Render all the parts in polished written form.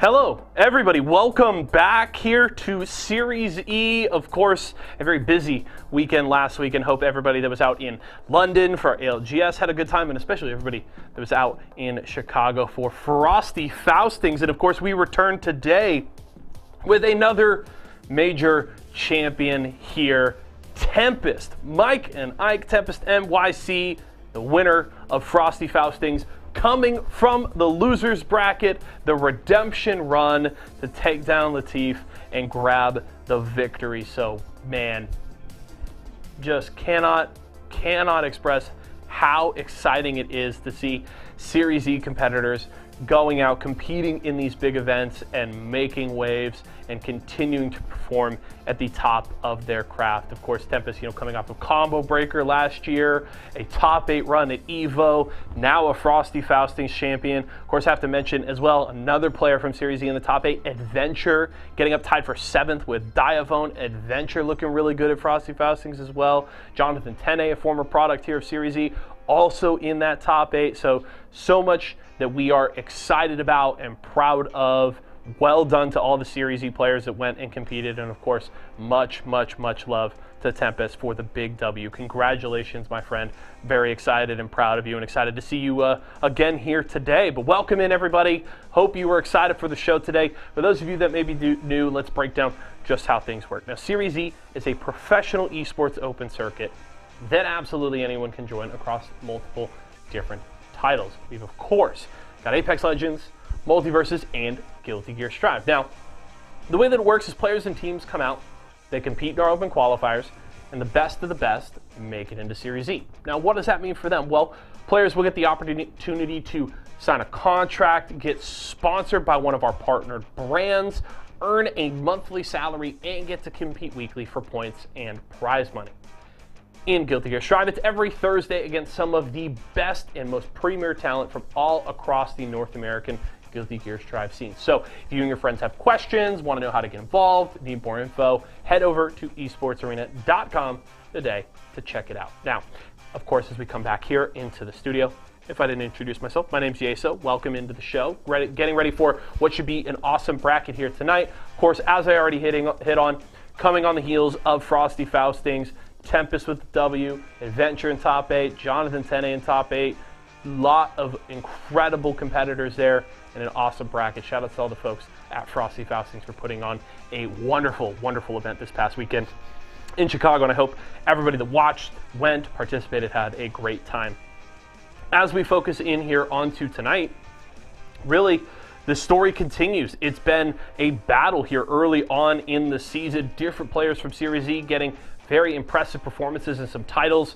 Hello, everybody. Welcome back here to Series E. Of course, a very busy weekend last week, and hope everybody that was out in London for ALGS had a good time, and especially everybody that was out in Chicago for Frosty Faustings. And of course, we return today with another major champion here, Tempest. Mike and Ike, Tempest NYC, the winner of Frosty Faustings, coming from the losers bracket, the redemption run to take down Latif and grab the victory. So, man, just cannot express how exciting it is to see Series E competitors going out, competing in these big events and making waves and continuing to perform at the top of their craft. Of course, Tempest, coming off of Combo Breaker last year, a top 8 run at EVO, now a Frosty Faustings champion. Of course, I have to mention as well, another player from Series E in the top 8, Adventure, getting up tied for 7th with Diavone. Adventure looking really good at Frosty Faustings as well. Jonathan Tene, a former product here of Series E, also in that top 8. So much that we are excited about and proud of. Well done to all the Series E players that went and competed, and of course, much love to Tempest for the big W. Congratulations, my friend. Very excited and proud of you, and excited to see you again here today. But welcome in, everybody. Hope you were excited for the show today. For those of you that may be new, let's break down just how things work. Now, Series E is a professional esports open circuit that absolutely anyone can join across multiple different titles. We've, of course, got Apex Legends, Multiverses, and Guilty Gear Strive. Now, the way that it works is players and teams come out, they compete in our open qualifiers, and the best of the best make it into Series E. Now, what does that mean for them? Well, players will get the opportunity to sign a contract, get sponsored by one of our partnered brands, earn a monthly salary, and get to compete weekly for points and prize money. In Guilty Gear Strive, it's every Thursday against some of the best and most premier talent from all across the North American Guilty Gear Strive scene. So if you and your friends have questions, want to know how to get involved, need more info, head over to esportsarena.com today to check it out. Now, of course, as we come back here into the studio, if I didn't introduce myself, my name's Yeso. Welcome into the show. Getting ready for what should be an awesome bracket here tonight. Of course, as I already hit on, coming on the heels of Frosty Faustings, Tempest with the W, Adventure in top 8, Jonathan Tene in top 8. Lot of incredible competitors there and an awesome bracket. Shout out to all the folks at Frosty Faustings for putting on a wonderful event this past weekend in Chicago, and I hope everybody that watched, went, participated, had a great time. As we focus in here onto tonight, really, the story continues. It's been a battle here early on in the season. Different players from Series E getting very impressive performances and some titles.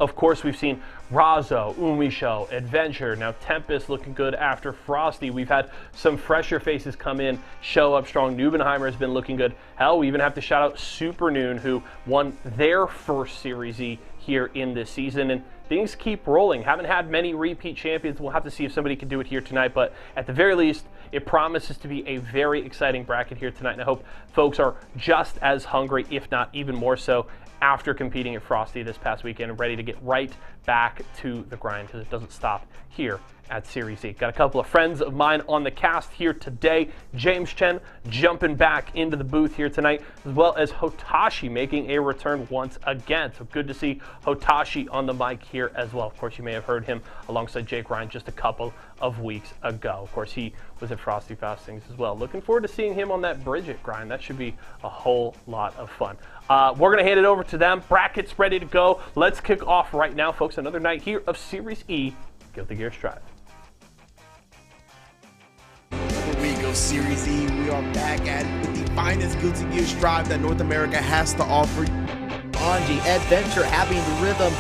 Of course, we've seen Razo, Umisho, Adventure, now Tempest looking good after Frosty. We've had some fresher faces come in, show up strong. Nubenheimer has been looking good. Hell, we even have to shout out Super Noon, who won their first Series E here in this season. And things keep rolling. Haven't had many repeat champions. We'll have to see if somebody can do it here tonight, but at the very least, it promises to be a very exciting bracket here tonight, and I hope folks are just as hungry, if not even more so, after competing at Frosty this past weekend and ready to get right back to the grind, because it doesn't stop here at Series E. Got a couple of friends of mine on the cast here today. James Chen jumping back into the booth here tonight, as well as Hotashi making a return once again. So good to see Hotashi on the mic here as well. Of course, you may have heard him alongside Jake Ryan just a couple of weeks ago. Of course, he was at Frosty Faustings as well. Looking forward to seeing him on that Bridget grind. That should be a whole lot of fun. We're going to hand it over to them. Brackets ready to go. Let's kick off right now, folks. Another night here of Series E, Guilty Gear Strive. Here we go, Series E. We are back at it with the finest Guilty Gear Strive that North America has to offer. Anji, Adventure having the rhythm,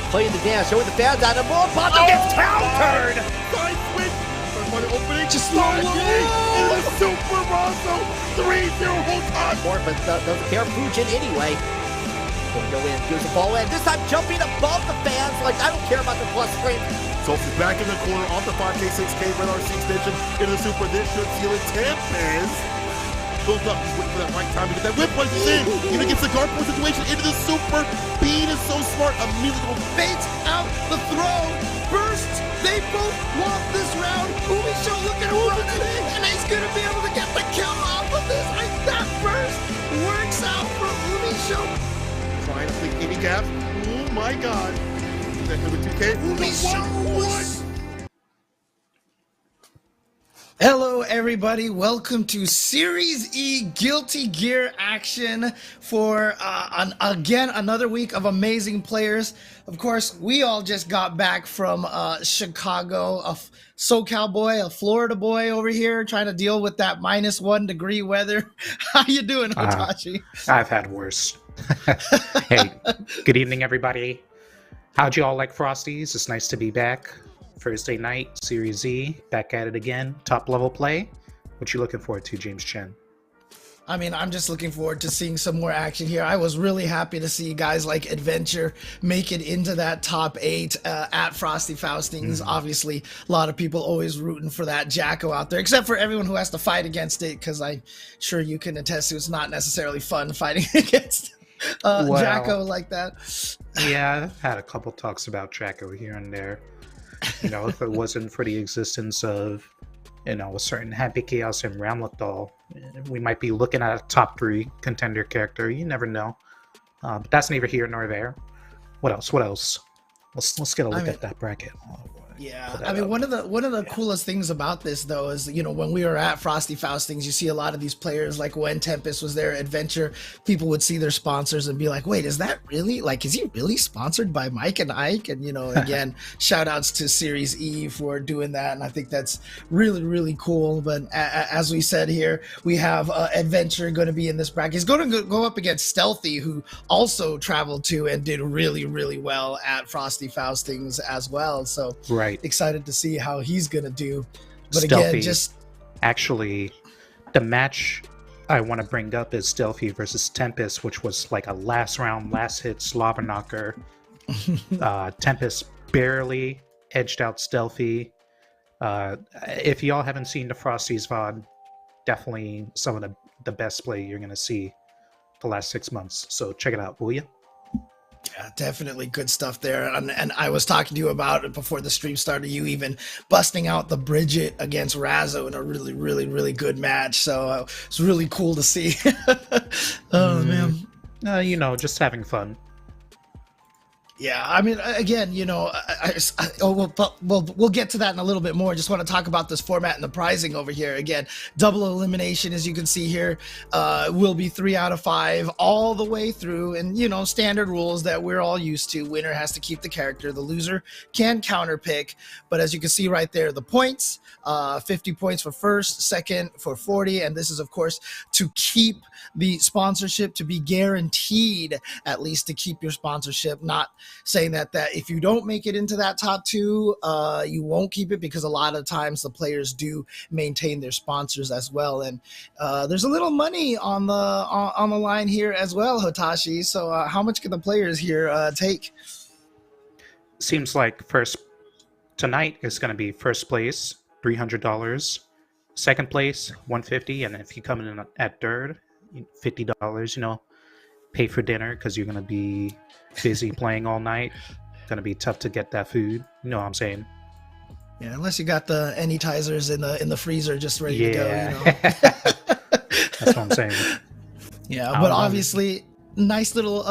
playing the dance, showing the fans out. And more Ponto gets countered! Side switch! First opening, just slowly! And the Super Razo 3-0 whole time! More, but doesn't care Fujin anyway. Gonna go in, gives the ball in. This time jumping above the fans, like I don't care about the plus frame. Sophie's back in the corner off the 5K, 6K Red RC extension into the Super. This should seal it. Tempest goes up, just waiting for that right time to get that whip punch in. Even gets the guard point situation into the Super. Bean is so smart, immediately goes fakes out the throw. Burst They both lost this round. Umisho looking to run it, and he's going to be able to get the kill off of this. That first works out for Umisho. Trying to pick any gaps. Oh my god. Is that number 2K? Umisho! Hello, everybody. Welcome to Series E Guilty Gear action for, again, another week of amazing players. Of course, we all just got back from Chicago, a SoCal boy, a Florida boy over here, trying to deal with that -1 degree weather. How you doing, Hitachi? I've had worse. Hey, good evening, everybody. How'd you all like Frosties? It's nice to be back. Thursday night, Series E, back at it again. Top level play. What you looking forward to, James Chen? I mean, I'm just looking forward to seeing some more action here. I was really happy to see guys like Adventure make it into that top 8 at Frosty Faustings. Obviously, a lot of people always rooting for that Jacko out there, except for everyone who has to fight against it, because I'm sure you can attest to it's not necessarily fun fighting against Jacko like that. Yeah, I've had a couple talks about Jacko here and there. You know, if it wasn't for the existence of, you know, a certain Happy Chaos and Ramlet doll, we might be looking at a top 3 contender character. You never know. But that's neither here nor there. What else? Let's get a look at that bracket. Yeah, I mean, one of the coolest things about this, though, is, you know, when we were at Frosty Faustings, you see a lot of these players, like when Tempest was there, Adventure, people would see their sponsors and be like, wait, is that really, like, is he really sponsored by Mike and Ike? And, you know, again, shout outs to Series E for doing that, and I think that's really, really cool. But as we said here, we have Adventure going to be in this bracket. He's going to go up against Stealthy, who also traveled to and did really, really well at Frosty Faustings as well. So right. Excited to see how he's gonna do. But Stealthy, again, actually, the match I want to bring up is Stealthy versus Tempest, which was like a last round, last hit slobber knocker. Tempest barely edged out Stealthy. If y'all haven't seen the Frosties VOD, definitely some of the best play you're gonna see the last 6 months. So check it out, will you? Yeah, definitely good stuff there. And I was talking to you about it before the stream started, you even busting out the Bridget against Razzo in a really, really, really good match. So it's really cool to see. Man. You know, just having fun. Yeah, I mean, again, you know, we'll get to that in a little bit more. I just want to talk about this format and the pricing over here. Again, double elimination, as you can see here, will be 3 out of 5 all the way through. And, you know, standard rules that we're all used to. Winner has to keep the character. The loser can counter pick. But as you can see right there, the points, 50 points for first, second for 40. And this is, of course, to keep the sponsorship, to be guaranteed at least to keep your sponsorship, not saying that if you don't make it into that top 2, you won't keep it, because a lot of times the players do maintain their sponsors as well. And there's a little money on the line here as well, Hitachi. So how much can the players here take? Seems like tonight is going to be first place, $300, second place, $150, and if you come in at third, $50, you know, pay for dinner because you're going to be busy playing all night. Going to be tough to get that food. You know what I'm saying? Yeah, unless you got the Anytizers in the freezer just ready to go. You know? That's what I'm saying. Yeah, but obviously, nice little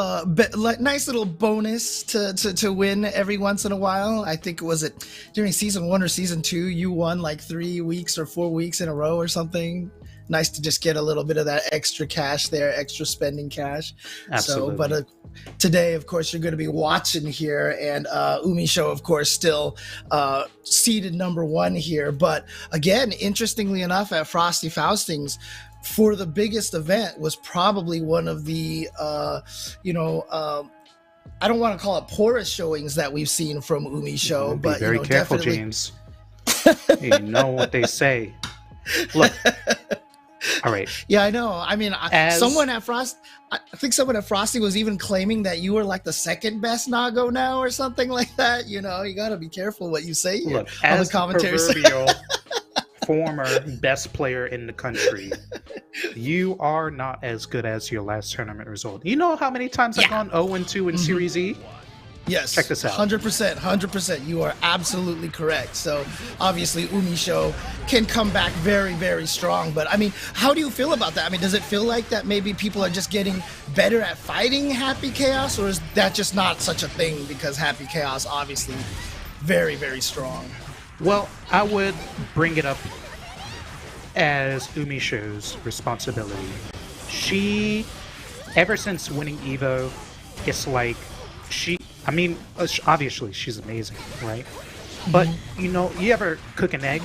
bonus to win every once in a while. I think it during season 1 or season 2, you won like 3 weeks or 4 weeks in a row or something. Nice to just get a little bit of that extra cash there, extra spending cash. Absolutely. So, but today, of course, you're going to be watching here, and Umisho, of course, still seeded number 1 here. But again, interestingly enough, at Frosty Faustings, for the biggest event, was probably one of the, I don't want to call it poorest showings that we've seen from Umisho. Be very careful, definitely. James. You know what they say. Look. All right. Yeah, I know. I mean, I think someone at Frosty was even claiming that you were like the second best Nago now or something like that. You know, you got to be careful what you say here. Look, as the proverbial former best player in the country, you are not as good as your last tournament result. You know how many times I've gone 0-2 in Series E? Yes, Check this out. 100%, 100%. You are absolutely correct. So obviously Umi Show can come back very, very strong. But I mean, how do you feel about that? I mean, does it feel like that maybe people are just getting better at fighting Happy Chaos, or is that just not such a thing because Happy Chaos obviously very, very strong? Well, I would bring it up as Umi Show's responsibility. She, ever since winning Evo, it's like obviously she's amazing, right? But, you ever cook an egg?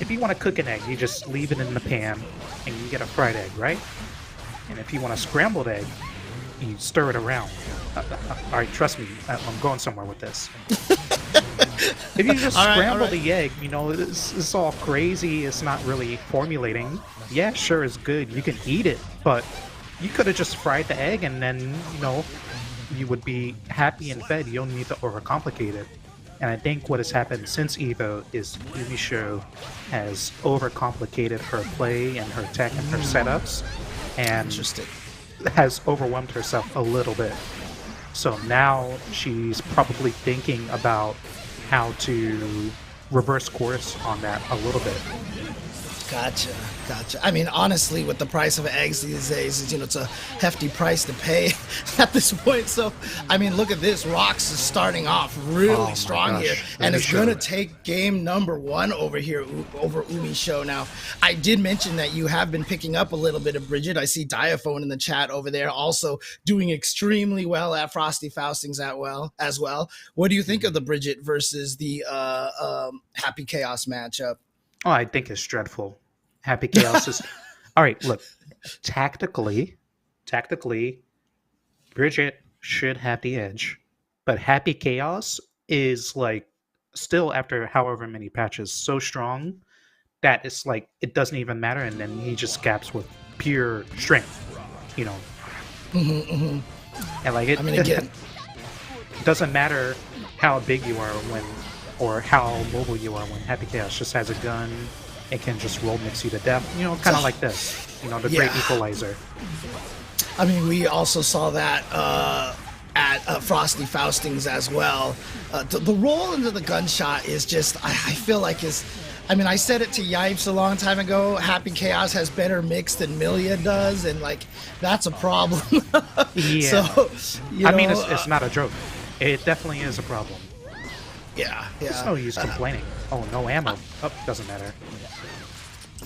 If you want to cook an egg, you just leave it in the pan and you get a fried egg, right? And if you want a scrambled egg, you stir it around. All right, trust me, I'm going somewhere with this. If you just scramble the egg, it's all crazy. It's not really formulating. Yeah, sure, it's good. You can eat it, but you could have just fried the egg and then, you would be happy and fed. You don't need to overcomplicate it. And I think what has happened since Evo is Umi Show has overcomplicated her play and her tech and her setups, and has overwhelmed herself a little bit. So now she's probably thinking about how to reverse course on that a little bit. Gotcha. I mean, honestly, with the price of eggs these days, it's a hefty price to pay at this point. So, I mean, look at this. Rox is starting off really strong here, and it's going to take game number 1 over here, over Umi Show. Now, I did mention that you have been picking up a little bit of Bridget. I see Diaphone in the chat over there, also doing extremely well at Frosty Faustings as well. What do you think of the Bridget versus the Happy Chaos matchup? Oh, I think it's dreadful. Happy Chaos is... All right, look. Tactically, Bridget should have the edge. But Happy Chaos is, still after however many patches, so strong that it's it doesn't even matter, and then he just gaps with pure strength, And, again... it doesn't matter how big you are or how mobile you are when Happy Chaos just has a gun. It can just roll mix you to death, kind of like this, the great equalizer. I mean, we also saw that at Frosty Faustings as well. The roll into the gunshot is just, I feel like I said it to Yipes a long time ago, Happy Chaos has better mix than Milia does, and that's a problem. Yeah. So, it's not a joke. It definitely is a problem. Yeah. There's no use complaining. Oh, no ammo. Oh, doesn't matter.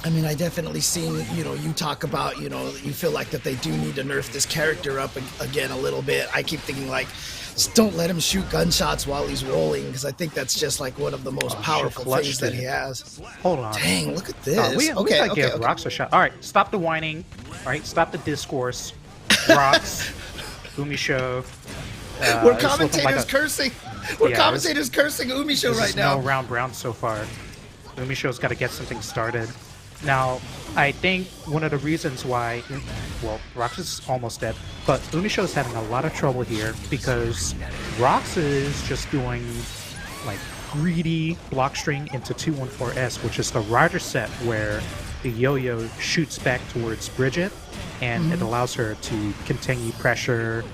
I mean, I definitely seen, you talk about, you feel like that they do need to nerf this character up again a little bit. I keep thinking just don't let him shoot gunshots while he's rolling, because I think that's just one of the most powerful things that he has. Hold on. Dang, look at this. We gotta give Rox a shot. All right, stop the whining. All right, stop the discourse. Rox, Umi Show. We're commentators cursing. We're commentators cursing Umi Show right now. No round so far. Umi Show's got to get something started. Now, I think one of the reasons why, Rox is almost dead, but Umi Show's having a lot of trouble here because Rox is just doing greedy block string into 214S, which is the rider set where the yo-yo shoots back towards Bridget, and it allows her to continue pressure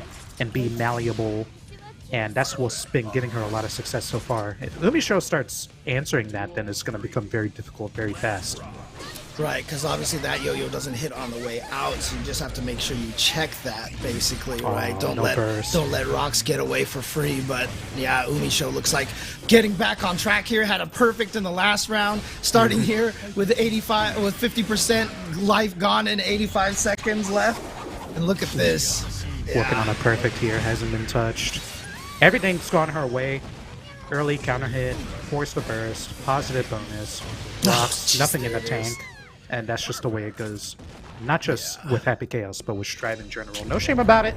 and be malleable, and that's what's been giving her a lot of success so far. If Umi Show starts answering that, then it's going to become very difficult very fast. Right, because obviously that yo-yo doesn't hit on the way out, so you just have to make sure you check that, basically, right? Don't let Rox get away for free. But yeah, Umi Show looks like getting back on track here. Had a perfect in the last round, starting here with 50% life gone and 85 seconds left. And look at this. Working on a perfect here, hasn't been touched. Everything's gone her way. Early counter hit, force the burst, positive bonus, Rox, nothing in the tank. And that's just the way it goes. Not just with Happy Chaos, but with Strive in general. No shame about it.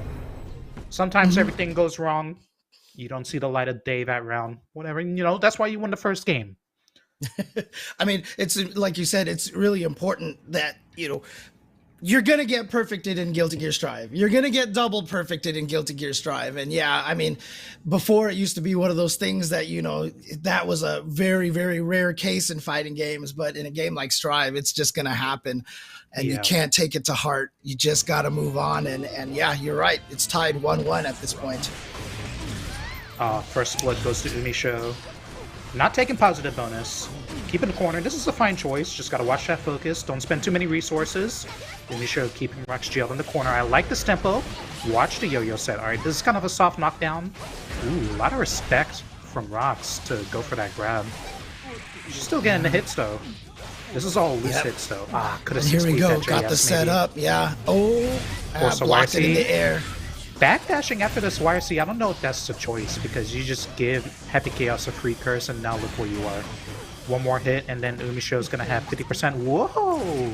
Sometimes everything goes wrong. You don't see the light of day that round. Whatever. That's why you won the first game. I mean, it's like you said, it's really important that, you're going to get perfected in Guilty Gear Strive. You're going to get double perfected in Guilty Gear Strive. And yeah, I mean, before it used to be one of those things that, that was a very, very rare case in fighting games. But in a game like Strive, it's just going to happen. And you can't take it to heart. You just got to move on. And yeah, you're right. It's tied 1-1 at this point. First split goes to Umisho. Not taking positive bonus. Keep in the corner. This is a fine choice. Just gotta watch that focus. Don't spend too many resources. Umisho keeping Rox jailed in the corner. I like this tempo. Watch the yo-yo set. Alright, this is kind of a soft knockdown. Ooh, a lot of respect from Rox to go for that grab. She's still getting the hits though. This is all loose hits though. Could have. Here we go. Got the setup. Yeah. Oh, blocked it in the air. Backdashing after this YRC, I don't know if that's the choice because you just give Happy Chaos a free curse and now look where you are. One more hit and then Umisho's gonna have 50%. Whoa!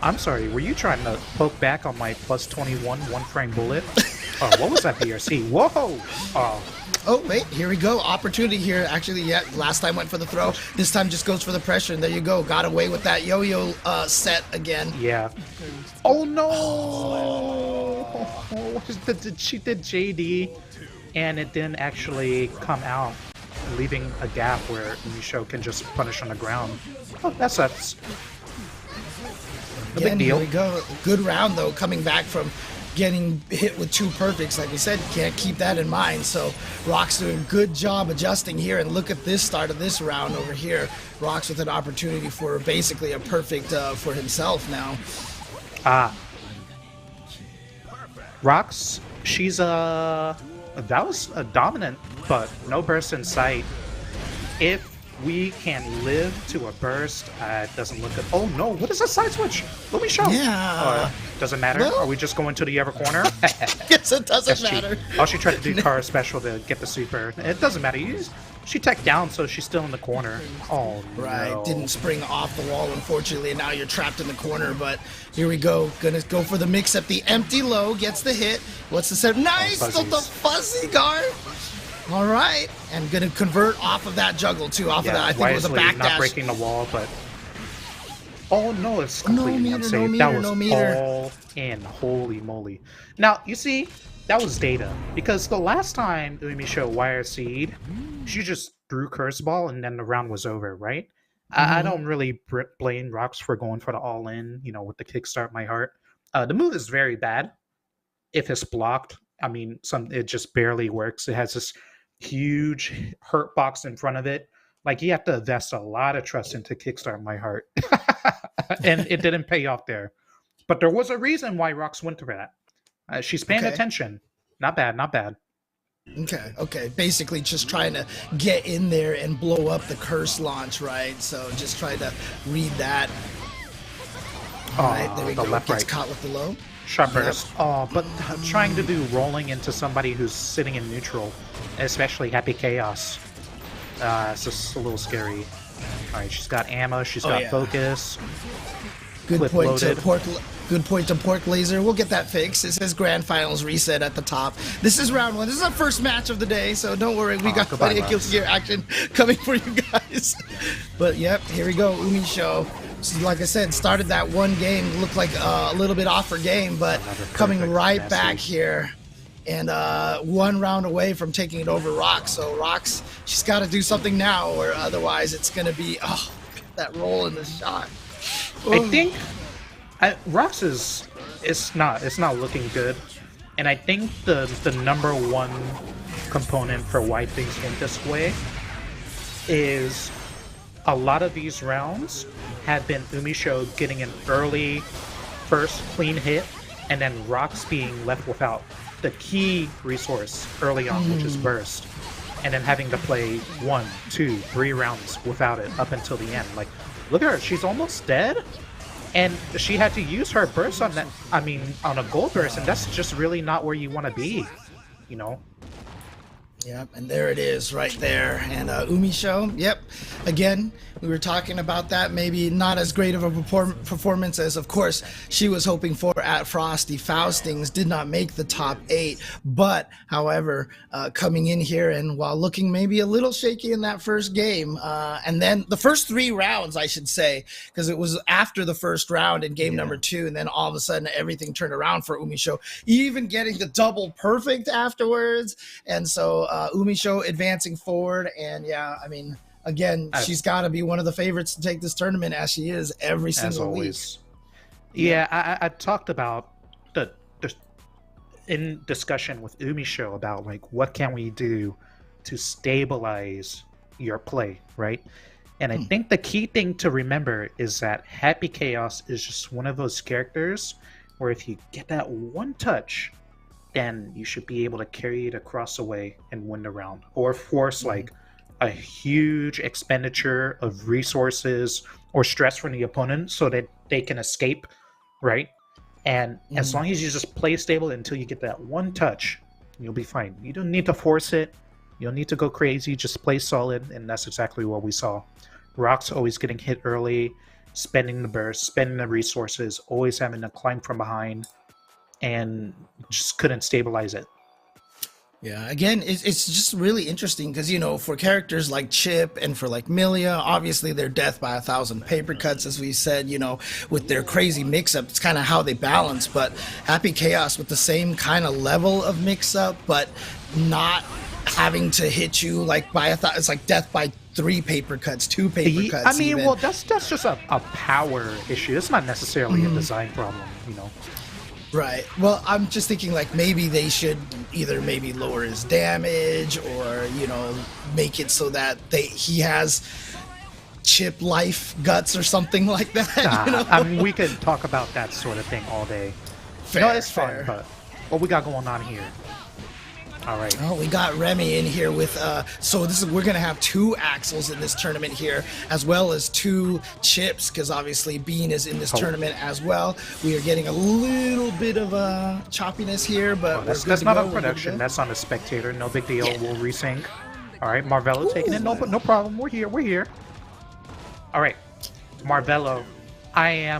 I'm sorry, were you trying to poke back on my plus 21 one-frame bullet? What was that BRC? Whoa! Oh, wait, here we go. Opportunity here. Actually, yeah, last time went for the throw. This time just goes for the pressure, and there you go. Got away with that yo-yo set again. Yeah. Oh, no! She did JD, and it didn't actually come out, leaving a gap where Umisho can just punish on the ground. Oh, that sucks. No big deal. Here we go. Good round, though, coming back from getting hit with 2 perfects. Like we said, can't keep that in mind. So Rox doing a good job adjusting here. And look at this start of this round over here. Rox with an opportunity for basically a perfect for himself now. Rox, she's that was a dominant, but no burst in sight. If we can live to a burst, it doesn't look good. Oh no, what is a side switch? Let me show. Yeah. Doesn't matter. Well, Are we just going to the other corner? Yes, it doesn't matter. Oh, she tried to do car special to get the super. It doesn't matter. She teched down, so she's still in the corner. Oh, right. no. Didn't spring off the wall, unfortunately, and now you're trapped in the corner. But here we go. Gonna go for the mix up. The empty low gets the hit. What's the set? Nice! The fuzzy guard. All right. And gonna convert off of that juggle, too. Off of that. I think it was a backdash. Not breaking the wall, but... Oh, no, it's completely unsafe. That was all in. Holy moly. Now, you see... That was data, because the last time Umisho YRC'd, she just threw Curse Ball and then the round was over, right? I don't really blame Rox for going for the all-in, with the Kickstart My Heart. The move is very bad. If it's blocked, I mean, it just barely works. It has this huge hurt box in front of it. Like, you have to invest a lot of trust into Kickstart My Heart. And it didn't pay off there. But there was a reason why Rox went for that. She's paying attention. Not bad, not bad. Okay. Basically just trying to get in there and blow up the curse launch, right? So just try to read that. All right, there we go. Gets caught with the low. Sharp burst. Oh, but trying to do rolling into somebody who's sitting in neutral, especially Happy Chaos, it's just a little scary. All right, she's got ammo. She's got focus. Good point to Pork Laser. We'll get that fixed. It says Grand Finals reset at the top. This is round 1. This is our first match of the day, so don't worry. We got plenty of Guilty Gear action coming for you guys. But yep, here we go. Umisho. So, like I said, started that one game. Looked like a little bit off her game, but coming right back here. And 1 round away from taking it over Rox. So Rox, she's got to do something now, or otherwise it's going to be that roll in the shot. I think Rox it's not looking good, and I think the number 1 component for why things went this way is a lot of these rounds have been Umisho getting an early first clean hit, and then Rox being left without the key resource early on, which is burst, and then having to play 1, 2, 3 rounds without it up until the end. Like, look at her, she's almost dead, and she had to use her burst on that. I mean, on a gold burst, and that's just really not where you want to be, Yep, and there it is right there. And Umisho, yep, again, we were talking about that. Maybe not as great of a performance as, of course, she was hoping for at Frosty Faustings. Did not make the top 8. But, however, coming in here and while looking maybe a little shaky in that first game, and then the first 3 rounds, I should say, because it was after the first round in game number 2, and then all of a sudden everything turned around for Umisho, even getting the double perfect afterwards. And so Umisho advancing forward, and I mean, again, she's got to be one of the favorites to take this tournament, as she is every single week. Yeah, I talked about the in discussion with Umisho about like what can we do to stabilize your play, right? And I think the key thing to remember is that Happy Chaos is just one of those characters where if you get that one touch, then you should be able to carry it across the way and win the round, or force like a huge expenditure of resources or stress from the opponent so that they can escape, right? And as long as you just play stable until you get that one touch, you'll be fine. You don't need to force it. You don't need to go crazy. Just play solid, and that's exactly what we saw. Rock's always getting hit early, spending the burst, spending the resources, always having to climb from behind, and just couldn't stabilize it. Yeah, again, it's just really interesting because, you know, for characters like Chip and for like Milia, obviously they're death by 1,000 paper cuts, as we said, you know, with their crazy mix-up. It's kind of how they balance, but Happy Chaos with the same kind of level of mix-up, but not having to hit you like by it's like death by 3 paper cuts, 2 paper cuts. I mean, even. well, that's just a power issue. It's not necessarily a design problem, you know. Right. Well, I'm just thinking like maybe they should either maybe lower his damage or, you know, make it so that he has chip life guts or something like that. You know? I mean, we could talk about that sort of thing all day. Fair, it's fair. fun, but what we got going on here? All right. Oh, we got Remy in here with so we're gonna have 2 Axels in this tournament here, as well as 2 Chips, because obviously Bean is in this tournament as well. We are getting a little bit of choppiness here, but That's not on production. That's on the spectator. No big deal. Yeah. We'll resync. All right, Marvello taking it. No problem. We're here. We're here. All right, Marvello. I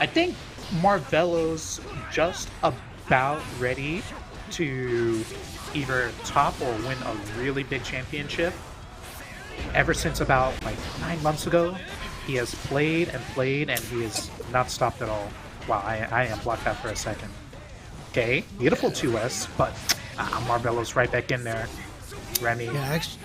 think Marvello's just about ready to either top or win a really big championship. Ever since about like 9 months ago, he has played and he has not stopped at all. Wow, I am blocked out for a second. Okay, beautiful 2S, but Marvello's right back in there. Remy. Yeah, actually,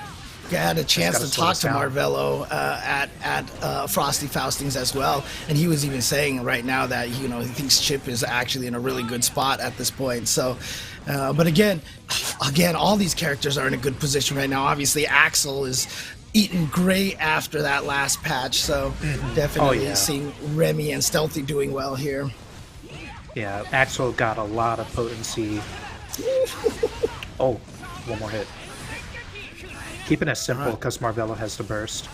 I had a chance to talk to Marvello at Frosty Faustings as well, and he was even saying right now that, you know, he thinks Chip is actually in a really good spot at this point. So, but again, all these characters are in a good position right now. Obviously, Axel is eating great after that last patch, so definitely seeing Remy and Stealthy doing well here. Yeah, Axel got a lot of potency. Oh, one more hit. Keeping it simple because Marvello has the burst.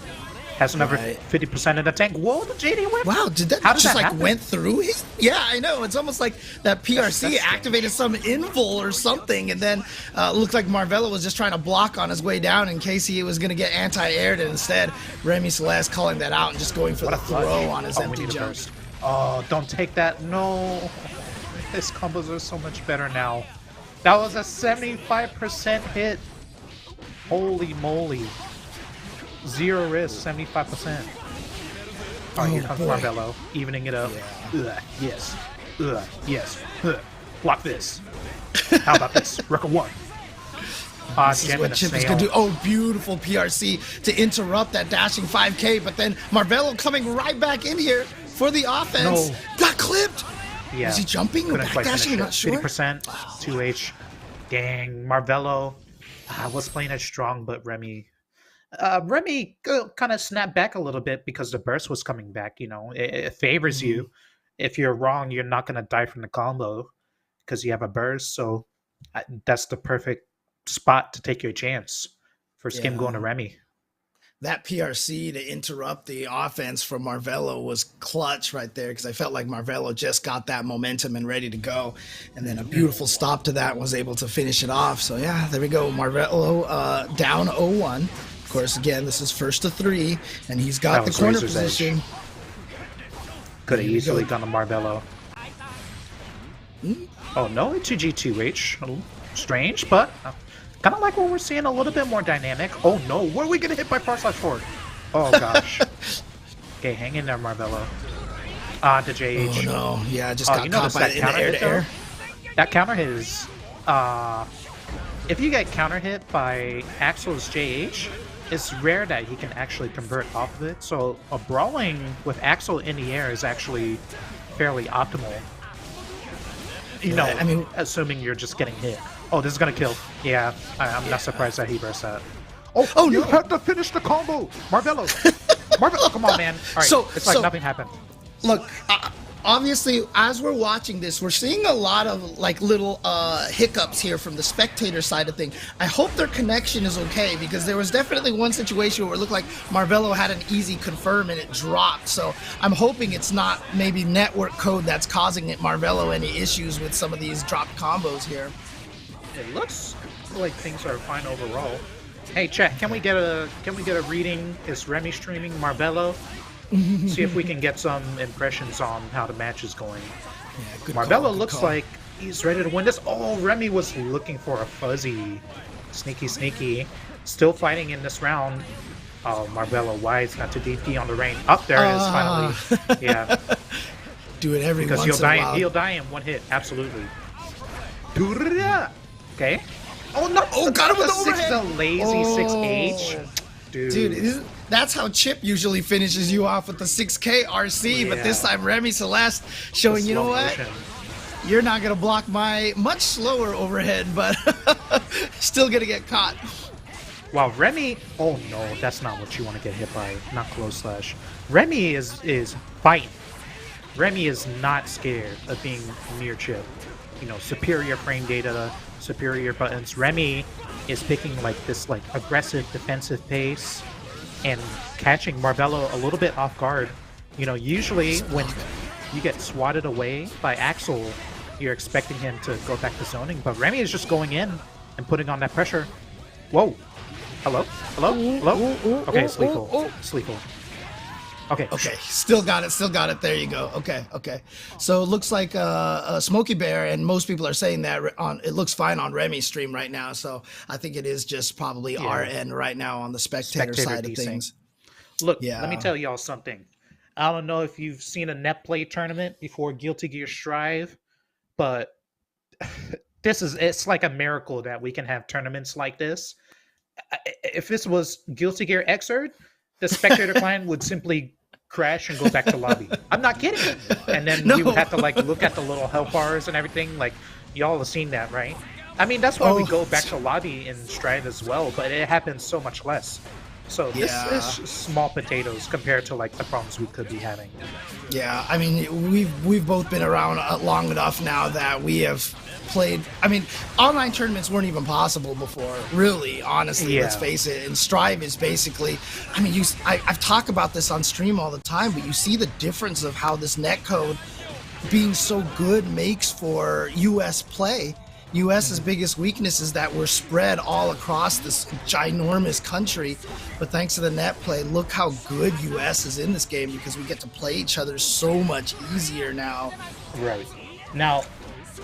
Has another 50% in the tank. Whoa, the JD whip! Wow, did that just like went through his? Yeah, I know. It's almost like that PRC activated some invul or something, and then looked like Marvello was just trying to block on his way down in case he was going to get anti-aired, and instead Remy Celeste calling that out and just going for the throw on his empty jump. Oh, don't take that. No. His combos are so much better now. That was a 75% hit. Holy moly. 0 risk, 75%. Oh, here comes Marvello, evening it up. Yeah. Yes. Yes. Block this. How about this? Record 1. This is what Chip is going to do. Oh, beautiful PRC to interrupt that dashing 5K, but then Marvello coming right back in here for the offense. No. Got clipped. Yeah. Is he jumping or backdashing? Not sure. 50%, 2H. Dang, Marvello was playing it strong, but Remy kind of snapped back a little bit because the burst was coming back. You know, it favors you. If you're wrong, you're not going to die from the combo because you have a burst. So that's the perfect spot to take your chance. First game going to Remy. That PRC to interrupt the offense from Marvello was clutch right there, because I felt like Marvello just got that momentum and ready to go. And then a beautiful stop to that was able to finish it off. So yeah, there we go. Marvello down 0-1. Of course, again, this is first to 3, and he's got the corner position. Could have easily gone to Marvello. Oh no, it's a G2H. A little strange, but kind of like what we're seeing, a little bit more dynamic. Oh no, where are we gonna hit by /4? Oh gosh. Okay, hang in there, Marvello. The JH. Oh no, yeah, I just got caught by in the air. That counter hit is, if you get counter hit by Axel's JH, it's rare that he can actually convert off of it. So a brawling with Axel in the air is actually fairly optimal. You know, I mean, assuming you're just getting hit. Oh, this is gonna kill. Yeah, I'm not surprised that he burst that. Oh, Oh, you no. had to finish the combo, Marvello. Marvello, come on, man. All right, So- it's like so- nothing happened. Look, obviously, as we're watching this, we're seeing a lot of like little hiccups here from the spectator side of things. I hope their connection is okay, because there was definitely one situation where it looked like Marvello had an easy confirm and it dropped. So I'm hoping it's not maybe network code that's causing it Marvello any issues with some of these dropped combos here. It looks like things are fine overall. Hey, chat, can we get a reading? Is Remy streaming Marvello? See if we can get some impressions on how the match is going. Yeah, good Marvello call, good looks call. like he's ready to win this. Oh, Remy was looking for a fuzzy. Sneaky. Still fighting in this round. Oh, Marvello wise got to DP on the rain. Up there is finally. Yeah, do it every because once in a while. he'll die in one hit. Absolutely. Okay. Oh no! Oh, got him with the six, overhead. the lazy Oh. 6H. Dude. That's how Chip usually finishes you off with the 6K RC, but this Yeah. time Remy Celeste showing, you know Slow what? motion. You're not going to block my much slower overhead, but still going to get caught. Wow, Remy. Oh no, that's not what you want to get hit by. Not close slash. Remy is fighting. Remy is not scared of being near Chip. You know, superior frame data, superior buttons. Remy is picking like this like aggressive defensive pace and catching Marvello a little bit off guard. You know, usually when you get swatted away by Axel, you're expecting him to go back to zoning, but Remy is just going in and putting on that pressure. Whoa. Hello? Okay, Sleeple. Okay. Okay, still got it. There you go. Okay. So it looks like Smokey Bear, and most people are saying that it looks fine on Remy's stream right now. So I think it is just probably our end right now on the spectator side of things. Look, Yeah. let me tell y'all something. I don't know if you've seen a net play tournament before Guilty Gear Strive, but it's like a miracle that we can have tournaments like this. If this was Guilty Gear Xrd, the spectator client would simply crash and go back to lobby. I'm not kidding. And then we would have to like look at the little health bars and everything. Like y'all have seen that, right? I mean, that's why we go back to lobby in Strive as well, but it happens so much less. So this is small potatoes compared to like the problems we could be having. Yeah, I mean, we've both been around long enough now that we have played. I mean, online tournaments weren't even possible before, really, honestly. Let's face it. And Strive is basically, I mean, I've talked about this on stream all the time, but you see the difference of how this netcode being so good makes for US play. US's biggest weakness is that we're spread all across this ginormous country, but thanks to the net play, look how good US is in this game, because we get to play each other so much easier now. Right. Now,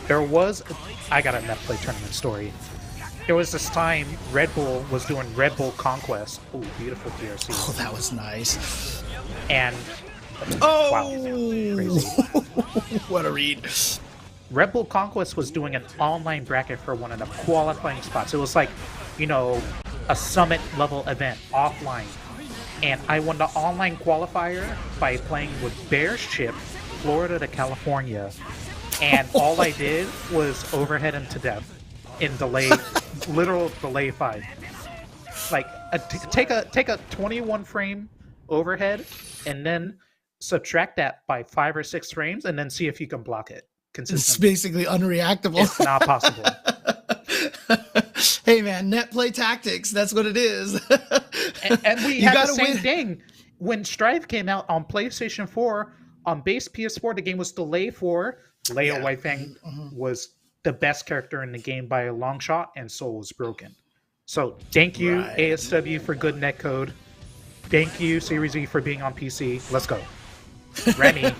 I got a net play tournament story. There was this time Red Bull was doing Red Bull Conquest. Oh, beautiful DRC. Oh, that was nice. And Oh, wow, crazy. What a read. Red Bull Conquest was doing an online bracket for one of the qualifying spots. It was like, you know, a summit level event offline. And I won the online qualifier by playing with Bears Chip, Florida to California. And all I did was overhead him to death in delay, literal delay 5. Like, take a 21 frame overhead and then subtract that by 5 or 6 frames and then see if you can block it. It's basically unreactable. It's not possible. Hey man, net play tactics, that's what it is. and we had the same thing. When Strive came out on PlayStation 4, on base PS4, the game was delayed for Leia Whitefang was the best character in the game by a long shot, and Soul was broken. So thank you, ASW, for good netcode. Thank you, Series E, for being on PC. Let's go. Remy.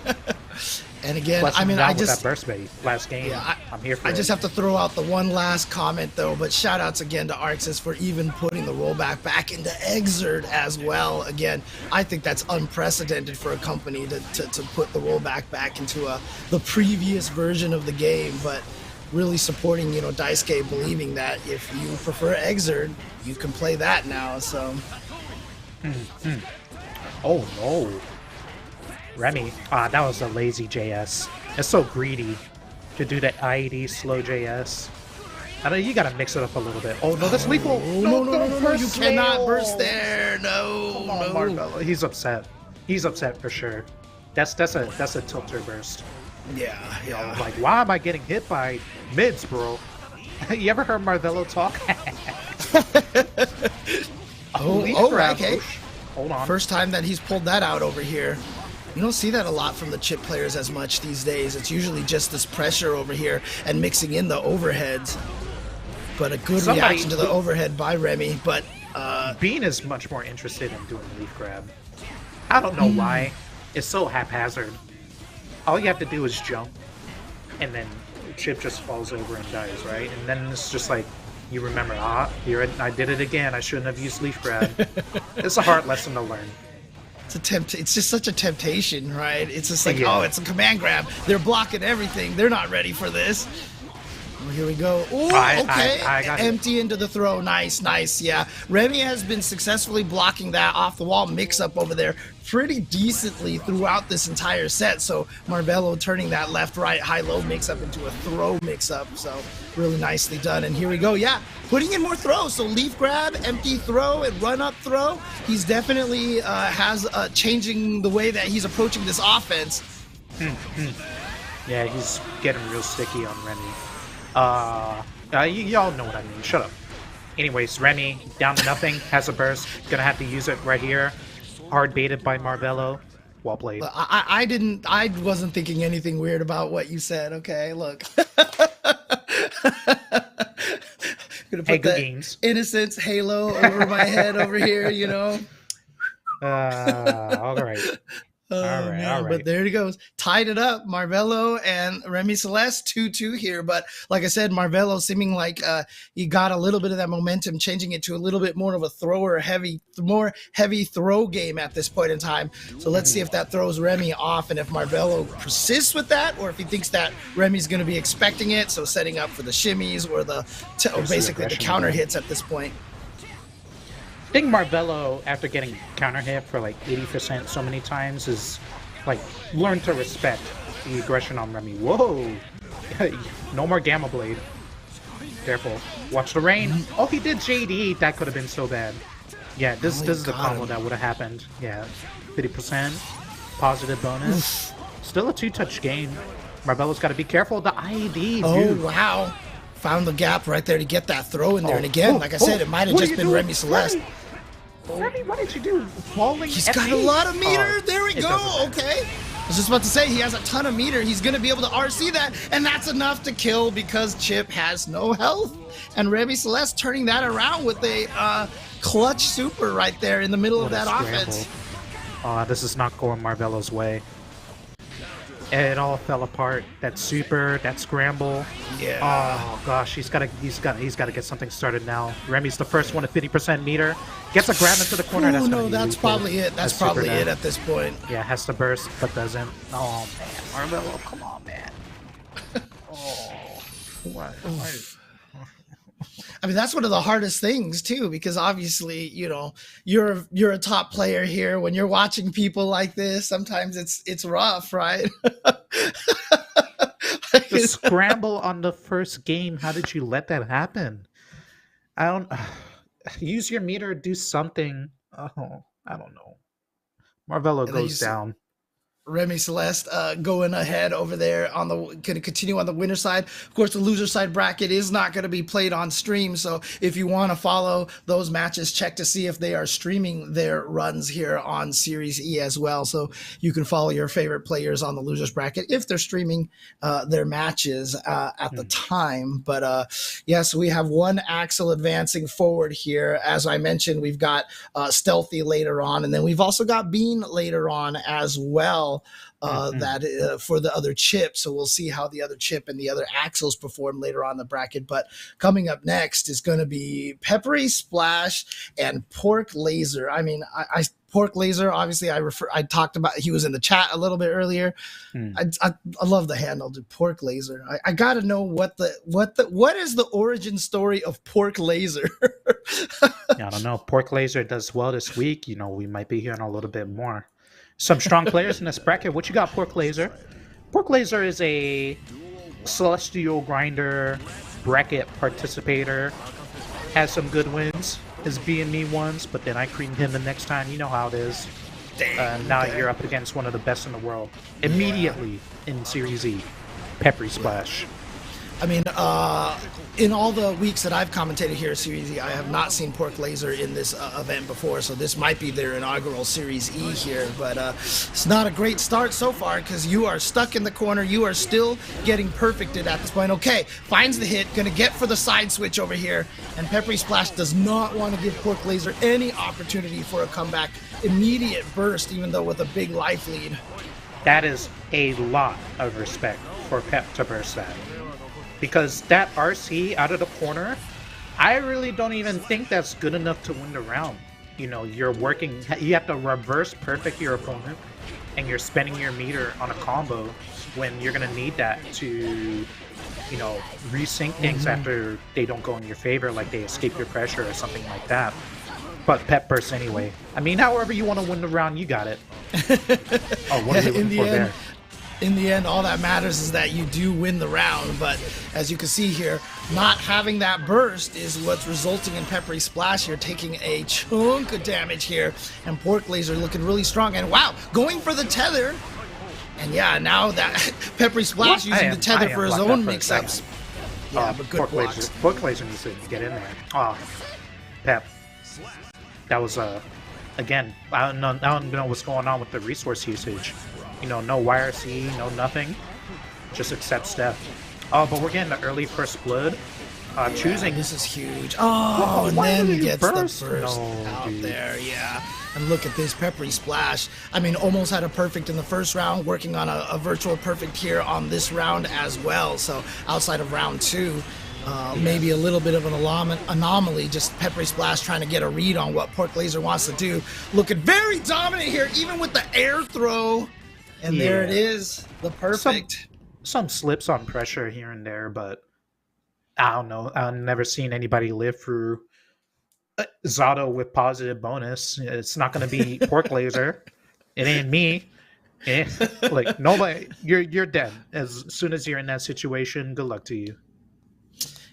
And again, I mean, I just that burst bait last game. Yeah, I'm here for I it. just have to throw out the one last comment though, but shout outs again to Arxis for even putting the rollback back into Xrd as well. Again, I think that's unprecedented for a company to put the rollback back into the previous version of the game, but really supporting, you know, Daisuke believing that if you prefer Xrd, you can play that now. So Oh no. Remy, that was a lazy JS. It's so greedy to do that IED slow JS. I know you gotta mix it up a little bit. Oh no, that's lethal. Oh, no, you burst cannot snail. burst there. No, Come on, no. Marvello. He's upset. He's upset for sure. That's a tilter burst. Yeah, You know, yeah. like, why am I getting hit by mids, bro? You ever heard Marvello talk? Leaf grab. okay. Hold on. First time that he's pulled that out over here. You don't see that a lot from the chip players as much these days. It's usually just this pressure over here and mixing in the overheads. But a good reaction to the overhead by Remy. But Bean is much more interested in doing leaf grab. I don't know why. It's so haphazard. All you have to do is jump, and then Chip just falls over and dies, right? And then it's just like, you remember, here I did it again. I shouldn't have used leaf grab. It's a hard lesson to learn. it's just such a temptation, right? It's just like, Yeah. oh, it's a command grab. They're blocking everything. They're not ready for this. Well, here we go. Ooh, okay. I got it. Empty into the throw. Nice, nice. Yeah. Remy has been successfully blocking that off the wall mix up over there pretty decently throughout this entire set. So Marvello turning that left, right, high, low mix up into a throw mix up. So really nicely done. And here we go. Yeah. Putting in more throws. So leaf grab, empty throw, and run up throw. He's definitely has changing the way that he's approaching this offense. Yeah, he's getting real sticky on Remy. Y'all know what I mean. Shut up. Anyways, Remy down to nothing, has a burst. Gonna have to use it right here. Hard baited by Marvello. Well played. I wasn't thinking anything weird about what you said. Okay, look. Gonna put Hey, good the games. innocence halo over my head over here, you know. All right. Oh, All right, man. all right. But there he goes. Tied it up. Marvello and Remy Celeste 2-2 here. But like I said, Marvello seeming like he got a little bit of that momentum, changing it to a little bit more of a more heavy throw game at this point in time. So let's see if that throws Remy off and if Marvello persists with that or if he thinks that Remy's going to be expecting it. So setting up for the shimmies or or basically the counter hits at this point. I think Marvello, after getting counter hit for like 80% so many times, is like learned to respect the aggression on Remy. Whoa! No more Gamma Blade. Careful. Watch the rain. Oh, he did JD. That could have been so bad. Yeah, this is the combo that would have happened. Yeah, 50% positive bonus. Still a two-touch game. Marvello's got to be careful. The IED, Oh, dude. wow. Found the gap right there to get that throw in there. And again, like I said, it might have just been Remy Celeste. Remy, what did you do? Falling He's at got me? a lot of meter. Oh, There we it go. doesn't matter. Okay. I was just about to say, he has a ton of meter. He's going to be able to RC that, and that's enough to kill because Chip has no health. And Remy Celeste turning that around with a clutch super right there in the middle of What a that scramble. offense. This is not going Marvello's way. It all fell apart. That super, that scramble. Yeah. Oh gosh, he's got to get something started now. Remy's the first one at 50% meter. Gets a grab into the corner. Oh, That's no, gonna be that's lethal. probably it. That's super probably dead. it at this point. Yeah, has to burst, but doesn't. Oh man, Marvello, come on, man. Oh, what? I mean, that's one of the hardest things too, because obviously, you know, you're a top player here. When you're watching people like this, sometimes it's rough, right? The scramble on the first game. How did you let that happen? I don't. Use your meter. Do something. Oh, I don't know. Marvello And then goes down. Remy Celeste going ahead over there on the going to continue on the winner side. Of course, the loser side bracket is not going to be played on stream. So if you want to follow those matches, check to see if they are streaming their runs here on Series E as well. So you can follow your favorite players on the losers bracket if they're streaming their matches at the time. But yes, we have one Axel advancing forward here. As I mentioned, we've got Stealthy later on, and then we've also got Bean later on as well. That for the other chip. So we'll see how the other chip and the other Axels perform later on in the bracket. But coming up next is going to be Peppery Splash and Pork Laser. I mean, I Pork Laser, obviously I talked about, he was in the chat a little bit earlier. I love the handle, dude. Pork Laser. I got to know what is the origin story of Pork Laser? I don't know. Pork Laser does well this week. You know, we might be hearing a little bit more. Some strong players in this bracket. What you got, Pork Laser? Pork Laser is a celestial grinder bracket participator. Has some good wins. His B&Me ones, but then I creamed him the next time. You know how it is. Now you're up against one of the best in the world. Immediately in Series E. Peppery Splash. I mean, in all the weeks that I've commentated here at Series E, I have not seen Pork Laser in this event before, so this might be their inaugural Series E here, but it's not a great start so far because you are stuck in the corner. You are still getting perfected at this point. Okay, finds the hit, gonna get for the side switch over here, and Peppery Splash does not want to give Pork Laser any opportunity for a comeback. Immediate burst, even though with a big life lead. That is a lot of respect for Pep to burst that. Because that RC out of the corner, I really don't even think that's good enough to win the round. You know, you have to reverse perfect your opponent, and you're spending your meter on a combo when you're going to need that to, you know, resync things after they don't go in your favor, like they escape your pressure or something like that. But Pep burst anyway. I mean, however you want to win the round, you got it. Oh, what are we looking for there? In the end, all that matters is that you do win the round, but as you can see here, not having that burst is what's resulting in Peppery Splash here, taking a chunk of damage here, and Pork Laser looking really strong, and wow, going for the tether, and yeah, now that Peppery Splash using the tether for his own mix-ups. Yeah, but good blocks. Pork Laser needs to get in there. Oh, Pep. That was, again, I don't know what's going on with the resource usage. You know, no YRC, no nothing. Just accept step. Oh, but we're getting the early first blood. Choosing. This is huge. Oh, and then he gets the burst no, out dude. there. Yeah. And look at this Peppery Splash. I mean, almost had a perfect in the first round, working on a virtual perfect here on this round as well. So outside of round 2, maybe a little bit of an anomaly, just Peppery Splash trying to get a read on what Pork Laser wants to do. Looking very dominant here, even with the air throw. And there it is, the perfect. Some slips on pressure here and there, but I don't know. I've never seen anybody live through Zato with bonus. It's not going to be Pork Laser. It ain't me. Like nobody. You're dead as soon as you're in that situation. Good luck to you.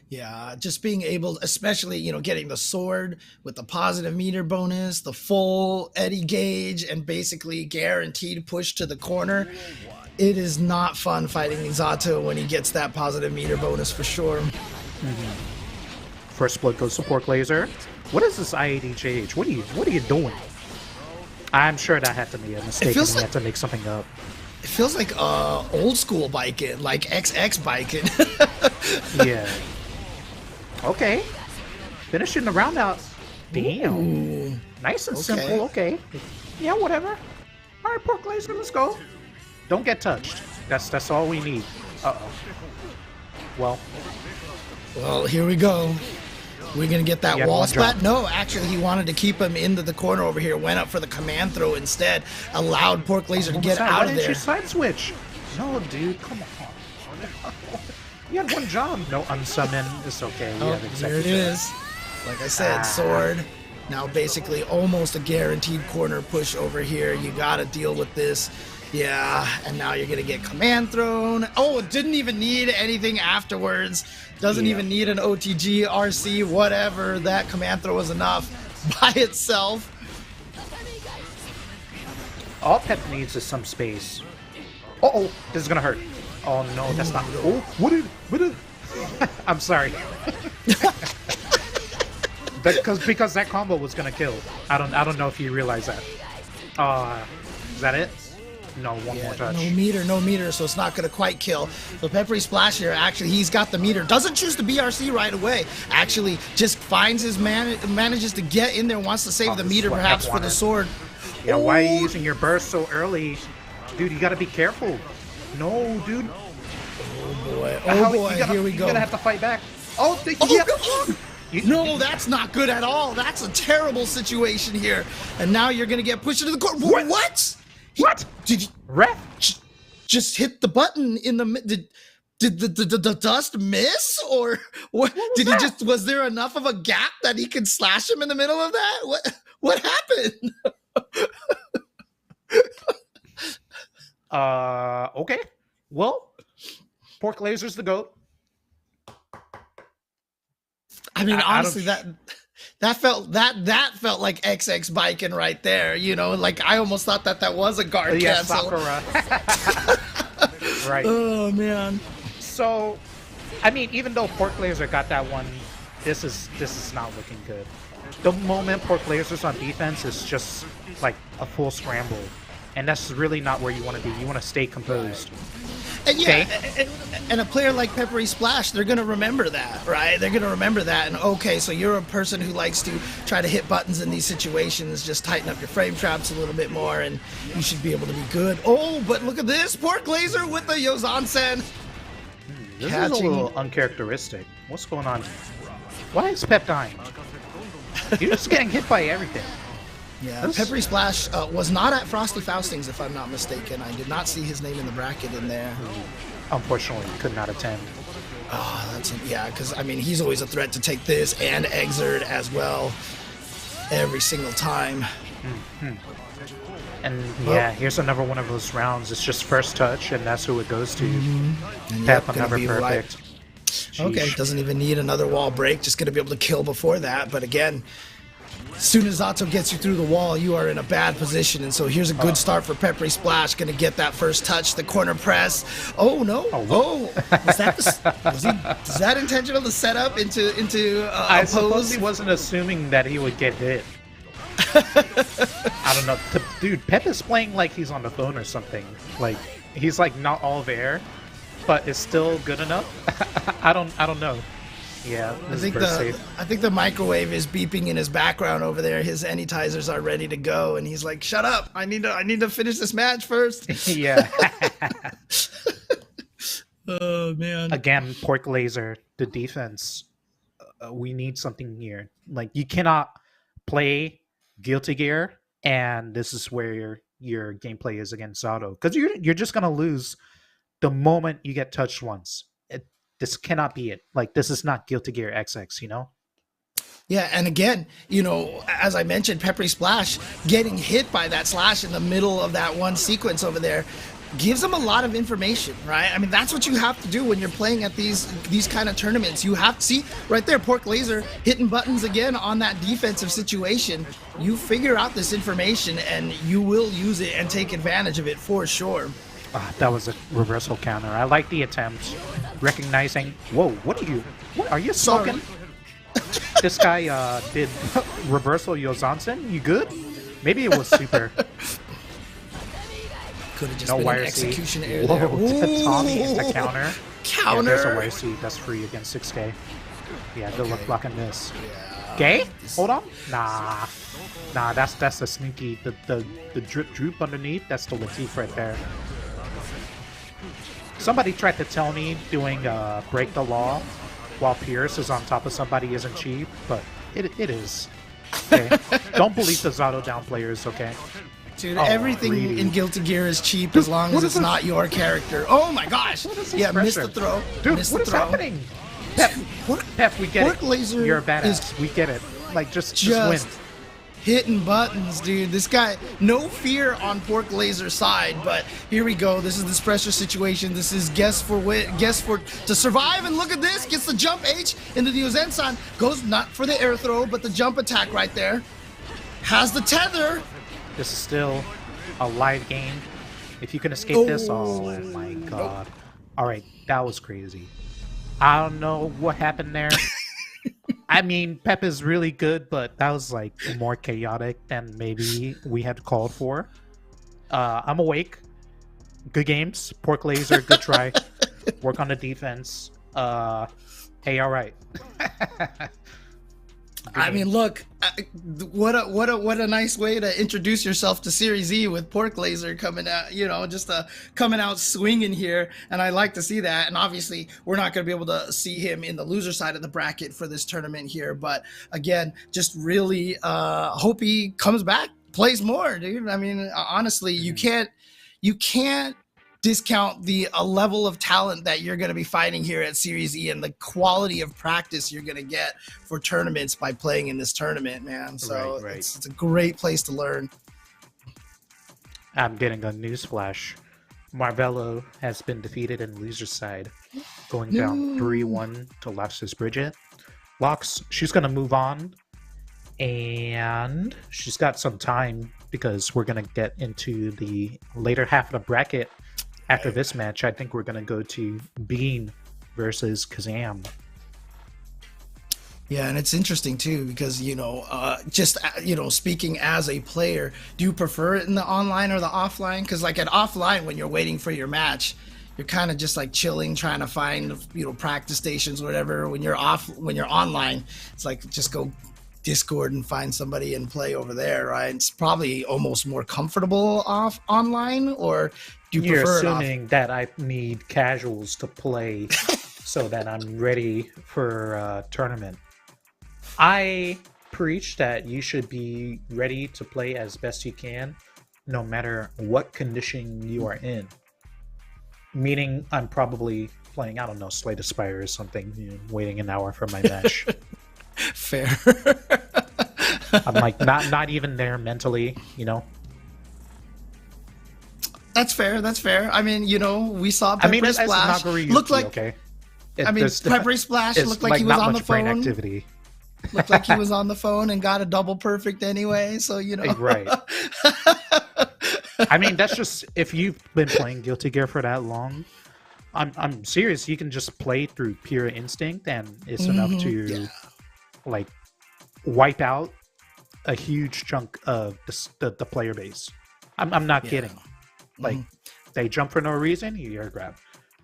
Yeah, just being able, especially, you know, getting the sword with the positive meter bonus, the full Eddie gauge, and basically guaranteed push to the corner. It is not fun fighting Zato when he gets that positive meter bonus for sure. First blood goes to Pork Laser. What is this IADJH? What are you doing? I'm sure that had to be a mistake and he had to make something up. It feels like old school biking, like XX biking. Yeah. Okay. Finishing the round out. Damn. Ooh. Nice and simple. Okay. Yeah, whatever. All right, Pork Laser, let's go. Don't get touched. That's all we need. Uh-oh. Well, here we go. We're going to get that wall splat. No, actually, he wanted to keep him into the corner over here. Went up for the command throw instead. Allowed Pork Laser to get out of there. Why didn't you side switch? No, dude. Come on. You had one job. No unsummon. It's okay. Oh, here it is. Like I said, sword. Now basically almost a guaranteed corner push over here. You got to deal with this. Yeah, and now you're going to get command thrown. Oh, it didn't even need anything afterwards. Doesn't even need an OTG, RC, whatever. That command throw was enough by itself. All Pep needs is some space. Uh-oh, this is going to hurt. Oh no, that's not. Oh, what did? I'm sorry. because that combo was gonna kill. I don't know if you realize that. Is that it? No, one more touch. No meter, so it's not gonna quite kill. So Peppery Splash here, actually, he's got the meter. Doesn't choose the BRC right away. Actually, just finds his manages to get in there. Wants to save the meter, perhaps for the sword. Yeah, why are you using your burst so early, dude? You gotta be careful. No, dude. Oh boy, here we go. You're gonna have to fight back. No, that's not good at all. That's a terrible situation here. And now you're gonna get pushed into the corner. What? What? Did you just hit the button in the did the dust miss, or what? Did he just, was there enough of a gap that he could slash him in the middle of that? What happened? Okay. Well, Pork Laser's the GOAT. I mean, I honestly, that felt like XX biking right there. You know, like I almost thought that was a guard yeah, cancel. Sakura. Right. Oh man. So, I mean, even though Pork Laser got that one, this is not looking good. The moment Pork Laser's on defense is just like a full scramble, and that's really not where you want to be. You want to stay composed. And yeah, and a player like Peppery Splash, they're gonna remember that, right? They're gonna remember that. And okay, so you're a person who likes to try to hit buttons in these situations. Just tighten up your frame traps a little bit more, and you should be able to be good. Oh, but look at this, Pork Laser with the Yozansen. This is a little uncharacteristic. What's going on? Why is Pep dying? You're just getting hit by everything. Yeah, Peppery Splash was not at Frosty Faustings, if I'm not mistaken. I did not see his name in the bracket in there. Unfortunately, could not attend. Oh, yeah, because I mean, he's always a threat to take this and Exert as well, every single time. And yeah, here's another one of those rounds. It's just first touch, and that's who it goes to. And Pep, yep, another perfect. Right. Okay, doesn't even need another wall break. Just going to be able to kill before that. But again, as soon as Zato gets you through the wall, you are in a bad position. And so here's a good start for Peppery Splash. Going to get that first touch, the corner press. Oh, no. Oh, was that intentional to set up into I suppose he wasn't assuming that he would get hit. I don't know. Dude, Pep is playing like he's on the phone or something. Like, he's like not all there, but it's still good enough. I don't know. Yeah, I think the microwave is beeping in his background over there. His anytizers are ready to go, and he's like, "Shut up! I need to finish this match first." Yeah. Oh man. Again, Pork Laser, the defense. We need something here. Like, you cannot play Guilty Gear, and this is where your gameplay is against Zato, because you're just gonna lose the moment you get touched once. This cannot be it. Like, this is not Guilty Gear XX, you know? Yeah, and again, you know, as I mentioned, Peppery Splash getting hit by that slash in the middle of that one sequence over there gives them a lot of information, right? I mean, that's what you have to do when you're playing at these kind of tournaments. You have to see right there, Pork Laser hitting buttons again on that defensive situation. You figure out this information and you will use it and take advantage of it for sure. That was a reversal counter. I like the attempt. Recognizing, whoa, what are you smoking? This guy did reversal Yozansen. You good? Maybe it was super. Could have just been an execution error there. Whoa, Tommy in the counter. Counter. Yeah, there's a wire C. That's free against 6K. Yeah, good luck blocking this. Gay? Hold on. Nah, that's the sneaky, the drip droop underneath. That's the Latif right there. Somebody tried to tell me doing break the law while Pierce is on top of somebody isn't cheap, but it is. Okay? Don't believe the Zato down players, okay? Dude, everything in Guilty Gear is cheap as long as it's not your character. Oh my gosh! Yeah, missed the throw. Dude, what is happening? Pep, we get it. Laser, you're a badass. We get it. Like, just win. Hitting buttons, dude. This guy, no fear on Pork Laser's side, but here we go. This is this pressure situation. This is guess for to survive, and look at this. Gets the jump H into the Uzensan. Goes not for the air throw, but the jump attack right there. Has the tether. This is still a live game. If you can escape this, oh my god. Alright, that was crazy. I don't know what happened there. I mean, Pep is really good, but that was like more chaotic than maybe we had called for. I'm awake. Good games. Pork Laser, good try. Work on the defense. Hey, all right. I mean, look, what a nice way to introduce yourself to Series E with Pork Laser coming out, you know, just coming out swinging here, and I like to see that. And obviously, we're not going to be able to see him in the loser side of the bracket for this tournament here, but again, just really hope he comes back, plays more, dude. I mean, honestly, you can't discount the level of talent that you're going to be fighting here at Series E and the quality of practice you're going to get for tournaments by playing in this tournament, man. So right. It's a great place to learn. I'm getting a newsflash. Marvello has been defeated in loser side, going down 3-1 to Lobster's Bridget. Locks, she's going to move on, and she's got some time because we're going to get into the later half of the bracket. After this match, I think we're going to go to Bean versus Kazam. Yeah, and it's interesting too because speaking as a player, do you prefer it in the online or the offline? Because like at offline, when you're waiting for your match, you're kind of just like chilling, trying to find practice stations or whatever. When you're online, it's like just go Discord and find somebody and play over there, right? It's probably almost more comfortable off online, or do you You're prefer assuming that I need casuals to play so that I'm ready for a tournament. I preach that you should be ready to play as best you can, no matter what condition you are in. Meaning, I'm probably playing, I don't know, Slay the Spire or something, waiting an hour for my match. Fair. I'm like not even there mentally, That's fair. I mean, we saw Pepper Splash. Looked like okay. Pepper Splash looked like he was on the phone. Activity. Looked like he was on the phone and got a double perfect anyway. So Right. I mean, that's just if you've been playing Guilty Gear for that long. I'm serious. You can just play through pure instinct, and it's enough to like wipe out a huge chunk of the player base. I'm not kidding. Like they jump for no reason, you air grab.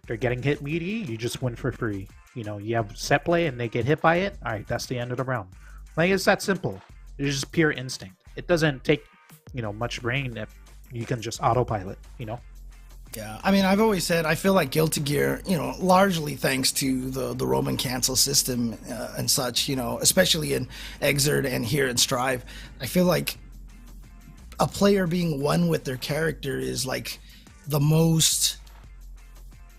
They're getting hit meaty, you just win for free. You have set play and they get hit by it. All right, that's the end of the round. Like it's that simple. It's just pure instinct. It doesn't take much brain if you can just autopilot. Yeah, I mean, I've always said I feel like Guilty Gear, largely thanks to the Roman cancel system and such, especially in Exert and here in Strive. I feel like a player being one with their character is like the most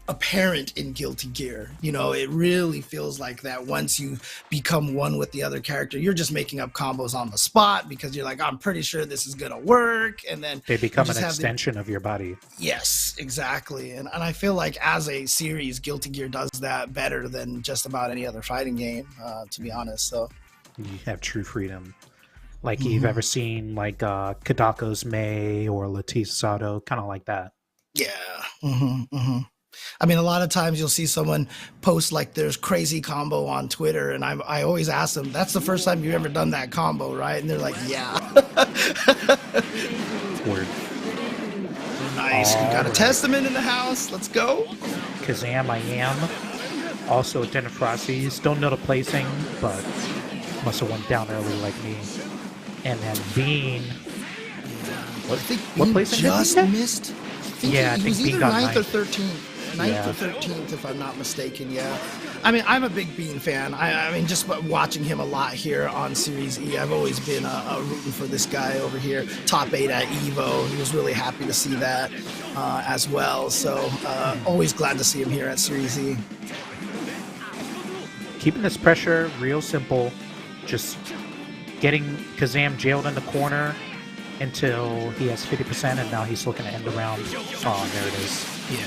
apparent in Guilty Gear. It really feels like that once you become one with the other character, you're just making up combos on the spot because you're like, I'm pretty sure this is gonna work, and then they become an extension of your body. Yes, exactly. And I feel like as a series, Guilty Gear does that better than just about any other fighting game, to be honest. So you have true freedom. Like you've ever seen like Kadako's May or Latisse Sato, kind of like that. Yeah. I mean, a lot of times you'll see someone post like there's crazy combo on Twitter, and I always ask them, that's the first time you've ever done that combo, right? And they're like, yeah. Word. Nice. We got a Testament in the house. Let's go. Kazam, I am. Also, Jenna Frosties. Don't know the placing, but must have went down early like me. And then Bean. What placing just did he missed? I think he was Bean either got 9th or 9th. 13th. 9th or 13th, if I'm not mistaken, yeah. I mean, I'm a big Bean fan. I mean, just watching him a lot here on Series E, I've always been rooting for this guy over here. Top 8 at EVO. He was really happy to see that as well. So, always glad to see him here at Series E. Keeping this pressure real simple. Just getting Kazam jailed in the corner until he has 50%, and now he's looking to end the round. Oh, there it is. Yeah.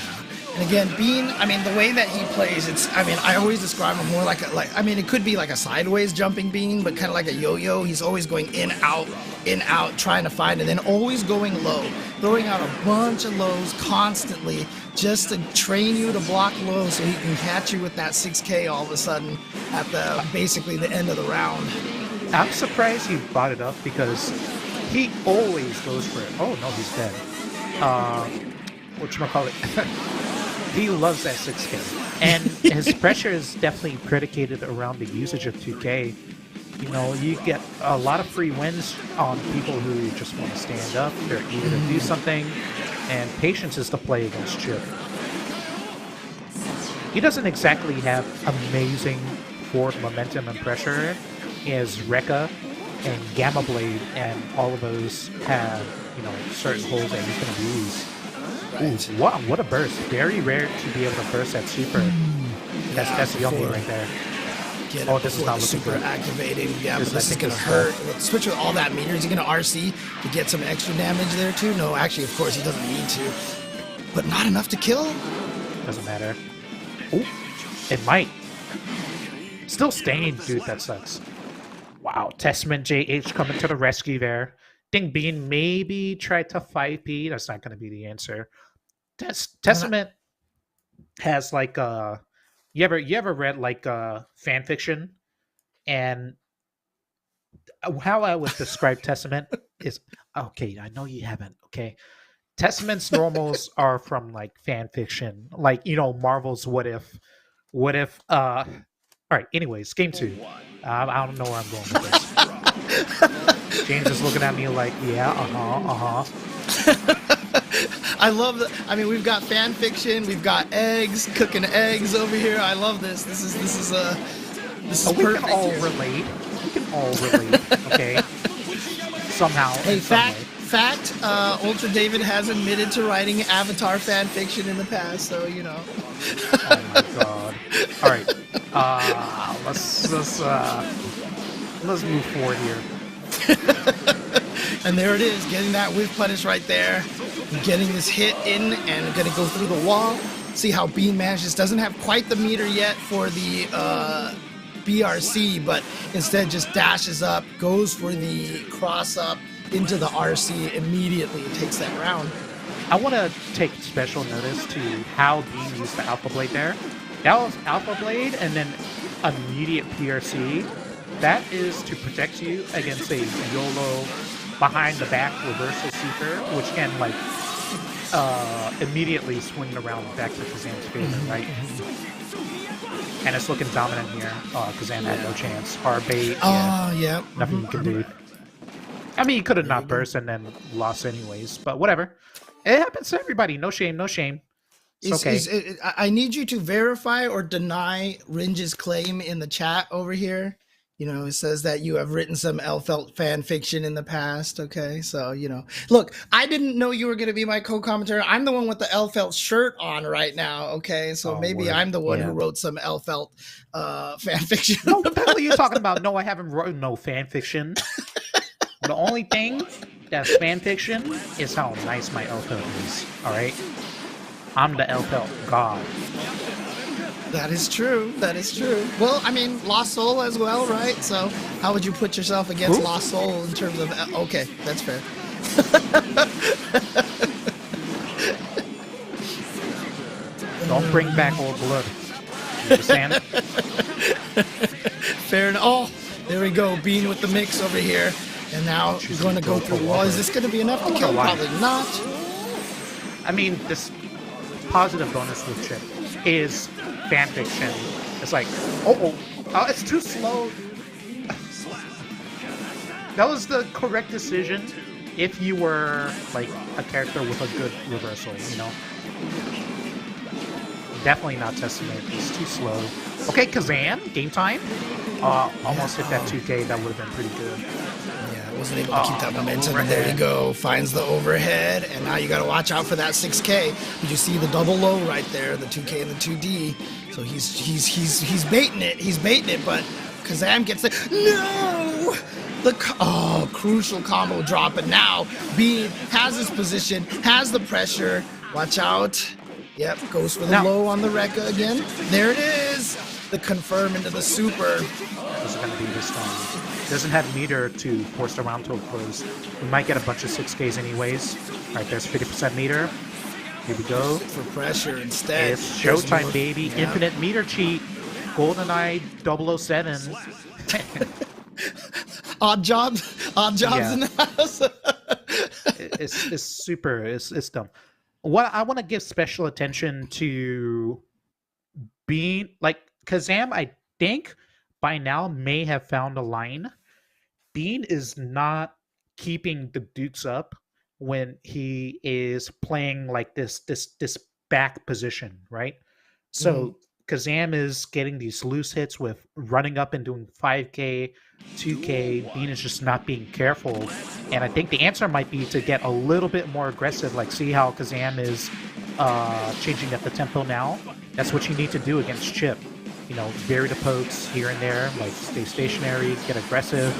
And again, Bean, I mean, the way that he plays, I always describe him more like it could be like a sideways jumping Bean, but kind of like a yo-yo. He's always going in, out, trying to find, and then always going low, throwing out a bunch of lows constantly just to train you to block low so he can catch you with that 6K all of a sudden at basically the end of the round. I'm surprised he brought it up because he always goes for it. Oh, no, he's dead. Whatchamacallit? He loves that 6K. And his pressure is definitely predicated around the usage of 2K. You get a lot of free wins on people who just want to stand up. They're eager to do something. And patience is the play against Chip. He doesn't exactly have amazing forward momentum and pressure. He has Rekka and Gamma Blade, and all of those have, certain holes that he's going to use. Ooh, what a burst. Very rare to be able to burst that super. That's yummy right there. This is not super activating. Yeah, but this is going to hurt. Switch with all that meters. You're going to RC to get some extra damage there too? No, actually, of course, he doesn't need to. But not enough to kill? Doesn't matter. Ooh, it might. Still staying, dude. That sucks. Wow. Testament JH coming to the rescue there. Think Bean maybe tried to 5P. That's not going to be the answer. Testament has like you ever read like fan fiction, and how I would describe Testament is okay. I know you haven't. Okay, Testament's normals are from like fan fiction, like Marvel's What if? All right. Anyways, game 2. I don't know where I'm going with this. James is looking at me like, yeah, I love that. I mean, we've got fan fiction, we've got eggs, cooking eggs over here. I love this. This is we perfect. can all relate. We can all relate. Okay. Somehow. Hey, in some way. fact. Ultra David has admitted to writing Avatar fan fiction in the past, so Oh my god. All right. Let's move forward here. And there it is, getting that whiff punish right there, getting this hit in, and gonna go through the wall. See how Bean manages. Doesn't have quite the meter yet for the BRC, but instead just dashes up, goes for the cross up into the RC immediately, and takes that round. I want to take special notice to how Bean used the Alpha Blade there. That was Alpha Blade and then immediate PRC. That is to protect you against a YOLO behind the back reversal super, which can like immediately swing around back to Kazam's favor, right? And it's looking dominant here. Kazam had no chance. Hard bait. Yeah. Nothing you can do. I mean, you could have not burst and then lost anyways, but whatever. It happens to everybody. No shame, no shame. It's okay. I need you to verify or deny Ringe's claim in the chat over here. It says that you have written some Elfelt fan fiction in the past. Okay, so look, I didn't know you were going to be my co-commentator. I'm the one with the Elfelt shirt on right now. Okay, so maybe I'm the one who wrote some Elfelt fan fiction. No, what the hell are you talking about? No, I haven't written no fan fiction. The only thing that's fan fiction is how nice my Elfelt is. All right, I'm the Elfelt god. That is true. Well, I mean, Lost Soul as well, right? So how would you put yourself against Lost Soul in terms of... Okay, that's fair. Don't bring back old blood. You understand? Fair enough. Oh, there we go. Bean with the mix over here. And now she's going to go through the wall. Is this going to be enough to kill? Probably not. I mean, this positive bonus with Chip is fan fiction. It's like, it's too slow. That was the correct decision if you were like a character with a good reversal, Definitely not Testament. It's too slow. Okay, Kazam, game time. Almost hit that 2K. That would have been pretty good. Yeah, wasn't able to keep that momentum. And there you go. Finds the overhead, and now you got to watch out for that 6K. Did you see the double low right there? The 2K and the 2D. So he's baiting it. He's baiting it, but Kazam gets it. No! Crucial combo drop, and now Bean has his position, has the pressure. Watch out. Yep, goes for the low on the Rekka again. There it is. The confirm into the super. What's it going to be this time? Doesn't have meter to force the round to a close. We might get a bunch of 6Ks anyways. All right, there's 50% meter. Here we go. For pressure instead. It's showtime, baby. Yeah. Infinite meter cheat. GoldenEye 007. Odd jobs in the house. It's super. It's dumb. What I want to give special attention to Bean, like Kazam, I think by now may have found a line. Bean is not keeping the Dukes up when he is playing like this back position, right? So Kazam is getting these loose hits with running up and doing 5K, 2K. Bean is just not being careful. And I think the answer might be to get a little bit more aggressive. Like, see how Kazam is changing up the tempo now? That's what you need to do against Chip. Vary the pokes here and there. Like, stay stationary, get aggressive.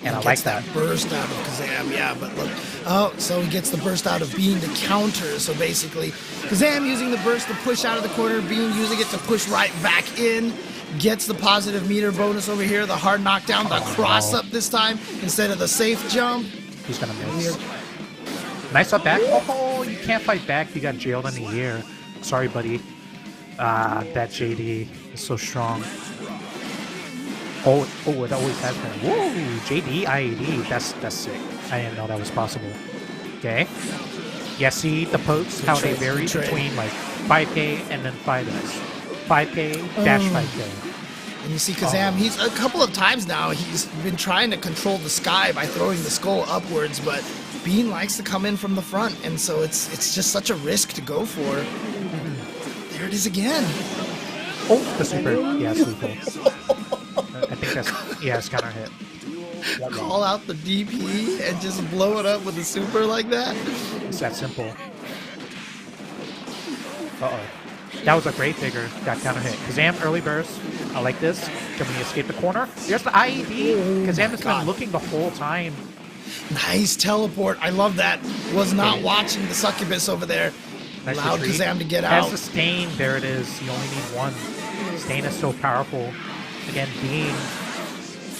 And I gets like that. burst out of Kazam, yeah, but look. Oh, so he gets the burst out of Bean to counter. So basically, Kazam using the burst to push out of the corner, Bean using it to push right back in. Gets the positive meter bonus over here, the hard knockdown, the cross up this time instead of the safe jump. He's gonna miss. Nice up back. Oh, you can't fight back. You got jailed in the air. Sorry, buddy. That JD is so strong. Oh, it always has been. Whoa, JD IAD. That's sick. I didn't know that was possible. Okay. Yeah, see the pokes, how they vary between like 5K and then 5S. 5K dash 5K. And you see Kazam, he's a couple of times now, he's been trying to control the sky by throwing the skull upwards, but Bean likes to come in from the front, and so it's just such a risk to go for. There it is again. Oh, the super. Yeah, super. I think that's, yeah, it's counter hit. Call out the DP and just blow it up with a super like that. It's that simple. Uh-oh. That was a great figure. Got counter hit. Kazam early burst. I like this. Can we escape the corner? There's the IED. Kazam has been looking the whole time. Nice teleport. I love that. Was not watching the succubus over there. Nice Allowed retreat. Kazam to get out. Has the stain. There it is. You only need one. Stain is so powerful. Again, Bean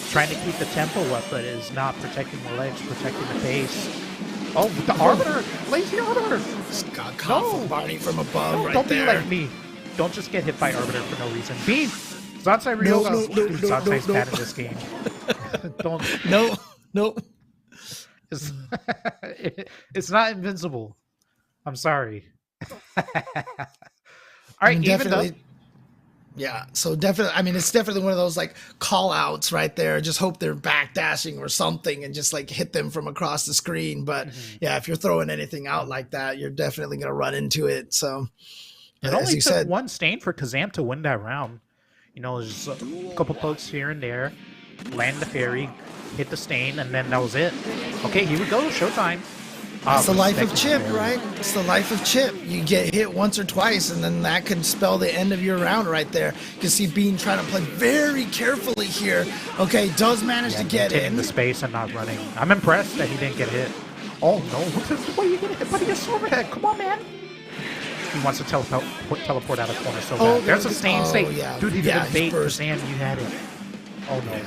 trying to keep the tempo up, but is not protecting the legs, protecting the base. Oh, the Arbiter! Lazy Arbiter! Got caught from Barney from above No, right don't there. be like me. Don't just get hit by Arbiter for no reason. Bean! Zansai Ryoga. Dude, Zansai's bad in this game. Don't. No. It's not invincible. I'm sorry. All right, even up. Yeah, so definitely, I mean, it's definitely one of those like call outs right there. Just hope they're backdashing or something and just like hit them from across the screen. But yeah, if you're throwing anything out like that, you're definitely going to run into it. So It only took one stain for Kazam to win that round. You know, just a couple pokes here and there, land the fairy, hit the stain, and then that was it. Okay, here we go, showtime. It's the life of Chip, right? It's the life of Chip. You get hit once or twice, and then that could spell the end of your round right there. You can see Bean trying to play very carefully here. Okay, does manage to get in the space and not running. I'm impressed that he didn't get hit. Oh no! What are you gonna hit? Buddy, you're overhead. Come on, man. He wants to teleport out of the corner so bad. There's a stain state. Yeah. Dude, he didn't bait Kazam. You had it. Oh no.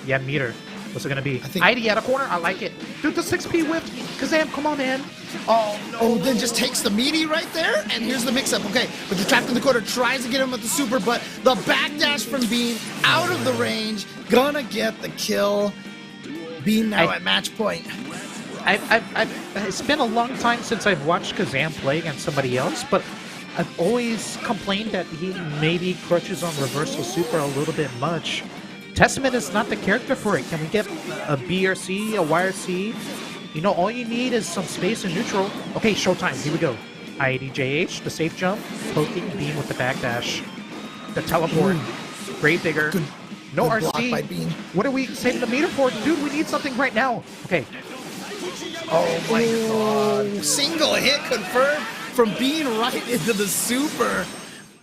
Yeah, meter. What's it gonna be? ID out of corner. I like it. Dude, the 6P whip. Kazam, come on, man. Oh no. Oh, then just takes the meaty right there, and here's the mix-up. Okay, but you're trapped in the corner. Tries to get him with the super, but the backdash from Bean out of the range. Gonna get the kill. Bean now at match point. It's been a long time since I've watched Kazam play against somebody else, but I've always complained that he maybe crutches on reversal super a little bit much. Testament is not the character for it. Can we get a B or C, a Y or C? You know, all you need is some space and neutral. Okay, showtime. Here we go. IADJH, the safe jump, poking Bean with the backdash, the teleport, Grave Digger, no good RC. block by Bean. What are we saving the meter for? Dude, we need something right now. Okay. Oh my god. Single hit confirmed from Bean right into the super.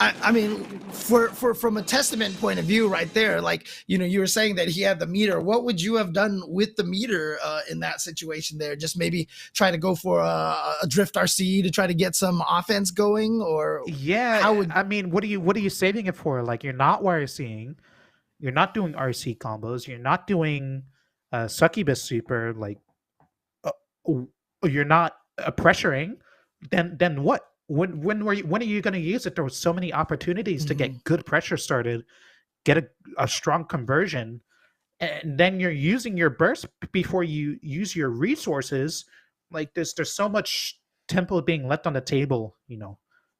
I mean, from a Testament point of view right there, like, you know, you were saying that he had the meter. What would you have done with the meter in that situation there? Just maybe try to go for a drift RC to try to get some offense going, or yeah, I mean, what are you saving it for? Like, you're not YRCing, you're not doing RC combos, you're not doing succubus super, like you're not pressuring. Then what? When are you going to use it? There were so many opportunities to get good pressure started, get a strong conversion, and then you're using your burst before you use your resources. Like, there's so much tempo being left on the table. You know,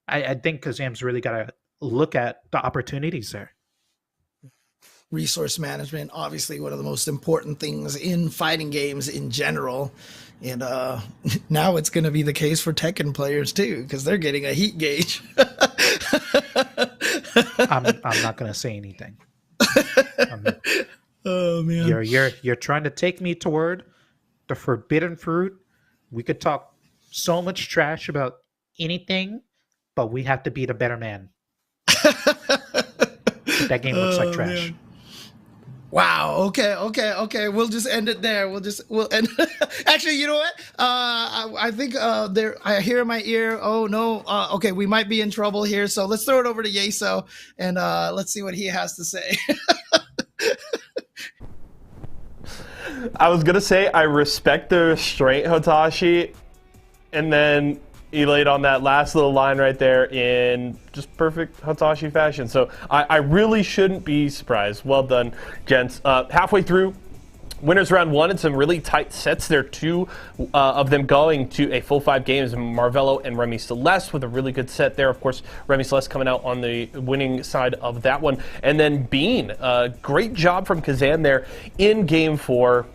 I think Kazam's really got to look at the opportunities there. Resource management, obviously one of the most important things in fighting games in general. And now it's going to be the case for Tekken players too, because they're getting a heat gauge. I'm not going to say anything. Oh man, you're trying to take me toward the forbidden fruit. We could talk so much trash about anything, but we have to be the better man. That game looks like trash. Man. Wow. Okay. We'll just end it there. We'll end. Actually, you know what? I think there. I hear in my ear. Oh no. Okay, we might be in trouble here. So let's throw it over to Yeso and let's see what he has to say. I was gonna say I respect the restraint, Hotashi, and then he laid on that last little line right there in just perfect Hotashi fashion. So I really shouldn't be surprised. Well done, gents. Halfway through winners round one and some really tight sets there. Two of them going to a full 5 games. Marvelo and Remy Celeste with a really good set there. Of course, Remy Celeste coming out on the winning side of that one. And then Bean, great job from Kazan there in game 4.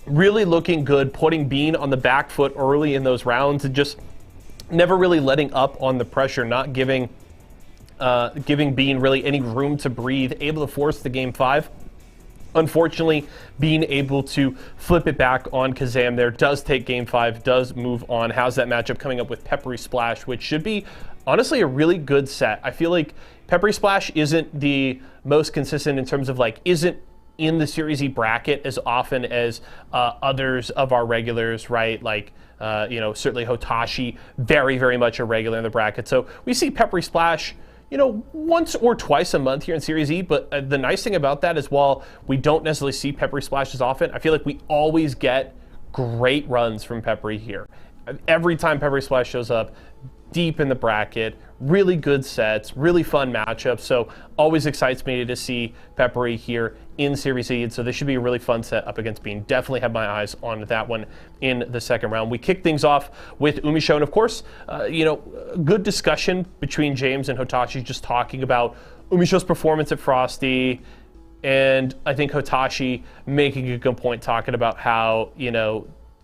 Really looking good, putting Bean on the back foot early in those rounds and just never really letting up on the pressure, not giving Bean really any room to breathe, able to force the game 5. Unfortunately, being able to flip it back on Kazam there does take game 5, does move on. How's that matchup coming up with Peppery Splash, which should be honestly a really good set. I feel like Peppery Splash isn't the most consistent in terms of isn't in the Series E bracket as often as others of our regulars, right? Certainly Hotashi, very, very much a regular in the bracket. So we see Peppery Splash, once or twice a month here in Series E, but the nice thing about that is while we don't necessarily see Peppery Splashes often, I feel like we always get great runs from Peppery here. Every time Peppery Splash shows up, deep in the bracket, really good sets, really fun matchups, so always excites me to see Peppery here in Series E, and so this should be a really fun set up against Bean. Definitely have my eyes on that one in the second round. We kick things off with Umisho, and of course, good discussion between James and Hotashi, just talking about Umisho's performance at Frosty, and I think Hotashi making a good point talking about how,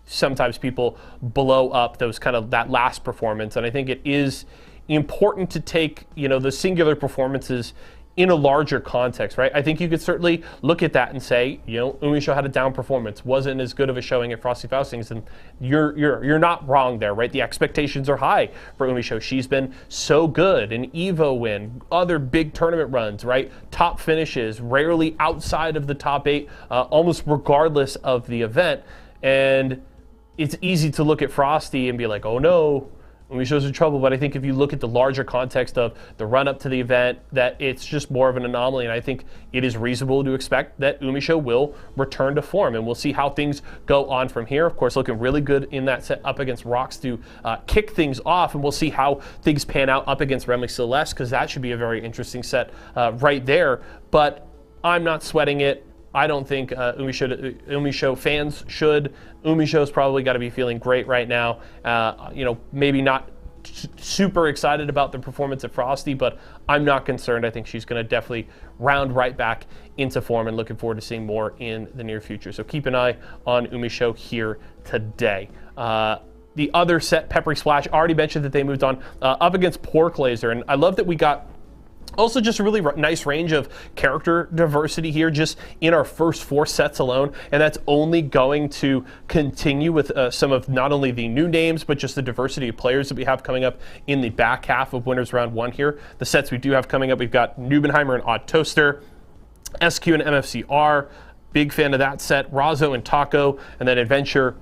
sometimes people blow up that last performance, and I think it is important to take, the singular performances in a larger context, right? I think you could certainly look at that and say, Umisho had a down performance, wasn't as good of a showing at Frosty Faustings, and you're not wrong there, right? The expectations are high for Umisho. She's been so good, an Evo win, other big tournament runs, right? Top finishes, rarely outside of the top 8, almost regardless of the event, and it's easy to look at Frosty and be like, oh no, Umisho's in trouble, but I think if you look at the larger context of the run-up to the event, that it's just more of an anomaly, and I think it is reasonable to expect that Umisho will return to form, and we'll see how things go on from here. Of course, looking really good in that set up against Rox to kick things off, and we'll see how things pan out up against Remy Celeste, because that should be a very interesting set right there, but I'm not sweating it. I don't think Umisho fans should. Umisho's probably got to be feeling great right now. Maybe not super excited about the performance at Frosty, but I'm not concerned. I think she's going to definitely round right back into form, and looking forward to seeing more in the near future. So keep an eye on Umisho here today. The other set, Peppery Splash, already mentioned that they moved on up against Pork Laser, and I love that we got also just a really nice range of character diversity here just in our first 4 sets alone, and that's only going to continue with some of not only the new names, but just the diversity of players that we have coming up in the back half of Winners Round 1 here. The sets we do have coming up, we've got Nubenheimer and Odd Toaster, SQ and MFCR, big fan of that set, Razzo and Taco, and then Adventure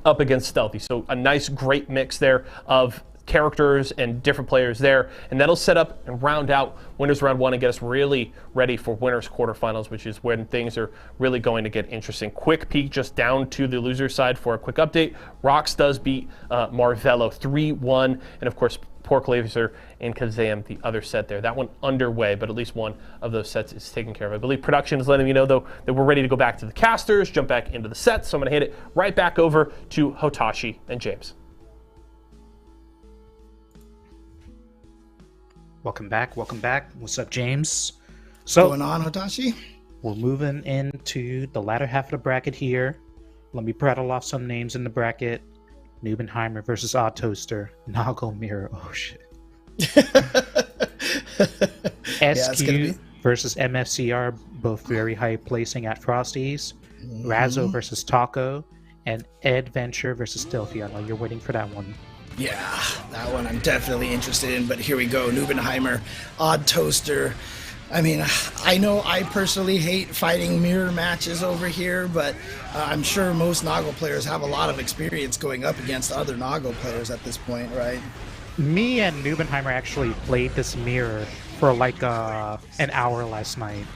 up against Stealthy. So a nice, great mix there of characters and different players there, and that'll set up and round out Winners Round 1 and get us really ready for Winners Quarterfinals, which is when things are really going to get interesting. Quick peek just down to the loser side for a quick update. Rox does beat Marvelo 3-1, and of course Pork Laser and Kazam, the other set there. That one underway, but at least one of those sets is taken care of. I believe production is letting me know, though, that we're ready to go back to the casters, jump back into the sets, so I'm going to hit it right back over to Hotashi and James. Welcome back. What's up, James? What's going on, Hotashi? We're moving into the latter half of the bracket here. Let me prattle off some names in the bracket. Nubenheimer versus Odd Toaster. Nago Mirror. Oh, shit. SQ versus MFCR, both very high placing at Frosties. Razzo versus Taco. And Adventure versus Stealthy. I know you're waiting for that one. Yeah, that one I'm definitely interested in, but here we go. Nubenheimer, Odd Toaster. I mean, I know I personally hate fighting mirror matches over here, but I'm sure most Nago players have a lot of experience going up against other Nago players at this point, right? Me and Nubenheimer actually played this mirror for like an hour last night.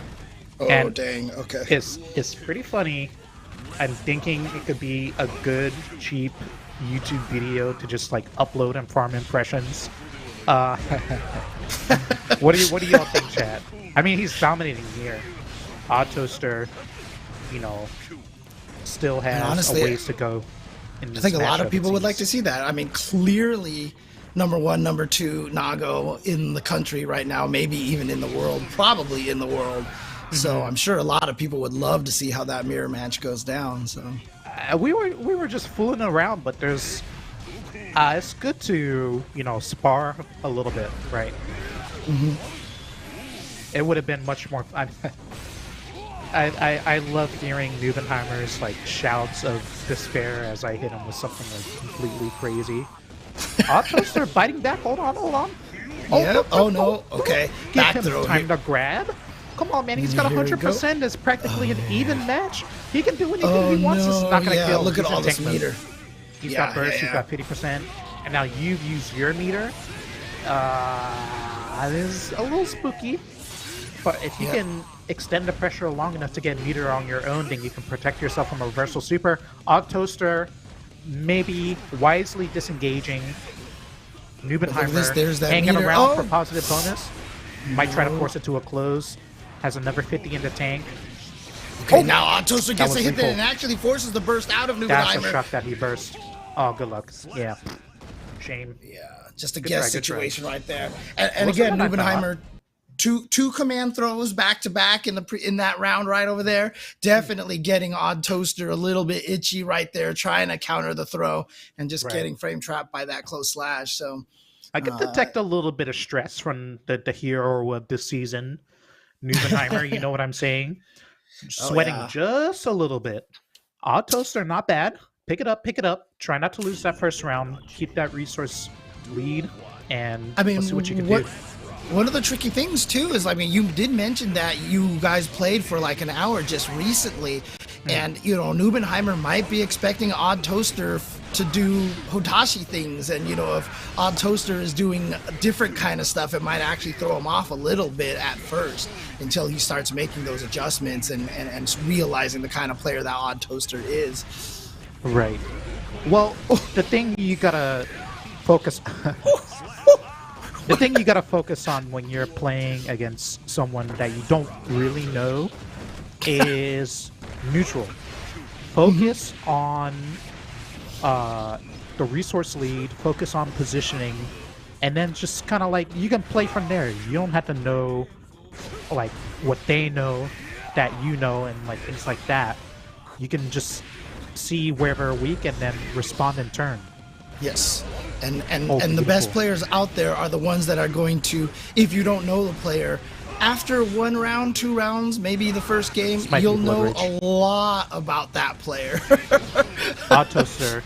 Oh, And dang. Okay. It's pretty funny. I'm thinking it could be a good, cheap YouTube video to just like upload and farm impressions. What do y'all think, chat? I mean, he's dominating here. Odd Toaster, still has honestly, a ways to go. In I this think a lot of matchup, people it would like to seems. see that. I mean, clearly, number one, number two, Nago in the country right now, maybe even in the world, probably in the world. So I'm sure a lot of people would love to see how that mirror match goes down. So We were just fooling around, but there's it's good to spar a little bit, right? It would have been much more fun. I love hearing Nubenheimer's like shouts of despair as I hit him with something like completely crazy. Odd Toaster biting back. Hold on. yeah. Oh no. Okay. Give Back him throw time here. to grab. Come on, man. He's got Here we go. 100%. It's practically an even match. He can do anything Oh he wants. It's no. not gonna Yeah. kill. Look at He's all in this tank mode. meter. He's Yeah, got burst. yeah, He's got 50%, and now you've used your meter. That is a little spooky. But if you Yeah. can extend the pressure long enough to get meter on your own, then you can protect yourself from a reversal super. Odd Toaster, maybe wisely disengaging. Nubenheimer there's that hanging meter. around Oh! for positive bonus. Might try to force it to a close. Has another 50 in the tank. Okay, now Odd Toaster gets was a hit lethal. there and actually forces the burst out of That's a Nubenheimer. shock that he burst. Oh, good luck. Yeah. Shame. Yeah, just a Good guess try, good try. situation right there. And Wasn't again, what I thought. Nubenheimer, two command throws back to back in in that round right over there. Definitely getting Odd Toaster a little bit itchy right there, trying to counter the throw and just Right. getting frame trapped by that close slash. So I could detect a little bit of stress from the hero of this season, Nubenheimer. You know what I'm saying? Sweating yeah. just a little bit. Odd Toaster, not bad. Pick it up. Try not to lose that first round. Keep that resource lead, and I mean, let's see what you can do. one of the tricky things too is, I mean, you did mention that you guys played for like an hour just recently, and Nubenheimer might be expecting Odd Toaster to do Hotashi things, and if Odd Toaster is doing a different kind of stuff, it might actually throw him off a little bit at first until he starts making those adjustments and realizing the kind of player that Odd Toaster is. Right. Well, the thing you gotta focus. The thing you gotta focus on when you're playing against someone that you don't really know is neutral. Focus on the resource lead, focus on positioning, and then just kind of like you can play from there. You don't have to know like what they know that you know and like things like that. You can just see where they're weak and then respond in turn. Yes. And Oh, the best beautiful. players out there are the ones that are going to, if you don't know the player, after one round, 2 rounds, maybe the first game, might be you'll blood know rage. a lot about that player. Odd Toaster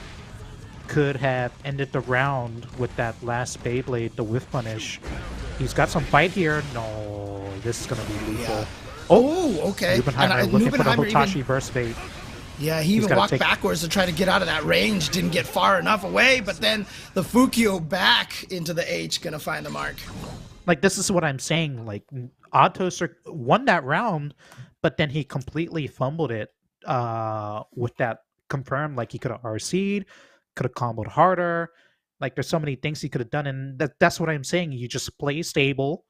could have ended the round with that last Beyblade, the whiff punish. He's got some fight here. No, this is gonna be lethal. Yeah. Oh, okay. Nubenheimer looking for the Nubenheimer Hotashi even, burst bait. yeah, he even gotta walked take- backwards to try to get out of that range. Didn't get far enough away, but then the Fukio back into the H gonna find the mark. Like, this is what I'm saying. Like, Odd Toaster won that round, but then he completely fumbled it with that confirmed. Like, he could have RC'd, could have comboed harder. Like, there's so many things he could have done, and that's what I'm saying. You just play stable,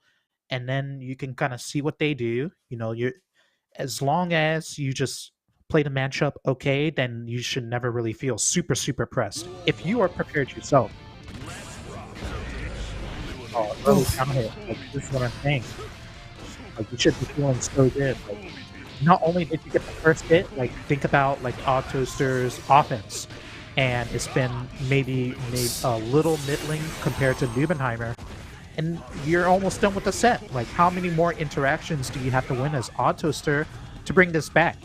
and then you can kind of see what they do. As long as you just play the matchup okay, then you should never really feel super, super pressed. If you are prepared yourself. Oh, early down hit. Like, this is what I'm saying. Like, you should be feeling so good. Like, not only did you get the first hit, like, think about like Odd Toaster's offense, and it's been maybe made a little middling compared to Nubenheimer, and you're almost done with the set. Like, how many more interactions do you have to win as Odd Toaster to bring this back?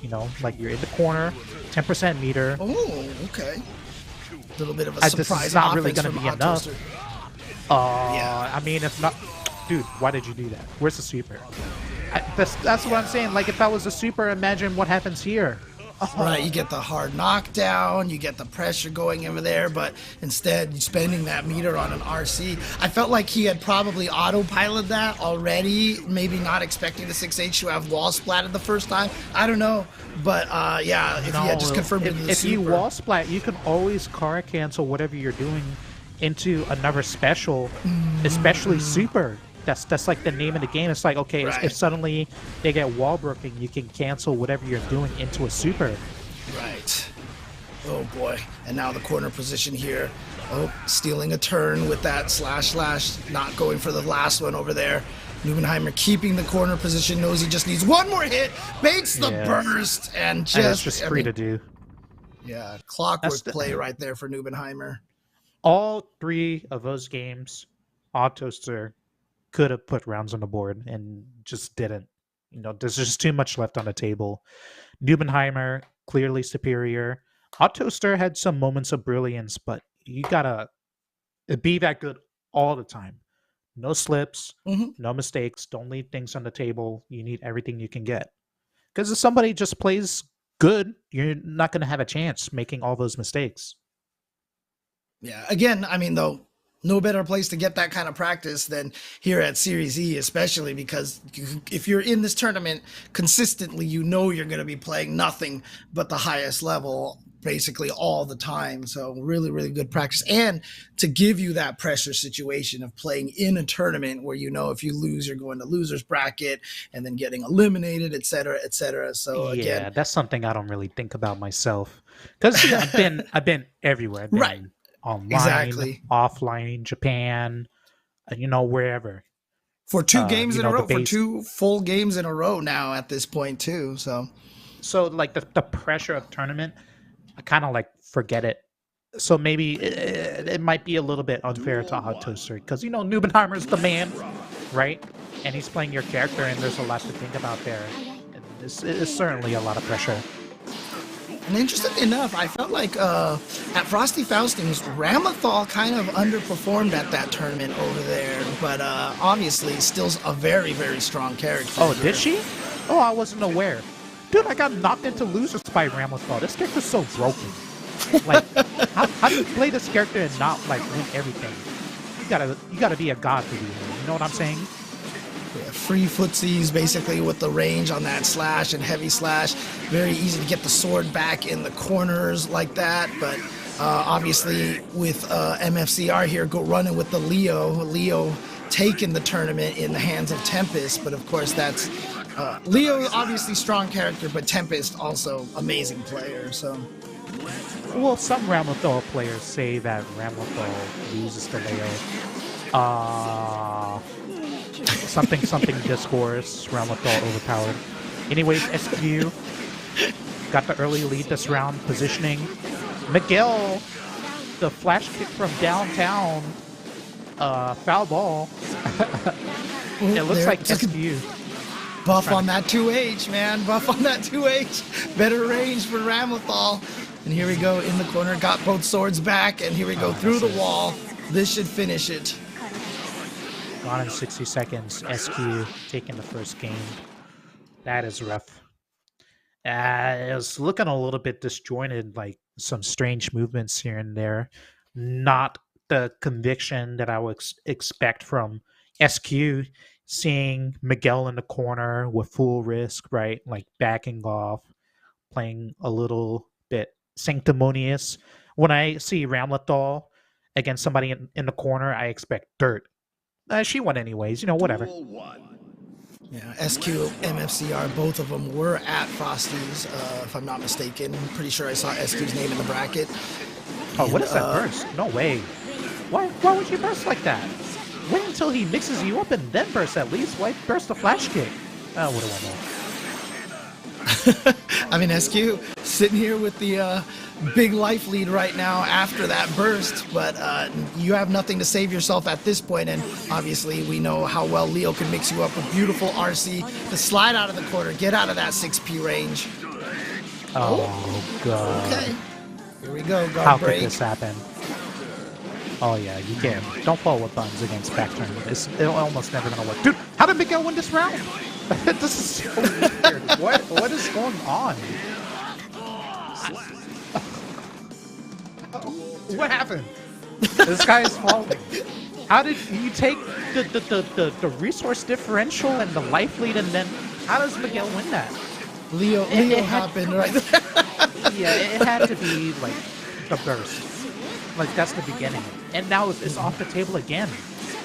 Like, you're in the corner, 10% meter. Oh, okay. A little bit of a This is surprise not really offense gonna from be Odd enough. Toaster. I mean, if not, dude, why did you do that? Where's the super? That's what I'm saying. Like, if I was a super, imagine what happens here. Right, you get the hard knockdown, you get the pressure going over there, but instead you're spending that meter on an RC. I felt like he had probably autopiloted that already, maybe not expecting the 6H to have wall splatted the first time. I don't know, but yeah, if he had just confirmed it in the if super. you wall splat, you can always car cancel whatever you're doing into another special, especially super. That's like the name of the game. It's like, okay, Right. if suddenly they get wall broken, you can cancel whatever you're doing into a super. Right. Oh boy. And now the corner position here. Oh, stealing a turn with that slash, not going for the last one over there. Nubenheimer keeping the corner position, knows he just needs one more hit, makes the burst, and It's just free to do. Yeah, clockwork play right there for Nubenheimer. All 3 of those games, Autoster could have put rounds on the board and just didn't. You know, there's just too much left on the table. Nubenheimer, clearly superior. Autoster had some moments of brilliance, but you gotta be that good all the time. No slips, no mistakes. Don't leave things on the table. You need everything you can get. Because if somebody just plays good, you're not going to have a chance making all those mistakes. Yeah, again, I mean, though, no better place to get that kind of practice than here at Series E, especially because if you're in this tournament consistently, you know you're going to be playing nothing but the highest level basically all the time. So really, really good practice. And to give you that pressure situation of playing in a tournament where you know if you lose, you're going to loser's bracket and then getting eliminated, et cetera, et cetera. So yeah, again, that's something I don't really think about myself because I've been everywhere. I've been right. Online, Exactly. offline, Japan, wherever. For 2 games in a row, for 2 full games in a row now at this point too. So like the pressure of tournament, I kind of like forget it. So maybe it might be a little bit unfair to Autoster because Nubenheimer's the man, right? And he's playing your character, and there's a lot to think about there. And it's certainly a lot of pressure. And interestingly enough, I felt like at Frosty Faustings, Ramathal kind of underperformed at that tournament over there, but obviously still a very, very strong character. Oh, did she? Oh, I wasn't aware. Dude, I got knocked into losers by Ramathal. This character's so broken. Like, how do you play this character and not like win everything? You gotta be a god to do it. You know what I'm saying? Yeah, free footsies basically with the range on that slash and heavy slash. Very easy to get the sword back in the corners like that. But obviously with MFCR here running with the Leo taking the tournament in the hands of Tempest. But of course that's Leo, obviously strong character, but Tempest also amazing player. So. Well, some Ramathal players say that Ramathal loses to Leo. Something discourse, Ramathal overpowered. Anyways, SQ got the early lead this round, positioning. Miguel, the flash kick from downtown, foul ball. It looks like SQ. Buff on that 2H, man. Buff on that 2H. Better range for Ramathal. And here we go in the corner. Got both swords back, and here we go through the wall. This should finish it. Gone in 60 seconds. SQ taking the first game. That is rough. It was looking a little bit disjointed, like some strange movements here and there. Not the conviction that I would expect from SQ. Seeing Miguel in the corner with full risk, right? Like backing off, playing a little bit sanctimonious. When I see Ramathal against somebody in the corner, I expect dirt. She won anyways, whatever. Yeah, SQ, MFCR, both of them were at Frosty's, if I'm not mistaken. Pretty sure I saw SQ's name in the bracket. Oh, what is that burst? No way. Why would you burst like that? Wait until he mixes you up and then burst at least. Why burst a flash kick? What do I know? I mean, SQ sitting here with the big life lead right now after that burst, but you have nothing to save yourself at this point, and obviously we know how well Leo can mix you up with beautiful RC to slide out of the corner, get out of that 6P range. Oh, God. Okay. Here we go, guard How break. could this happen? Oh, yeah, you can't. Don't fall with buttons against back turn. It's almost never going to work. Dude, how did Miguel win this round? This is so weird. What is going on? What happened? This guy is falling. How did you take the resource differential and the life lead, and then how does Miguel win that? Leo happened right there. Yeah, it had to be like the burst. Like that's the beginning. And now it's off the table again.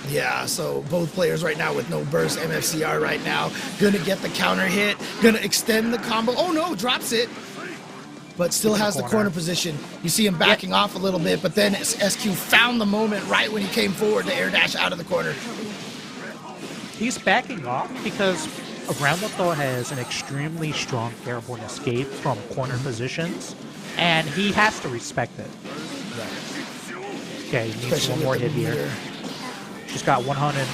Yeah, so both players right now with no burst. MFCR right now gonna get the counter hit, gonna extend the combo. Oh no, drops it, but still has the corner position. You see him backing off a little bit, but then SQ found the moment right when he came forward to air dash out of the corner. He's backing off because Ramlethal has an extremely strong airborne escape from corner positions, and he has to respect it. Okay, he needs one more hit here. She's got 100.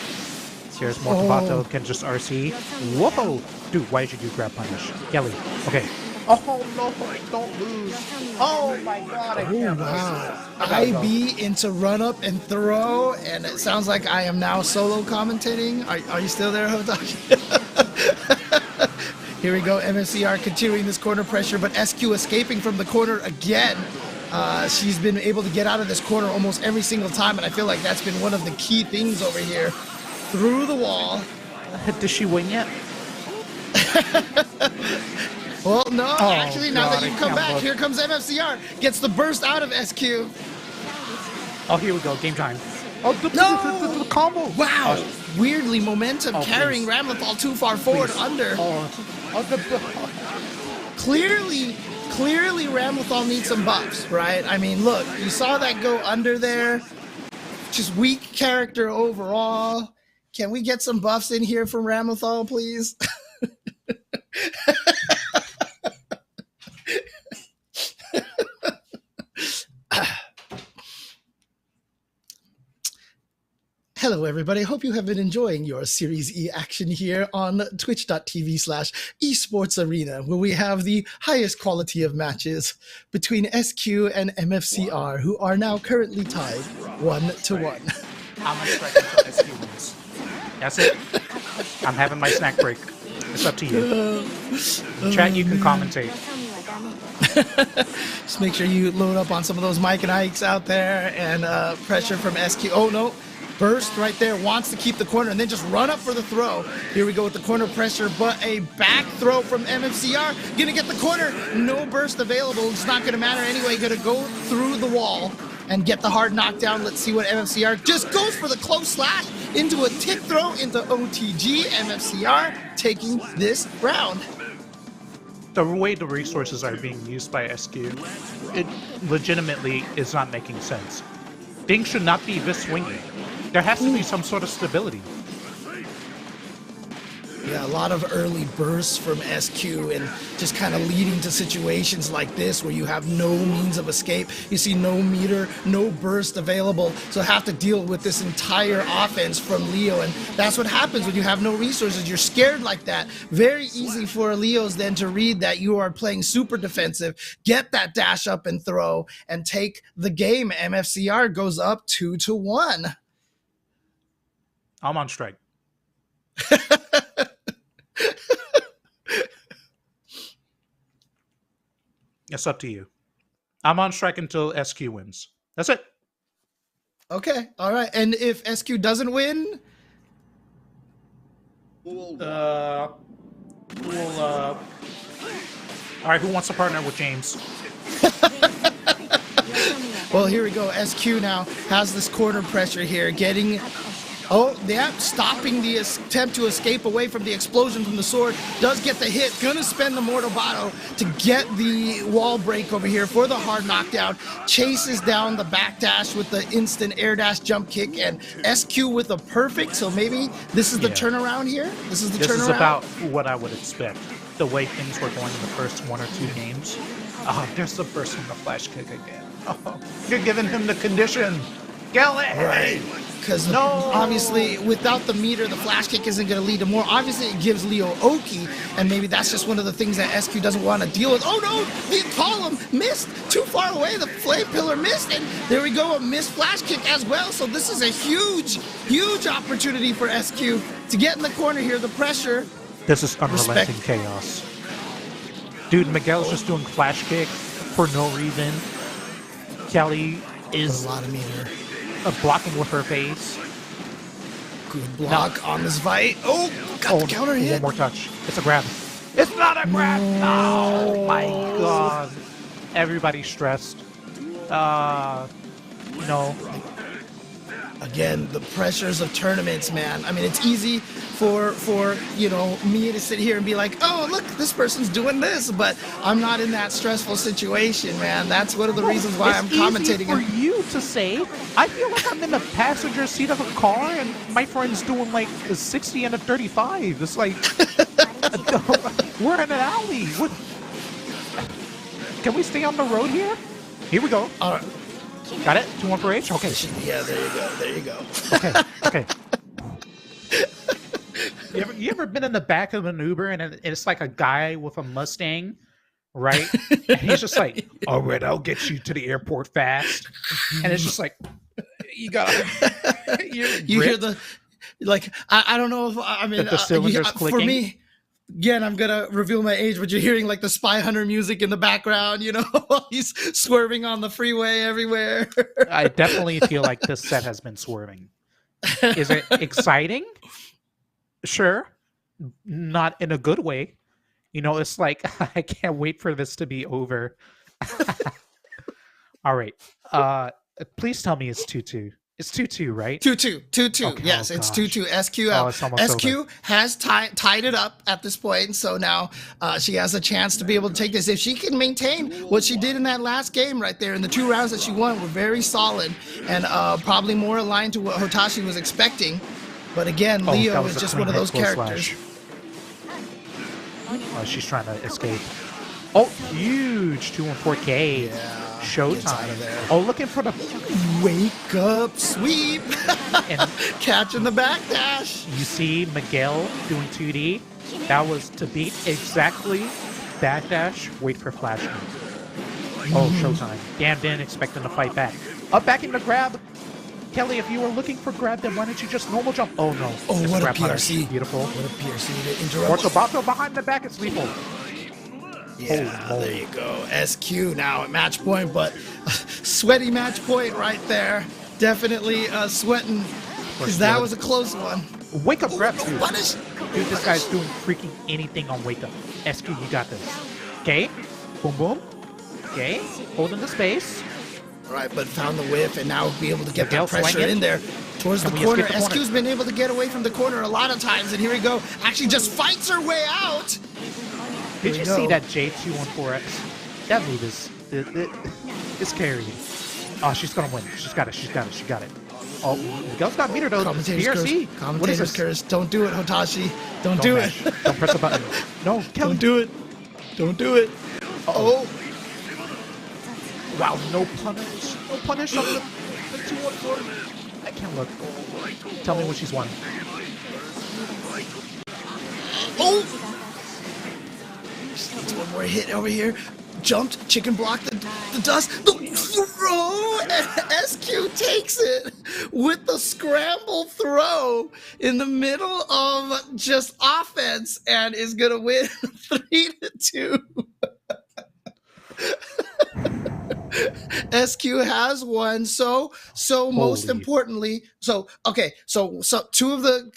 Here's Mortabato can just RC. Whoa! Dude, why did you do grab punish? Kelly. Okay. Oh no, don't lose. Oh my god, I can't lose. IB into run up and throw, and it sounds like I am now solo commentating. Are you still there, Hodak? Here we go, MFCR continuing this corner pressure, but SQ escaping from the corner again. She's been able to get out of this corner almost every single time, and I feel like that's been one of the key things over here. Through the wall. Does she win yet? Well, no, actually, now that you come back, here comes MFCR. Gets the burst out of SQ. Oh, here we go, game time. Oh, the combo. Wow. Weirdly, momentum carrying Ramlethal too far forward under. Clearly, Ramlethal needs some buffs, right? I mean, look, you saw that go under there. Just weak character overall. Can we get some buffs in here from Ramlethal, please? Hello, everybody. Hope you have been enjoying your Series E action here on twitch.tv/esports arena, where we have the highest quality of matches between SQ and MFCR, who are now currently tied 1-1. I'm gonna strike until SQ wins. That's it. I'm having my snack break. It's up to you. Chat, you can commentate. Just make sure you load up on some of those Mike and Ikes out there, and pressure from SQ. Oh, no. Burst right there, wants to keep the corner and then just run up for the throw. Here we go with the corner pressure, but a back throw from MFCR. Gonna get the corner, no burst available. It's not gonna matter anyway. Gonna go through the wall and get the hard knockdown. Let's see what MFCR just goes for the close slash into a tick throw into OTG. MFCR taking this round. The way the resources are being used by SQ, it legitimately is not making sense. Things should not be this swingy. There has to be some sort of stability. Yeah, a lot of early bursts from SQ and just kind of leading to situations like this where you have no means of escape. You see no meter, no burst available, so have to deal with this entire offense from Leo, and that's what happens when you have no resources. You're scared like that. Very easy for Leos then to read that you are playing super defensive, get that dash up and throw, and take the game. MFCR goes up 2-1. I'm on strike. It's up to you. I'm on strike until SQ wins. That's it. Okay, all right. And if SQ doesn't win? All right, who wants to partner with James? Well, here we go. SQ now has this corner pressure here, getting... Oh, yeah, stopping the attempt to escape away from the explosion from the sword. Does get the hit. Gonna spend the Mortabato to get the wall break over here for the hard knockdown. Chases down the backdash with the instant air dash jump kick, and SQ with a perfect. So maybe this is the turnaround here? This is the turnaround? This is about what I would expect. The way things were going in the first 1 or 2 games. Oh, there's the burst from the flash kick again. Oh, you're giving him the condition. Kelly! Right. Because obviously, without the meter, the flash kick isn't going to lead to more. Obviously, it gives Leo Oki, and maybe that's just one of the things that SQ doesn't want to deal with. Oh no, the column missed too far away. The flame pillar missed, and there we go, a missed flash kick as well. So this is a huge, huge opportunity for SQ to get in the corner here. The pressure This is unrelenting chaos. Dude, Miguel's just doing flash kick for no reason. Kelly is a lot of meter. Blocking with her face. Good block on this fight. Oh, got the counter hit. One more touch. It's a grab. It's not a grab. No. Oh my god. Everybody's stressed. No. Again, the pressures of tournaments, man. I mean, it's easy for me to sit here and be like, oh, look, this person's doing this, but I'm not in that stressful situation, man. That's one of the reasons why I'm commentating. It's easy for you to say. I feel like I'm in the passenger seat of a car and my friend's doing like a 60 and a 35. It's like, we're in an alley. What? Can we stay on the road here? Here we go. All right. Got it? 2-1 for H? Okay. Yeah, there you go. Okay. You ever been in the back of an Uber and it's like a guy with a Mustang, right? And he's just like, all right, I'll get you to the airport fast. And it's just like, you gotta... you hear the... Like, I don't know if... I mean, the cylinders clicking. For me... Again, I'm gonna reveal my age, but you're hearing like the Spy Hunter music in the background, while he's swerving on the freeway everywhere. I definitely feel like this set has been swerving. Is it exciting? Sure. Not in a good way. It's like, I can't wait for this to be over. All right. Please tell me it's 2-2. It's 2-2, right? 2-2. Okay, yes, it's 2-2. SQ has tied it up at this point, so now she has a chance to be able to take this. If she can maintain what she did in that last game right there, and the 2 rounds that she won were very solid and probably more aligned to what Hotashi was expecting. But again, Leo is just one of those characters. She's trying to escape. Oh, huge 2-4K. Yeah. Showtime. Oh, looking for the wake up sweep. And catching the backdash. You see Miguel doing 2D. That was to beat exactly backdash. Wait for flash. Oh, showtime. Damn, didn't expect him to fight back. Up back in the grab. Kelly, if you were looking for grab, then why don't you just normal jump? Oh no. Oh, it's what a PRC. Beautiful. What a PRC to interrupt. Orthobato behind the back. It's lethal. Yeah, there you go. SQ now at match point, but sweaty match point right there. Definitely sweating, because that was a close one. Wake up grab, dude. Punish. Dude, this guy's doing freaking anything on wake up. SQ, you got this. Okay. Boom, boom. Okay. Holding the space. All right, but found the whiff and now be able to get that pressure in there towards the corner. SQ's been able to get away from the corner a lot of times, and here we go. Actually just fights her way out. Did you see that J214X? That move is carrying. Oh, she's gonna win. She's got it. Oh, Miguel's got meter though. Commentator's curse. Don't do it, Hotashi. Don't do it. Don't press the button. No, Kelly. Don't do it. Oh. Wow, no punish. No punish on the 214. I can't look. Tell me what she's won. Oh! Needs one more hit over here. Jumped, chicken blocked the dust. The throw! And SQ takes it with the scramble throw in the middle of just offense and is going to win 3-2. SQ has won. So most importantly, so 2 of the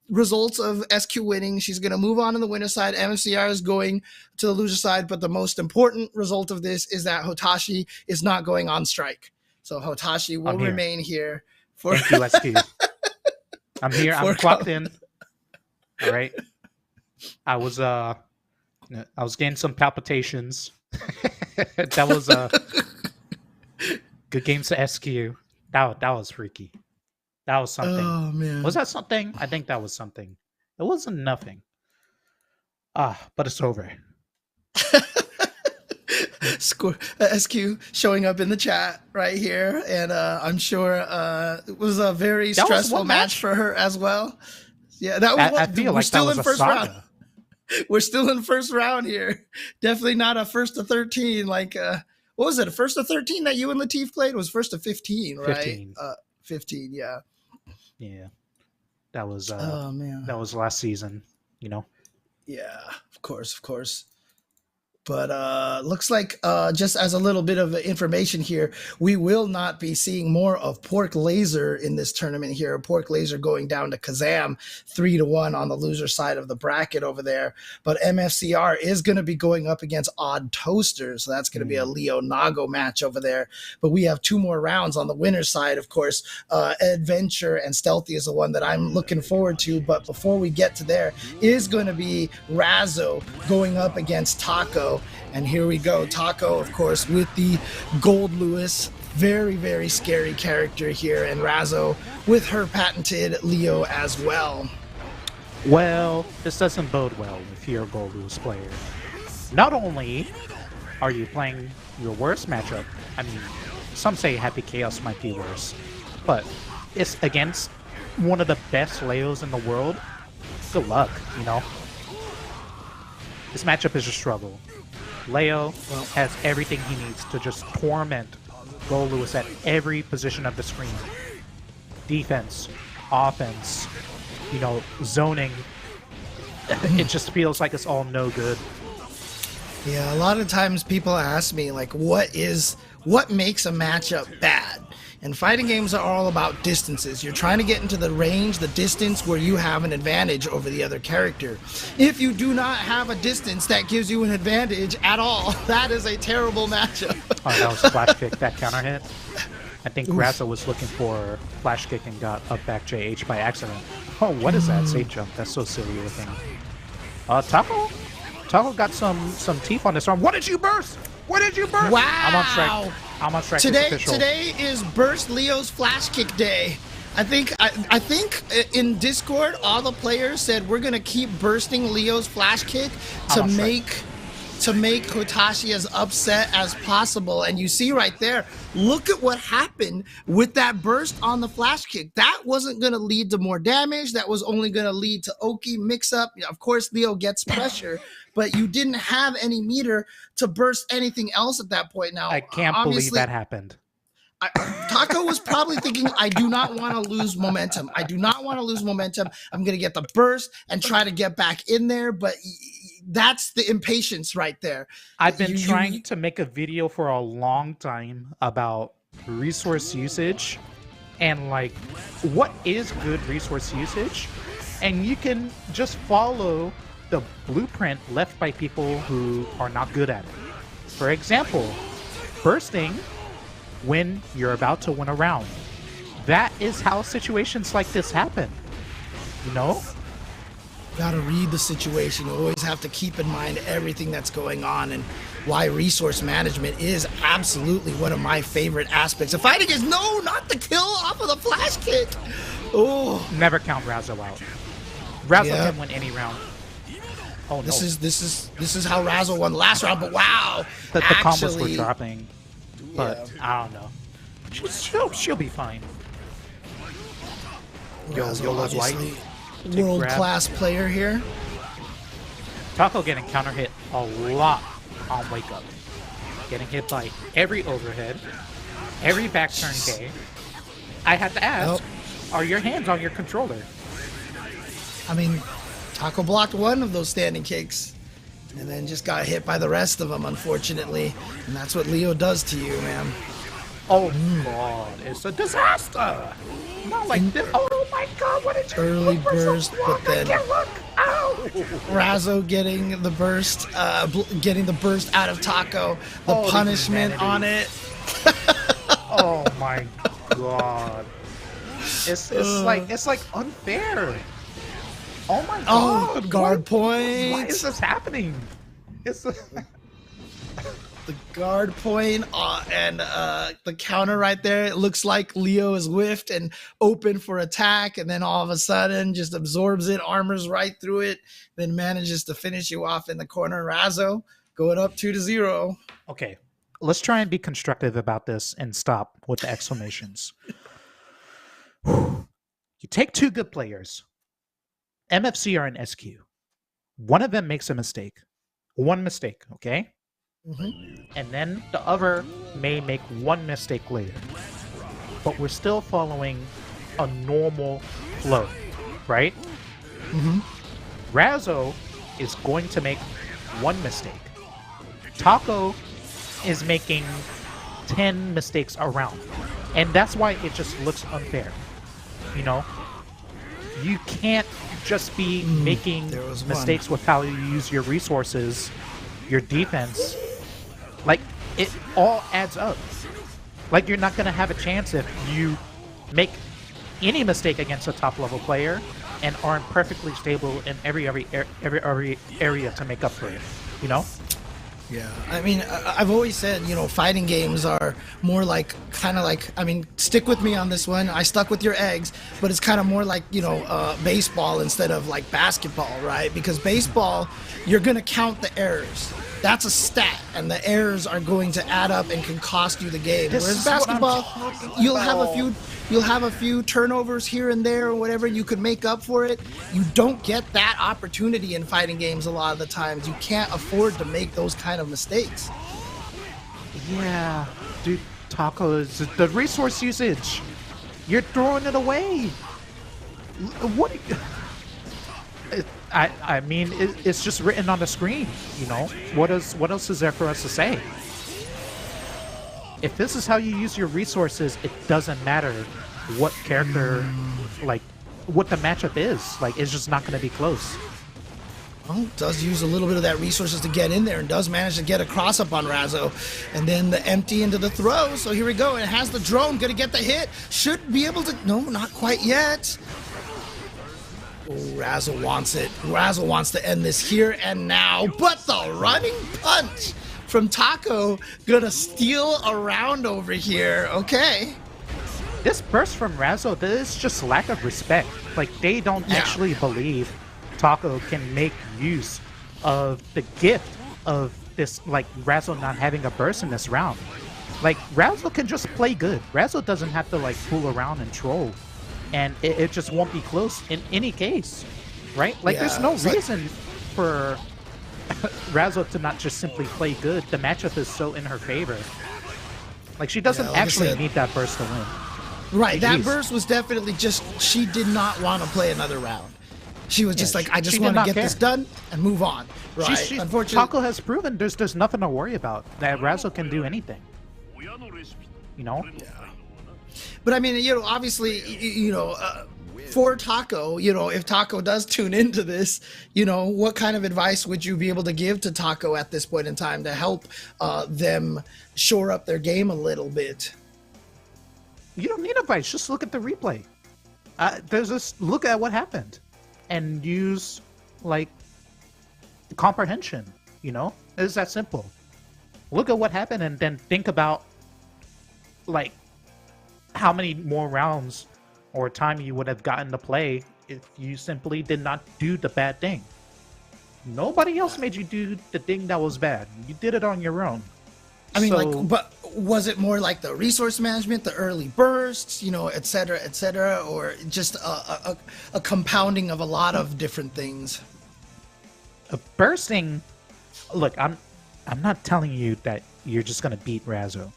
results of SQ winning, she's going to move on the winner side. MFCR is going to the loser side, but the most important result of this is that Hotashi is not going on strike. So Hotashi will remain here for Thank you, SQ. I'm here. I'm clocked in. All right. I was getting some palpitations. That was good games to SQ. That was freaky. That was something. Oh man. Was that something? I think that was something. It wasn't nothing. But it's over. SQ showing up in the chat right here, and I'm sure it was a very stressful match for her as well. Yeah, that was. I feel we're like still that was in a first saga. round. We're still in first round here. Definitely not a first to 13. Like, what was it? A first to 13 that you and Latif played? It was first to 15, right? 15. 15, yeah. Yeah. That was oh man. that was last season, Yeah, of course, of course. But looks like just as a little bit of information here, we will not be seeing more of Pork Laser in this tournament here. Pork Laser going down to Kazam 3-1 on the loser side of the bracket over there. But MFCR is going to be going up against Odd Toaster, so that's going to be a Leo Nago match over there. But we have 2 more rounds on the winner's side, of course. Adventure and Stealthy is the one that I'm looking forward to. But before we get to there, is going to be Razzo going up against Taco. And here we go. Taco, of course, with the Gold Lewis. Very, very scary character here. And Razzo with her patented Leo as well. Well, this doesn't bode well if you're a Gold Lewis player. Not only are you playing your worst matchup, I mean, some say Happy Chaos might be worse, but it's against one of the best Leos in the world. Good luck, you know? This matchup is a struggle. Leo has everything he needs to just torment Gold Lewis at every position of the screen. Defense, offense, you know, zoning. It just feels like it's all no good. Yeah, a lot of times people ask me, like, what makes a matchup bad? And fighting games are all about distances. You're trying to get into the range, the distance where you have an advantage over the other character. If you do not have a distance that gives you an advantage at all, that is a terrible matchup. Oh, that was a flash kick, that counter hit. I think Razzo was looking for flash kick and got up back JH by accident. Oh, what is that safe jump? That's so silly looking. Taco got some teeth on this arm. What did you burst? What did you burst? Wow! I'm on strike. Today is Burst Leo's flash kick day. I think in Discord all the players said we're gonna keep bursting Leo's flash kick to make Kotashi as upset as possible. And you see right there, look at what happened with that burst on the flash kick. That wasn't going to lead to more damage. That was only going to lead to Oki mix up. Of course, Leo gets pressure, but you didn't have any meter to burst anything else at that point. Now, I can't believe that happened. Taco was probably thinking, I do not want to lose momentum. I do not want to lose momentum. I'm going to get the burst and try to get back in there. But that's the impatience right there. I've been trying to make a video for a long time about resource usage and like what is good resource usage. And you can just follow the blueprint left by people who are not good at it. For example, bursting when you're about to win a round. That is how situations like this happen. You know? Gotta read the situation. You always have to keep in mind everything that's going on and why resource management is absolutely one of my favorite aspects of fighting is no, not the kill off of the flash kick. Oh. Never count Razzo out. Razzo can win any round. Oh no. This is how Razzo won the last round, but wow. The combos were dropping. But I don't know. She'll be fine. Razzo, obviously, world-class player here. Taco getting counter hit a lot on Wake Up. Getting hit by every overhead, every back turn K. I had to ask, are your hands on your controller? I mean, Taco blocked one of those standing kicks. And then just got hit by the rest of them, unfortunately. And that's what Leo does to you, man. Oh, God. It's a disaster. Not like this. Oh, my God. What did you do? Early burst, but then Ow. Razzo getting the burst out of Taco. The punishment on it. Oh, my God. It's like unfair. Oh my God! Oh, guard point. Why is this happening? It's the guard point and the counter right there. It looks like Leo is whiffed and open for attack, and then all of a sudden just absorbs it, armors right through it, then manages to finish you off in the corner. Razzo going up 2-0. Okay, let's try and be constructive about this and stop with the exclamations. You take two good players. MFCR and SQ. One of them makes a mistake. One mistake, okay? Mm-hmm. And then the other may make one mistake later. But we're still following a normal flow, right? Mm-hmm. Razzo is going to make one mistake. Taco is making 10 mistakes around. And that's why it just looks unfair. You know? You can't just be making mistakes with how you use your resources, your defense. Like, it all adds up. Like, you're not going to have a chance if you make any mistake against a top-level player and aren't perfectly stable in every area to make up for it, you know? Yeah, I mean, I've always said, you know, fighting games are more like, kind of like, I mean, stick with me on this one. I stuck with your eggs, but it's kind of more like, you know, baseball instead of like basketball, right? Because baseball, you're going to count the errors. That's a stat, and the errors are going to add up and can cost you the game. Whereas basketball, you'll have a few turnovers here and there or whatever. You could make up for it. You don't get that opportunity in fighting games a lot of the times. You can't afford to make those kind of mistakes. Yeah, dude, tacos, the resource usage, you're throwing it away. What? I mean, it's just written on the screen, you know? What else is there for us to say? If this is how you use your resources, it doesn't matter what character, like, what the matchup is. Like, it's just not going to be close. Well, does use a little bit of that resources to get in there and does manage to get a cross up on Razzo. And then the empty into the throw. So here we go. And it has the drone. Going to get the hit. Should be able to... No, not quite yet. Oh, Razzo wants it. Razzo wants to end this here and now. But the running punch from Taco gonna steal a round over here. Okay. This burst from Razzo, this is just lack of respect. Like, they don't actually believe Taco can make use of the gift of this, like, Razzo not having a burst in this round. Like, Razzo can just play good. Razzo doesn't have to, like, fool around and troll. And it just won't be close in any case, right? Like, there's no reason for Razzo to not just simply play good. The matchup is so in her favor. Like, she doesn't actually need that burst to win. Right, that burst was definitely just, she did not want to play another round. She was just like, I just want to get this done and move on. Right, unfortunately. Taco has proven there's nothing to worry about. That Razzo can do anything. You know? Yeah. But I mean, you know, obviously, you know, for Taco, you know, if Taco does tune into this, you know, what kind of advice would you be able to give to Taco at this point in time to help them shore up their game a little bit? You don't need advice. Just look at the replay. Just look at what happened and use, like, comprehension, you know? It's that simple. Look at what happened and then think about, like, how many more rounds or time you would have gotten to play if you simply did not do the bad thing. Nobody else made you do the thing that was bad. You did it on your own. I mean, like, but was it more like the resource management, the early bursts, you know, et cetera, or just a compounding of a lot of different things? Bursting, look, I'm not telling you that you're just gonna beat Razzo.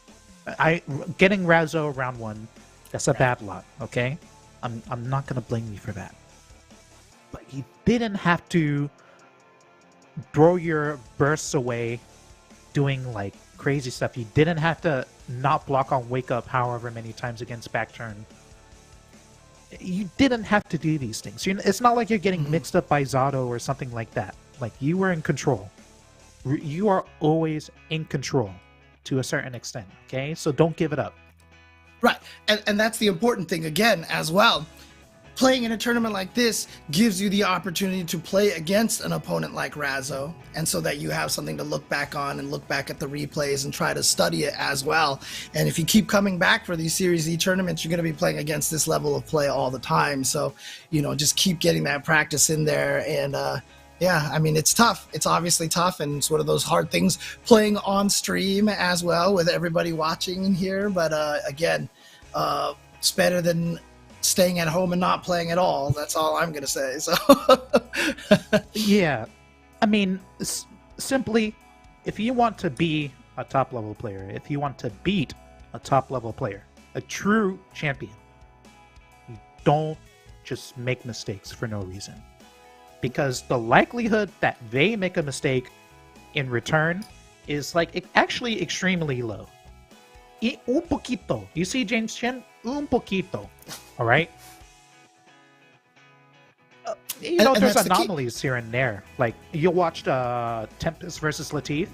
Getting Razzo round one, that's a bad lot, okay? I'm not gonna blame you for that. But you didn't have to throw your bursts away doing, like, crazy stuff. You didn't have to not block on wake up however many times against back turn. You didn't have to do these things. It's not like you're getting mixed up by Zato or something like that. Like, you were in control. You are always in control to a certain extent, okay? So don't give it up. Right, and that's the important thing again as well. Playing in a tournament like this gives you the opportunity to play against an opponent like Razzo, and so that you have something to look back on and look back at the replays and try to study it as well. And if you keep coming back for these Series E tournaments, you're going to be playing against this level of play all the time. So, you know, just keep getting that practice in there. And yeah, I mean, it's tough. It's obviously tough, and it's one of those hard things playing on stream as well with everybody watching here. But again, it's better than staying at home and not playing at all. That's all I'm gonna say. So yeah, I mean, simply, if you want to be a top level player, if you want to beat a top level player, a true champion, you don't just make mistakes for no reason. because the likelihood that they make a mistake in return is like actually extremely low. Un poquito. You see, James Chen? Un poquito. All right? There's anomalies here and there. Like, you watched Tempest versus Latif.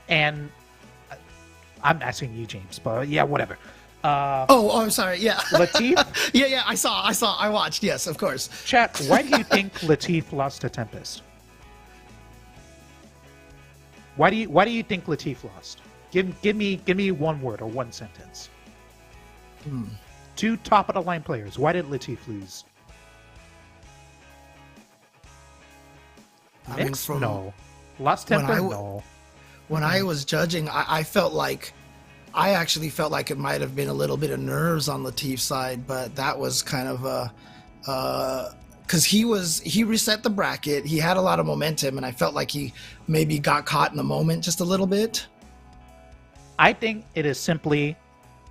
And I'm asking you, James, but yeah, whatever. I'm sorry. Yeah. Latif? yeah. I watched. Yes, of course. Chat, why do you think Latif lost to Tempest? Why do you think Latif lost? Give me one word or one sentence. Two top of the line players. Why did Latif lose? Mix? No. Lost temper? No. When I was judging, I actually felt like it might have been a little bit of nerves on Latif's side, but that was kind of because he reset the bracket, he had a lot of momentum, and I felt like he maybe got caught in the moment just a little bit. I think it is simply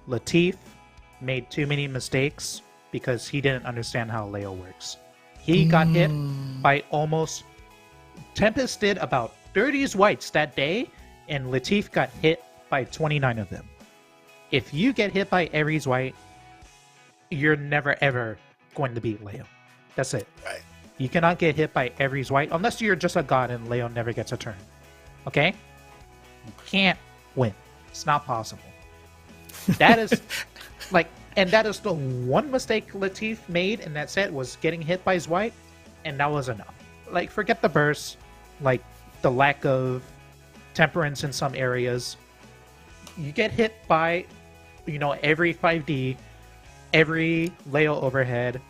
Latif made too many mistakes because he didn't understand how Leo works. He got hit by almost... Tempest did about 30 whites that day, and Latif got hit by 29 of them. If you get hit by Aries white, you're never ever going to beat Leo. That's it. Right. You cannot get hit by Aries white unless you're just a god and Leo never gets a turn. Okay? You can't win. It's not possible. That is and that is the one mistake Latif made in that set, was getting hit by his white, and that was enough. Like, forget the burst, like the lack of temperance in some areas. You get hit by, every 5D, every Leo overhead,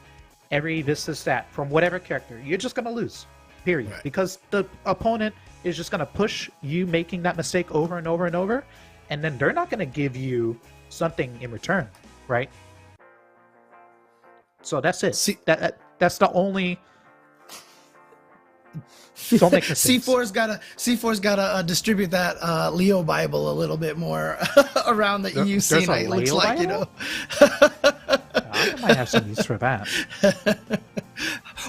every this stat from whatever character, you're just going to lose, period. Right. Because the opponent is just going to push you making that mistake over and over and over, and then they're not going to give you something in return, right? So that's it. That's the only... Don't make mistakes. C4's gotta distribute that Leo Bible a little bit more around the EU scene. It looks like, I might have some use for that.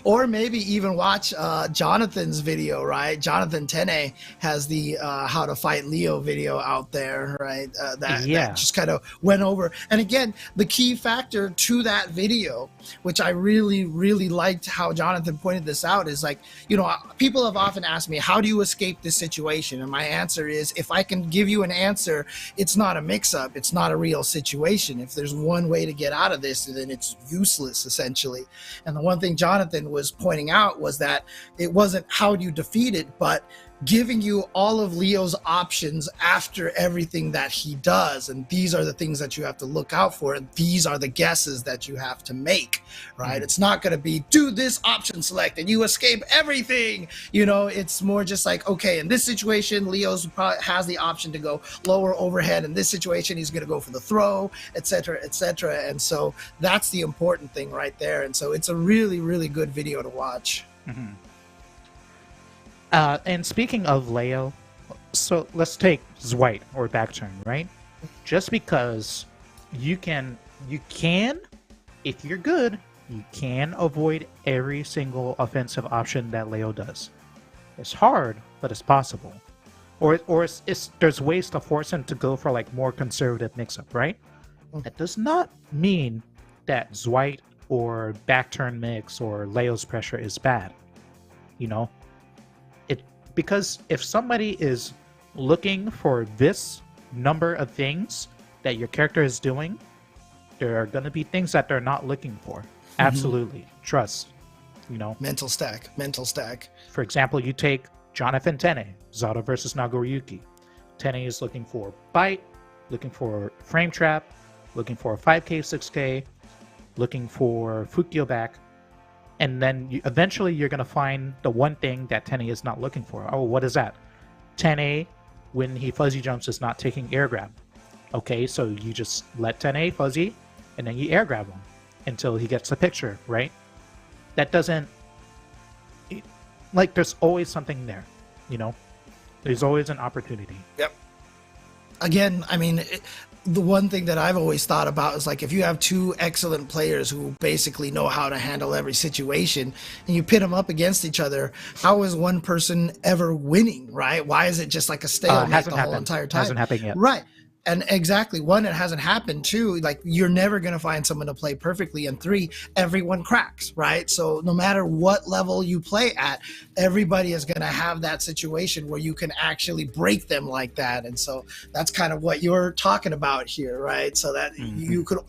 Or maybe even watch Jonathan's video, right? Jonathan Tene has the How to Fight Leo video out there, right? That just kind of went over. And again, the key factor to that video, which I really, really liked how Jonathan pointed this out, is like, people have often asked me, how do you escape this situation? And my answer is, if I can give you an answer, it's not a mix-up. It's not a real situation. If there's one way to get out of this, then it's useless, essentially. And the one thing Jonathan was pointing out was that it wasn't how do you defeat it, but giving you all of Leo's options after everything that he does. And these are the things that you have to look out for. And these are the guesses that you have to make, right? It's not going to be do this option select and you escape everything. It's more just like, okay, in this situation, Leo's probably has the option to go lower overhead. In this situation, he's going to go for the throw, etc., etc. And so that's the important thing right there. And so it's a really, really good video to watch. Mm-hmm. And speaking of Leo, so let's take Zwite or back turn, right? Just because you can, if you're good, you can avoid every single offensive option that Leo does. It's hard, but it's possible. Or there's ways to force him to go for like more conservative mix-up, right? That does not mean that Zwite or back turn mix or Leo's pressure is bad. Because if somebody is looking for this number of things that your character is doing, there are going to be things that they're not looking for. Absolutely. Trust. Mental stack. For example, you take Jonathan Tene, Zada versus Nagoriyuki. Tene is looking for bite, looking for frame trap, looking for 5k, 6k, looking for Fukyo back. And then eventually you're going to find the one thing that Tene is not looking for. Oh, what is that? Tene, when he fuzzy jumps, is not taking air grab. Okay, so you just let Tene fuzzy, and then you air grab him until he gets the picture, right? That doesn't... Like, there's always something there, There's always an opportunity. Yep. again, I mean, the one thing that I've always thought about is like if you have two excellent players who basically know how to handle every situation and you pit them up against each other, how is one person ever winning, right? Why is it just like a stalemate the whole entire time? Hasn't happened yet. Right. And exactly, one, it hasn't happened. Two, like you're never going to find someone to play perfectly. And three, everyone cracks, right? So no matter what level you play at, everybody is going to have that situation where you can actually break them like that. And so that's kind of what you're talking about here, right? So that you could,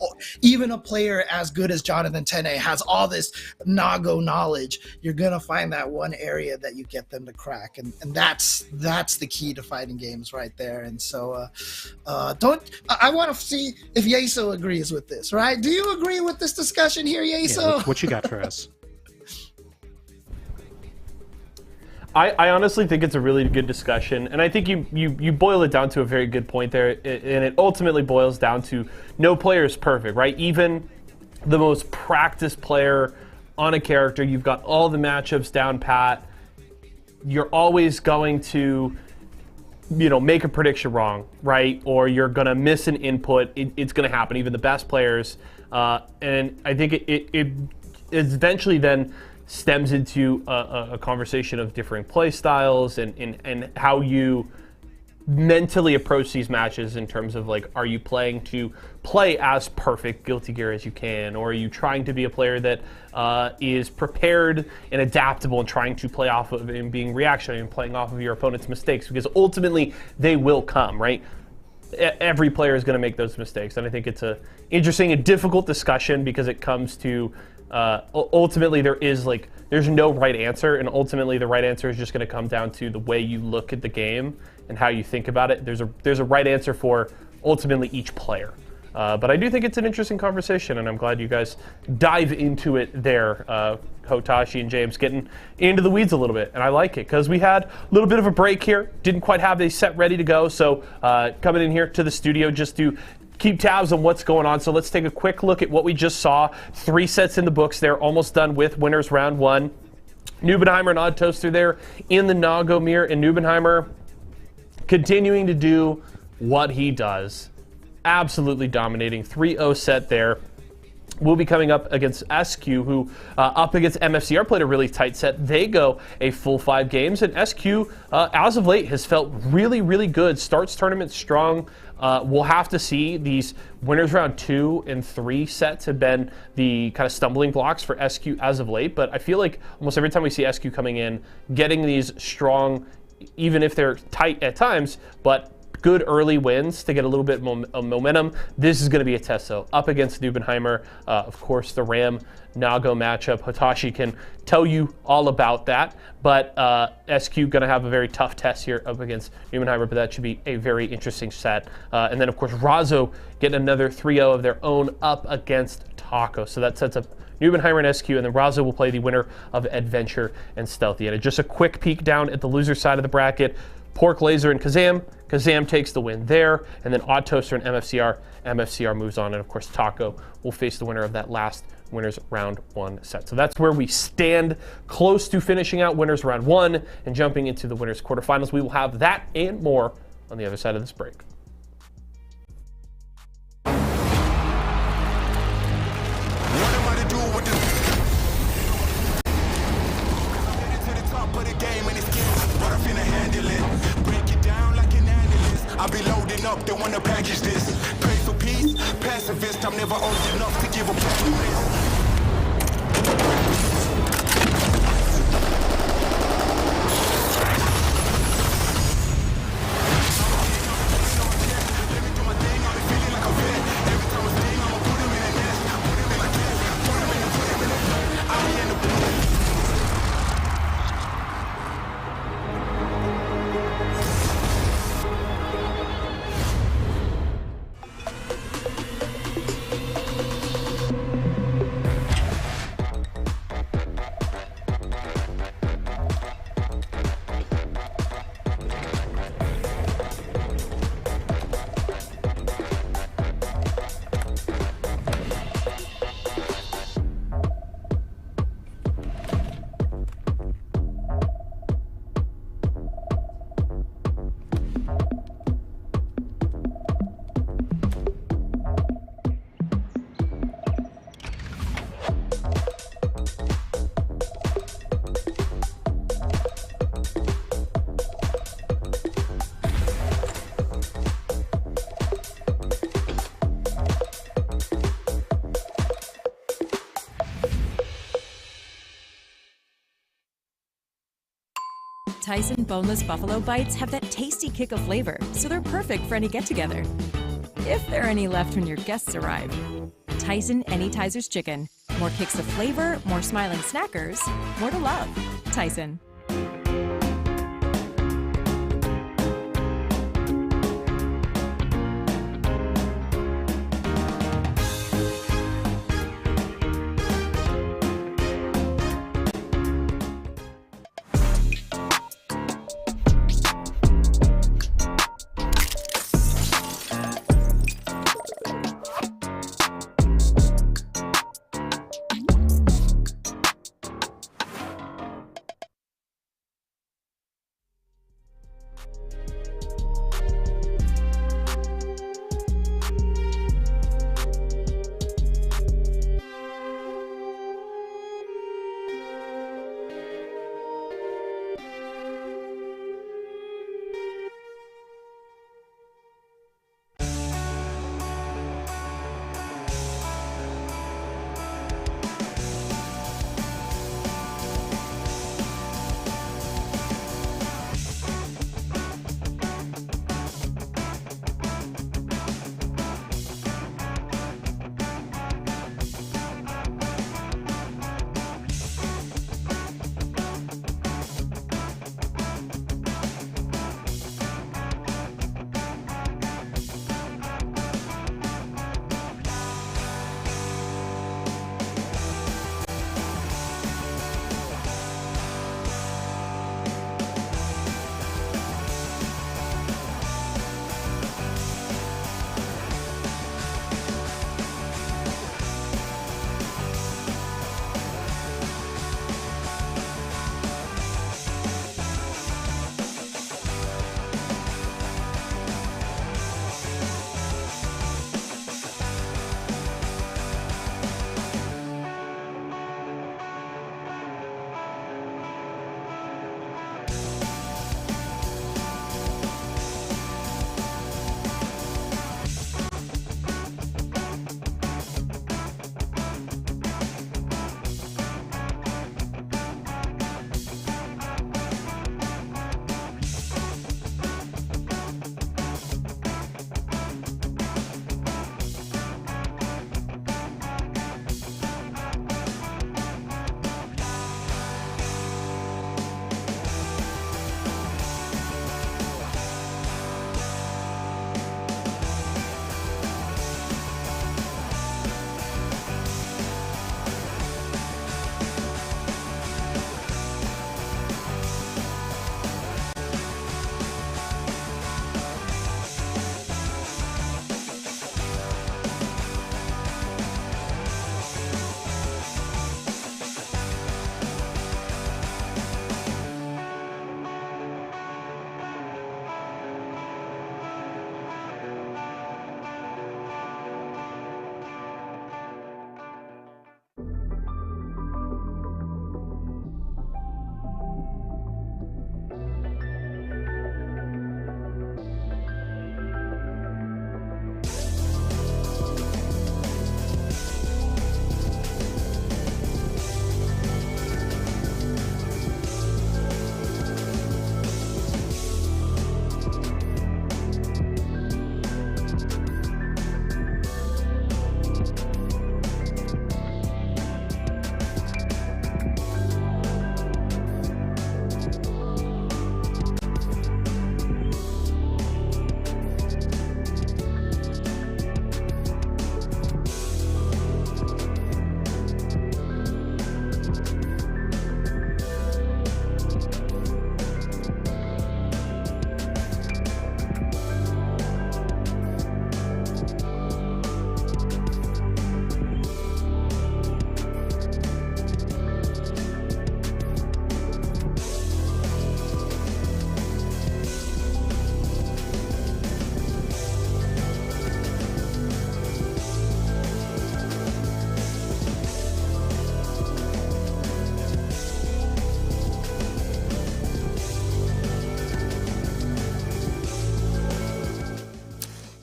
even a player as good as Jonathan Tene has all this Nago knowledge, you're going to find that one area that you get them to crack. And that's the key to fighting games right there. And so, I want to see if Yeso agrees with this, right? Do you agree with this discussion here, Yeso? Yeah, what you got for us? I honestly think it's a really good discussion, and I think you boil it down to a very good point there, and it ultimately boils down to no player is perfect, right? Even the most practiced player on a character, you've got all the matchups down pat, you're always going to make a prediction wrong, right? Or you're going to miss an input. It's going to happen, even the best players. And I think it eventually then stems into a conversation of different play styles and how you mentally approach these matches in terms of like, are you playing to play as perfect Guilty Gear as you can, or are you trying to be a player that is prepared and adaptable and trying to play off of and being reactionary and playing off of your opponent's mistakes, because ultimately they will come, right? Every player is going to make those mistakes, and I think it's a interesting and difficult discussion because it comes to ultimately there's no right answer, and ultimately the right answer is just going to come down to the way you look at the game and how you think about it. There's a right answer for ultimately each player. But I do think it's an interesting conversation, and I'm glad you guys dive into it there. Hotashi and James getting into the weeds a little bit, and I like it because we had a little bit of a break here. Didn't quite have a set ready to go, so coming in here to the studio just to keep tabs on what's going on. So let's take a quick look at what we just saw. 3 sets in the books there, almost done with winners round 1. Nubenheimer and Odd Toaster there in the Nago mirror, and Nubenheimer continuing to do what he does. Absolutely dominating. 3-0 set there. Will be coming up against SQ, who up against MFCR played a really tight set. They go a full 5 games, and SQ, as of late, has felt really, really good. Starts tournament strong. We'll have to see. These winners round 2 and 3 sets have been the kind of stumbling blocks for SQ as of late, but I feel like almost every time we see SQ coming in, getting these strong, even if they're tight at times, but good early wins to get a little bit of momentum. This is going to be a test, though. Up against Nubenheimer, of course, the Ram Nago matchup. Hotashi can tell you all about that, but SQ going to have a very tough test here up against Nubenheimer, but that should be a very interesting set. And then, of course, Razo getting another 3-0 of their own up against Taco. So that sets up Nubenheimer and SQ, and then Razo will play the winner of Adventure and Stealthy. And just a quick peek down at the loser side of the bracket. Pork Laser and Kazam. Kazam takes the win there. And then Odd Toaster and MFCR. MFCR moves on. And of course, Taco will face the winner of that last winners round 1 set. So that's where we stand, close to finishing out winners round 1 and jumping into the winners quarterfinals. We will have that and more on the other side of this break. I be loading up, they wanna package this. Pray for peace, pacifist, I'm never old enough to give a promise. Tyson boneless buffalo bites have that tasty kick of flavor, so they're perfect for any get-together. If there are any left when your guests arrive. Tyson Anytizers Chicken. More kicks of flavor, more smiling snackers, more to love. Tyson.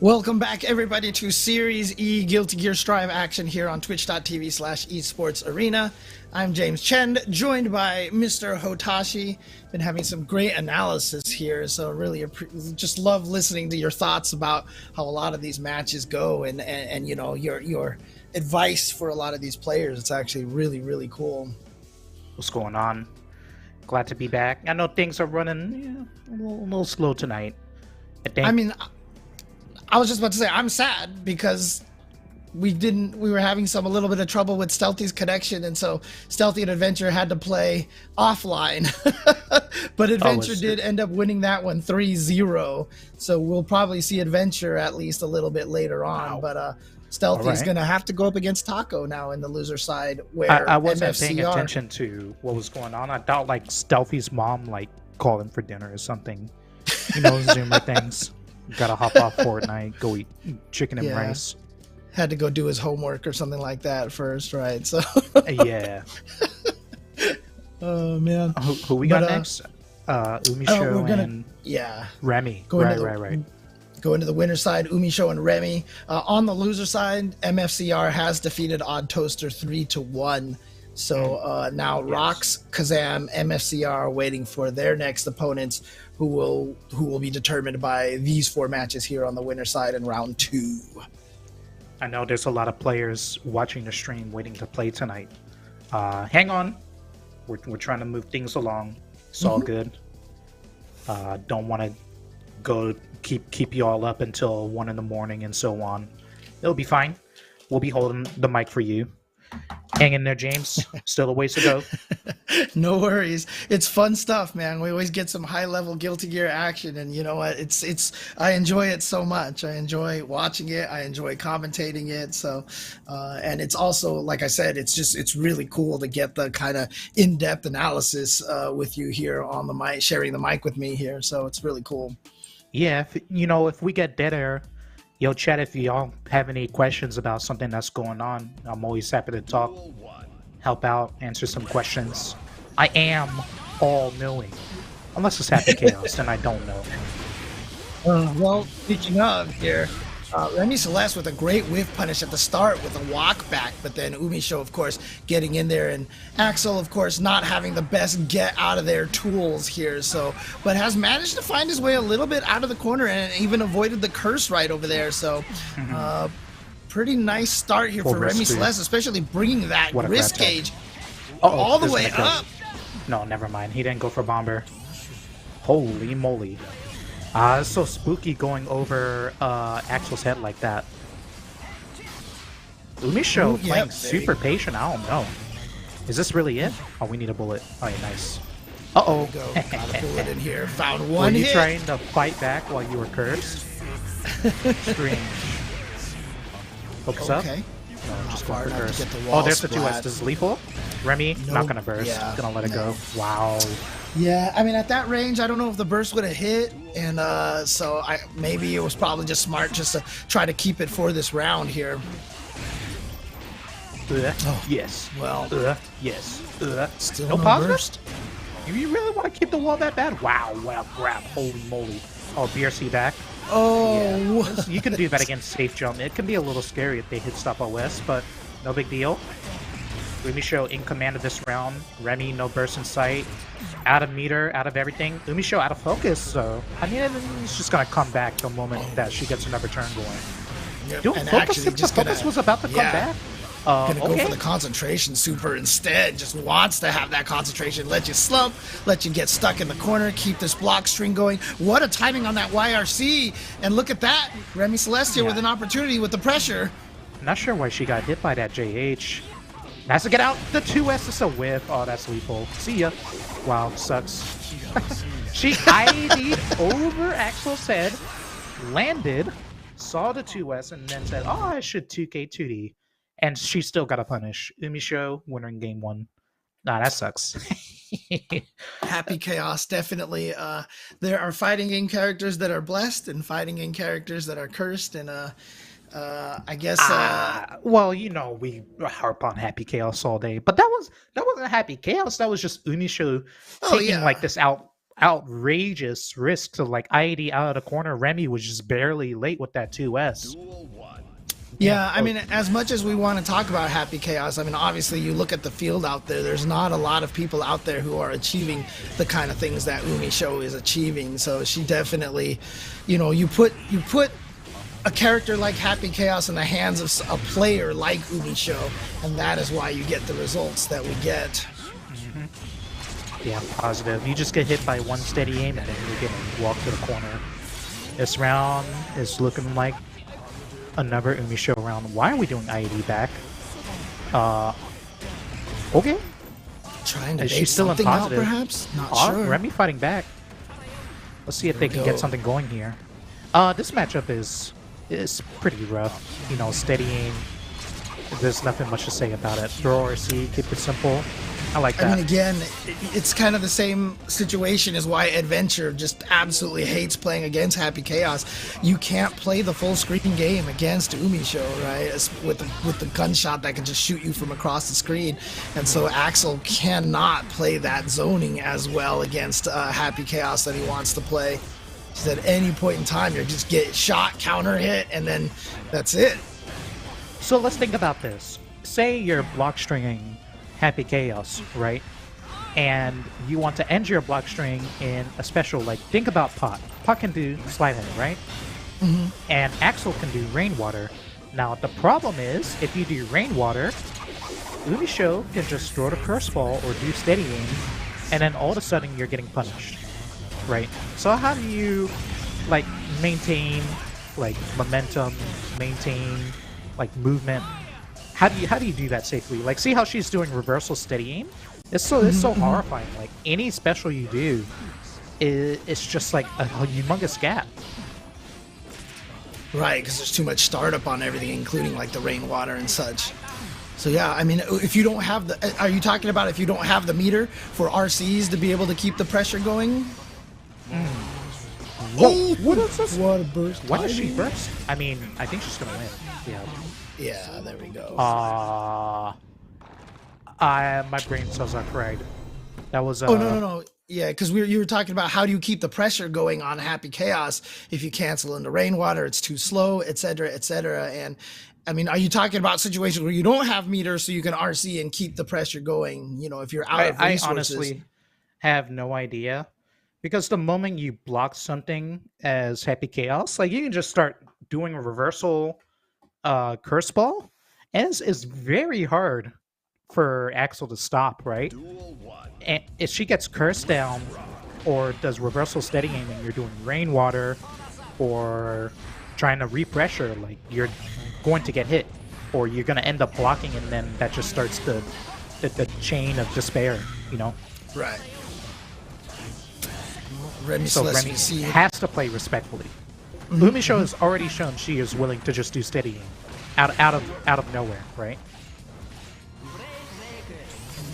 Welcome back, everybody, to Series E Guilty Gear Strive action here on twitch.tv/esports arena. I'm James Chen, joined by Mr. Hotashi. Been having some great analysis here, so really just love listening to your thoughts about how a lot of these matches go, and you know, your advice for a lot of these players. It's actually really cool. What's going on? Glad to be back. I know things are running a little slow tonight. I mean, I was just about to say, I'm sad because we were having a little bit of trouble with Stealthy's connection, and so Stealthy and Adventure had to play offline. But Adventure did end up winning that one 3-0, so we'll probably see Adventure at least a little bit later on. Wow. But Stealthy's going to have to go up against Taco now in the loser side, where I wasn't MFCR... paying attention to what was going on. I thought like Stealthy's mom like called him for dinner or something. You know, Zoomer things. Gotta hop off Fortnite, go eat chicken and rice. Had to go do his homework or something like that first, right? So yeah. Oh man. Who we got next? Umisho and Remy. Right. Go into the winner side, Umisho and Remy. On the loser side, MFCR has defeated Odd Toaster 3-1. So now Rox, Kazam, MFCR are waiting for their next opponents, who will be determined by these 4 matches here on the winner side in round 2. I know there's a lot of players watching the stream waiting to play tonight. Hang on, we're trying to move things along. It's all good. Don't want to go keep you all up until 1 in the morning and so on. It'll be fine. We'll be holding the mic for you. Hang in there, James. Still a ways to go. No worries. It's fun stuff, man. We always get some high-level Guilty Gear action, and you know what? I enjoy it so much. I enjoy watching it. I enjoy commentating it. So, and it's also, like I said, it's really cool to get the kind of in-depth analysis with you here on the mic, sharing the mic with me here. So it's really cool. Yeah, if we get dead air, yo, chat, if y'all have any questions about something that's going on, I'm always happy to talk, help out, answer some questions. I am all-knowing. Unless it's Happy Chaos, then I don't know. Well, speaking of here, Remy Celeste with a great whiff punish at the start with a walk back, but then Umisho, of course, getting in there, and Axel, of course, not having the best get out of their tools here, but has managed to find his way a little bit out of the corner and even avoided the curse right over there. So pretty nice start here for Remy Celeste, especially bringing that wrist gauge all the way up. No, never mind. He didn't go for Bomber. Holy moly. It's so spooky going over Axel's head like that. Umisho playing super patient. I don't know. Is this really it? Oh, we need a bullet. Oh, yeah, nice. Uh-oh. Got a bullet in here. Found one hit. Were you hit. trying to fight back while you were cursed? Strange. Focus up. No, I'm just going for curse. Oh, there's the 2S. This is lethal. Remy, not going to burst. Yeah, gonna let it go. Wow. Yeah, I mean, at that range, I don't know if the burst would have hit, and so maybe it was probably just smart just to try to keep it for this round here. Yes. Well. Yes. Still no positive? Burst. You really want to keep the wall that bad? Wow. Grab. Holy moly. Oh, BRC back. Oh. Yeah. You can do that against safe jump. It can be a little scary if they hit stop OS, but no big deal. Umisho in command of this round. Remy, no burst in sight. Out of meter, out of everything. Umisho out of focus, so I mean, it's just gonna come back the moment that she gets another turn going. Yep. Dude, and focus, if the focus was about to come back. Gonna go for the concentration super instead. Just wants to have that concentration. Let you slump, let you get stuck in the corner, keep this block string going. What a timing on that YRC. And look at that. Remy Celeste here with an opportunity with the pressure. Not sure why she got hit by that JH. Has to get out. The 2S is a whiff. Oh, that's lethal. See ya. Wow, sucks. She ID'd over Axel's head, landed, saw the 2S, and then said, oh, I should 2K 2D. And she still got a punish. Umisho, winner in game 1. Nah, that sucks. Happy Chaos, definitely. There are fighting game characters that are blessed and fighting game characters that are cursed, and I guess well, you know, we harp on Happy Chaos all day, but that wasn't Happy Chaos. That was just Unisho taking like this outrageous risk to like IAD out of the corner. Remy was just barely late with that 2S. Yeah, I mean, as much as we want to talk about Happy Chaos, I mean, obviously you look at the field out there, there's not a lot of people out there who are achieving the kind of things that Umi Show is achieving. So she definitely, you know, you put a character like Happy Chaos in the hands of a player like Umi Show, and that is why you get the results that we get. Yeah, positive. You just get hit by one steady aim and then you're getting walked to the corner. This round is looking like another Umi Show round. Why are we doing IAD back? Okay. Trying to Is bait she still in something out, positive? perhaps? Not sure. Remy fighting back. Let's see if they can get something going here. This matchup is pretty rough. You know, steady aim. There's nothing much to say about it. Throw RC, keep it simple. I like that. I mean, again, it's kind of the same situation as why Adventure just absolutely hates playing against Happy Chaos. You can't play the full screen game against Umi Show, right? With the gunshot that can just shoot you from across the screen. And so Axel cannot play that zoning as well against Happy Chaos that he wants to play. Just at any point in time, you just get shot, counter hit, and then that's it. So let's think about this. Say you're block stringing Happy Chaos, right? And you want to end your block string in a special, like, think about Pot. Pot can do slide head, right? Mm-hmm. And Axel can do rainwater. Now, the problem is, if you do rainwater, Umi Show can just throw the curse ball or do steady aim, and then all of a sudden you're getting punished, right? So how do you, like, maintain, like, momentum, maintain, like, movement? How do you do that safely? Like, see how she's doing reversal steady aim? It's so horrifying. Like, any special you do, it's just like a humongous gap. Right, because there's too much startup on everything, including like the rainwater and such. So yeah, I mean, if you don't have the, are you talking about if you don't have the meter for RCs to be able to keep the pressure going? Whoa, what is this? Water burst. When does she burst? I mean, I think she's gonna win. Yeah. Yeah, there we go. My brain cells are fried. That was Oh no. Yeah, because you were talking about how do you keep the pressure going on Happy Chaos if you cancel into rainwater, it's too slow, etc., etc. And I mean, are you talking about situations where you don't have meters so you can RC and keep the pressure going? You know, if you're out of resources. I honestly have no idea, because the moment you block something as Happy Chaos, like, you can just start doing a reversal curse ball, and it's very hard for Axel to stop, right? And if she gets cursed down or does reversal steady aiming, you're doing rainwater or trying to repressure, like, you're going to get hit, or you're going to end up blocking, and then that just starts the chain of despair, you know? Right. Remy So Celeste, Remy see has to play respectfully. Umi Show has already shown she is willing to just do steady aim out of nowhere, right?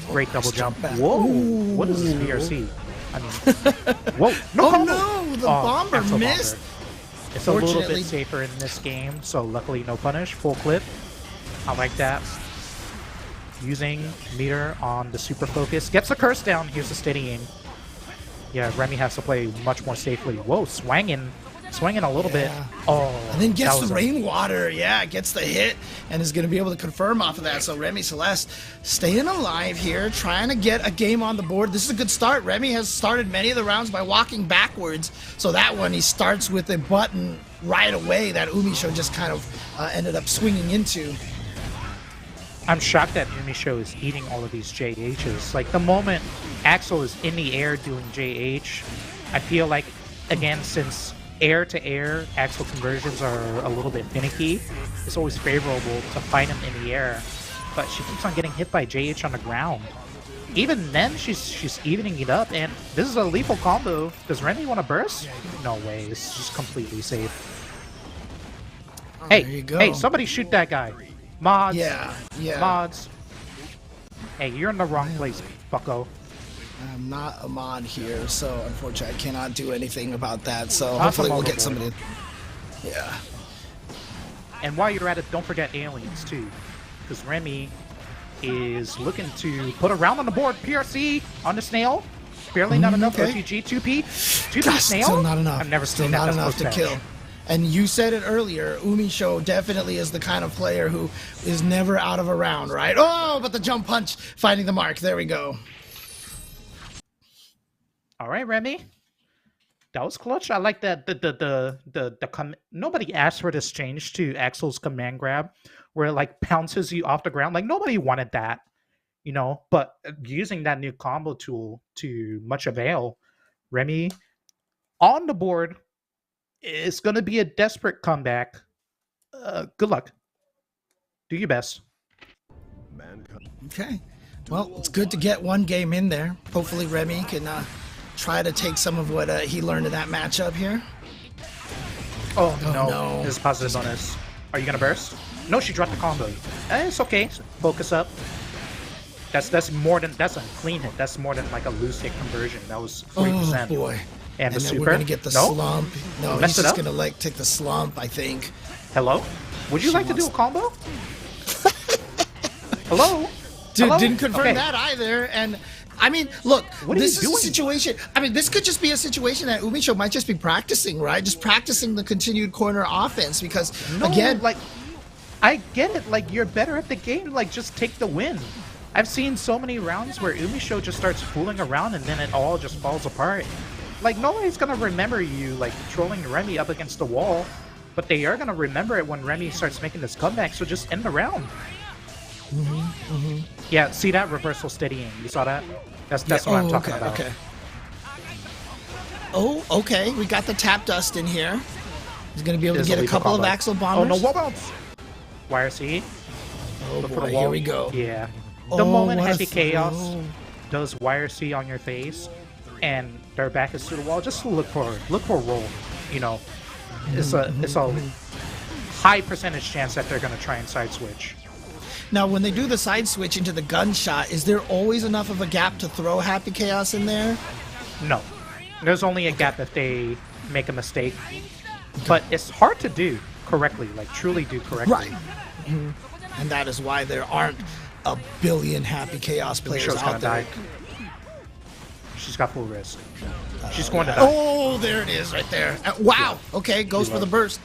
Great double jump. back. Whoa! What is this VRC? I mean, whoa! No! Oh no, the bomber cancel missed. Bomber. It's a little Fortunately- bit safer in this game, so luckily no punish. Full clip. I like that. Using meter on the super focus. Gets the curse down. Here's the steady aim. Yeah, Remy has to play much more safely. Whoa, swinging a little bit. Oh, And then gets that was the a- rainwater, gets the hit, and is going to be able to confirm off of that. So Remy Celeste staying alive here, trying to get a game on the board. This is a good start. Remy has started many of the rounds by walking backwards. So that one, he starts with a button right away that Umi Show just kind of ended up swinging into. I'm shocked that Umi Show is eating all of these JHs. Like, the moment Axel is in the air doing JH, I feel like, again, since air to air Axel conversions are a little bit finicky, it's always favorable to fight him in the air. But she keeps on getting hit by JH on the ground. Even then, she's evening it up, and this is a lethal combo. Does Remy want to burst? No way. This is just completely safe. There you go. Hey, somebody shoot that guy. Mods. Yeah. Mods. Hey, you're in the wrong place, bucko. I'm not a mod here, so unfortunately I cannot do anything about that. So Awesome hopefully we'll get overboard. somebody. Yeah. And while you're at it, don't forget aliens too, because Remy is looking to put a round on the board. PRC on the snail. barely not enough. okay. OTG 2P, 2P Gosh, snail. still not enough. I've never still seen that. not That's enough to post-match. kill. And you said it earlier, Umisho definitely is the kind of player who is never out of a round, right? Oh, but the jump punch finding the mark. There we go. All right, Remy. That was clutch. I like that nobody asked for this change to Axel's command grab where it like bounces you off the ground. Like nobody wanted that, you know, but using that new combo tool to much avail, Remy on the board is going to be a desperate comeback. Good luck. Do your best. Okay. Well, it's good to get one game in there. Hopefully Remy can try to take some of what he learned in that matchup here. Oh, no. no. This is positive bonus. Are you going to burst? No, she dropped the combo. It's okay. Focus up. That's a clean hit. That's more than like a loose hit conversion. That was 40%. Oh, boy. And the then super. we're going to get the slump. No, Messed he's it just up? going to like take the slump, I think. Hello? Would you like to do a wants- combo? Hello? Dude, Hello? didn't confirm Okay. that either. And I mean, look, What are this you is doing? a situation. I mean, this could just be a situation that Umisho might just be practicing, right? Just practicing the continued corner offense because, again, like, I get it. Like, you're better at the game. Like, just take the win. I've seen so many rounds where Umisho just starts fooling around and then it all just falls apart. Like, nobody's gonna remember you, like, trolling Remy up against the wall, but they are gonna remember it when Remy starts making this comeback, so just end the round. Yeah, see that? Reversal steadying. You saw that? That's what I'm talking about. Okay. Oh, okay. We got the tap dust in here. He's going to be able to get a couple of Axel Oh, bombers. no, wall bounce! YRC. Oh, Look for boy, the wall. here we go. Yeah. The Oh, moment what a Happy Chaos throw. does YRC on your face and their back is to the wall, just look for a roll. You know, it's a high percentage chance that they're gonna try and side switch. Now, when they do the side switch into the gunshot, is there always enough of a gap to throw Happy Chaos in there? No, there's only a gap if they make a mistake, but it's hard to do correctly, like truly do correctly. Right. And that is why there aren't a billion Happy Chaos players Show's gonna out there. die. She's got full risk. She's going to die. Oh, there it is right there. Wow. Okay, goes for the burst.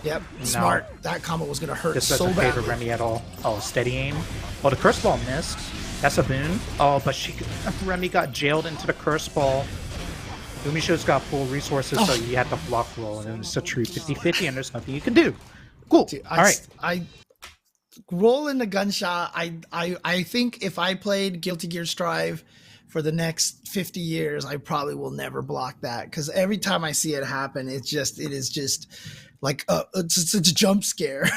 Yep, smart. That combo was going to hurt This so doesn't favor badly. Remy at all. Oh, steady aim. Oh, the curse ball missed. That's a boon. Oh, but Remy got jailed into the curse ball. Umisho's got full resources, so you have to block roll, and it's a true 50-50, and there's nothing you can do. Cool. Dude, All right. I roll in the gunshot. I think if I played Guilty Gear Strive for the next 50 years, I probably will never block that because every time I see it happen, it is just like it's a jump scare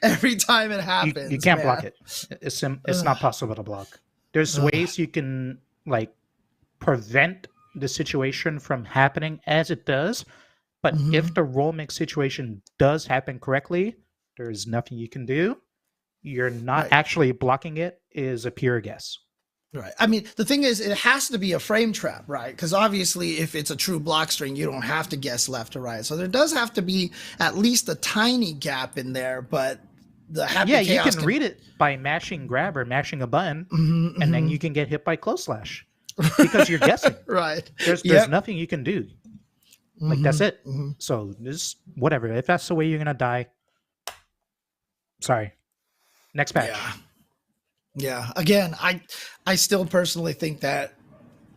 every time it happens. You can't man. block it. It's not possible to block. There's ways you can like prevent the situation from happening as it does, but if the roll mix situation does happen correctly, there's nothing you can do. You're not actually blocking it is a pure guess. Right. I mean, the thing is, it has to be a frame trap, right? Because obviously, if it's a true block string, you don't have to guess left or right. So there does have to be at least a tiny gap in there, but the Happy Yeah, Chaos you can read it by mashing grab or mashing a button, and then you can get hit by close slash because you're guessing. Right. There's nothing you can do. Like that's it. So this whatever. If that's the way you're gonna die, sorry. Next patch. Yeah. Again, I still personally think that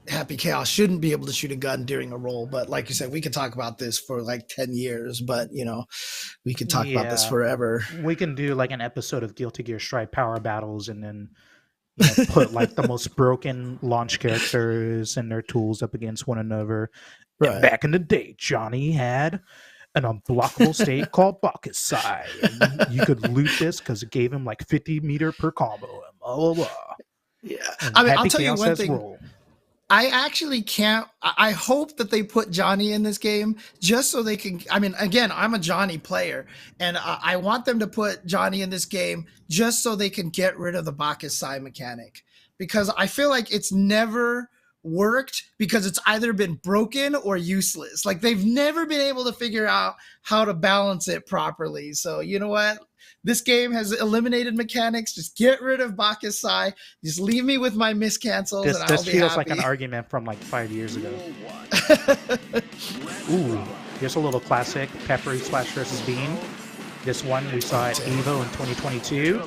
Happy Chaos shouldn't be able to shoot a gun during a roll, but like you said, we could talk about this for like 10 years, but we could talk about this Yeah. forever. We can do like an episode of Guilty Gear Strive power battles and then put like the most broken launch characters and their tools up against one another. Right. And back in the day, Johnny had an unblockable state called Bacchus Sai. And you could loot this because it gave him like 50 meter per combo. And blah, blah, blah. Yeah. And I mean, I'll Happy tell you Chaos one has thing. roll. I actually can't. I hope that they put Johnny in this game just so they can. I mean, again, I'm a Johnny player, and I want them to put Johnny in this game just so they can get rid of the Bacchus Sai mechanic because I feel like it's never worked because it's either been broken or useless. Like they've never been able to figure out how to balance it properly. So you know what? This game has eliminated mechanics. Just get rid of Bakusai. Just leave me with my miscancels, and I'll This be feels happy. like an argument from like 5 years ago. Ooh, here's a little classic Peppery Splash versus Bean. This one we saw at EVO in 2022.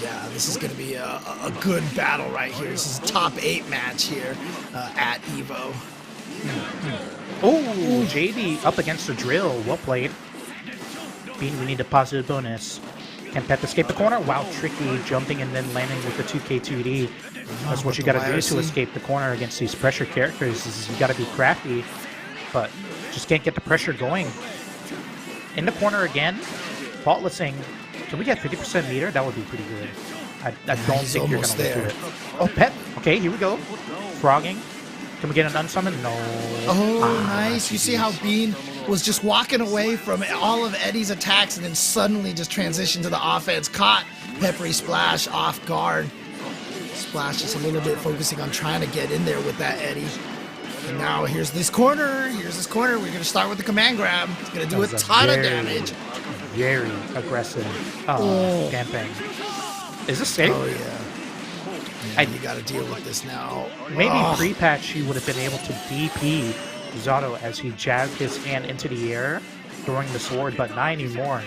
Yeah, this is going to be a good battle right here. This is a top 8 match here at EVO. Oh, JD up against the drill. Well played. Bean, we need a positive bonus. Can Pep escape the corner? Wow, tricky. Jumping and then landing with the 2K2D. That's what you got to do to escape the corner against these pressure characters. Is you got to be crafty, but just can't get the pressure going. In the corner again. Faultlessing. Can we get 50% meter? That would be pretty good. I don't think you're going to do it. Oh, Pep. Okay, here we go. Frogging. Can we get an unsummon? No. Oh, nice. You see how Bean was just walking away from all of Eddie's attacks and then suddenly just transitioned to the offense. Caught Peppery Splash off guard. Splash just a little bit focusing on trying to get in there with that Eddie. And now here's this corner. Here's this corner. We're going to start with the command grab. It's going to do a ton of damage. Very aggressive. Damping. Is this safe? Oh, yeah. You got to deal with this now. Maybe pre-patch he would have been able to DP Zato as he jabbed his hand into the air, throwing the sword, but not anymore.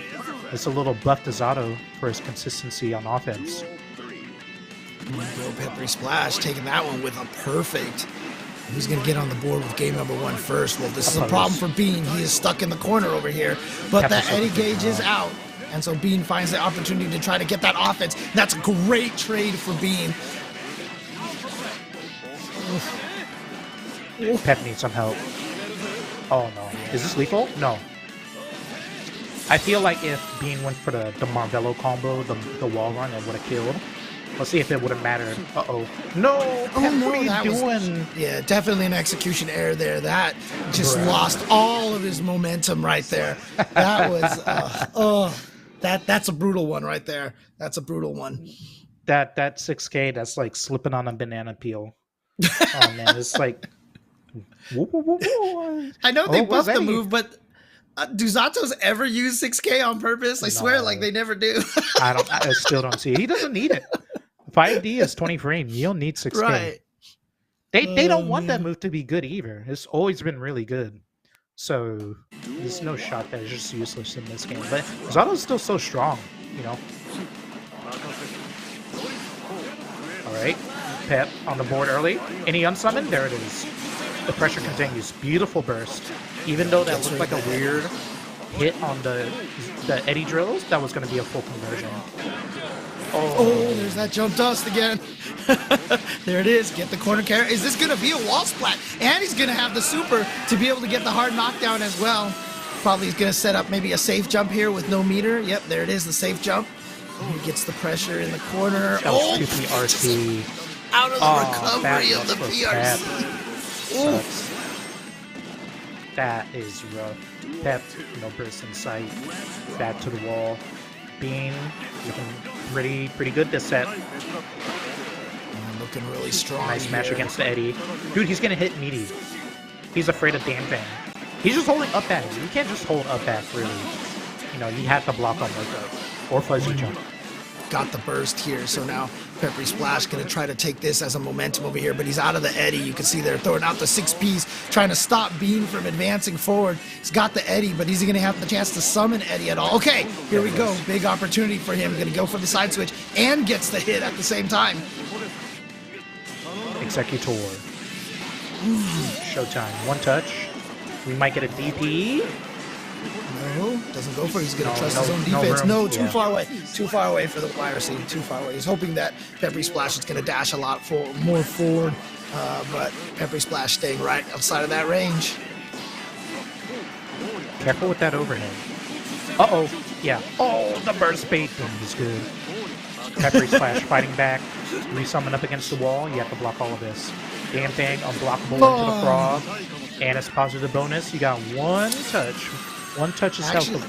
It's a little buff to Zato for his consistency on offense. Go Peppery Splash, taking that one with a perfect. Who's going to get on the board with game number 1 first? Well, this is a problem for Bean. He is stuck in the corner over here, but that Eddie gauge is out. And so Bean finds the opportunity to try to get that offense. That's a great trade for Bean. Pep needs some help. Oh no. Is this lethal? No. I feel like if Bean went for the Marvello combo, the wall run, it would have killed. Let's see if it would have mattered. Uh-oh. No! Pep, what are you doing? Yeah, definitely an execution error there. That just lost all of his momentum right there. That was, that's a brutal one right there. That's a brutal one. That 6K, that's like slipping on a banana peel. Oh man, it's like... I know they buffed the move, but do Zatos ever use 6K on purpose? I swear, like they never do. I still don't see it. He doesn't need it. 5D is 20 frames. You don't need 6K. Right. They don't want that move to be good either. It's always been really good. So there's no shot that is just useless in this game. But Zato's still so strong, you know. Alright. Pep on the board early. Any unsummon? There it is. The pressure continues. Beautiful burst. Even though that looked like a weird hit on the Eddie drills, that was going to be a full conversion. Oh, there's that jump dust again. There it is. Get the corner carry. Is this going to be a wall splat? And he's going to have the super to be able to get the hard knockdown as well. Probably he's going to set up maybe a safe jump here with no meter. Yep, there it is, the safe jump. He gets the pressure in the corner. That was 2PRC. Out of the recovery of the PRC. That is rough. Pep, no burst in sight. Back to the wall. Bean looking pretty good this set. Looking really strong. Nice match against Eddie. Dude, he's gonna hit meaty. He's afraid of damping. He's just holding up back. You can't just hold up back really. You know, you have to block on like up or fuzzy jump. Got the burst here, so now Peppery Splash gonna try to take this as a momentum over here, but he's out of the Eddie. You can see they're throwing out the 6Ps, trying to stop Bean from advancing forward. He's got the Eddie, but is he gonna have the chance to summon Eddie at all? Okay, here we go. Big opportunity for him. Gonna go for the side switch and gets the hit at the same time. Executor. Showtime. One touch. We might get a DP. No, doesn't go for it. He's going to trust his own defense. No, too far away. Too far away for the YRC. Too far away. He's hoping that Peppery Splash is going to dash a lot more forward, but Peppery Splash staying right outside of that range. Careful with that overhead. Uh-oh. Yeah. Oh, the burst bait is good. Peppery Splash fighting back. Resummon up against the wall. You have to block all of this. Damn thing. Unblockable into the frog. And it's positive bonus. You got one touch. One touch is actually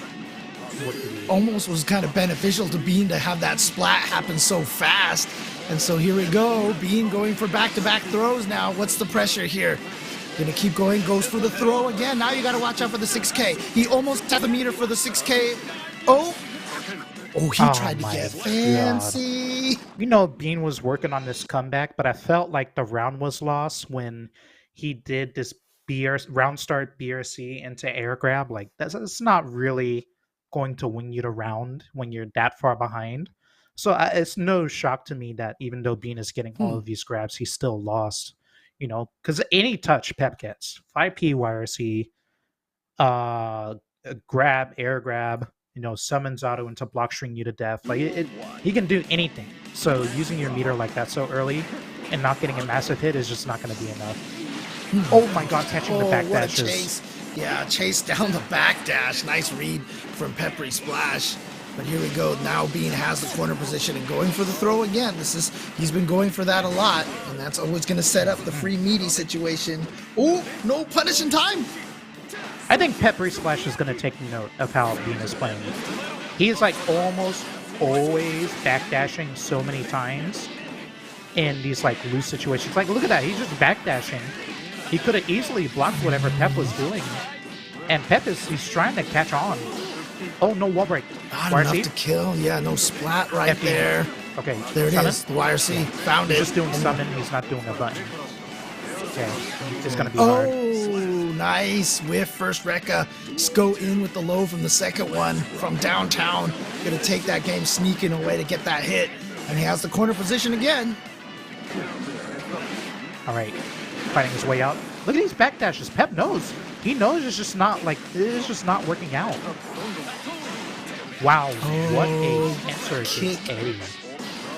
almost was kind of beneficial to Bean to have that splat happen so fast. And so here we go. Bean going for back-to-back throws now. What's the pressure here? Gonna keep going, goes for the throw again. Now you gotta watch out for the 6K. He almost had the meter for the 6K. Oh, he tried to get fancy. You know, Bean was working on this comeback, but I felt like the round was lost when he did this round start BRC into air grab. Like, that's not really going to win you the round when you're that far behind. So it's no shock to me that even though Bean is getting all of these grabs, he's still lost. You know, because any touch Pep gets, 5P YRC, grab, air grab, you know, summons auto into block string you to death. Like, he can do anything. So using your meter like that so early and not getting a massive hit is just not going to be enough. Oh my god, catching the back dashes. Chase. Yeah, chase down the back dash. Nice read from Peppery Splash. But here we go. Now Bean has the corner position and going for the throw again. He's been going for that a lot, and that's always going to set up the free meaty situation. Oh, no punish in time. I think Peppery Splash is going to take note of how Bean is playing. He's like almost always backdashing so many times in these like loose situations. Like, look at that. He's just backdashing. He could have easily blocked whatever Pep was doing. And Pep he's trying to catch on. Oh, no wall break. Not enough to kill. Yeah, no splat right there. Okay. There it summon? is. The YRC found He's it. just doing summon. He's not doing a button. Okay. It's going to be hard. Oh, nice whiff. First Rekka. Sko in with the low from the second one from downtown. Going to take that game sneaking away to get that hit. And he has the corner position again. All right. Fighting his way out. Look at these backdashes. Pep knows. He knows it's just not working out. Wow, what a answer against Eddie.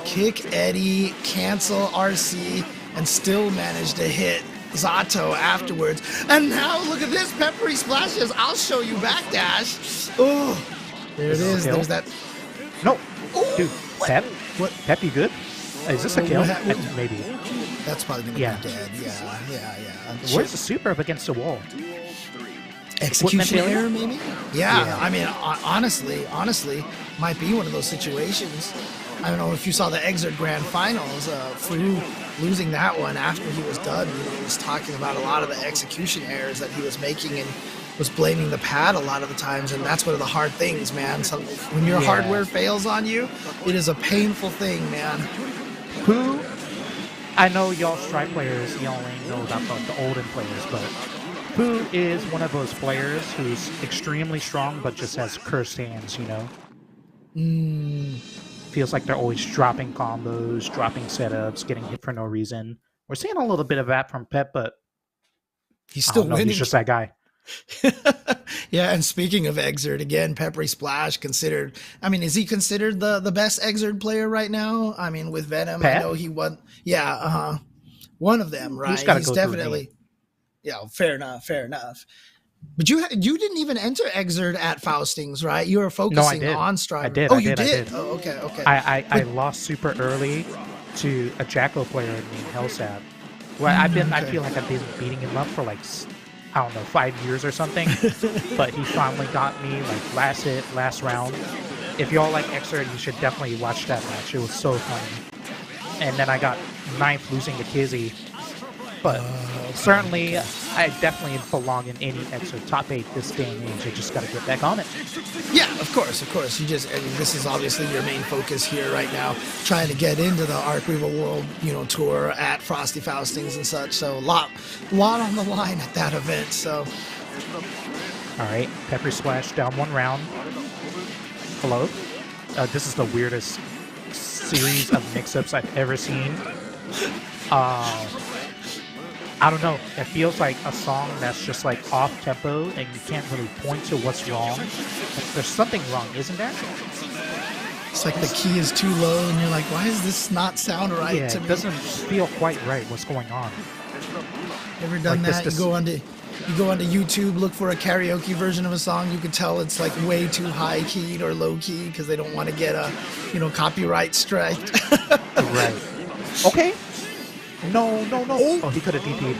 Kick Eddie, cancel RC, and still manage to hit Zato afterwards. And now look at this, Peppery Splashes. I'll show you backdash. Oh, there it is. There's that. No, Ooh, dude, Pep? What? Pep, you good? Is this a kill? Maybe. That's probably gonna be dead. Yeah. Where's the super up against the wall? Execution error, maybe? Yeah, I mean, honestly, might be one of those situations. I don't know if you saw the Exert Grand Finals, Fru losing that one after he was done. He was talking about a lot of the execution errors that he was making and was blaming the pad a lot of the times, and that's one of the hard things, man. So when your hardware fails on you, it is a painful thing, man. Who? I know y'all Strike players, y'all ain't know about the olden players, but who is one of those players who's extremely strong but just has cursed hands, you know? Feels like they're always dropping combos, dropping setups, getting hit for no reason. We're seeing a little bit of that from Pep, but he's still winning. He's just that guy. Yeah, and speaking of Exert, again, Peppery Splash considered, I mean, is he considered the best Exert player right now? I mean, with Venom, Pep? I know he won. Yeah, one of them, right? He's definitely. Yeah, fair enough. But you didn't even enter Exert at Faustings, right? You were focusing on Strider. I did. Oh, I did. Oh, okay. I lost super early to a Jacko player named Hellsat. Well, I feel like I've been beating him up for like, I don't know, 5 years or something. But he finally got me like last hit, last round. If y'all like Exert, you should definitely watch that match. It was so funny. And then I got 9th losing to Kizzy. But certainly, I definitely belong in any Exert top 8 this day and age. I just got to get back on it. Yeah, of course. This is obviously your main focus here right now, trying to get into the Arc Reaver World, tour at Frosty Faustings and such. So a lot on the line at that event. So, all right, Peppery Splash down 1 round. Hello. This is the weirdest series of mix-ups I've ever seen. I don't know. It feels like a song that's just like off tempo and you can't really point to what's wrong. But there's something wrong, isn't there? It's like the key is too low and you're like, why does this not sound right to me? It doesn't feel quite right what's going on. Ever done like that? You go onto YouTube, look for a karaoke version of a song. You can tell it's like way too high keyed or low key because they don't want to get a, copyright strike. Right. Okay. No. Oh, he could have DP'd.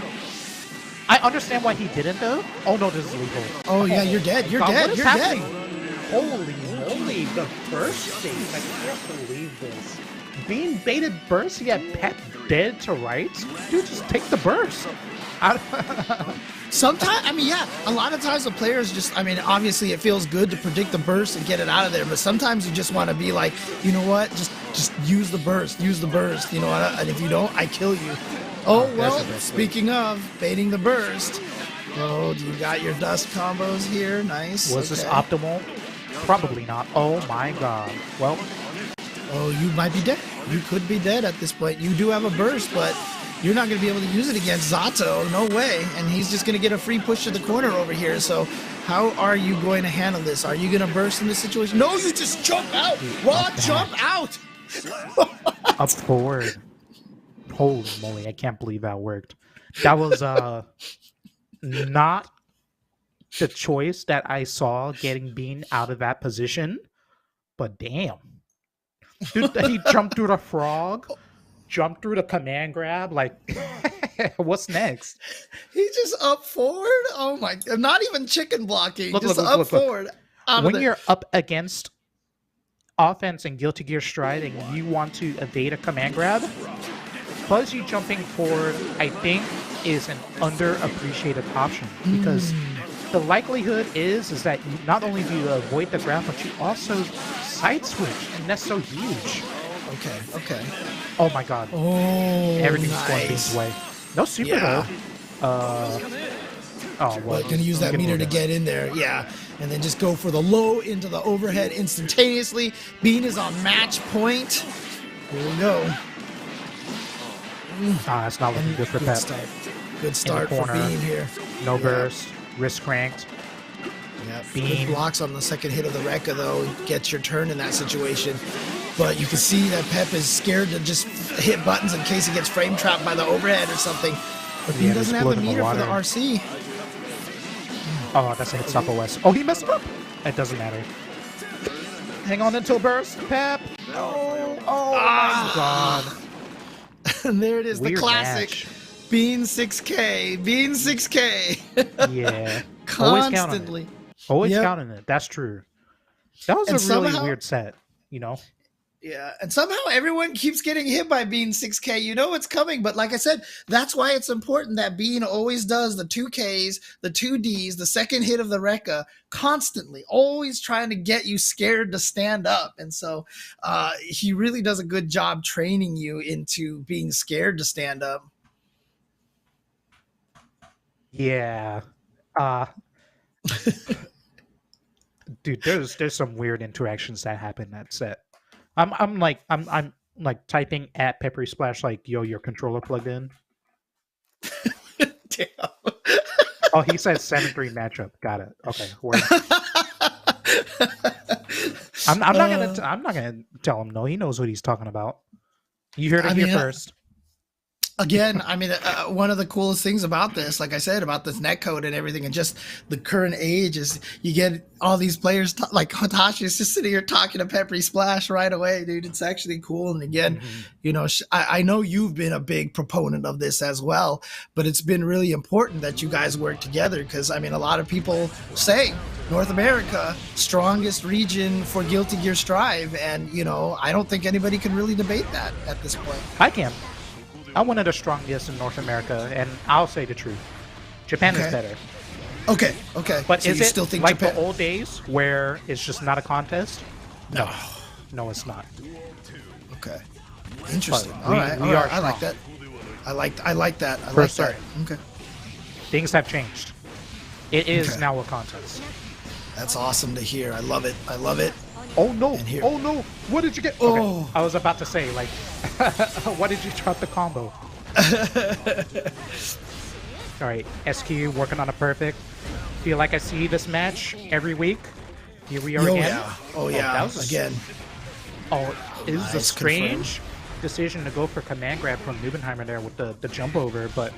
I understand why he didn't, though. Oh, no, this is lethal. Oh, yeah, you're dead. You're dead. You're dead. Holy moly, the first stage. I can't believe this. being baited burst, you get Pep dead to rights. Dude, just take the burst. Sometimes, I mean, yeah, a lot of times the players just, I mean, obviously it feels good to predict the burst and get it out of there, but sometimes you just want to be like, you know what, just use the burst, you know what, and if you don't, I kill you. Oh, well, speaking of baiting the burst, oh, you got your dust combos here, nice. Was this optimal? Probably not. Oh my god. Well. Oh, you might be dead. You could be dead at this point. You do have a burst, but you're not going to be able to use it against Zato. No way. And he's just going to get a free push to the corner over here. So how are you going to handle this? Are you going to burst in this situation? No, you just jump out. Raw jump out. Up forward. Holy moly, I can't believe that worked. That was not the choice that I saw getting Bean out of that position. But damn. Dude, he jumped through the frog. Jumped through the command grab, like, what's next? He's just up forward? Oh my, not even chicken blocking, look, just look, up look, forward. When you're up against offense in Guilty Gear Stride and you want to evade a command grab, plus you jumping forward, I think, is an underappreciated option. Because the likelihood is that you, not only do you avoid the grab, but you also side switch, and that's so huge. Okay. Oh my god. Oh, everything's nice. going Bean's way. No super though. Oh, well. Gonna use that meter to get in there. Yeah. And then just go for the low into the overhead instantaneously. Bean is on match point. Here we go. It's not looking good for Pep. Good start for Bean here. No burst. Wrist cranked. Yeah, Bean. good blocks on the second hit of the Rekka, though. Gets your turn in that situation. But you can see that Pep is scared to just hit buttons in case he gets frame trapped by the overhead or something. But Bean doesn't have the meter for the RC. Oh, that's a hit stop OS. Oh, he messed up. It doesn't matter. Hang on until burst, Pep. Oh my god. And there it is, Weird the classic. match. Bean 6K. Bean 6K. Yeah. Constantly. Always counting it. That's true. That was a really weird set, you know? Yeah, and somehow everyone keeps getting hit by Bean 6K. You know it's coming, but like I said, that's why it's important that Bean always does the 2Ks, the 2Ds, the second hit of the Rekka constantly, always trying to get you scared to stand up. And so he really does a good job training you into being scared to stand up. Yeah. Dude, there's some weird interactions that happen in that set. I'm like typing at Peppery Splash like, yo, your controller plugged in. Damn. Oh, he said 7-3 matchup. Got it. Okay. I'm not gonna tell him no. He knows what he's talking about. You heard it here first. Again, I mean, one of the coolest things about this, like I said, about this netcode and everything, and just the current age is you get all these players like Hitachi is just sitting here talking to Peppery Splash right away, dude. It's actually cool. And again, you know, I know you've been a big proponent of this as well, but it's been really important that you guys work together because, I mean, a lot of people say North America, strongest region for Guilty Gear Strive. And, you know, I don't think anybody can really debate that at this point. I can. I'm one of the strongest in North America, and I'll say the truth. Japan is better. Okay. But so is you it still think like Japan? the old days where it's just not a contest? No, it's not. Okay. Interesting. But All right. I like strong. that. I like that. First that. Okay. Things have changed. It is now a contest. That's awesome to hear. I love it. Oh no! And here- Oh no! What did you get? Oh. Okay. I was about to say, like, what did you drop the combo? All right, SQ working on a perfect. Feel like I see this match every week. Here we are again. Yeah. Oh yeah. That was Again. Oh, it was a Nice, strange decision to go for command grab from Nubenheimer there with the jump over, but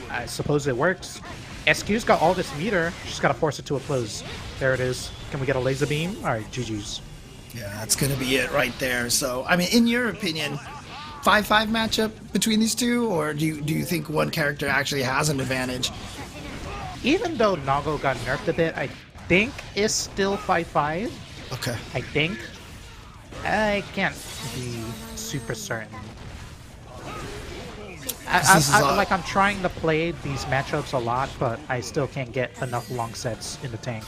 I suppose it works. SQ's got all this meter. She's got to force it to a close. There it is. Can we get a laser beam? All right, GG's. Yeah, that's gonna be it right there. So, I mean, in your opinion, 5-5 matchup between these two, or do you think one character actually has an advantage? Even though Nago got nerfed a bit, I think it's still 5-5. Okay. I think. I can't be super certain. I'm trying to play these matchups a lot, but I still can't get enough long sets in the tank.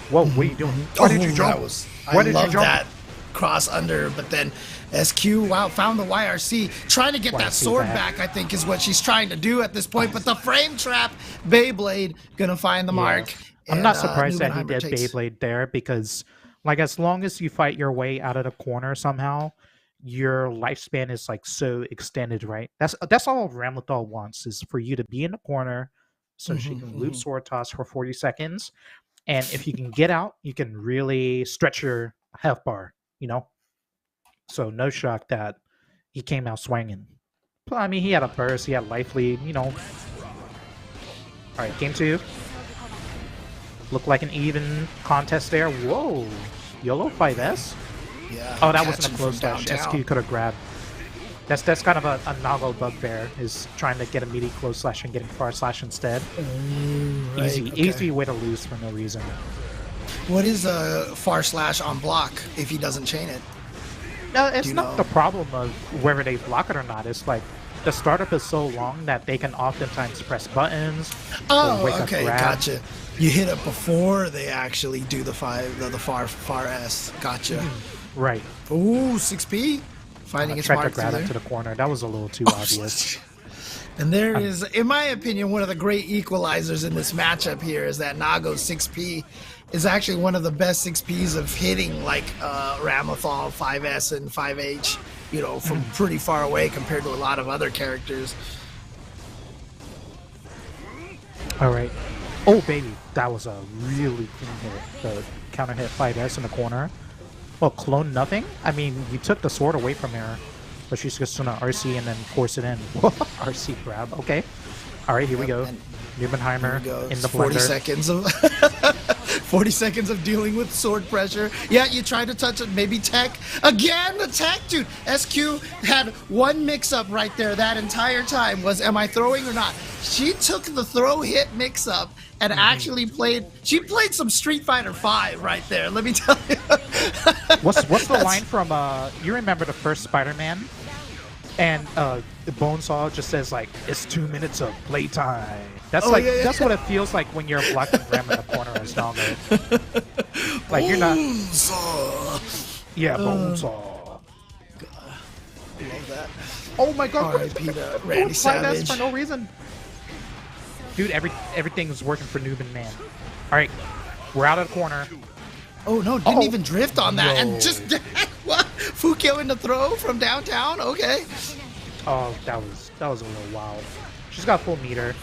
Whoa, what are you doing? Why did you jump? I love that cross under, but then SQ, wow, found the YRC. Trying to get that sword back, I think, is what she's trying to do at this point. But the frame trap, Beyblade, gonna find the mark. I'm not surprised that he did Beyblade there, because, like, as long as you fight your way out of the corner somehow, your lifespan is like so extended, right? That's all Ramlethal wants, is for you to be in the corner so she can loop sword toss for 40 seconds, and if you can get out, you can really stretch your health bar, you know. So no shock that he came out swinging. I mean, he had a burst, he had life lead, you know. All right, game 2. Looked like an even contest there. Whoa, YOLO 5S. Yeah. Oh, that wasn't a close slash. SQ could have grabbed. That's kind of a Nago bugbear, is trying to get immediate close slash and getting far slash instead. Easy way to lose for no reason. What is a far slash on block if he doesn't chain it? No, it's not the problem of whether they block it or not. It's like the startup is so long that they can oftentimes press buttons. Oh, okay, gotcha. You hit it before they actually do the far S. Gotcha. Right. Ooh, 6P. Finding its mark to grab into the corner. That was a little too obvious. And there is, in my opinion, one of the great equalizers in this matchup here is that Nago 6P is actually one of the best 6Ps of hitting like Ramlethal 5S and 5H, you know, from pretty far away compared to a lot of other characters. All right. Oh, baby. That was a really clean hit. The counter hit 5S in the corner. Well, clone nothing? I mean, you took the sword away from her, but she's just gonna RC and then force it in. RC grab. Okay. All right, here we go. Nubenheimer in the 40 blender. seconds of 40 seconds of dealing with sword pressure. Yeah, you tried to touch it, maybe tech. Again, the tech, dude. SQ had one mix-up right there that entire time was, am I throwing or not? She took the throw hit mix-up and actually played some Street Fighter 5 right there, let me tell you. What's the line from, you remember the first Spider-Man? And the Bonesaw just says, like, it's 2 minutes of playtime. That's that's what it feels like when you're blocking Ram in the corner as Nago. Like, you're not... Yeah, Bonesaw. Love that. Oh my god. R.I.P. to Randy Savage. For no reason. Dude, everything's working for Nuben, man. Alright, we're out of the corner. Oh no, didn't even drift on that. And just... What? Fukyo in the throw from downtown? Okay. Oh, that was a little wild. She's got full meter.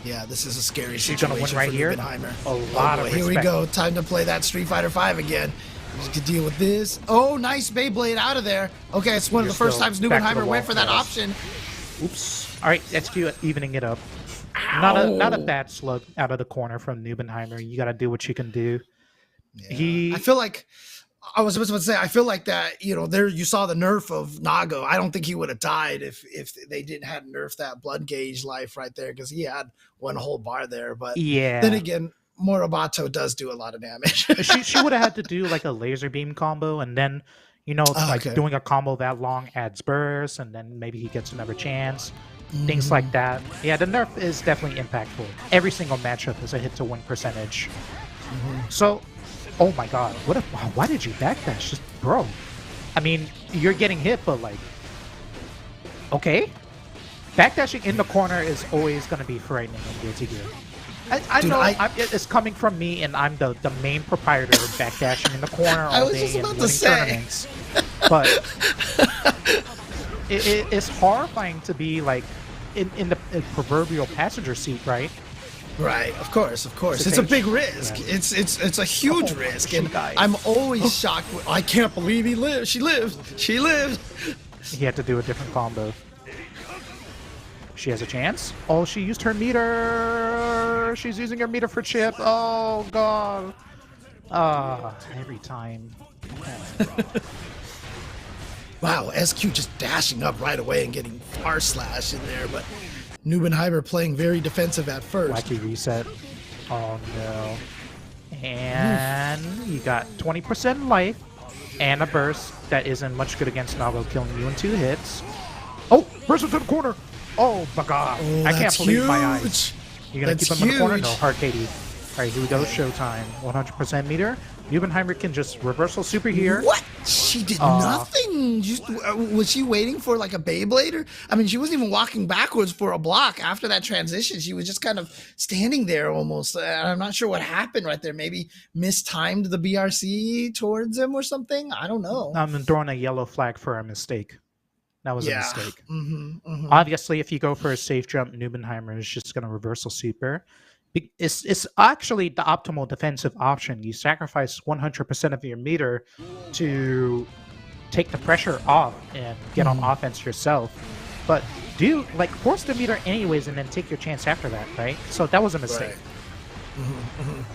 Yeah, this is a scary She's situation gonna win right for here. Nubenheimer. A lot of respect. Here we go. Time to play that Street Fighter 5 again. Just to deal with this. Oh, nice Beyblade out of there. Okay, it's one of the first times Nubenheimer went for that option. Oops. All right, SQ evening it up. Not a bad slug out of the corner from Nubenheimer. You got to do what you can do. Yeah. I feel like I was supposed to say, I feel like that, you know, there you saw the nerf of Nago. I don't think he would have died if they didn't have nerfed that blood gauge life right there, because he had one whole bar there. But then again, Morobato does do a lot of damage. she would have had to do like a laser beam combo, and then, you know, doing a combo that long adds burst, and then maybe he gets another chance. Things like that. Yeah, the nerf is definitely impactful. Every single matchup is a hit to win percentage. So, oh my god, why did you backdash? Just, bro. I mean, you're getting hit, but like, okay. Backdashing in the corner is always going to be frightening in Guilty Gear. I know it's coming from me, and I'm the main proprietor of backdashing in the corner all day and winning tournaments. But it's horrifying to be like in the proverbial passenger seat, right? Right, of course. It's a big risk. Yeah. It's a huge risk, and I'm always shocked. I can't believe he lived. She lived. He had to do a different combo. She has a chance. Oh, she used her meter. She's using her meter for chip. Oh god. Every time. Wow, SQ just dashing up right away and getting far slash in there, but Nubenheimer playing very defensive at first. Wacky reset. Oh no. And you got 20% life. and a burst that isn't much good against Nago, killing you in 2 hits. Oh, burst into the corner. Oh my god. Oh, I can't that's believe my huge. eyes. You're going to That's keep him in the corner? huge. No, hard KD. Alright, here we go. Showtime. 100% meter. Nubenheimer can just reversal super here. What? She did nothing. Was she waiting for like a Beyblade? Or, I mean, she wasn't even walking backwards for a block after that transition. She was just kind of standing there almost. I'm not sure what happened right there. Maybe mistimed the BRC towards him or something. I don't know. I'm throwing a yellow flag for a mistake. That was a mistake. Mm-hmm. Obviously, if you go for a safe jump, Nubenheimer is just going to reversal super. It's actually the optimal defensive option. You sacrifice 100% of your meter to take the pressure off and get on offense yourself. But force the meter anyways and then take your chance after that, right? So that was a mistake. Right.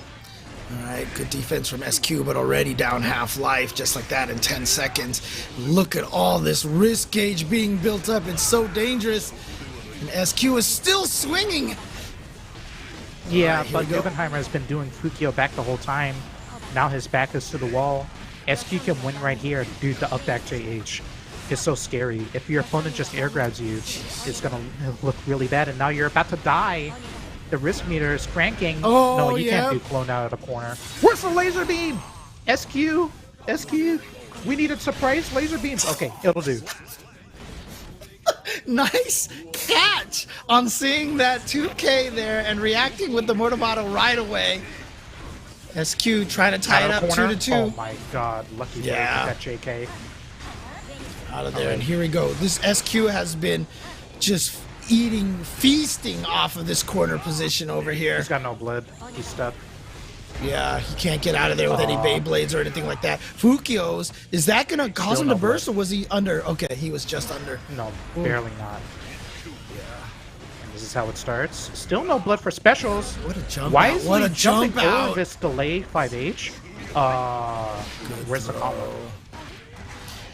All right, good defense from SQ, but already down half life just like that in 10 seconds. Look at all this risk gauge being built up. It's so dangerous. And SQ is still swinging. Yeah, Right, but Nubenheimer has been doing Fukio back the whole time. Now his back is to the wall. SQ can win right here. Dude, the up back JH is so scary. If your opponent just air grabs you, it's going to look really bad. And now you're about to die. The risk meter is cranking. Oh, no, you yeah. can't do clone out of the corner. Where's the laser beam? SQ, we needed surprise laser beams. Okay, it'll do. Nice catch on seeing that 2K there and reacting with the Mortamato right away. SQ trying to tie it Out up of corner. 2-2. Oh my god, lucky Yeah. that JK. Out of there, and here we go. This SQ has been just feasting off of this corner position over here. He's got no blood. He's stuck. Yeah, he can't get out of there with any Beyblades or anything like that. Fukio's, is that going to cause Still him to no burst, blood. or was he under? Okay, he was just under. No, barely not. And this is how it starts. Still no blood for specials. What a jump Why out. is What he a jump jumping out. over this delay 5H? Where's the combo?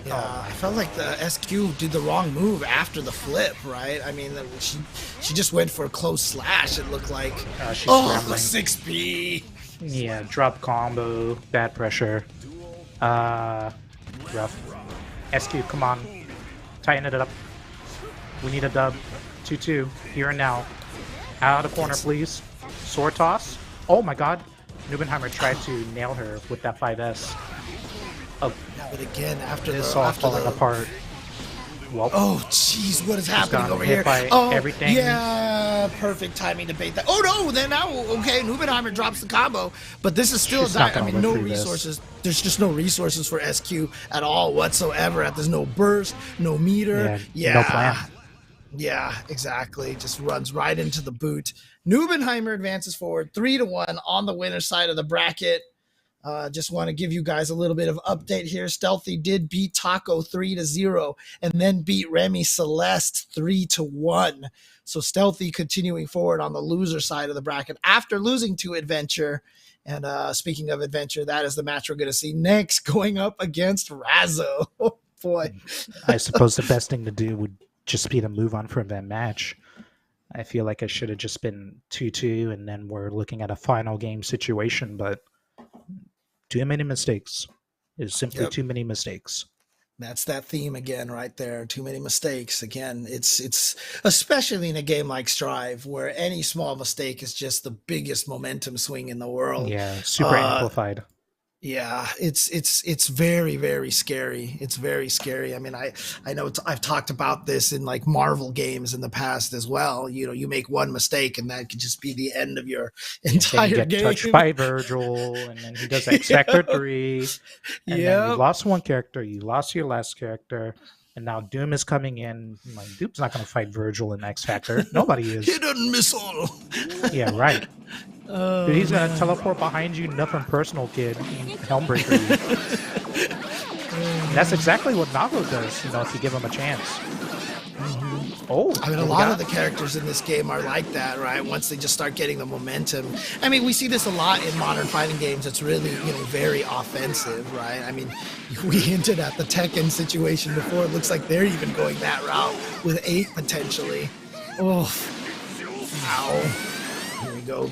Yeah, I felt like the SQ did the wrong move after the flip, right? I mean, she just went for a close slash, it looked like. She's The scrambling. 6B. Yeah, drop combo, bad pressure. Rough. SQ, come on. Tighten it up. We need a dub. 2-2, here and now. Out of the corner, please. Sword toss. Oh my god. Nubenheimer tried to nail her with that 5S. Oh, But again, after it's the all after falling the apart. Well, Oh, jeez, what is happening gotten over hit here? by Oh, everything. yeah, perfect timing to bait that. Oh no, then now okay, Nubenheimer drops the combo, but this is still She's not I gonna mean, no live through this. resources. There's just no resources for SQ at all whatsoever. There's no burst, no meter. Yeah, no plan. Yeah, exactly. Just runs right into the boot. Nubenheimer advances forward 3-1 on the winner's side of the bracket. Just want to give you guys a little bit of update here. Stealthy did beat Taco 3-0 and then beat Remy Celeste 3-1. So Stealthy continuing forward on the loser side of the bracket after losing to Adventure. And speaking of Adventure, that is the match we're going to see next, going up against Razzo. Oh, boy. I suppose the best thing to do would just be to move on from that match. I feel like it should have just been 2-2 and then we're looking at a final game situation, but too many mistakes. It's simply too many mistakes. That's that theme again right there. Too many mistakes. Again, it's especially in a game like Strive where any small mistake is just the biggest momentum swing in the world. Yeah, super amplified. Yeah, it's very, very scary. It's very scary. I mean, I know I've talked about this in like Marvel games in the past as well. You know, you make one mistake and that could just be the end of your entire Then you get game. touched by Virgil, and then he does X Factor 3. And then you lost one character, you lost your last character, and now Doom is coming in. I'm like, Doom's not going to fight Virgil in X Factor. Nobody is. Hidden missile. Yeah, right. Dude, he's going to teleport behind you, nothing personal, kid. Helmbreaker you. That's exactly what Nago does, you know, if you give him a chance. Oh, I mean, a lot of the characters in this game are like that, right? Once they just start getting the momentum. I mean, we see this a lot in modern fighting games. It's really, very offensive, right? I mean, we hinted at the Tekken situation before. It looks like they're even going that route with 8 potentially. Oh, ow. Here we go.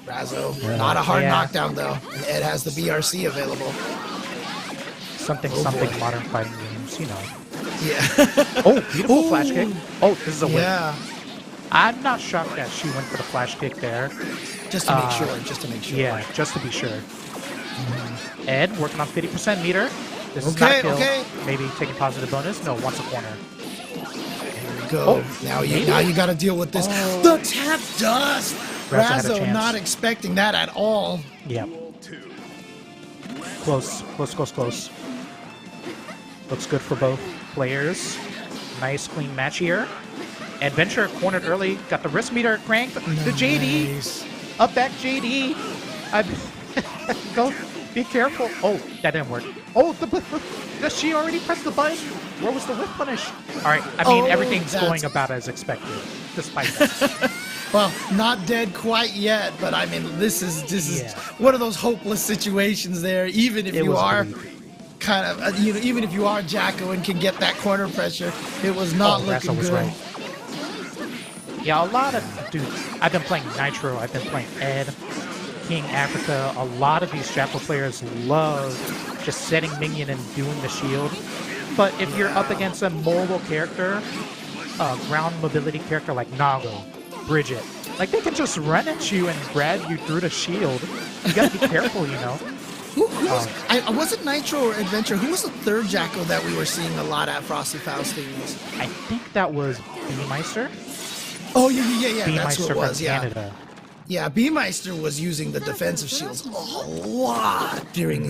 Razzo. Not a hard knockdown, though. And Ed has the BRC available. Something modern fighting games, you know. Yeah. Oh, beautiful flash kick. Oh, this is a win. Yeah. I'm not shocked that she went for the flash kick there. Just to make sure. Just to make sure. Yeah, just to be sure. Ed working on 50% meter. This is not a kill. Okay. Maybe taking positive bonus. No, once a corner. Go. Now you got to deal with this. The tap dust. Razzo had a Razzo chance. not expecting that at all. Yep. Close. Looks good for both players. Nice clean match here. Adventure cornered early. Got the wrist meter cranked. The JD. Nice. Up back JD. Go. Be careful. Oh, that didn't work. Oh, does she already press the button? Where was the whip punish? All right. I mean, everything's going about as expected, despite that. Well, not dead quite yet, but I mean, this is one of those hopeless situations there. Even if you are kind of, even if you are Jacko and can get that corner pressure, it was not looking good. Right. Yeah, a lot of I've been playing Nitro. I've been playing Ed, King Africa. A lot of these Jacko players love just setting minion and doing the shield. But if you're up against a mobile character, ground mobility character like Nago, Bridget, like they can just run at you and grab you through the shield. You gotta be careful, you know. Who was, I wasn't Nitro or Adventure. Who was the third Jacko that we were seeing a lot at Frosty Faustings? I think that was B-Meister. Oh yeah. That's who it was. From Canada. Yeah, B-Meister was using the defensive shields a lot during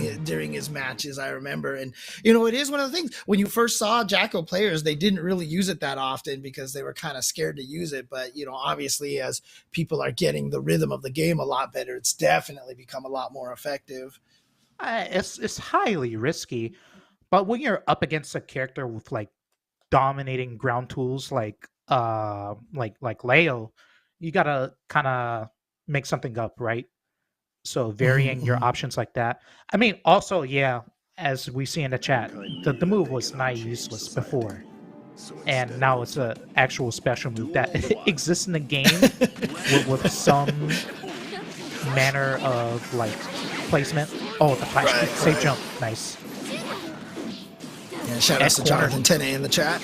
his matches, I remember. And, it is one of the things, when you first saw Jacko players, they didn't really use it that often because they were kind of scared to use it. But, obviously, as people are getting the rhythm of the game a lot better, it's definitely become a lot more effective. It's highly risky. But when you're up against a character with, like, dominating ground tools like Leo, you got to kind of make something up, right? So varying your options like that. I mean, also, yeah, as we see in the chat, the move was nigh useless before, and now it's a actual special move that exists in the game with some manner of like placement. Oh, the flash kick, safe jump, nice. Yeah, shout out to Jonathan Tene in the chat.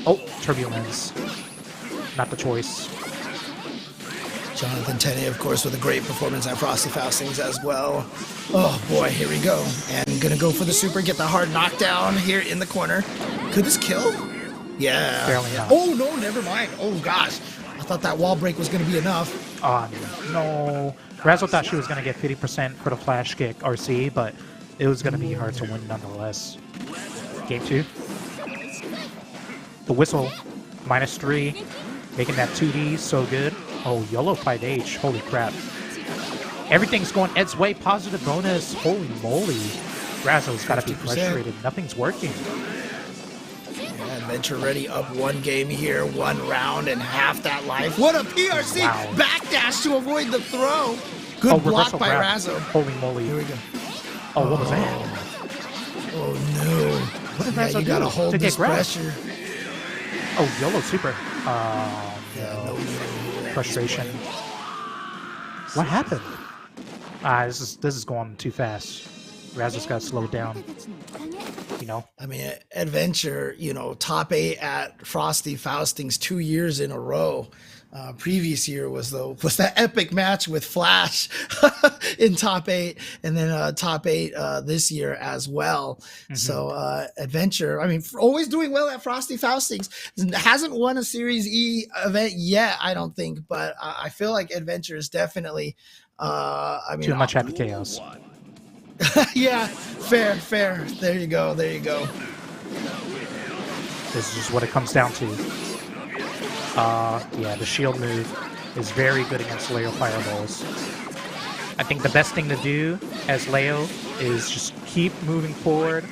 Oh, turbulence, not the choice. Jonathan Tene, of course, with a great performance at Frosty Faustings as well. Oh boy, here we go. And gonna go for the super, get the hard knockdown here in the corner. Could this kill? Yeah. Barely not. Oh no, never mind. Oh gosh. I thought that wall break was gonna be enough. No. Razzo thought she was gonna get 50% for the flash kick RC, but it was gonna be hard to win nonetheless. Game 2. The whistle, -3, making that 2D so good. Oh, YOLO 5H, holy crap. Everything's going Ed's way, positive bonus, holy moly. Razzo's gotta be frustrated, nothing's working. Yeah, Adventure ready up one game here, one round and half that life. What a PRC! Wow. Backdash to avoid the throw. Good block by Razzo. Holy moly. Here we go. Oh, what was that? Oh no. What did Razzo do? You gotta hold to this get pressure. Oh, YOLO super. No. Frustration. What happened? This is going too fast. Razzo's got to slow down. I mean, Adventure, top 8 at Frosty Faustings 2 years in a row. Previous year was that epic match with Flash in top 8, and then top 8 this year as well. Mm-hmm. So Adventure, I mean, always doing well at Frosty Faustings. Hasn't won a Series E event yet, I don't think, but I feel like Adventure is definitely. Too much happy chaos. Yeah, fair. There you go. This is just what it comes down to. Yeah, the shield move is very good against Leo fireballs. I think the best thing to do as Leo is just keep moving forward.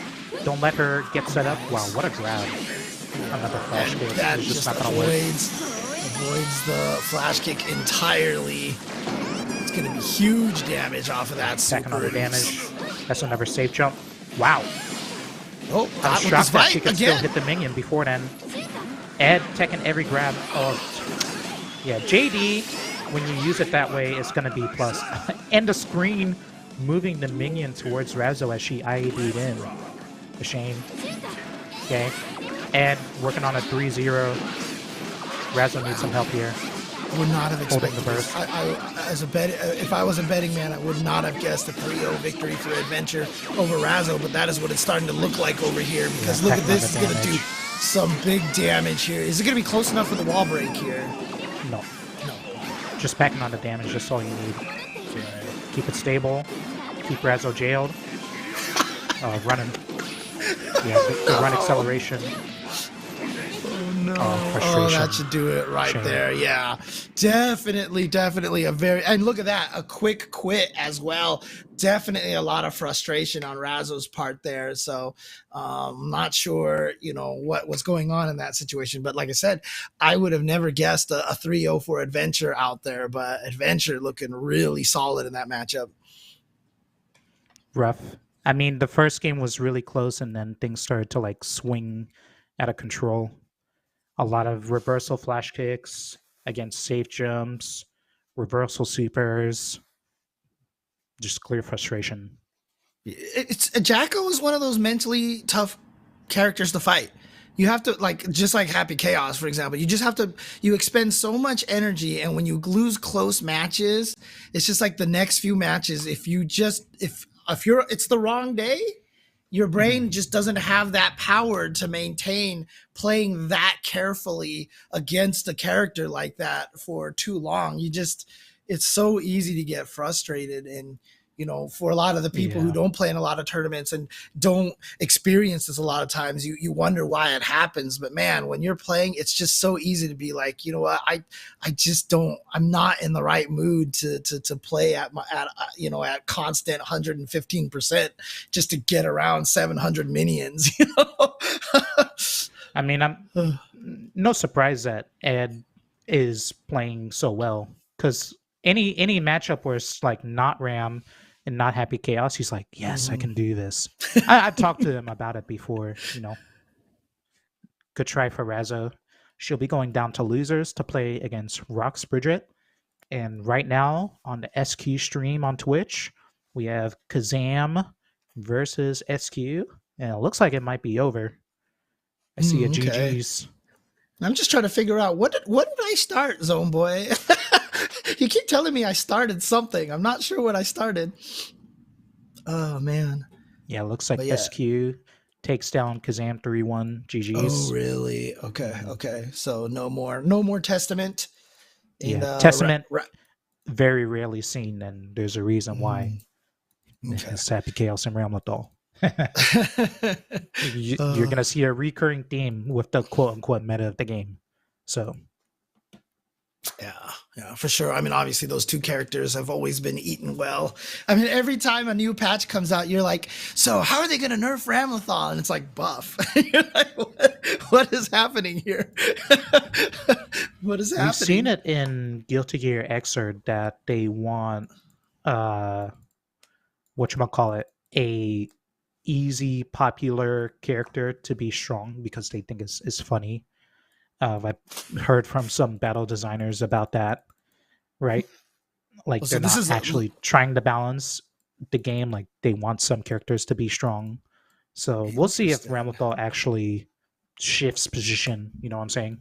Don't let her get set up. Wow, what a grab. Another flash kick. That it's just not going to work. Avoids the flash kick entirely. It's going to be huge damage off of that super. Second order damage. That's another safe jump. Wow. Oh, I'm shocked that she could still hit the minion before then. Ed taking every grab. Oh, yeah. JD, when you use it that way, it's going to be plus. And the screen moving the minion towards Razo as she IED'd in. A shame. Okay. And working on a 3-0. Razo needs some help here. Would not have Holding expected the this. burst. If I was a betting man, I would not have guessed a 3-0 victory for Adventure over Razo, but that is what it's starting to look like over here, because look at this, it's going to do some big damage here. Is it going to be close enough for the wall break here? No. Just packing on the damage, that's all you need. Keep it stable. Keep Razo jailed. Running. Yeah, the run acceleration. No. Frustration. That should do it right Shame. there. Yeah, definitely a very, and look at that, a quick quit as well. Definitely a lot of frustration on Razo's part there. So I'm not sure, what was going on in that situation. But like I said, I would have never guessed a 3-0 for Adventure out there, but Adventure looking really solid in that matchup. Rough. I mean, the first game was really close, and then things started to swing out of control. A lot of reversal flash kicks against safe jumps, reversal supers, just clear frustration. Jacko is one of those mentally tough characters to fight. You have to, just like Happy Chaos, for example, you expend so much energy, and when you lose close matches, it's just like the next few matches, if it's the wrong day, your brain just doesn't have that power to maintain playing that carefully against a character like that for too long. It's so easy to get frustrated. And, for a lot of the people who don't play in a lot of tournaments and don't experience this a lot of times, you wonder why it happens. But man, when you're playing, it's just so easy to be like, you know what, I'm not in the right mood to play at constant 115% just to get around 700 minions. I mean, I'm no surprise that Ed is playing so well, because any matchup where it's not Ram and not Happy Chaos, he's like, yes, I can do this. I've talked to him about it before. Good try for Razo. She'll be going down to losers to play against Rox Bridget. And right now on the SQ stream on Twitch, we have Kazam versus SQ, and it looks like it might be over. I see a GG's. I'm just trying to figure out what did I start, Zone Boy? You keep telling me I started something. I'm not sure what I started. Oh man. Yeah, it looks like SQ takes down Kazam 3-1. GG's. Oh really? Okay. So no more Testament. Yeah, Testament very rarely seen, and there's a reason why. It's Happy Chaos and Ramlethal. You're gonna see a recurring theme with the quote unquote meta of the game. So yeah, for sure. I mean, obviously those two characters have always been eaten well. I mean, every time a new patch comes out, you're like, so how are they going to nerf Ramlethal? And it's like, buff. You're like, what is happening here? What is happening? We've seen it in Guilty Gear Xrd that they want, whatchamacallit, a easy, popular character to be strong because they think it's funny. I've heard from some battle designers about that, right? They're not actually trying to balance the game. They want some characters to be strong. So we'll see if Ramlethal actually shifts position. You know what I'm saying?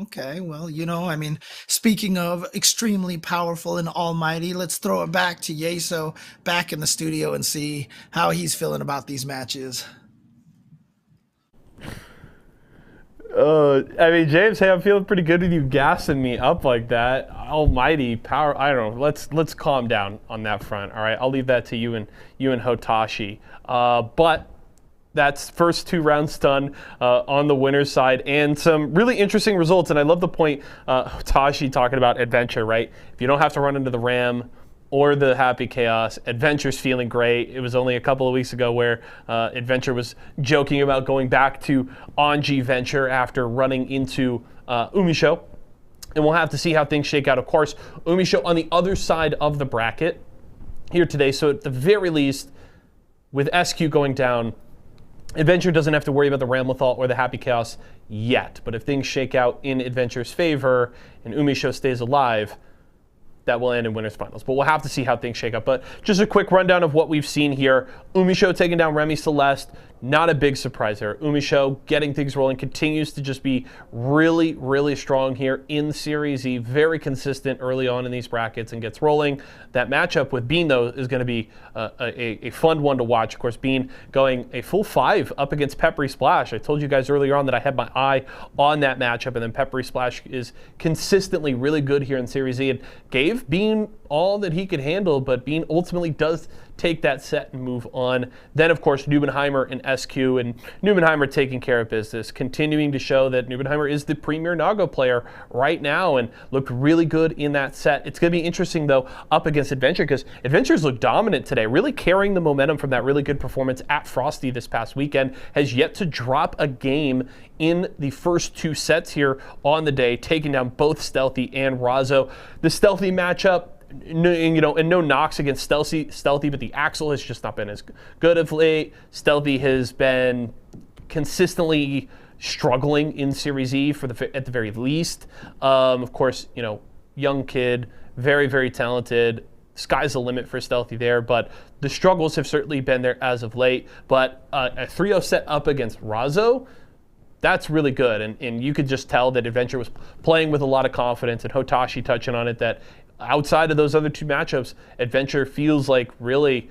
Okay. Well, I mean, speaking of extremely powerful and almighty, let's throw it back to Yeso back in the studio and see how he's feeling about these matches. I mean, James, hey, I'm feeling pretty good with you gassing me up like that. Almighty power. I don't know. Let's calm down on that front. All right, I'll leave that to you and Hotashi. But that's first 2 rounds done on the winner's side, and some really interesting results. And I love the point Hotashi talking about Adventure. Right? If you don't have to run into the Ram or the Happy Chaos, Adventure's feeling great. It was only a couple of weeks ago where Adventure was joking about going back to Anji Venture after running into Umisho. And we'll have to see how things shake out. Of course, Umisho on the other side of the bracket here today. So at the very least, with SQ going down, Adventure doesn't have to worry about the Ramlethal or the Happy Chaos yet. But if things shake out in Adventure's favor and Umisho stays alive, that will end in winners finals. But we'll have to see how things shake up. But just a quick rundown of what we've seen here. Umisho taking down Remy Celeste. Not a big surprise there. Umisho getting things rolling, continues to just be really, really strong here in Series E. Very consistent early on in these brackets and gets rolling. That matchup with Bean, though, is going to be a fun one to watch. Of course, Bean going a full 5 up against Peppery Splash. I told you guys earlier on that I had my eye on that matchup, and then Peppery Splash is consistently really good here in Series E and gave Bean all that he could handle, but Bean ultimately does take that set and move on. Then, of course, Neubenheimer and SQ, and Neubenheimer taking care of business, continuing to show that Neubenheimer is the premier Nago player right now and looked really good in that set. It's going to be interesting, though, up against Adventure, because Adventure's looked dominant today, really carrying the momentum from that really good performance at Frosty this past weekend, has yet to drop a game in the first 2 sets here on the day, taking down both Stealthy and Razzo. The Stealthy matchup, and no knocks against Stealthy, but the Axel has just not been as good of late. Stealthy has been consistently struggling in Series E at the very least. Of course, young kid, very, very talented. Sky's the limit for Stealthy there, but the struggles have certainly been there as of late. But a 3-0 set up against Razzo, that's really good. And you could just tell that Adventure was playing with a lot of confidence, and Hotashi touching on it, that outside of those other 2 matchups, Adventure feels like really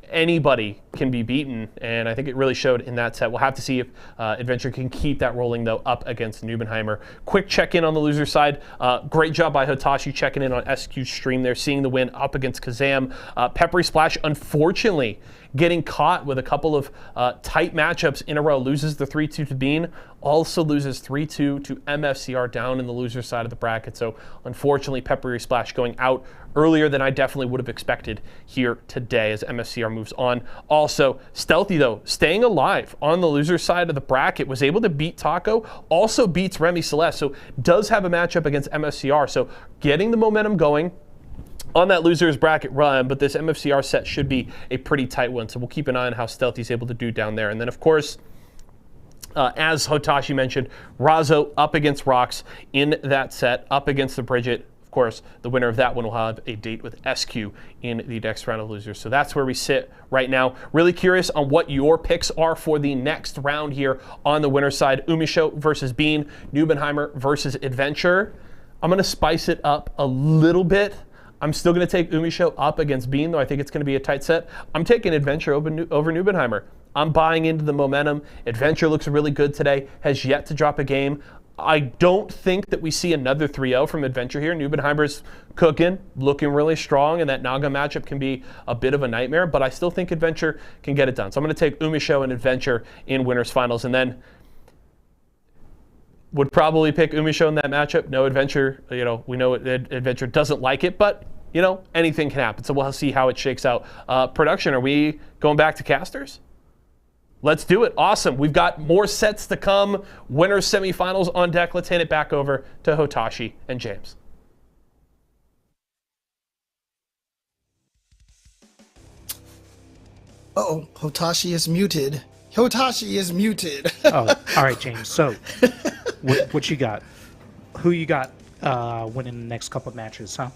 anybody can be beaten, and I think it really showed in that set. We'll have to see if Adventure can keep that rolling, though, up against Neubenheimer. Quick check-in on the loser side. Great job by Hotashi checking in on SQ's stream there, seeing the win up against Kazam. Peppery Splash, unfortunately, getting caught with a couple of tight matchups in a row. Loses the 3-2 to Bean, also loses 3-2 to MFCR down in the loser side of the bracket. So unfortunately, Peppery Splash going out earlier than I definitely would have expected here today as MFCR moves on. Also, Stealthy, though, staying alive on the loser side of the bracket, was able to beat Taco, also beats Remy Celeste, so does have a matchup against MFCR. So getting the momentum going on that loser's bracket run, but this MFCR set should be a pretty tight one, so we'll keep an eye on how Stealthy's able to do down there. And then, of course, as Hotashi mentioned, Razzo up against Rox in that set, up against the Bridget. Of course, the winner of that one will have a date with SQ in the next round of losers. So that's where we sit right now. Really curious on what your picks are for the next round here on the winner's side. Umisho versus Bean, Neubenheimer versus Adventure. I'm going to spice it up a little bit. I'm still going to take Umisho up against Bean, though I think it's going to be a tight set. I'm taking Adventure over Neubenheimer. I'm buying into the momentum. Adventure looks really good today, has yet to drop a game. I don't think that we see another 3-0 from Adventure here. Neubenheimer's cooking, looking really strong, and that Naga matchup can be a bit of a nightmare, but I still think Adventure can get it done. So I'm going to take Umisho and Adventure in winners finals, and then would probably pick Umisho in that matchup. No Adventure, we know Adventure doesn't like it, but anything can happen. So we'll see how it shakes out. Production, are we going back to casters? Let's do it. Awesome. We've got more sets to come. Winners semifinals on deck. Let's hand it back over to Hotashi and James. Uh-oh, Hotashi is muted. Hotashi is muted. Oh, all right, James. So, what you got? Who you got winning the next couple of matches, huh?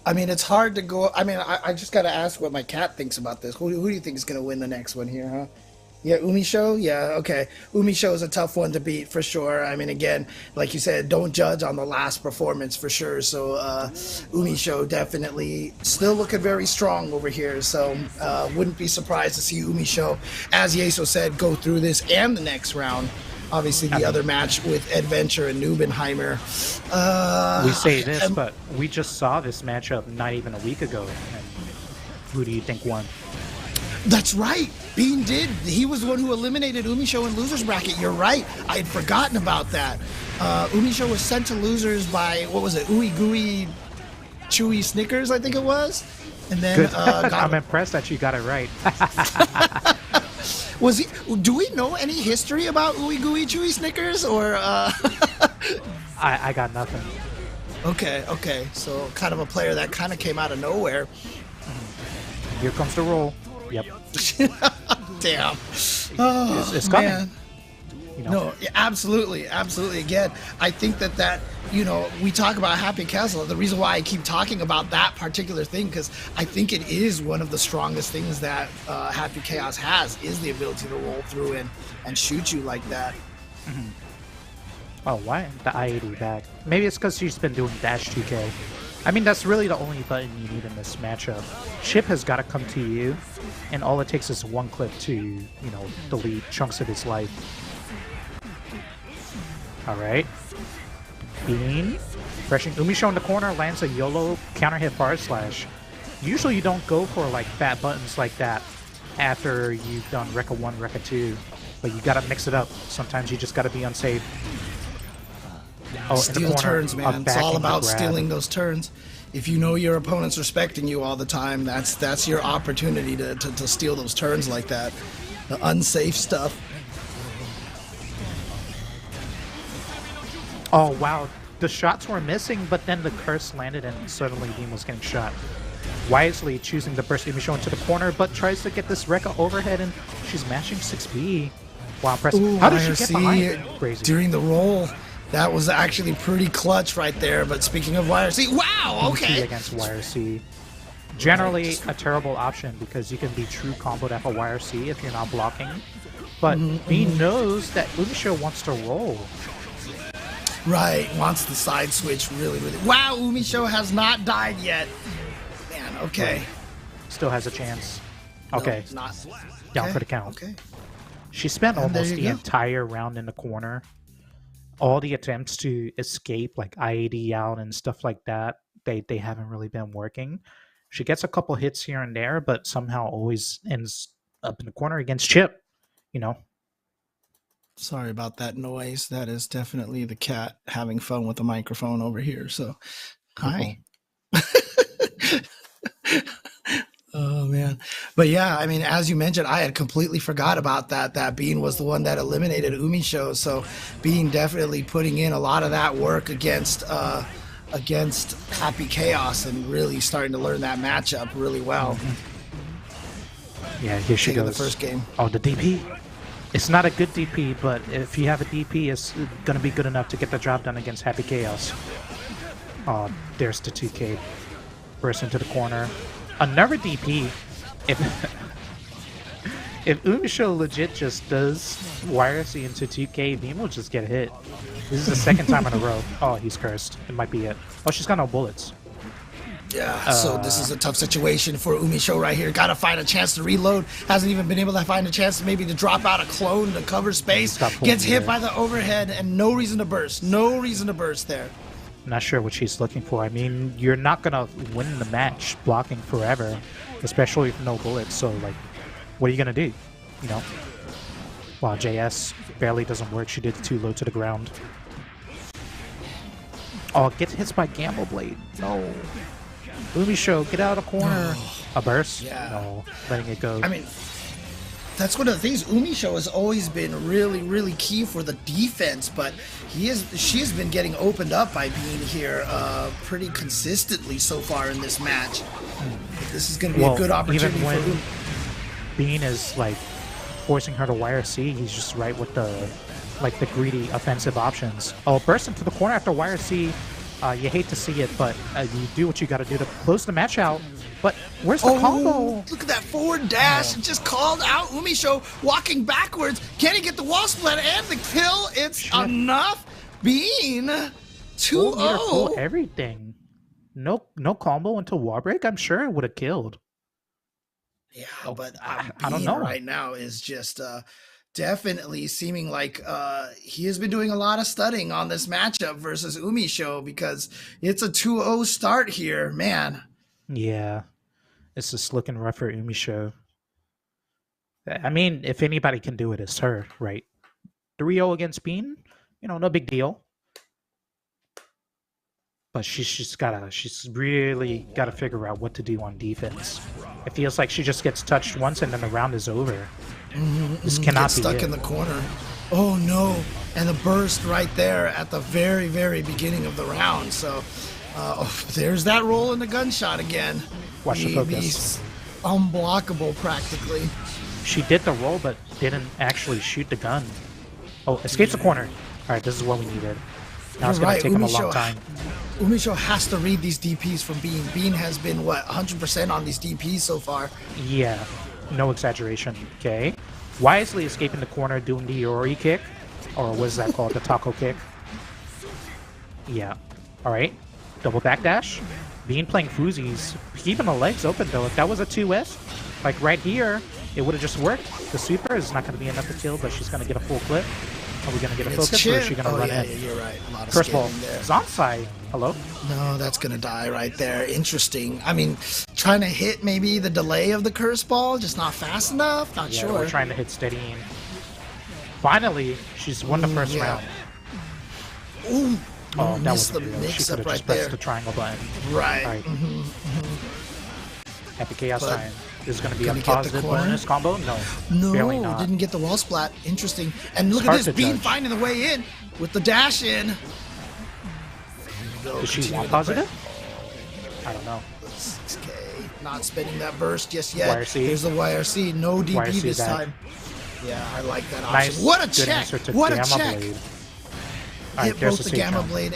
I mean, it's hard to go. I mean, I just got to ask what my cat thinks about this. Who do you think is going to win the next one here, huh? Yeah, Umisho? Yeah, okay. Umisho is a tough one to beat for sure. I mean, again, like you said, don't judge on the last performance for sure. So Umisho definitely still looking very strong over here. So wouldn't be surprised to see Umisho, as Yeso said, go through this and the next round. Obviously, the other match with Adventure and Neubenheimer. We say this, but we just saw this matchup not even a week ago. And who do you think won? That's right. Bean did. He was the one who eliminated Umisho in losers bracket. You're right. I had forgotten about that. Umisho was sent to losers by, what was it, Ooey Gooey Chewy Snickers, I think it was. And then I'm impressed that you got it right. Was he? Do we know any history about Ooey Gooey Chewy Snickers, or? I got nothing. Okay. So kind of a player that kind of came out of nowhere. Here comes the roll. Yep. Damn. It's coming. Man. You know? No, yeah, absolutely. Again, I think that we talk about Happy Castle. The reason why I keep talking about that particular thing, because I think it is one of the strongest things that Happy Chaos has, is the ability to roll through and shoot you like that. Mm-hmm. Oh, why the I-80 back? Maybe it's because she's been doing dash 2K. I mean, that's really the only button you need in this matchup. Chip has got to come to you, and all it takes is one clip to, delete chunks of his life. Alright. Bean. Pressing Umisho in the corner, lands a YOLO counter hit bar slash. Usually you don't go for like fat buttons like that after you've done Rekka 1, Rekka 2. But you gotta mix it up. Sometimes you just gotta be unsafe. Oh, Steal turns, man. It's all about stealing those turns. If you know your opponent's respecting you all the time, that's your opportunity to steal those turns like that. The unsafe stuff. Oh, wow. The shots were missing, but then the curse landed and suddenly Beam was getting shot. Wisely choosing to burst Umisho into the corner, but tries to get this Rekka overhead, and she's mashing 6B. Wow, impressive. Ooh, How does she get behind it? Crazy. During the roll, that was actually pretty clutch right there. But speaking of YRC, wow, okay. Against YRC. Generally a terrible option because you can be true comboed off a YRC if you're not blocking. But Bean knows that Umisho wants to roll. Right, wants the side switch really. Wow, Umisho has not died yet. Man, okay. Right. Still has a chance. Okay. No, not. Down Okay, for the count. Okay. She spent almost the go. entire round in the corner. All the attempts to escape, like I-80 out and stuff like that, they haven't really been working. She gets a couple hits here and there, but somehow always ends up in the corner against Chip, Sorry about that noise. That is definitely the cat having fun with the microphone over here. So, hi. Oh, man. But yeah, I mean, as you mentioned, I had completely forgot about that Bean was the one that eliminated Umisho. So Bean definitely putting in a lot of that work against Happy Chaos and really starting to learn that matchup really well. Yeah, here she goes. The first game. Oh, the DP. It's not a good DP, but if you have a DP, it's going to be good enough to get the job done against Happy Chaos. Oh, there's the 2K. Burst into the corner. Another DP. If Umisho legit just does YRC into 2K, Beam will just get hit. This is the second time in a row. Oh, he's cursed. It might be it. Oh, she's got no bullets. Yeah, so this is a tough situation for Umisho right here. Got to find a chance to reload. Hasn't even been able to find a chance maybe to drop out a clone to cover space. Gets hit by the overhead and no reason to burst. No reason to burst there. Not sure what she's looking for. I mean, you're not going to win the match blocking forever, especially with no bullets. So, like, what are you going to do? Wow, JS barely doesn't work. She did too low to the ground. Oh, gets hit by Gamble Blade. No. Umisho, get out of the corner. A burst? Yeah. No, letting it go. I mean, that's one of the things. Umisho has always been really, really key for the defense, but she's been getting opened up by Bean here pretty consistently so far in this match. This is going to be a good opportunity even when for Bean is like forcing her to YRC, he's just right with the greedy offensive options. Oh, burst into the corner after YRC. You hate to see it, but you do what you got to do to close the match out. But where's the combo? Look at that forward dash. It just called out Umisho walking backwards. Can he get the wall split and the kill? It's enough. Bean 2-0. Everything. No combo until wall break. I'm sure it would have killed. Yeah, but I don't know. Right now is just definitely seeming like he has been doing a lot of studying on this matchup versus Umisho because it's a 2-0 start here, man. Yeah, it's just looking rough for Umisho. I mean, if anybody can do it, it's her, right? 3-0 against Bean, no big deal. But she's really gotta figure out what to do on defense. It feels like she just gets touched once and then the round is over. This cannot be stuck in the corner. Oh no! And the burst right there at the very, very beginning of the round. So there's that roll in the gunshot again. Watch the focus. Unblockable practically. She did the roll, but didn't actually shoot the gun. Oh, escapes the corner. All right, this is what we needed. Now it's You're going right, to take him a Umisho- long time. Umisho has to read these DPs from Bean. Bean has been, what, 100% on these DPs so far. Yeah, no exaggeration. Okay. Wisely escaping the corner, doing the Yori kick. Or what is that called? The taco kick. Yeah. All right. Double backdash. Bean playing Fuzies. Keeping the legs open, though. If that was a 2S, like right here, it would have just worked. The super is not going to be enough to kill, but she's going to get a full clip. Are we going to get a It's focus, or is chip. she going to run yeah, in? Yeah, you're right. A lot of First ball. scaling there. It's onside. Hello? No, that's going to die right there. Interesting. I mean, trying to hit maybe the delay of the curse ball, just not fast enough. Not Yeah, sure. we're trying to hit steadying. Finally, she's won the first yeah. round. Ooh, Oh, that missed was the real. She mix could up have right just pressed there. the triangle button. Right. All right. Epic Chaos But time. This is going to be a gonna get the positive corner? bonus combo? No. Barely No, not. didn't get the wall splat. Interesting. And look It's at hard this, to Bean judge. finding the way in with the dash in. Does she Continue want the positive? I don't know. 6K. Not spinning that burst just yet. YRC. Here's the YRC. No DP YRC this back. time. Yeah, I like that option. Nice. What a Good check! answer to What a Gamma check! Blade. All Hit right, there's both the save Gamma count. Blade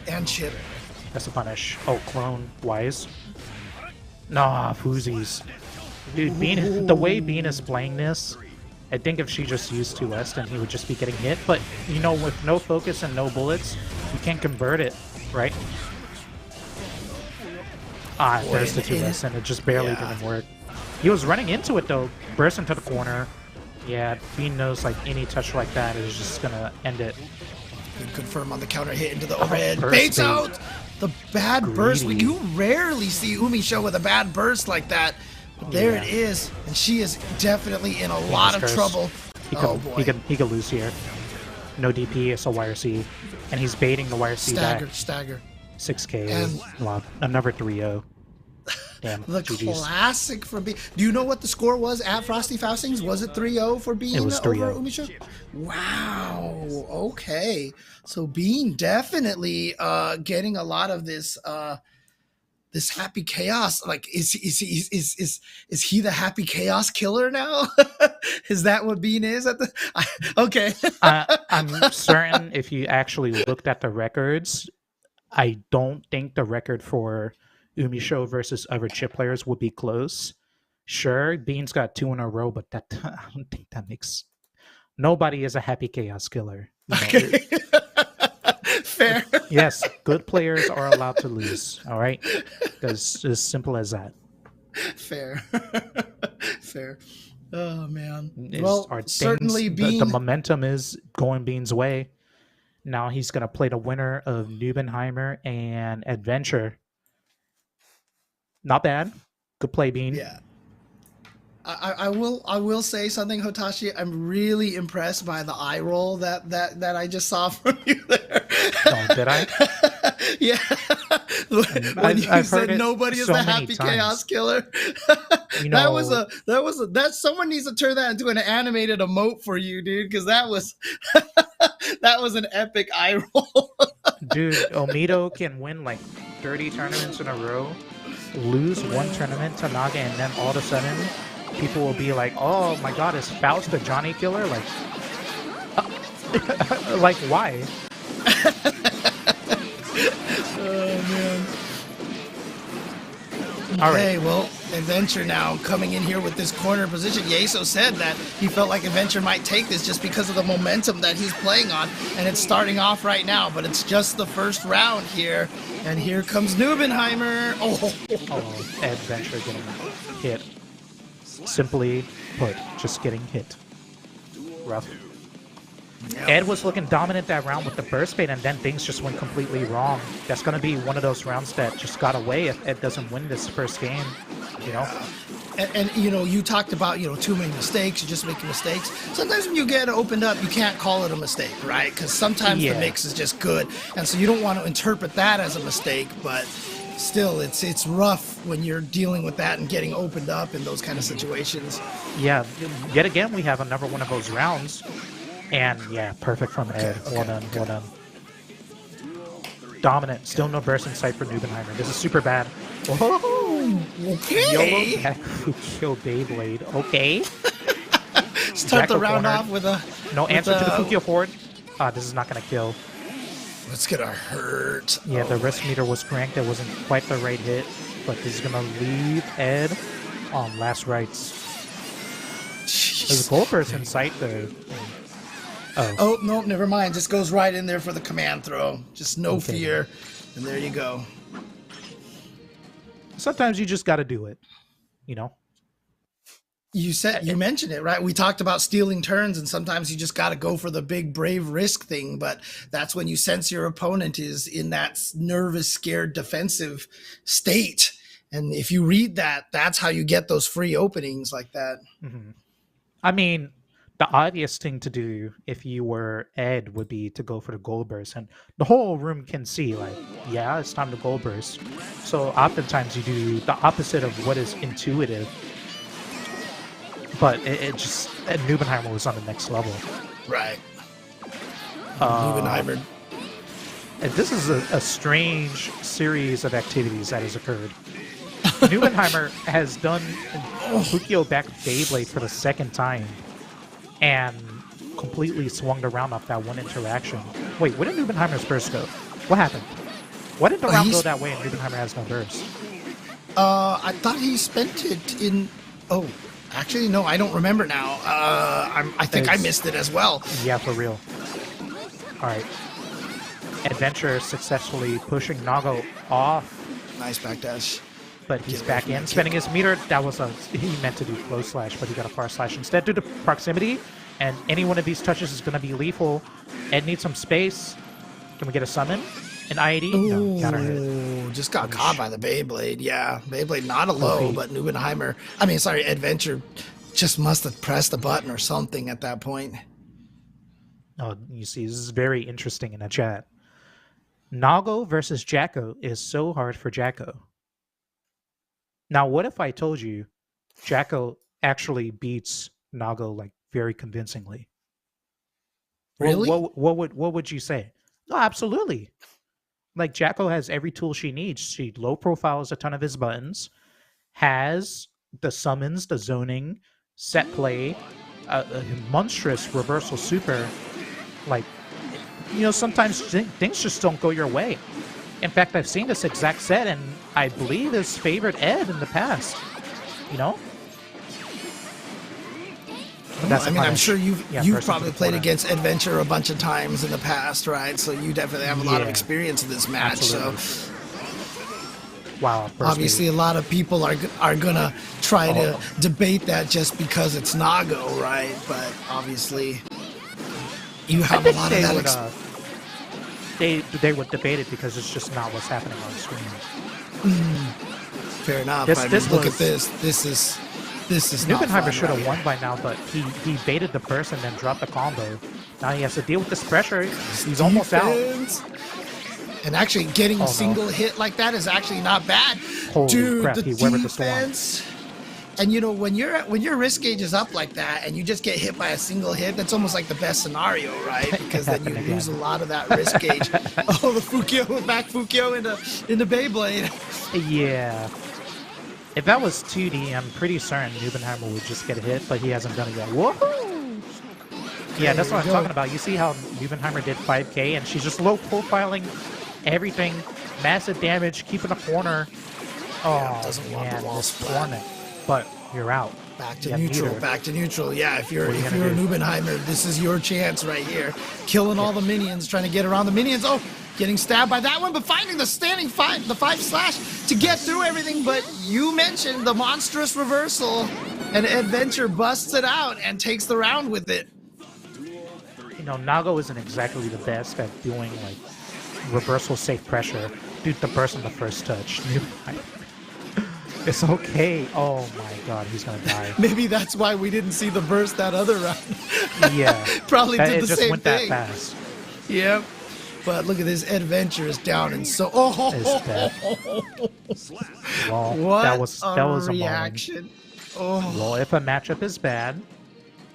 and Chip. That's a punish. Oh, clone Wise. Nah, Fuzies. Dude, Bean, the way Bean is playing this, I think if she just used 2S, then he would just be getting hit. But, you know, with no focus and no bullets, you can't convert it, right? Ah, Boy, there's the and- 2S, and it just barely yeah. didn't work. He was running into it, though. Burst into the corner. Yeah, Bean knows, like, any touch like that is just gonna end it. Good confirm on the counter hit into the overhead. burst Baits bait. out! The bad burst. Greedy. You rarely see Umi show with a bad burst like that. But there Yeah. it is. And she is definitely in a lot of curse. trouble. He Oh could, boy. he could lose here. No DP, it's a YRC. And he's baiting the YRC Stagger, back. stagger. 6K. And- Wow, another 3-0. Damn, The GG's. classic from Bean. Do you know what the score was at Frosty Faustings? Was it 3-0 for Bean It was over 3-0. Umi Show? Wow. Okay. So Bean definitely getting a lot of this this happy chaos. Like is he the happy chaos killer now? Is that what Bean is at the okay. I'm certain if you actually looked at the records, I don't think the record for Umisho versus other chip players would be close. Sure, Bean's got 2 in a row, but that I don't think that makes... Nobody is a happy chaos killer. You know, Okay. Fair. yes, good players are allowed to lose. All right, it's as simple as that. Fair. Fair. Oh man. Is- Well, are things- certainly Bean. the momentum is going Bean's way. Now he's gonna play the winner of Nubenheimer and Adventure. Not bad. Good play, Bean. Yeah. I will say something, Hotashi. I'm really impressed by the eye roll that I just saw from you there. Oh, did I? Yeah. When you I've said heard it nobody is so the many happy times. chaos killer. You that someone needs to turn that into an animated emote for you, dude, because that was that was an epic eye roll. Dude, Omido can win like 30 tournaments in a row, lose one tournament to Naga, and then all of a sudden, people will be like, "Oh my God, is Faust a Johnny killer?" Like, like why? Oh man. All right. Okay, well, Adventure now coming in here with this corner position. Yeso said that he felt like Adventure might take this just because of the momentum that he's playing on, and it's starting off right now, but it's just the first round here, and here comes Nubenheimer. Oh, Oh, Adventure getting hit. Simply put, just getting hit. Rough. Ed was looking dominant that round with the burst bait, and then things just went completely wrong. That's going to be one of those rounds that just got away if Ed doesn't win this first game, you know? and you know, you talked about, you know, too many mistakes, you're just making mistakes. Sometimes when you get opened up, you can't call it a mistake, right? Because sometimes the Yeah. mix is just good, and so you don't want to interpret that as a mistake, but still, it's rough when you're dealing with that and getting opened up in those kind of situations. Yeah, yet again, we have another one of those rounds. And yeah, perfect from Ed. Well done, well done. Dominant. Still no burst in sight for Nubenheimer. This is super bad. Oh, Okay. YOLO Baku kill Beyblade. Okay. Start the Jacko round cornered. off with a No with answer to the a- Fukio forward. This is not going to kill. It's gonna hurt. Yeah, the Oh, risk meter was cranked. It wasn't quite the right hit, but this is going to leave Ed on last rights. There's a goal burst in sight though. Oh, no, never mind. Just goes right in there for the command throw. Just no fear. And there you go. Sometimes you just got to do it, you know? You mentioned it, right? We talked about stealing turns, and sometimes you just got to go for the big brave risk thing, but that's when you sense your opponent is in that nervous, scared, defensive state. And if you read that, that's how you get those free openings like that. Mm-hmm. I mean, the obvious thing to do if you were Ed would be to go for the goal burst, and the whole room can see, like, yeah, it's time to goal burst. So oftentimes you do the opposite of what is intuitive. But it just, Nubenheimer was on the next level. Right. Nubenheimer. And this is a strange series of activities that has occurred. Nubenheimer has done Fukio back Beyblade for the second time and completely swung around off that one interaction. Wait, where did Nubenheimer's burst go? What happened? Why did the round go that way and Nubenheimer has no burst? I thought he spent it in... Oh, actually, no, I don't remember now. I think I missed it as well. Yeah, for real. Alright. Adventure successfully pushing Nago off. Nice backdash. But he's back in, spending his meter. That was he meant to do close slash, but he got a far slash instead due to proximity. And any one of these touches is going to be lethal. Ed needs some space. Can we get a summon? An IAD? No, counter hit. Just got caught by the Beyblade. Yeah, Beyblade not a low, but Nubenheimer. Adventure just must have pressed a button or something at that point. Oh, you see, this is very interesting in the chat. Nago versus Jacko is so hard for Jacko. Now, what if I told you Jacko actually beats Nago like very convincingly? Really? What would you say? No, absolutely. Like, Jacko has every tool she needs. She low profiles a ton of his buttons, has the summons, the zoning, set play, a monstrous reversal super. Like, you know, sometimes things just don't go your way. In fact, I've seen this exact set, and I believe has favored Ed in the past. You know? I'm sure you've probably played against Adventure a bunch of times in the past, right? So you definitely have a lot of experience in this match. Absolutely. So wow, obviously a lot of people are gonna try to debate that just because it's Nago, right? But obviously you have a lot of that. They would debate it because it's just not what's happening on screen. Fair enough. Look at this. This is Nubenheimer should have won by now, but he baited the burst and then dropped the combo. Now he has to deal with this pressure. He's almost out. And actually getting a single hit like that is actually not bad. Holy Dude, crap, the he weathered the storm. defense. And you know, when your risk gauge is up like that and you just get hit by a single hit, that's almost like the best scenario, right? Because then you lose a lot of that risk gauge. Oh, the Fukio, back Fukio in the Beyblade. Yeah. If that was 2D, I'm pretty certain Nubenheimer would just get a hit, but he hasn't done it yet. Woohoo! Yeah, that's what I'm talking about. You see how Nubenheimer did 5k, and she's just low profiling everything, massive damage, keeping a corner. Oh, doesn't want man, the wall this splat. corner. But you're out. Back to You have neutral. meter. Back to neutral. Yeah, if you're What are you a gonna do? Nubenheimer, this is your chance right here. Killing all the minions, trying to get around the minions. Oh, getting stabbed by that one, but finding the standing five, the 5 slash to get through everything. But you mentioned the monstrous reversal, and Adventure busts it out and takes the round with it. You know, Nago isn't exactly the best at doing like reversal safe pressure. Dude, the burst on the first touch. It's okay. Oh my god, he's gonna die. Maybe that's why we didn't see the burst that other round. Yeah. Probably did it the just same went thing. that fast. Yep. But look at this, Adventure is down, and so It's bad. Well, what that was a moment. reaction. Oh. Well, if a matchup is bad,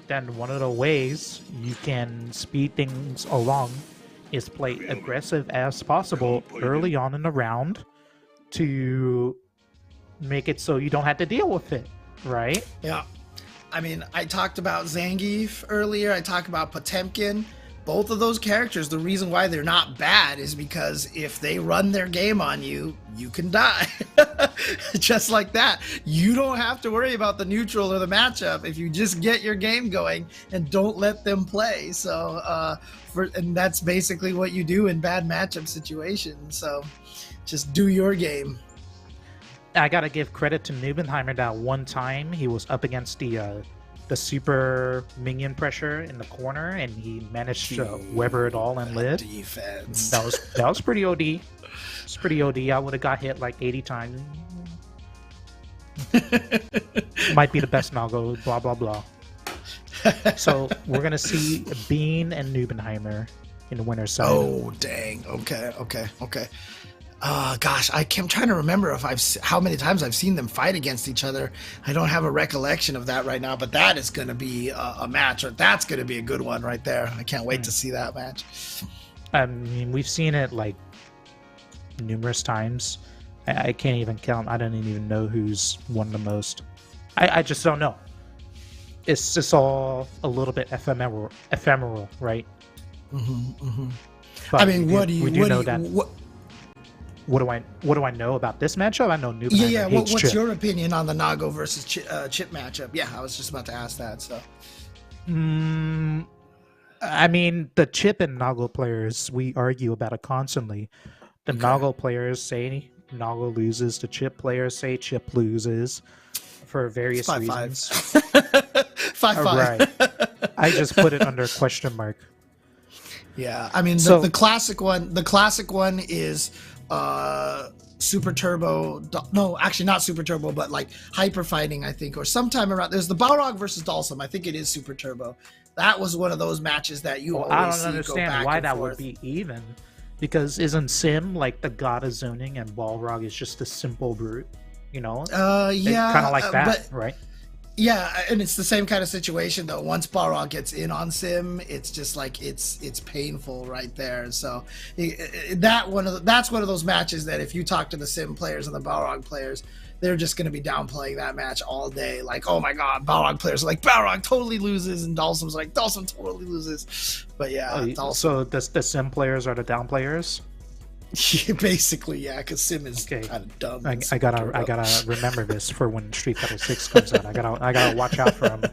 then one of the ways you can speed things along is play aggressive as possible early on in the round to make it so you don't have to deal with it, right? Yeah. I mean, I talked about Zangief earlier. I talked about Potemkin. Both of those characters, the reason why they're not bad is because if they run their game on you, you can die. Just like that. You don't have to worry about the neutral or the matchup if you just get your game going and don't let them play. So, and that's basically what you do in bad matchup situations. So just do your game. I gotta give credit to Nubenheimer that one time he was up against the super minion pressure in the corner, and he managed to weather it all and live. Defense. That was pretty OD. It's pretty OD. I would have got hit like 80 times. Might be the best Nago. Blah blah blah. So we're gonna see Bean and Nubenheimer in the winner's side. Oh dang. Okay. Gosh, I'm trying to remember how many times I've seen them fight against each other. I don't have a recollection of that right now, but that is going to be a match, or that's going to be a good one right there. I can't wait to see that match. I mean, we've seen it like numerous times. I can't even count. I don't even know who's won the most. I just don't know. It's just all a little bit ephemeral, right? But I mean, what do I know about this matchup? I know Nubenheimer Yeah. hates What's Chip. your opinion on the Nago versus Chip matchup? Yeah, I was just about to ask that. So, I mean, the Chip and Nago players, we argue about it constantly. The Nago players say Nago loses. The Chip players say Chip loses for various reasons. 5-5. Right. I just put it under question mark. Yeah, I mean the classic one. The classic one is Super Turbo. No, actually not Super Turbo, but like Hyper Fighting, I think, or sometime around. There's the Balrog versus Dalsum. I think it is Super Turbo. That was one of those matches that you always I see don't go understand back why and that forth. would be even, because isn't Sim like the god of zoning and Balrog is just a simple brute? You know? Yeah, kind of like that, but right? yeah, and it's the same kind of situation though. Once Balrog gets in on Sim, it's just like it's painful right there. So that's one of those matches that if you talk to the Sim players and the Balrog players, they're just going to be downplaying that match all day. Like, oh my God, Balrog players are like, Balrog totally loses, and Dalsum's like, Dalsum totally loses. But yeah, Dalsum. So the Sim players are the down players. Basically, yeah, because Sim is kind of dumb. I gotta remember this for when Street Fighter 6 comes out. I gotta watch out for him.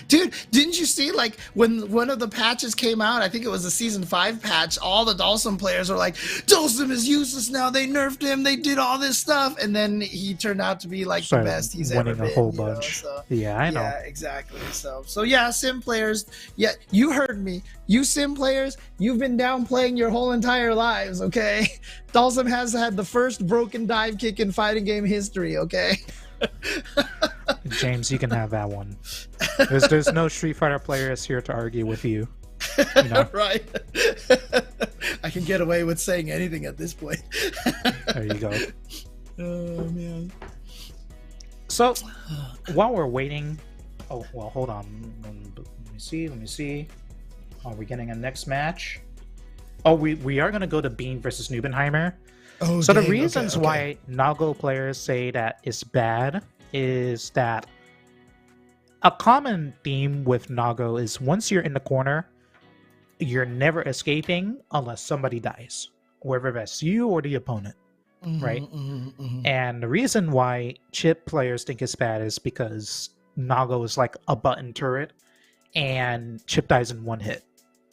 Dude, didn't you see like when one of the patches came out? I think it was the season 5 patch. All the Dalsum players were like, "Dalsum is useless now. They nerfed him. They did all this stuff," and then he turned out to be like the best he's ever been. Winning a whole bunch. So, yeah, I know. Yeah, exactly. So yeah, Sim players. Yeah, you heard me. You Sim players, you've been downplaying your whole entire lives. Okay, Dalsum has had the first broken dive kick in fighting game history. Okay. James, you can have that one. There's no Street Fighter players here to argue with you. You know? Right. I can get away with saying anything at this point. There you go. Oh man. So while we're waiting, hold on. Let me see. Are we getting a next match? Oh, we are gonna go to Bean versus Nubenheimer. Oh, so dang, the reasons why Nago players say that it's bad is that a common theme with Nago is once you're in the corner, you're never escaping unless somebody dies, whether that's you or the opponent, right? And the reason why Chip players think it's bad is because Nago is like a button turret, and Chip dies in one hit.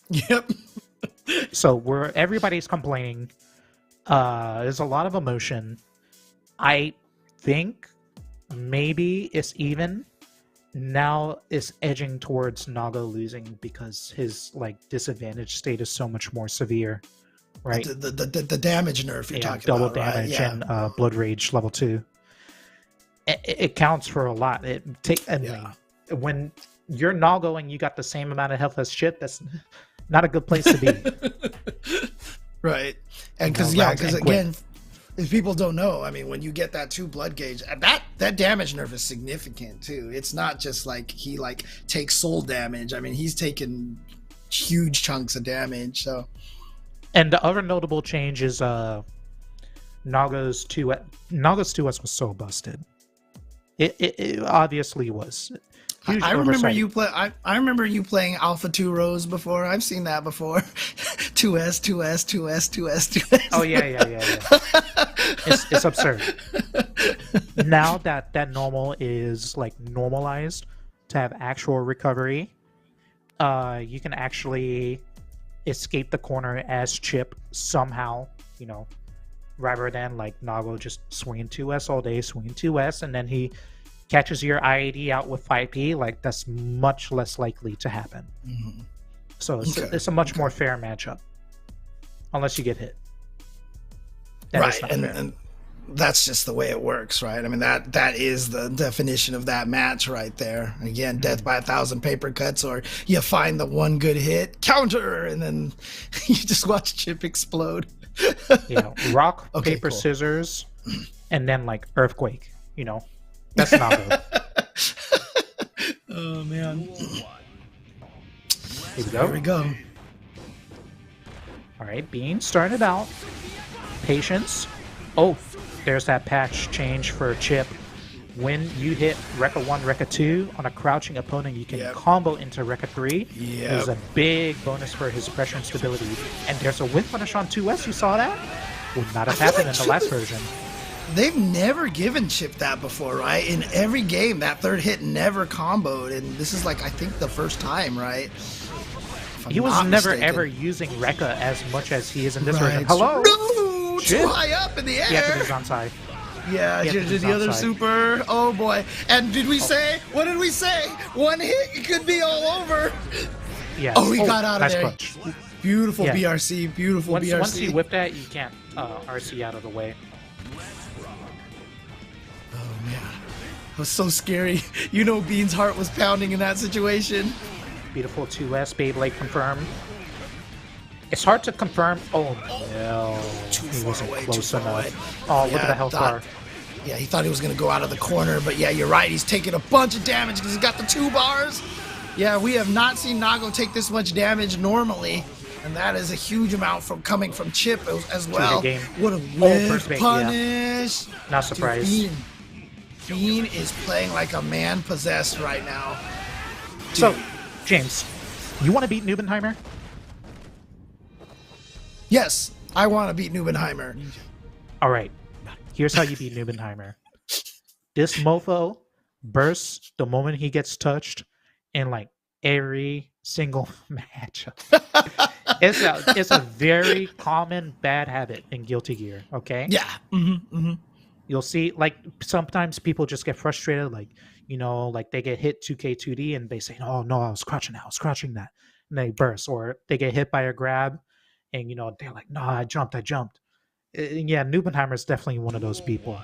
Yep. So everybody's complaining. There's a lot of emotion. I think maybe it's even. Now it's edging towards Nago losing because his like disadvantage state is so much more severe, right? The damage nerf you're talking double about, damage right? and Blood Rage level 2. It counts for a lot. When you're Nago and you got the same amount of health as Chip, that's not a good place to be. Right. And because again, if people don't know, I mean, when you get that 2 blood gauge, that damage nerf is significant too. It's not just like he like takes soul damage. I mean, he's taking huge chunks of damage. So, and the other notable change is Naga's 2S was so busted. It obviously was. Huge I remember oversight. you play. I remember you playing Alpha 2 Rose before. I've seen that before. 2S, 2S, 2S, 2S, 2S. Oh yeah. It's absurd. Now that normal is like normalized to have actual recovery, you can actually escape the corner as Chip somehow, rather than like Nago just swinging 2S all day, swinging 2S, and then he catches your IAD out with 5P. Like, that's much less likely to happen. Mm-hmm. So it's a much more fair matchup, unless you get hit. That right, is not and, fair. and that's just the way it works, right? I mean, that is the definition of that match right there. Again, death by 1,000 paper cuts, or you find the one good hit, counter, and then you just watch Chip explode. Rock, Okay, paper, cool. scissors, and then like earthquake. That's not good. Oh man, Here we go. here we go. All right, Bean started out. Patience. Oh, there's that patch change for Chip. When you hit Rekka 1, Rekka 2 on a crouching opponent, you can Yep. combo into Rekka 3. Yep. There's a big bonus for his pressure and stability. And there's a whip punish on 2S. You saw that? Would not have feel happened like in the Chip last is- version. They've never given Chip that before, right? In every game, that third hit never comboed, and this is like, I think, the first time, right? If I'm He was not never mistaken. ever using Rekka as much as he is in this Right. version. Hello? No! Chip. Too high up in the Yeah, air! to the Zansai. Yeah, Yeah, did to the other outside. super. Oh boy. And did we say, what did we say? One hit, it could be all over. Yeah. Oh, he got out of nice there. clutch. Beautiful Yeah. BRC, beautiful Once BRC. you whip that, you can't RC out of the way. Oh man. It was so scary. Bean's heart was pounding in that situation. Beautiful 2S, Beyblade confirmed. It's hard to confirm. Oh no, Too he far wasn't away, close too far enough. away. Oh, look Yeah, at the health thought- bar. Yeah, he thought he was going to go out of the corner, but yeah, you're right. He's taking a bunch of damage because he's got the 2 bars. Yeah, we have not seen Nago take this much damage normally, and that is a huge amount coming from Chip as well. game. What a whip first bait, punish. Not surprised. Dude, Bean is playing like a man possessed right now. So, James, you want to beat Nubenheimer? Yes, I want to beat Nubenheimer. All right, here's how you beat Nubenheimer. This mofo bursts the moment he gets touched in like every single match. It's a very common bad habit in Guilty Gear, okay? Yeah. You'll see, like, sometimes people just get frustrated, like, like they get hit 2K 2D and they say, oh, no, I was crouching that. And they burst. Or they get hit by a grab and, they're like, no, I jumped. Yeah, Nubenheimer is definitely one of those people.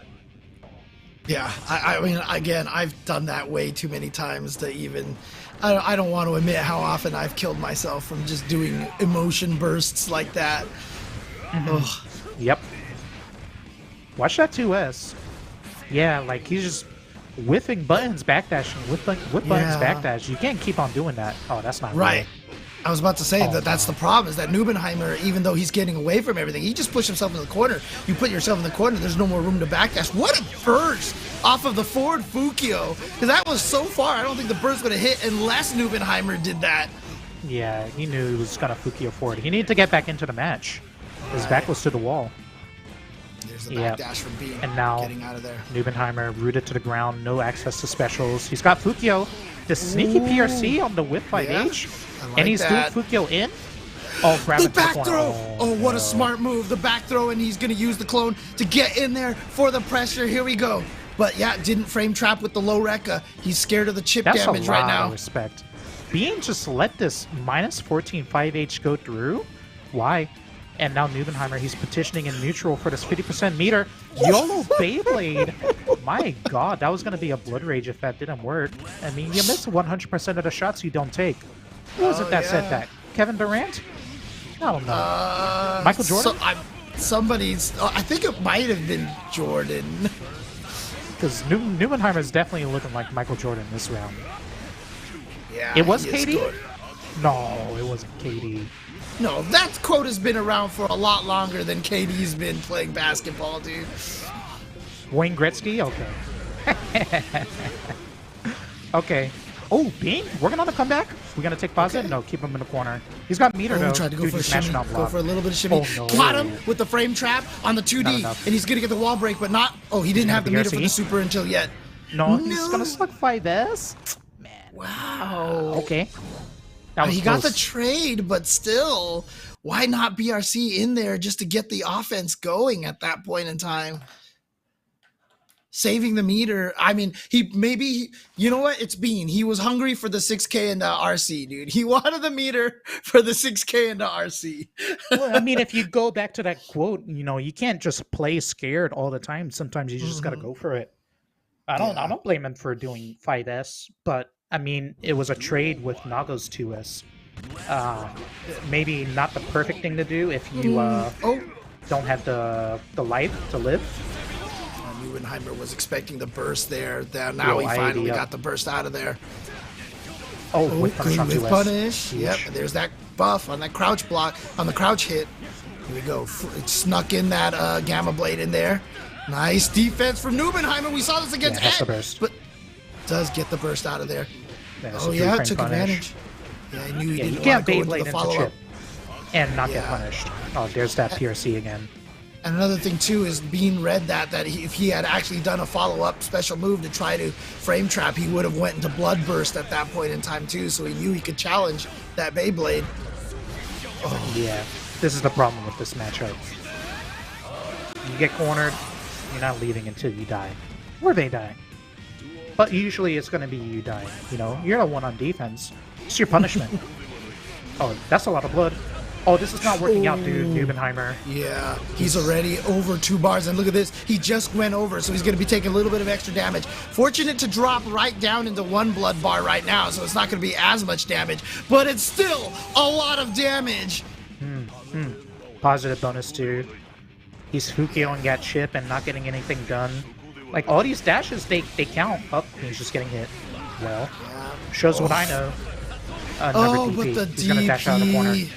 Yeah, I mean, again, I've done that way too many times to even. I don't want to admit how often I've killed myself from just doing emotion bursts like that. Ugh. Yep. Watch that 2S. Yeah, like he's just whiffing buttons, backdashing, whip buttons, Yeah. backdash. You can't keep on doing that. Oh, that's not Right. Real. I was about to say Oh, that's the problem, is that Nubenheimer, even though he's getting away from everything, he just pushed himself in the corner. You put yourself in the corner, there's no more room to backdash. What a burst off of the forward Fukio. Because that was so far, I don't think the burst would have hit unless Nubenheimer did that. Yeah, he knew he was gonna Fukio forward. He needed to get back into the match. His back was to the wall. There's the Yeah. backdash from Bean. And now getting out of there. Nubenheimer rooted to the ground, no access to specials. He's got Fukio, the sneaky PRC on the whip by Yeah, H, I like and he's that. doing Fukio in. Oh, grab The it to the back corner. throw! Oh, what no. a smart move. The back throw, and he's going to use the clone to get in there for the pressure. Here we go. But yeah, didn't frame trap with the low Rekka. He's scared of the chip That's damage a lot right now. of respect. Bean just let this minus 14 5H go through. Why? And now Nubenheimer, he's petitioning in neutral for this 50% meter. YOLO Beyblade! My god, that was going to be a Blood Rage if that didn't work. I mean, you miss 100% of the shots you don't take. Who was it that said yeah. that? Kevin Durant? I don't know. Michael Jordan? Somebody's. I think it might have been Jordan. Because Nubenheimer is definitely looking like Michael Jordan this round. Yeah, It was he is KD? good. No, it wasn't KD. No, that quote has been around for a lot longer than KD's been playing basketball, dude. Wayne Gretzky? Okay. Okay. Oh, Bean, working on the comeback. We're gonna take pause it. No, keep him in the corner. He's got meter though. Tried to go Dude, for a he's shimmy. smashing out Go block. for a little bit of shimmy. Oh, no. Got him with the frame trap on the 2D, Not enough. and he's gonna get the wall break, but not. Oh, he didn't have the gonna meter for BRC? the super until yet. No, he's gonna slug 5S. Man. Wow. Okay. That was He got the close. trade, but still, why not BRC in there just to get the offense going at that point in time? Saving the meter. I mean, you know what? It's Bean. He was hungry for the 6K into RC, dude. He wanted the meter for the 6K into RC. Well, I mean, if you go back to that quote, you can't just play scared all the time. Sometimes you just got to go for it. I don't blame him for doing 5S, but I mean, it was a trade with Naga's 2S. Maybe not the perfect thing to do if you don't have the life to live. Neuenheimer was expecting the burst there. Now he finally got the burst out of there. Oh, with punish on 2S. Punish. Huge. Yep, and there's that buff on that crouch block, on the crouch hit. Here we go. It snuck in that Gamma Blade in there. Nice defense from Neuenheimer. We saw this against that's Ed, the burst. but does get the burst out of there. That's Oh a yeah, three-frame took punish. advantage. Yeah, I knew he Yeah, didn't you can't want to go Beyblade into the into follow-up. chip and not get Yeah. punished. Oh, there's that PRC again. And another thing too is Bean read that if he had actually done a follow-up special move to try to frame trap, he would have went into Bloodburst at that point in time too. So he knew he could challenge that Beyblade. Yeah, this is the problem with this matchup. You get cornered, you're not leaving until you die. Or they die. But usually it's going to be you dying. You're the one on defense. It's your punishment. Oh, that's a lot of blood. Oh, this is not working out, dude. Neuenheimer. Yeah, he's already over 2 bars, and look at this. He just went over, so he's going to be taking a little bit of extra damage. Fortunate to drop right down into 1 blood bar right now, so it's not going to be as much damage, but it's still a lot of damage. Positive bonus, too. He's Fukioing that chip and not getting anything done. Like, all these dashes, they count. Oh, he's just getting hit. Well, shows what I know. Another But DP. the He's going to dash out of the corner. DP.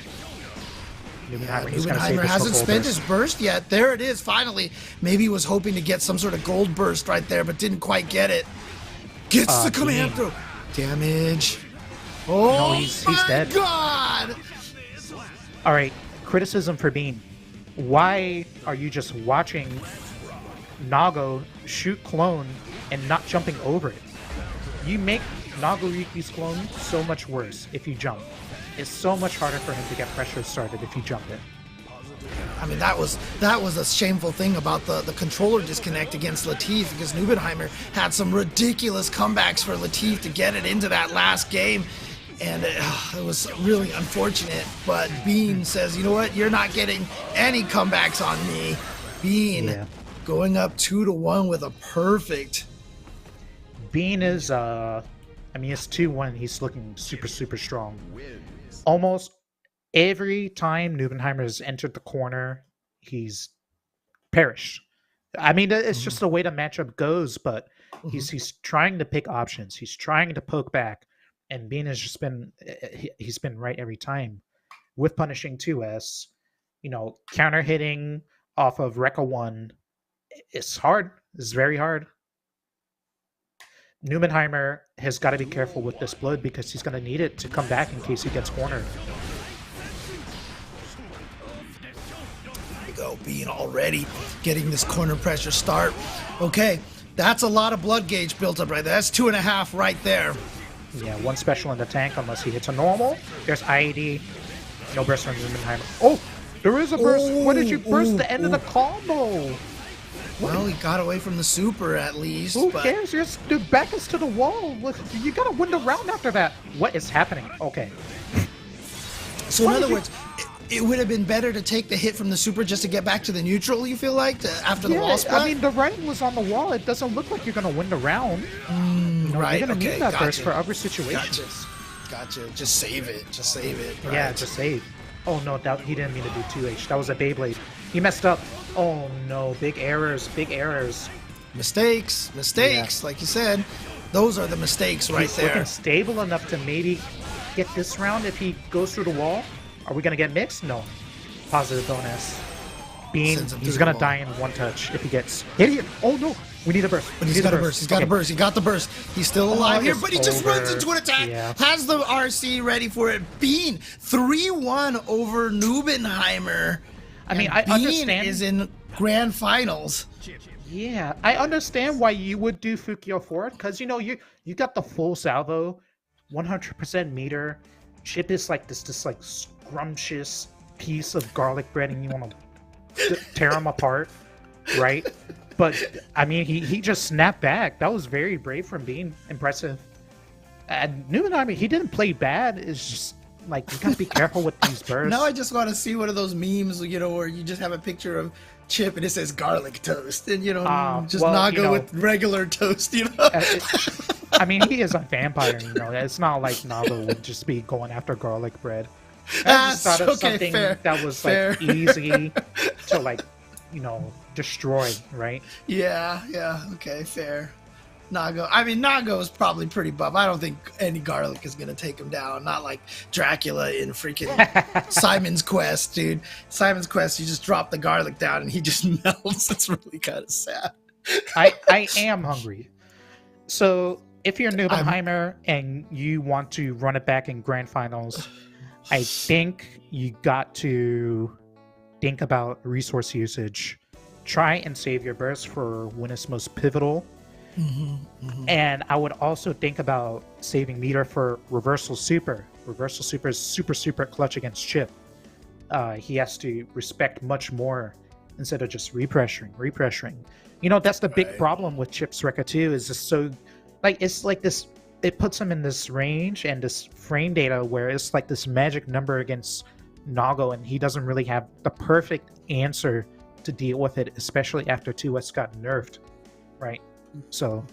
He's gonna save Neuenheimer this hasn't for spent burst. his burst yet. There it is, finally. Maybe he was hoping to get some sort of gold burst right there, but didn't quite get it. Gets the command through. Damage. Oh, No, he's my dead. God! All right, criticism for Bean. Why are you just watching Nago shoot clone and not jumping over it? You make Nagoriki's clone so much worse if you jump. It's so much harder for him to get pressure started if you jump it. I mean, that was a shameful thing about the controller disconnect against Latif, because Neuenheimer had some ridiculous comebacks for Latif to get it into that last game. And it was really unfortunate, but Bean says, you know what, you're not getting any comebacks on me. Bean going up 2-1 with a perfect. Bean is, it's 2-1. He's looking super, super strong. Almost every time Neuenheimer has entered the corner, he's perished. I mean, it's just the way the matchup goes, but he's trying to pick options. He's trying to poke back, and Bean has just he's been right every time. With punishing 2S, counter hitting off of Rekka 1, it's hard. It's very hard. Neuenheimer has got to be careful with this blood because he's going to need it to come back in case he gets cornered. There we go, Bean already getting this corner pressure start. Okay, that's a lot of blood gauge built up right there. That's 2.5 right there. Yeah, 1 special in the tank unless he hits a normal. There's IAD. No burst from Neuenheimer. Oh, there is a burst. What did you burst? The end of the combo. Well, he got away from the super at least. Who but cares? Just the back is to the wall. You gotta win the round after that. What is happening? Okay. So in other words, it would have been better to take the hit from the super just to get back to the neutral, you feel like, after the wall split? I mean, the writing was on the wall. It doesn't look like you're gonna win the round. Right, You're gonna okay, need that gotcha. burst for other situations. Gotcha. Just save it. Right. Yeah, just save. Oh no, he didn't mean to do 2H. That was a Beyblade. He messed up. Oh no, big errors. Mistakes, like you said. Those are the mistakes right He's there. looking stable enough to maybe get this round if he goes through the wall. Are we gonna get mixed? No. Positive bonus. Bean, Sends him he's through gonna the die in 1 touch if he gets hit. Oh no! We need a burst. But he's got a burst. He's got a Okay. burst. He got the burst. He's still alive here, it's but he just runs over. into an attack. Yeah. Has the RC ready for it. Bean 3-1 over Nubenheimer. I mean, And I Bean understand. is in grand finals. Yeah, I understand why you would do Fukio forward, because you got the full salvo, 100% meter. Chip is like this like scrumptious piece of garlic bread, and you want to tear him apart, right? But I mean, he just snapped back. That was very brave from Bean. Impressive. And Numenheimer, he didn't play bad. It's just like you gotta be careful with these bursts. Now I just want to see one of those memes, where you just have a picture of Chip and it says garlic toast, and just well, Naga with regular toast, I mean, he is a vampire, It's not like Naga would just be going after garlic bread. I just thought of something fair, that was fair. like easy to destroy, right? Yeah, okay, fair. Nago is probably pretty buff. I don't think any garlic is gonna take him down. Not like Dracula in freaking Simon's Quest, dude. Simon's Quest, you just drop the garlic down and he just melts. It's really kind of sad. I am hungry. So if you're Nubenheimer and you want to run it back in grand finals, I think you got to think about resource usage. Try and save your burst for when it's most pivotal. And I would also think about saving meter for Reversal Super. Reversal Super is super clutch against Chip. He has to respect much more instead of just repressuring. That's the big problem with Chip's Rekka too, is just so it's like this, it puts him in this range and this frame data where it's like this magic number against Nago, and he doesn't really have the perfect answer to deal with it, especially after 2S got nerfed, right? So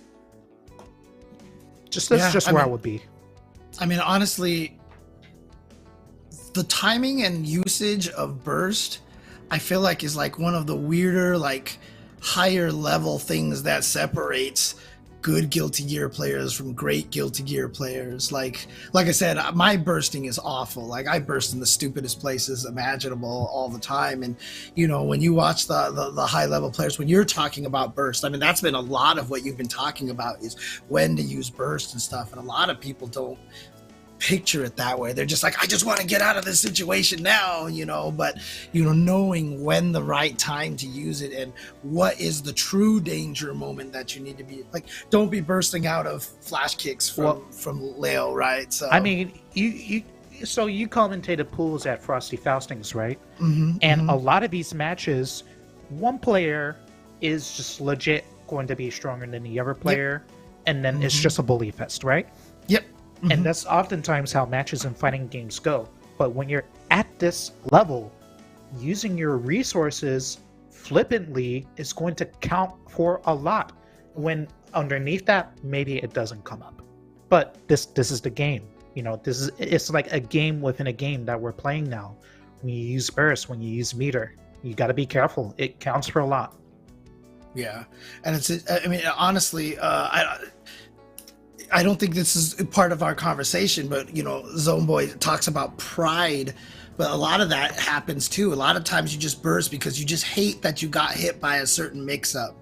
that's where I would be. I mean, honestly, the timing and usage of burst, I feel like is like one of the weirder, like higher level things that separates good Guilty Gear players from great Guilty Gear players. Like I said, my bursting is awful. Like I burst in the stupidest places imaginable all the time. And when you watch the high level players, when you're talking about burst, I mean, that's been a lot of what you've been talking about, is when to use burst and stuff. And a lot of people don't picture it that way. They're just like, I just want to get out of this situation now, but knowing when the right time to use it and what is the true danger moment that you need to be like, don't be bursting out of flash kicks from Leo, right? So I mean, you commentated pools at Frosty Faustings, right? And a lot of these matches, one player is just legit going to be stronger than the other player, and then it's just a bully fest, right? Yep. And that's oftentimes how matches and fighting games go. But when you're at this level, using your resources flippantly is going to count for a lot. When underneath that, maybe it doesn't come up. But this is the game. It's like a game within a game that we're playing now. When you use burst, when you use meter, you got to be careful. It counts for a lot. Yeah, and honestly, I don't think this is part of our conversation, but Zone Boy talks about pride, but a lot of that happens too. A lot of times you just burst because you just hate that you got hit by a certain mix-up,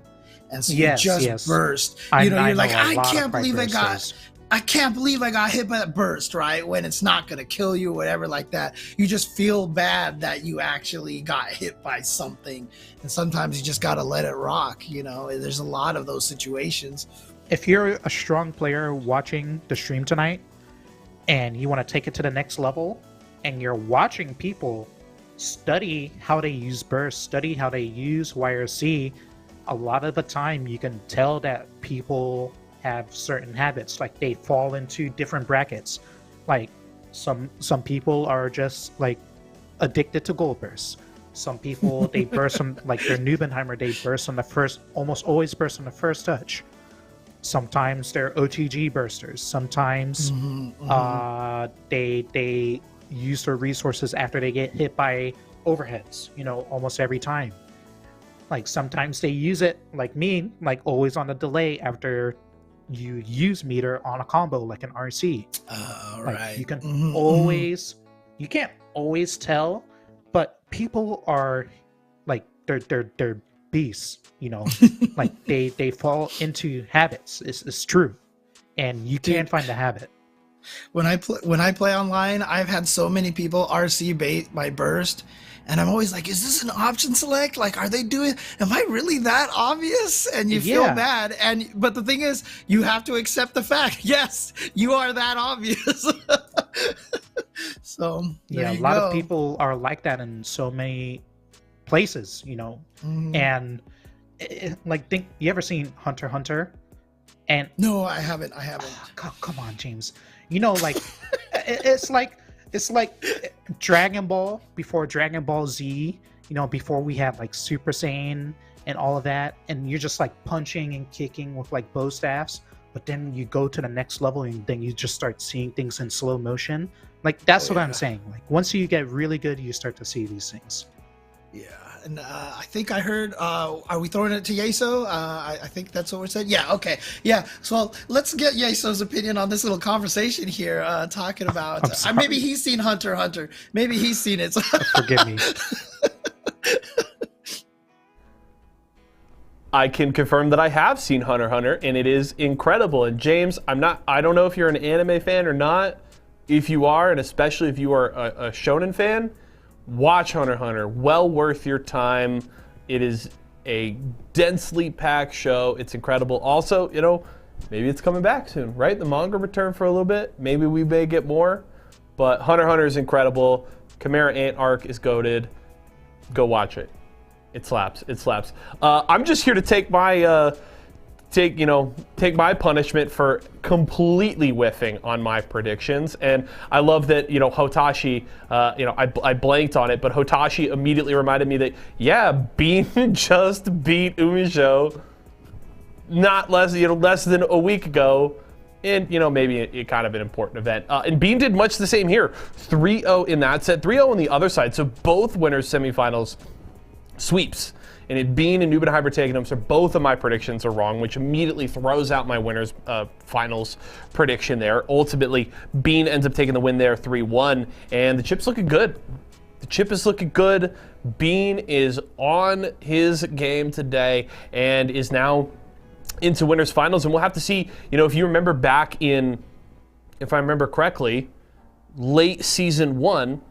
and so you just burst. You're like, I can't believe I got hit by that burst, right? When it's not gonna kill you, or whatever like that. You just feel bad that you actually got hit by something, and sometimes you just gotta let it rock. There's a lot of those situations. If you're a strong player watching the stream tonight and you want to take it to the next level and you're watching people study how they use burst, study how they use YRC, a lot of the time you can tell that people have certain habits, like they fall into different brackets. Like some people are just like addicted to gold burst. Some people, they burst on, like their Nubenheimer, they burst on the first, almost always burst on the first touch. Sometimes they're OTG bursters. Sometimes they use their resources after they get hit by overheads, almost every time. Like sometimes they use it, like me, like always on a delay after you use meter on a combo like an RC. Right. You can always, you can't always tell, but people are like, they're beasts. You know, like they fall into habits. It's true, and you can't find the habit. When I play online, I've had so many people RC bait my burst, and I'm always like, is this an option select? Like, are they doing, am I really that obvious? And you feel Yeah. bad. But the thing is, you have to accept the fact, yes, you are that obvious. So there Yeah, a you lot go. of people are like that in so many places, you know. And like, think you ever seen Hunter x Hunter? And No, I haven't. come on, James. You know, like it's like Dragon Ball before Dragon Ball Z. You know, before we had like Super Saiyan and all of that, and you're just like punching and kicking with like bow staffs. But then you go to the next level, and then you just start seeing things in slow motion. Like that's what I'm saying. Like once you get really good, you start to see these things. Yeah, and I think I heard, are we throwing it to Yeso? I think that's what we said. Yeah, okay. Yeah, so let's get Yeso's opinion on this little conversation here, talking about, I'm sorry. maybe he's seen Hunter x Hunter. Maybe he's seen it. Forgive me. I can confirm that I have seen Hunter x Hunter, and it is incredible. And James, I don't know if you're an anime fan or not. If you are, and especially if you are a shonen fan, watch Hunter x Hunter. Well worth your time. It is a densely packed show. It's incredible. Also, you know, maybe it's coming back soon, right? The manga returned for a little bit. Maybe we may get more. But Hunter x Hunter is incredible. Chimera Ant arc is goated. Go watch it. It slaps. It slaps. I'm just here to take my take my punishment for completely whiffing on my predictions. And I love that, you know, Hotashi, I blanked on it, but Hotashi immediately reminded me that, yeah, Bean just beat Umisho not less than a week ago. And, you know, maybe it kind of an important event. And Bean did much the same here. 3-0 in that set, 3-0 on the other side. So both winners semifinals sweeps. And it Bean and Nubenheimer taking them, so both of my predictions are wrong, which immediately throws out my winners finals prediction there. Ultimately, Bean ends up taking the win there 3-1, and the chip's looking good. The chip is looking good. Bean is on his game today and is now into winners finals, and we'll have to see, you know, if you remember back in, if I remember correctly, late season 1,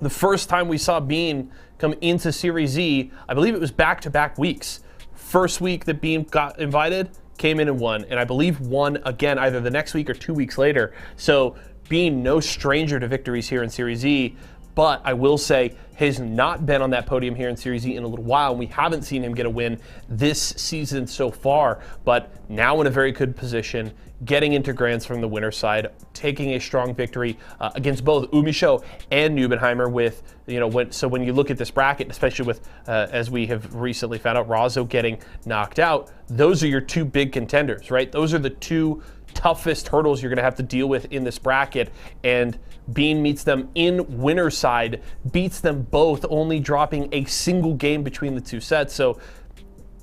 the first time we saw Bean come into Series Z, I believe it was back-to-back weeks. First week that Bean got invited, came in and won, and I believe won again either the next week or 2 weeks later. So Bean, no stranger to victories here in Series Z, but I will say has not been on that podium here in Series Z in a little while, and we haven't seen him get a win this season so far, but now in a very good position, getting into grands from the winner's side, taking a strong victory against both Umisho and Nubenheimer with, you know, when you look at this bracket, especially with, as we have recently found out, Razo getting knocked out, those are your two big contenders, right? Those are the two toughest hurdles you're going to have to deal with in this bracket, and Bean meets them in winner's side, beats them both, only dropping a single game between the two sets. So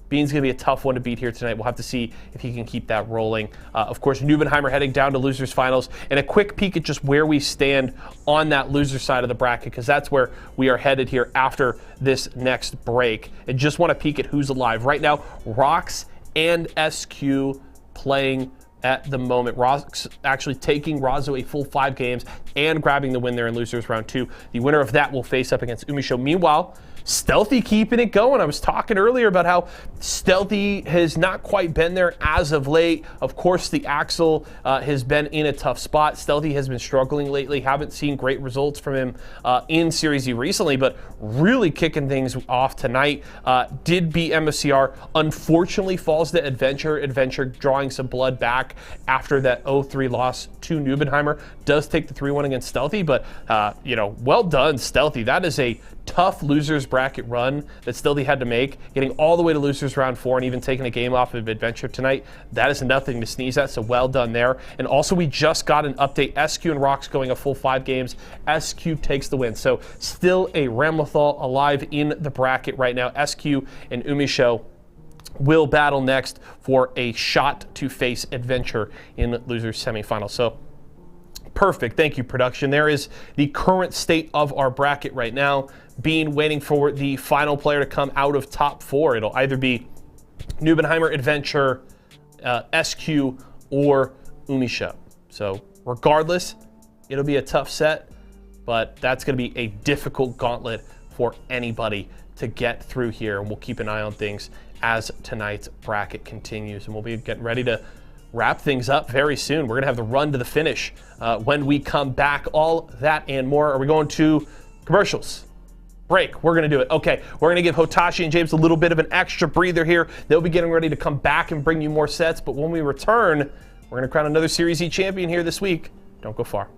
Bean's going to be a tough one to beat here tonight. We'll have to see if he can keep that rolling. Of course, Nubenheimer heading down to losers finals, and a quick peek at just where we stand on that loser side of the bracket, because that's where we are headed here after this next break. And just want to peek at who's alive right now. Rox and SQ playing at the moment. Rox actually taking Razo a full 5 games and grabbing the win there in losers round 2. The winner of that will face up against Umisho. Meanwhile, Stealthy keeping it going. I was talking earlier about how Stealthy has not quite been there as of late. Of course, the Axel has been in a tough spot. Stealthy has been struggling lately. Haven't seen great results from him in Series Z recently, but really kicking things off tonight. Did beat MSCR. Unfortunately, falls to Adventure. Adventure drawing some blood back after that 0-3 loss to Nubenheimer. Does take the 3-1 against Stealthy, but well done, Stealthy. That is a tough losers bracket run that Stealthy had to make, getting all the way to losers round 4 and even taking a game off of Adventure tonight. That is nothing to sneeze at, so well done there. And also, we just got an update. SQ and Rox going a full 5 games. SQ takes the win. So still a Ramlethal alive in the bracket right now. SQ and Umisho will battle next for a shot to face Adventure in losers semifinal. So Perfect. Thank you, production. There is the current state of our bracket right now. Bean waiting for the final player to come out of top 4. It'll either be Nubenheimer, Adventure, SQ, or Umisho. So regardless, it'll be a tough set, but that's going to be a difficult gauntlet for anybody to get through here. And we'll keep an eye on things as tonight's bracket continues. And we'll be getting ready to wrap things up very soon. We're going to have the run to the finish when we come back. All that and more. Are we going to commercials? Break. We're going to do it. Okay, we're going to give Hotashi and James a little bit of an extra breather here. They'll be getting ready to come back and bring you more sets. But when we return, we're going to crown another Series E champion here this week. Don't go far.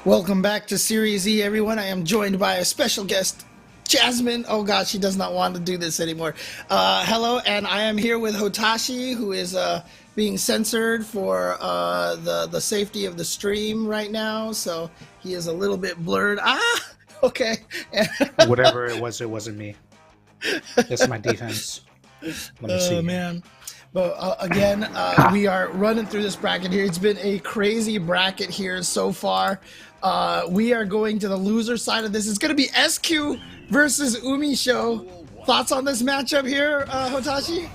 Welcome back to Series E, everyone. I am joined by a special guest, Jasmine. Oh God, she does not want to do this anymore. Hello, and I am here with Hotashi, who is being censored for the safety of the stream right now, so he is a little bit blurred. Okay. Whatever it wasn't me. It's my defense. Let me see. Oh man. But again, we are running through this bracket here. It's been a crazy bracket here so far. We are going to the loser side of this. It's going to be SQ versus Umisho. Thoughts on this matchup here, Hotashi?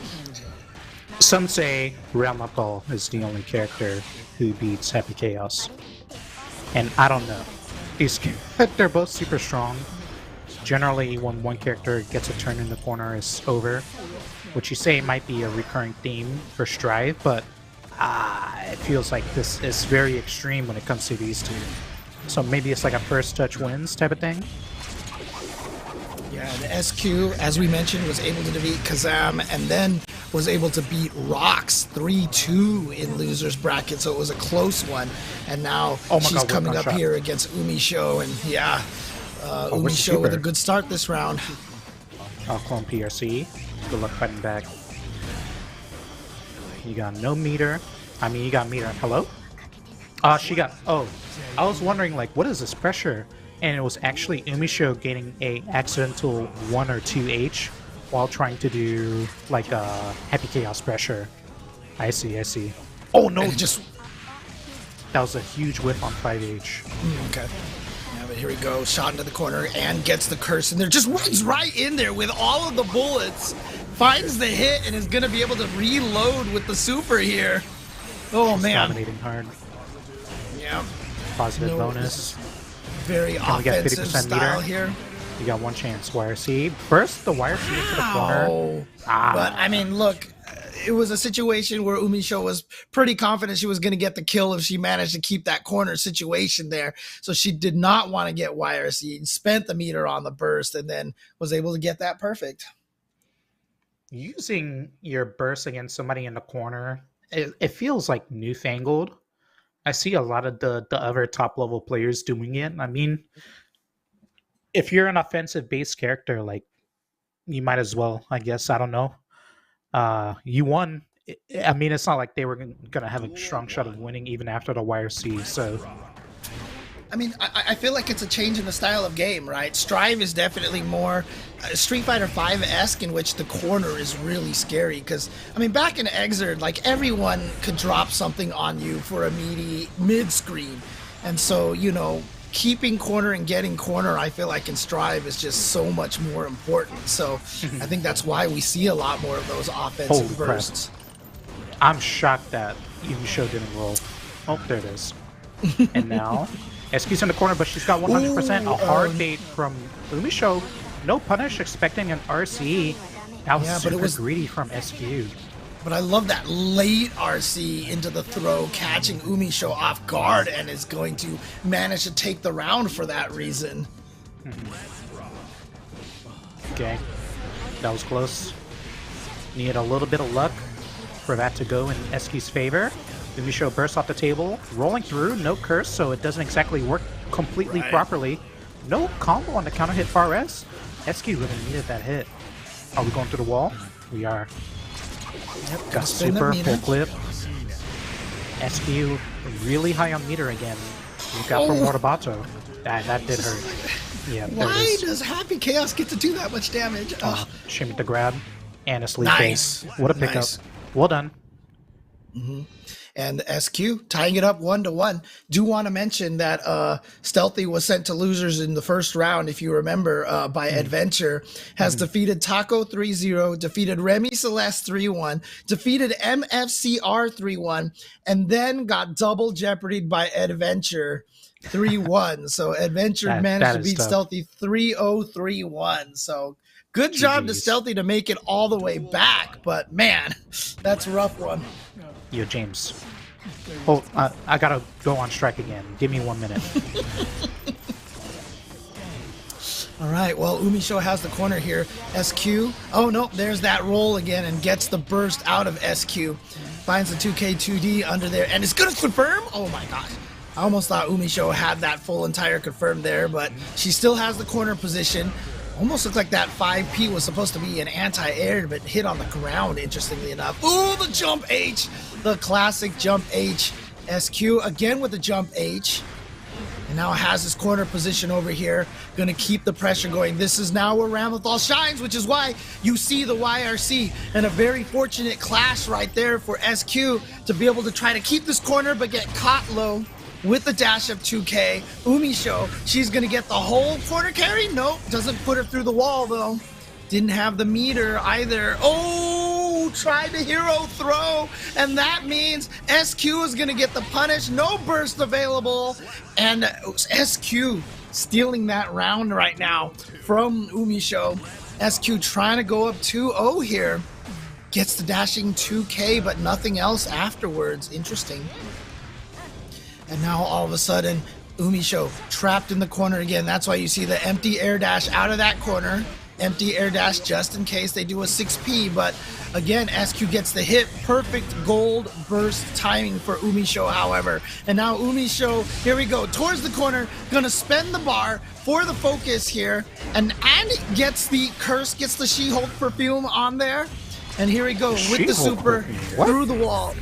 Some say Realmakal is the only character who beats Happy Chaos. And I don't know. They're both super strong. Generally, when one character gets a turn in the corner, it's over. Which you say might be a recurring theme for Strive, but it feels like this is very extreme when it comes to these two. So maybe it's like a first touch wins type of thing. Yeah, the SQ, as we mentioned, was able to defeat Kazam and then was able to beat Rox 3-2 in losers bracket, so it was a close one. And now she's coming up here against Umisho, and yeah, Umisho with a good start this round. I'll clone PRC. Good luck fighting back. You got no meter. I mean, you got meter. Hello? She got... Oh, I was wondering, like, what is this pressure? And it was actually Umisho getting a accidental 1 or 2H while trying to do, like, a Happy Chaos pressure. I see. Oh, no! That was a huge whiff on 5H. Okay. Yeah, but here we go. Shot into the corner and gets the curse in there. Just runs right in there with all of the bullets. Finds the hit and is going to be able to reload with the super here. Oh, man. Dominating hard. Yeah. Positive bonus. Very offensive style here. You got one chance. YRC. Burst the YRC into the corner. But, I mean, look. It was a situation where Umisho was pretty confident she was going to get the kill if she managed to keep that corner situation there. So she did not want to get YRC, spent the meter on the burst, and then was able to get that perfect. Using your burst against somebody in the corner, it feels like newfangled. I see a lot of the other top level players doing it. I mean, if you're an offensive based character, like, you might as well, I guess. I don't know. You won. I mean, it's not like they were going to have a strong shot of winning even after the YRC, so... I mean, I feel like it's a change in the style of game, right? Strive is definitely more Street Fighter 5-esque, in which the corner is really scary, because, I mean, back in Exerd, like, everyone could drop something on you for a meaty mid-screen, and so, you know, keeping corner and getting corner, I feel like in Strive is just so much more important. So I think that's why we see a lot more of those offensive bursts. Crap. I'm shocked that Umisho didn't roll. Oh, there it is. And now, SQ's in the corner, but she's got 100%. A hard bait from Umisho. No punish, expecting an RC. That was super greedy from SQ. But I love that late RC into the throw, catching Umisho off guard, and is going to manage to take the round for that reason. Okay, that was close. Needed a little bit of luck for that to go in SQ's favor. Umisho bursts off the table, rolling through, no curse, so it doesn't exactly work completely properly. No combo on the counter hit far S. SQ really needed that hit. Are we going through the wall? We are. Yep, got super full clip. SQ really high on meter again. You got from Mortabato. That did hurt. Yeah. Why does Happy Chaos get to do that much damage? Shimmy the grab and a sleep base. What a pickup. Well done. And SQ tying it up 1-1. Do want to mention that Stealthy was sent to losers in the first round, if you remember, by Adventure. Has defeated Taco 3-0, defeated Remy Celeste 3-1, defeated MFCR 3-1, and then got double jeopardied by Adventure 3-1. So Adventure managed to beat Stealthy 3-0, 3-1. So good job to Stealthy to make it all the way back. But man, that's a rough one. Yo, James. Oh, I gotta go on strike again. Give me 1 minute. All right, well, Umisho has the corner here. SQ. Oh, no, there's that roll again and gets the burst out of SQ. Finds the 2K2D under there and is going to confirm. Oh, my gosh. I almost thought Umisho had that full entire confirmed there, but she still has the corner position. Almost looked like that 5P was supposed to be an anti-air, but hit on the ground, interestingly enough. Ooh, the jump H! The classic jump H. SQ again with the jump H. And now has his corner position over here. Going to keep the pressure going. This is now where Ramlethal shines, which is why you see the YRC. And a very fortunate clash right there for SQ to be able to try to keep this corner, but get caught low with the dash of 2K. Umisho, she's going to get the whole corner carry. Nope, doesn't put her through the wall, though. Didn't have the meter either. Oh, tried the hero throw. And that means SQ is going to get the punish. No burst available. And SQ stealing that round right now from Umisho. SQ trying to go up 2-0 here. Gets the dashing 2K, but nothing else afterwards. Interesting. And now all of a sudden, Umisho trapped in the corner again. That's why you see the empty air dash out of that corner. Empty air dash just in case they do a 6P. But again, SQ gets the hit. Perfect gold burst timing for Umisho, however. And now Umisho, here we go, towards the corner, gonna spend the bar for the focus here. And gets the curse, gets the She-Hulk perfume on there. And here we go with the super through the wall.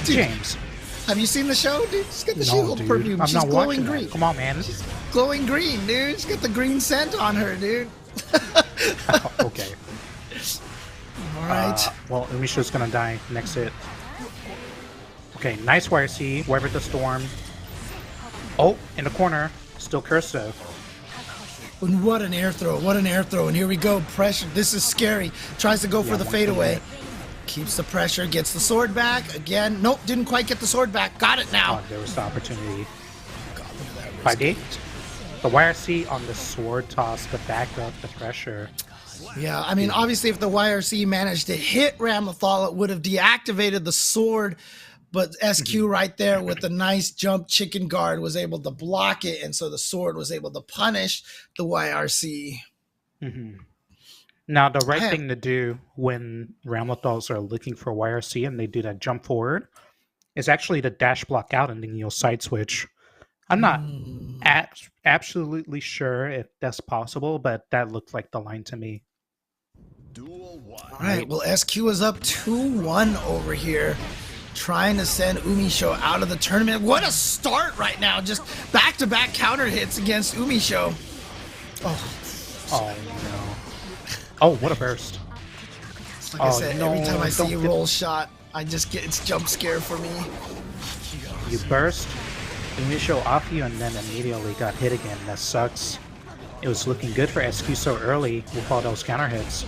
Dude, James. have you seen the show, dude? She's got the No, She-Hulk dude. perfume. I'm She's not glowing watching green. that. Come on, man. Glowing green, dude. She's got the green scent on her, dude. Okay. All right. Well, Umisho's gonna die next hit. Okay, nice YRC. Weather the storm. Oh, in the corner. Still cursed though. And what an air throw. What an air throw. And here we go. Pressure. This is scary. Tries to go for the one fadeaway. Keeps the pressure. Gets the sword back. Again. Nope. Didn't quite get the sword back. Got it now. Oh, there was the opportunity. 5D. The YRC on the sword toss to back up the pressure. Yeah, I mean, obviously, if the YRC managed to hit Ramlethal, it would have deactivated the sword. But SQ right there with the nice jump chicken guard was able to block it. And so the sword was able to punish the YRC. Now, the right thing to do when Ramlethals are looking for YRC and they do that jump forward is actually to dash block out and then you'll side switch. I'm not absolutely sure if that's possible, but that looked like the line to me. All right, well, SQ is up 2-1 over here, trying to send Umisho out of the tournament. What a start right now. Just back-to-back counter hits against Umisho. Oh, no. Oh, what a burst. Like I said, no, every time I see don't a get- roll shot, I just get, it's jump scare for me. You burst, Umisho off you, and then immediately got hit again. That sucks. It was looking good for SQ so early with all those counter hits.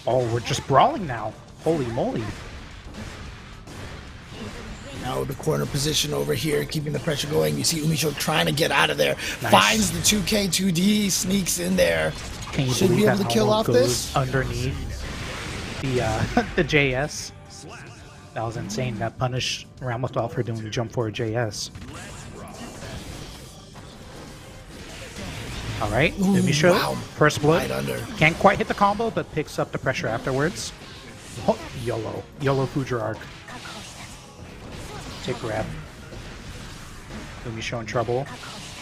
Oh, we're just brawling now. Holy moly. Now the corner position over here, keeping the pressure going. You see Umisho trying to get out of there. Nice. Finds the 2K, 2D, sneaks in there. Can you Should believe be able that to kill Hollow off goes this? underneath the the JS? That was insane. That punished Ramlethal for doing jump forward JS. Alright, Umisho, wow. first blood. Right under. Can't quite hit the combo, but picks up the pressure afterwards. Oh, YOLO. YOLO Future Arc. Take grab. Umisho in trouble.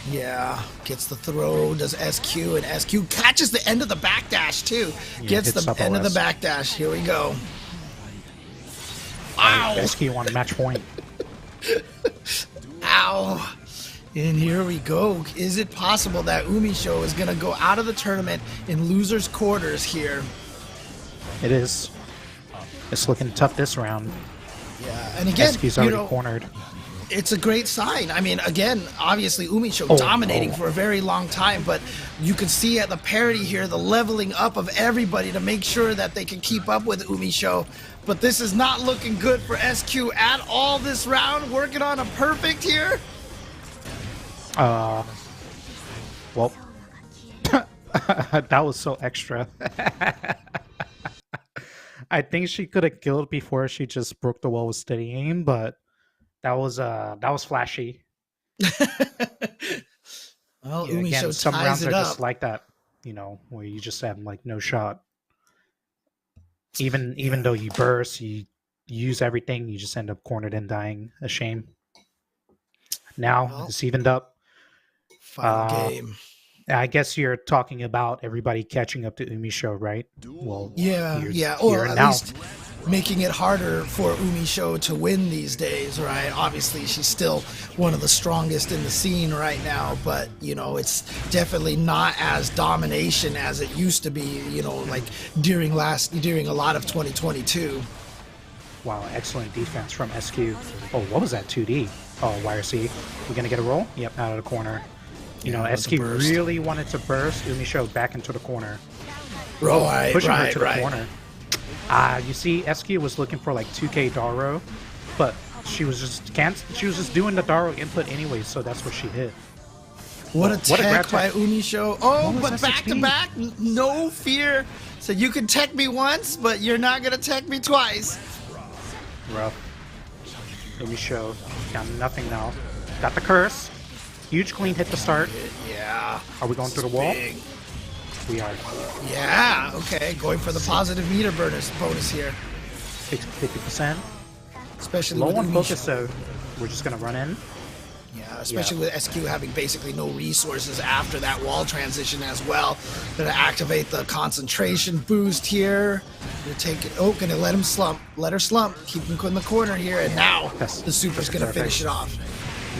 Yeah, gets the throw, does SQ, and SQ catches the end of the backdash too. Gets hits the up end of the OS. backdash. Here we go. Ow! SQ on match point. Ow! And here we go. Is it possible that Umisho is going to go out of the tournament in loser's quarters here? It is. It's looking tough this round. Yeah, and again, SQ's you already know, cornered. it's a great sign. I mean, again, obviously Umisho dominating for a very long time, but you can see at the parity here, the leveling up of everybody to make sure that they can keep up with Umisho. But this is not looking good for SQ at all this round. Working on a perfect here. Well, that was so extra. I think she could have killed before she just broke the wall with steady aim, but that was flashy. Well, Yeah, Umisho again, some ties rounds it are up. just like that, where you just have like no shot. Even though you burst, you use everything, you just end up cornered and dying. A shame. Now Well. it's evened up. Final game. I guess you're talking about everybody catching up to Umisho, right? Well, Yeah, here's yeah. here Or and at now. least making it harder for Umisho to win these days, right? Obviously, she's still one of the strongest in the scene right now, but, you know, it's definitely not as domination as it used to be, you know, like during a lot of 2022. Wow, excellent defense from SQ. Oh, what was that? 2D. Oh, YRC. We're going to get a roll? Yep, out of the corner. You know, SQ really wanted to burst Umisho back into the corner. Right, Pushing her right, to the right. corner. You see, SQ was looking for like 2K Daro, but she was just doing the Daro input anyway, so that's what she hit. What a What a tech grab by tech. Umisho. Oh, What was but that back to 16? back, no fear. So you can tech me once, but you're not going to tech me twice. Rough. Umisho got nothing now. Got the curse. Huge clean hit to start. Yeah. Are we going through the wall? Big. We are. Yeah, okay. Going for the positive meter bonus here. 50%. Especially Low with on Umisho. focus, so we're just going to run in. Yeah, especially with SQ having basically no resources after that wall transition as well. Gonna activate the concentration boost here. Gonna take it. Oh, gonna let him slump. Let her slump. Keep him in the corner here, and now the super's gonna perfect. finish it off.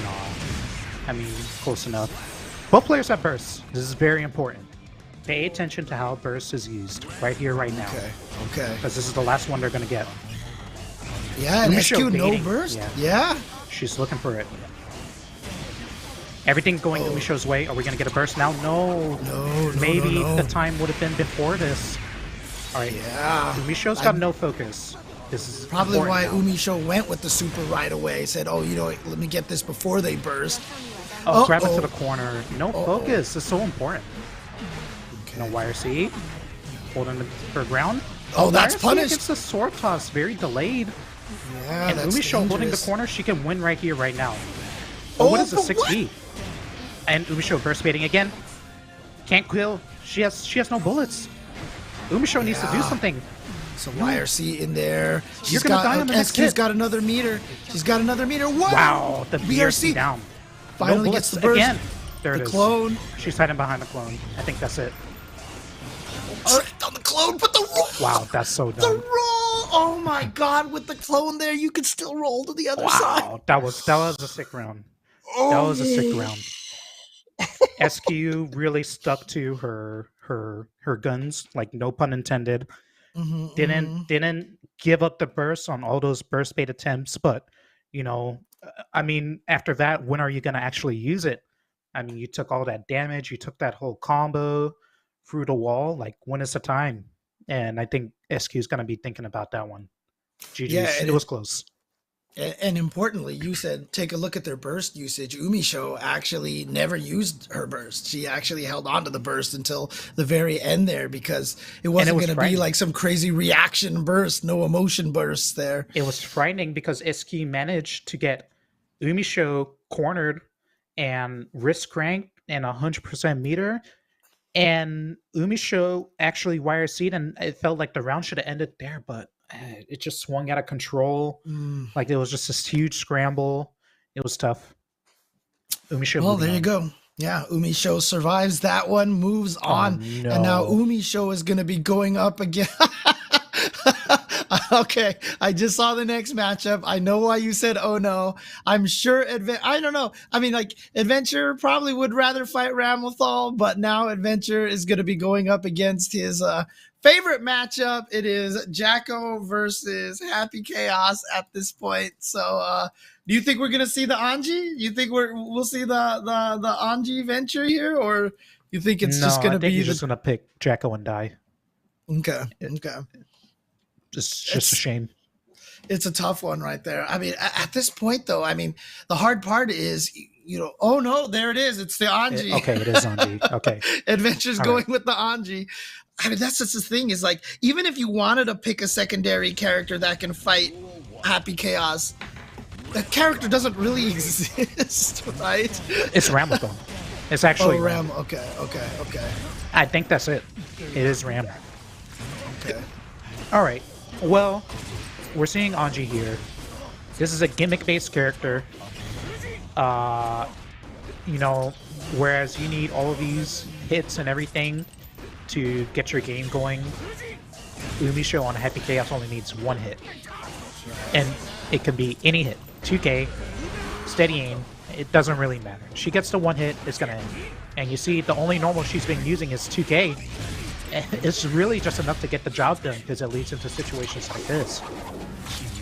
No. I mean, close enough. Both players have bursts. This is very important. Pay attention to how burst is used right here, right now. Okay. Because this is the last one they're going to get. Yeah, and Umisho SQ no baiting. burst. Yeah. Yeah. She's looking for it. Everything going Umisho's way. Are we going to get a burst now? No. No, Maybe no. the time would have been before this. All right. Yeah. Umisho's got no focus. This is Probably why important now. Umisho went with the super right away. Said, oh, you know, let me get this before they burst. Oh, grab it to the corner. No focus. It's so important. No YRC. Holding her ground. Oh, that's YRC punished. It's a sword toss. Very delayed. Yeah, And that's Umisho holding the dangerous. corner. She can win right here, right now. Oh, what is the but 6B? And Umisho burst baiting again. Can't kill. She has no bullets. Umisho needs to do something. So YRC in there. She's gonna got die on the next SQ's hit. got another meter. She's got another meter. What? Wow, the BRC down. Finally no gets bullets the burst. again. There The it is. clone. She's hiding behind the clone. I think that's it. Tricked on the clone, but the roll. Wow, that's so The dumb. roll. Oh my God! With the clone there, you could still roll to the other side. Wow, that was a sick round. Oh, That was a sick round. SQ really stuck to her guns, like no pun intended. Didn't give up the burst on all those burst bait attempts, but you know, I mean, after that, when are you gonna actually use it? I mean, you took all that damage, you took that whole combo through the wall. Like, when is the time? And I think SQ is gonna be thinking about that one. GG's. Yeah, and it was close. And importantly, you said take a look at their burst usage. Umisho actually never used her burst. She actually held on to the burst until the very end there because it wasn't was going to be frightening. like some crazy reaction burst, no emotion bursts there. It was frightening because SQ managed to get Umisho cornered and wrist cranked and 100% meter. And Umisho actually YRC'd, and it felt like the round should have ended there, but it just swung out of control. Like it was just this huge scramble. It was tough. Umisho. Well, moving there you on. go. Yeah, Umisho survives that one, moves on, no. and now Umisho is going to be going up again. Okay, I just saw the next matchup. I know why you said, "Oh no." I'm sure. I don't know. I mean, like Adventure probably would rather fight Ramlethal, but now Adventure is going to be going up against his favorite matchup. It is Jacko versus Happy Chaos at this point. So, do you think we're gonna see the Anji? You think we'll see the Anji Venture here, or you think it's just gonna I think be he's just gonna pick Jacko and die. Okay. Just a shame. It's a tough one right there. I mean, at this point though, I mean, the hard part is, you know, oh no, there it is. It's the Anji. Okay, it is Anji. Okay. Adventure's All going right. with the Anji. I mean, that's just the thing is like, even if you wanted to pick a secondary character that can fight Happy Chaos, that character doesn't really exist, right? It's Ramlethal. It's actually Ram. Okay. I think that's it. It is Ram. Okay. All right. Well, we're seeing Anji here. This is a gimmick-based character. Uh, you know, whereas you need all of these hits and everything to get your game going, Umisho on Happy Chaos only needs one hit. And it could be any hit. 2K, steady aim, it doesn't really matter. She gets the one hit, it's gonna end. And you see, the only normal she's been using is 2K. It's really just enough to get the job done because it leads into situations like this.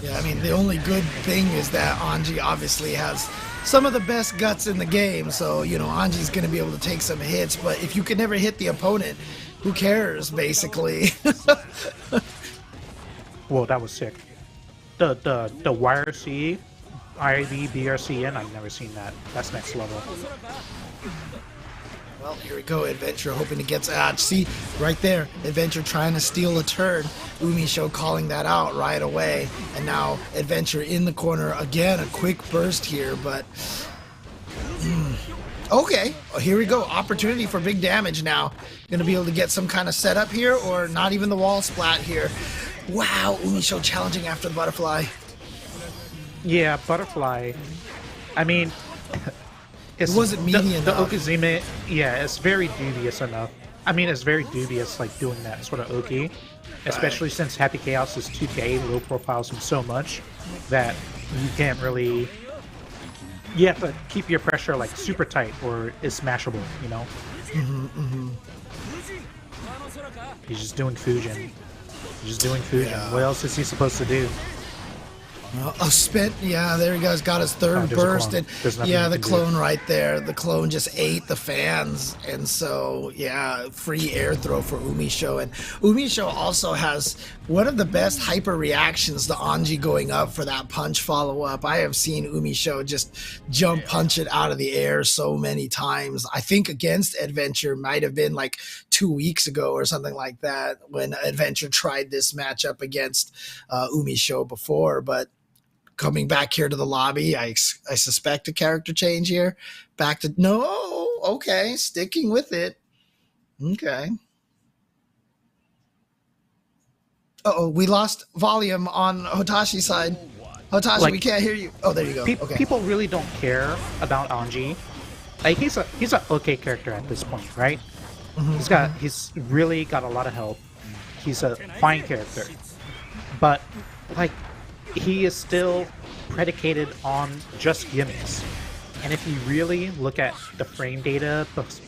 Yeah, I mean, the only good thing is that Anji obviously has some of the best guts in the game, so, you know, Anji's going to be able to take some hits, but if you can never hit the opponent, who cares, basically? Whoa, that was sick. The YRC, IB, BRCN, I've never seen that. That's next level. Well, here we go, Adventure hoping to get... see, right there, Adventure trying to steal a turn. Umisho calling that out right away. And now Adventure in the corner again. A quick burst here, but... Okay, here we go. Opportunity for big damage now. Going to be able to get some kind of setup here, or not even the wall splat here. Wow, Umisho challenging after the butterfly. Yeah, butterfly. I mean... It wasn't meaty enough. The Okazime, yeah, it's very dubious enough. I mean, it's very dubious, like, doing that sort of Oki. Especially since Happy Chaos is 2K, low profiles him so much that you can't really... You have to keep your pressure, like, super tight, or it's smashable, you know? He's just doing Fujin. He's just doing Fujin. Yeah. What else is he supposed to do? Oh, spit. Yeah, there he goes. Got his third burst. And yeah, the clone right there. The clone just ate the fans. And so, yeah, free air throw for Umisho. And Umisho also has one of the best hyper reactions to Anji going up for that punch follow-up. I have seen Umisho just jump punch it out of the air so many times. I think against Adventure might have been like 2 weeks ago or something like that when Adventure tried this matchup against Umisho before. But coming back here to the lobby, I suspect a character change here. Back to... No! Okay, sticking with it. Okay. Uh-oh, we lost volume on Hotashi's side. Hotashi, Like, we can't hear you. Oh, there you go. Okay. People really don't care about Anji. Like, he's an okay character at this point, right? He's really got a lot of help. He's a fine character. But, like, he is still predicated on just gimmicks. And if you really look at the frame data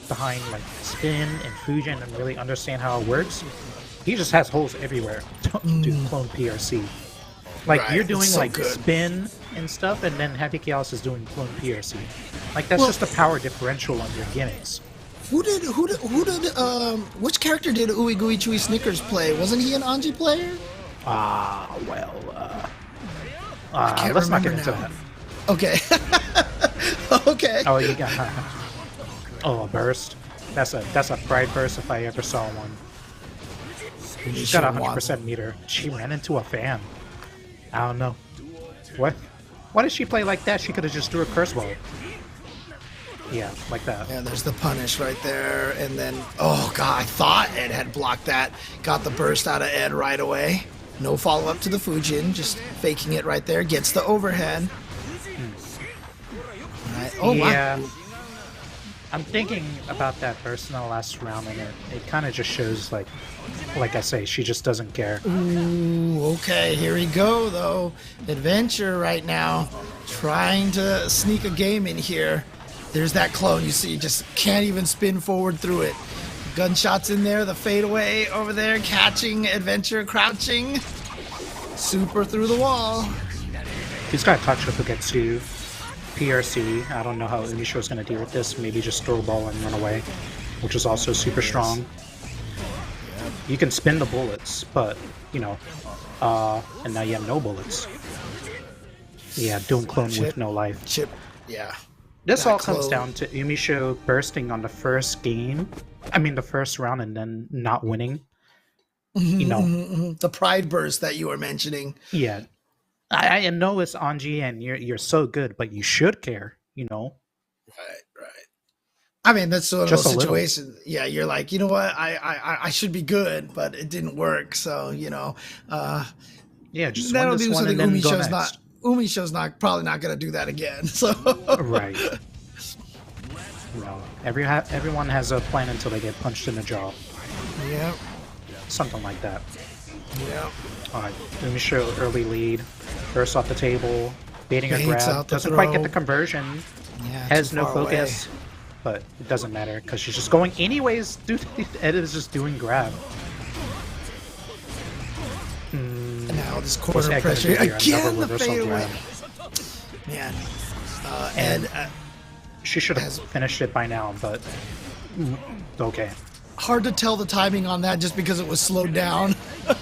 behind like spin and Fujin and really understand how it works, he just has holes everywhere to clone PRC. Like, right, you're doing so like good spin and stuff, and then Happy Chaos is doing clone PRC. Like, that's just the power differential on your gimmicks. Which character did Uigui Chui Snickers play? Wasn't he an Anji player? Let's not get into that. Okay. Okay. Oh, you got a burst. That's a pride burst if I ever saw one. She's got 100% meter. She ran into a fan. I don't know. What? Why did she play like that? She could have just threw a curse ball. Yeah, like that. Yeah, there's the punish right there, and then oh god, I thought Ed had blocked that. Got the burst out of Ed right away. No follow-up to the Fujin, just faking it right there. Gets the overhead. Right. Oh, yeah. Wow. I'm thinking about that burst in the last round, and it kind of just shows, like I say, she just doesn't care. Ooh, okay, here we go, though. Adventure right now, trying to sneak a game in here. There's that clone, you see, just can't even spin forward through it. Gunshots in there, the fadeaway over there, catching Adventure, crouching. Super through the wall. He's got a touch up against you. PRC. I don't know how Umisho is going to deal with this. Maybe just throw a ball and run away, which is also super strong. You can spin the bullets, but, you know, and now you have no bullets. Yeah, doing clone with no life. Chip, yeah. This all comes down to Umisho bursting on the first game. I mean, the first round, and then not winning. You know, the pride burst that you were mentioning. Yeah, I know it's Anji, and you're so good, but you should care. You know. Right. I mean, that's one of those situations. Yeah, you're like, you know what? I should be good, but it didn't work. So you know. Yeah, just that'll win this do one something and then Umisho's go next. Umisho's probably not going to do that again. So Right. Well, everyone has a plan until they get punched in the jaw. yeah, Something like that. yeah. Alright, Umisho early lead. Burst off the table. Baiting a Baits grab. out the Doesn't quite get throw. the conversion. Yeah, Has too no far away. focus. But it doesn't matter because she's just going anyways. Dude, Ed is just doing grab. And now this What's corner Ed gonna pressure do here? again. Another The reversal fadeaway. grab. Man, and She should have finished it by now, but okay. hard to tell the timing on that just because it was slowed down.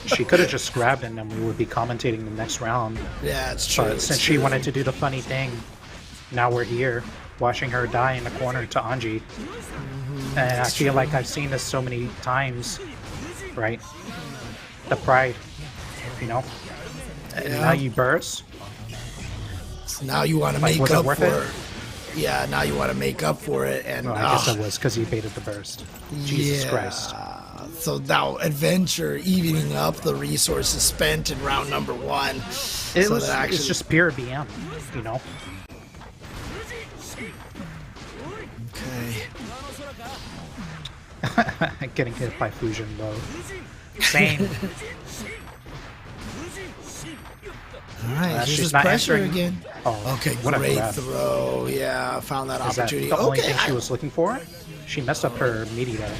She could have just grabbed it and then we would be commentating the next round. Yeah, it's true. But it's since she true. wanted to do the funny thing, now we're here, watching her die in the corner to Anji. And I feel like I've seen this so many times, right? The pride, you know? And Yeah. now you burst. So now you want to Like, make was it up worth for it? it. Yeah, now you want to make up for it, and Well, I guess it was because he baited the burst. Jesus Christ. So now adventure evening up the resources spent in round number 1. It's just pure BM, you know? okay. Getting hit by Fusion, though. Same. All right, here's She's his not pressure answering. again. Oh, Okay, what a great grab. throw. Yeah, found that Is that opportunity. the only Okay, thing she was looking for? She messed up her meaty there.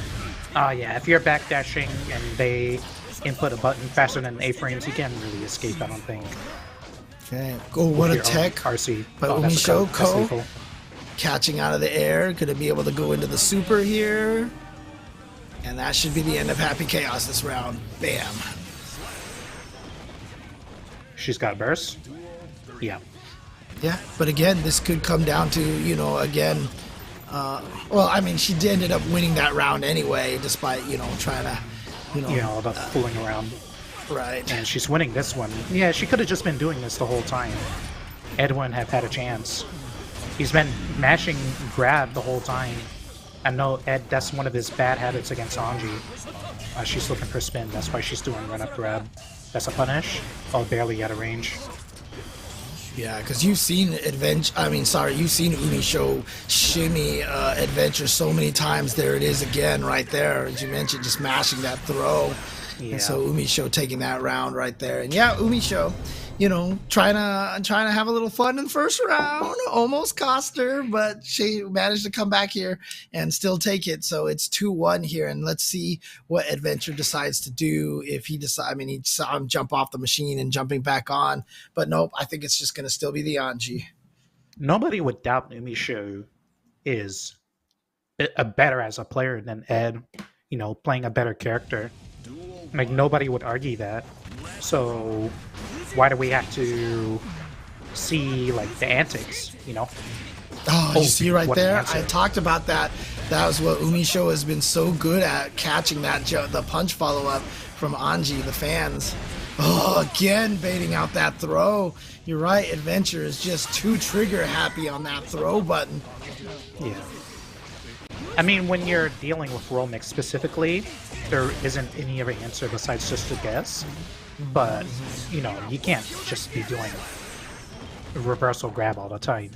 Oh yeah, if you're backdashing and they input a button faster than A-frames, you can't really escape, I don't think. okay. Oh, what a Your own tech. RC. But Oh, that's a Umisho, code. That's Ko, lethal. catching out of the air. Could it be able to go into the super here? And that should be the end of Happy Chaos this round. Bam. She's got burst. Yeah. Yeah, but again, this could come down to, again, well, I mean, she ended up winning that round anyway, despite, trying to, All the fooling around. right. And she's winning this one. Yeah, she could have just been doing this the whole time. Ed wouldn't have had a chance. He's been mashing grab the whole time. I know Ed, that's one of his bad habits against Anji. She's looking for spin, that's why she's doing run-up grab. That's a punish. Oh, barely out of range. Yeah, because you've seen you've seen Umisho shimmy adventure so many times. There it is again, right there, as you mentioned, just mashing that throw. Yeah. And so Umisho taking that round right there, and yeah, Umisho, trying to have a little fun in the first round, almost cost her, but she managed to come back here and still take it. So it's 2-1 here, and let's see what Adventure decides to do. If he decides, he saw him jump off the machine and jumping back on, but nope, I think it's just going to still be the Anji. Nobody would doubt Umisho is a better as a player than Ed, playing a better character. Like, nobody would argue that. So why do we have to see, like, the antics, Oh, you see right what an there? answer. I talked about that. That was what Umisho has been so good at, catching the punch follow-up from Anji, the fans. Oh, again, baiting out that throw. You're right, Adventure is just too trigger happy on that throw button. Yeah. I mean, when you're dealing with roll mix specifically, there isn't any other answer besides just a guess. But, you can't just be doing a reversal grab all the time.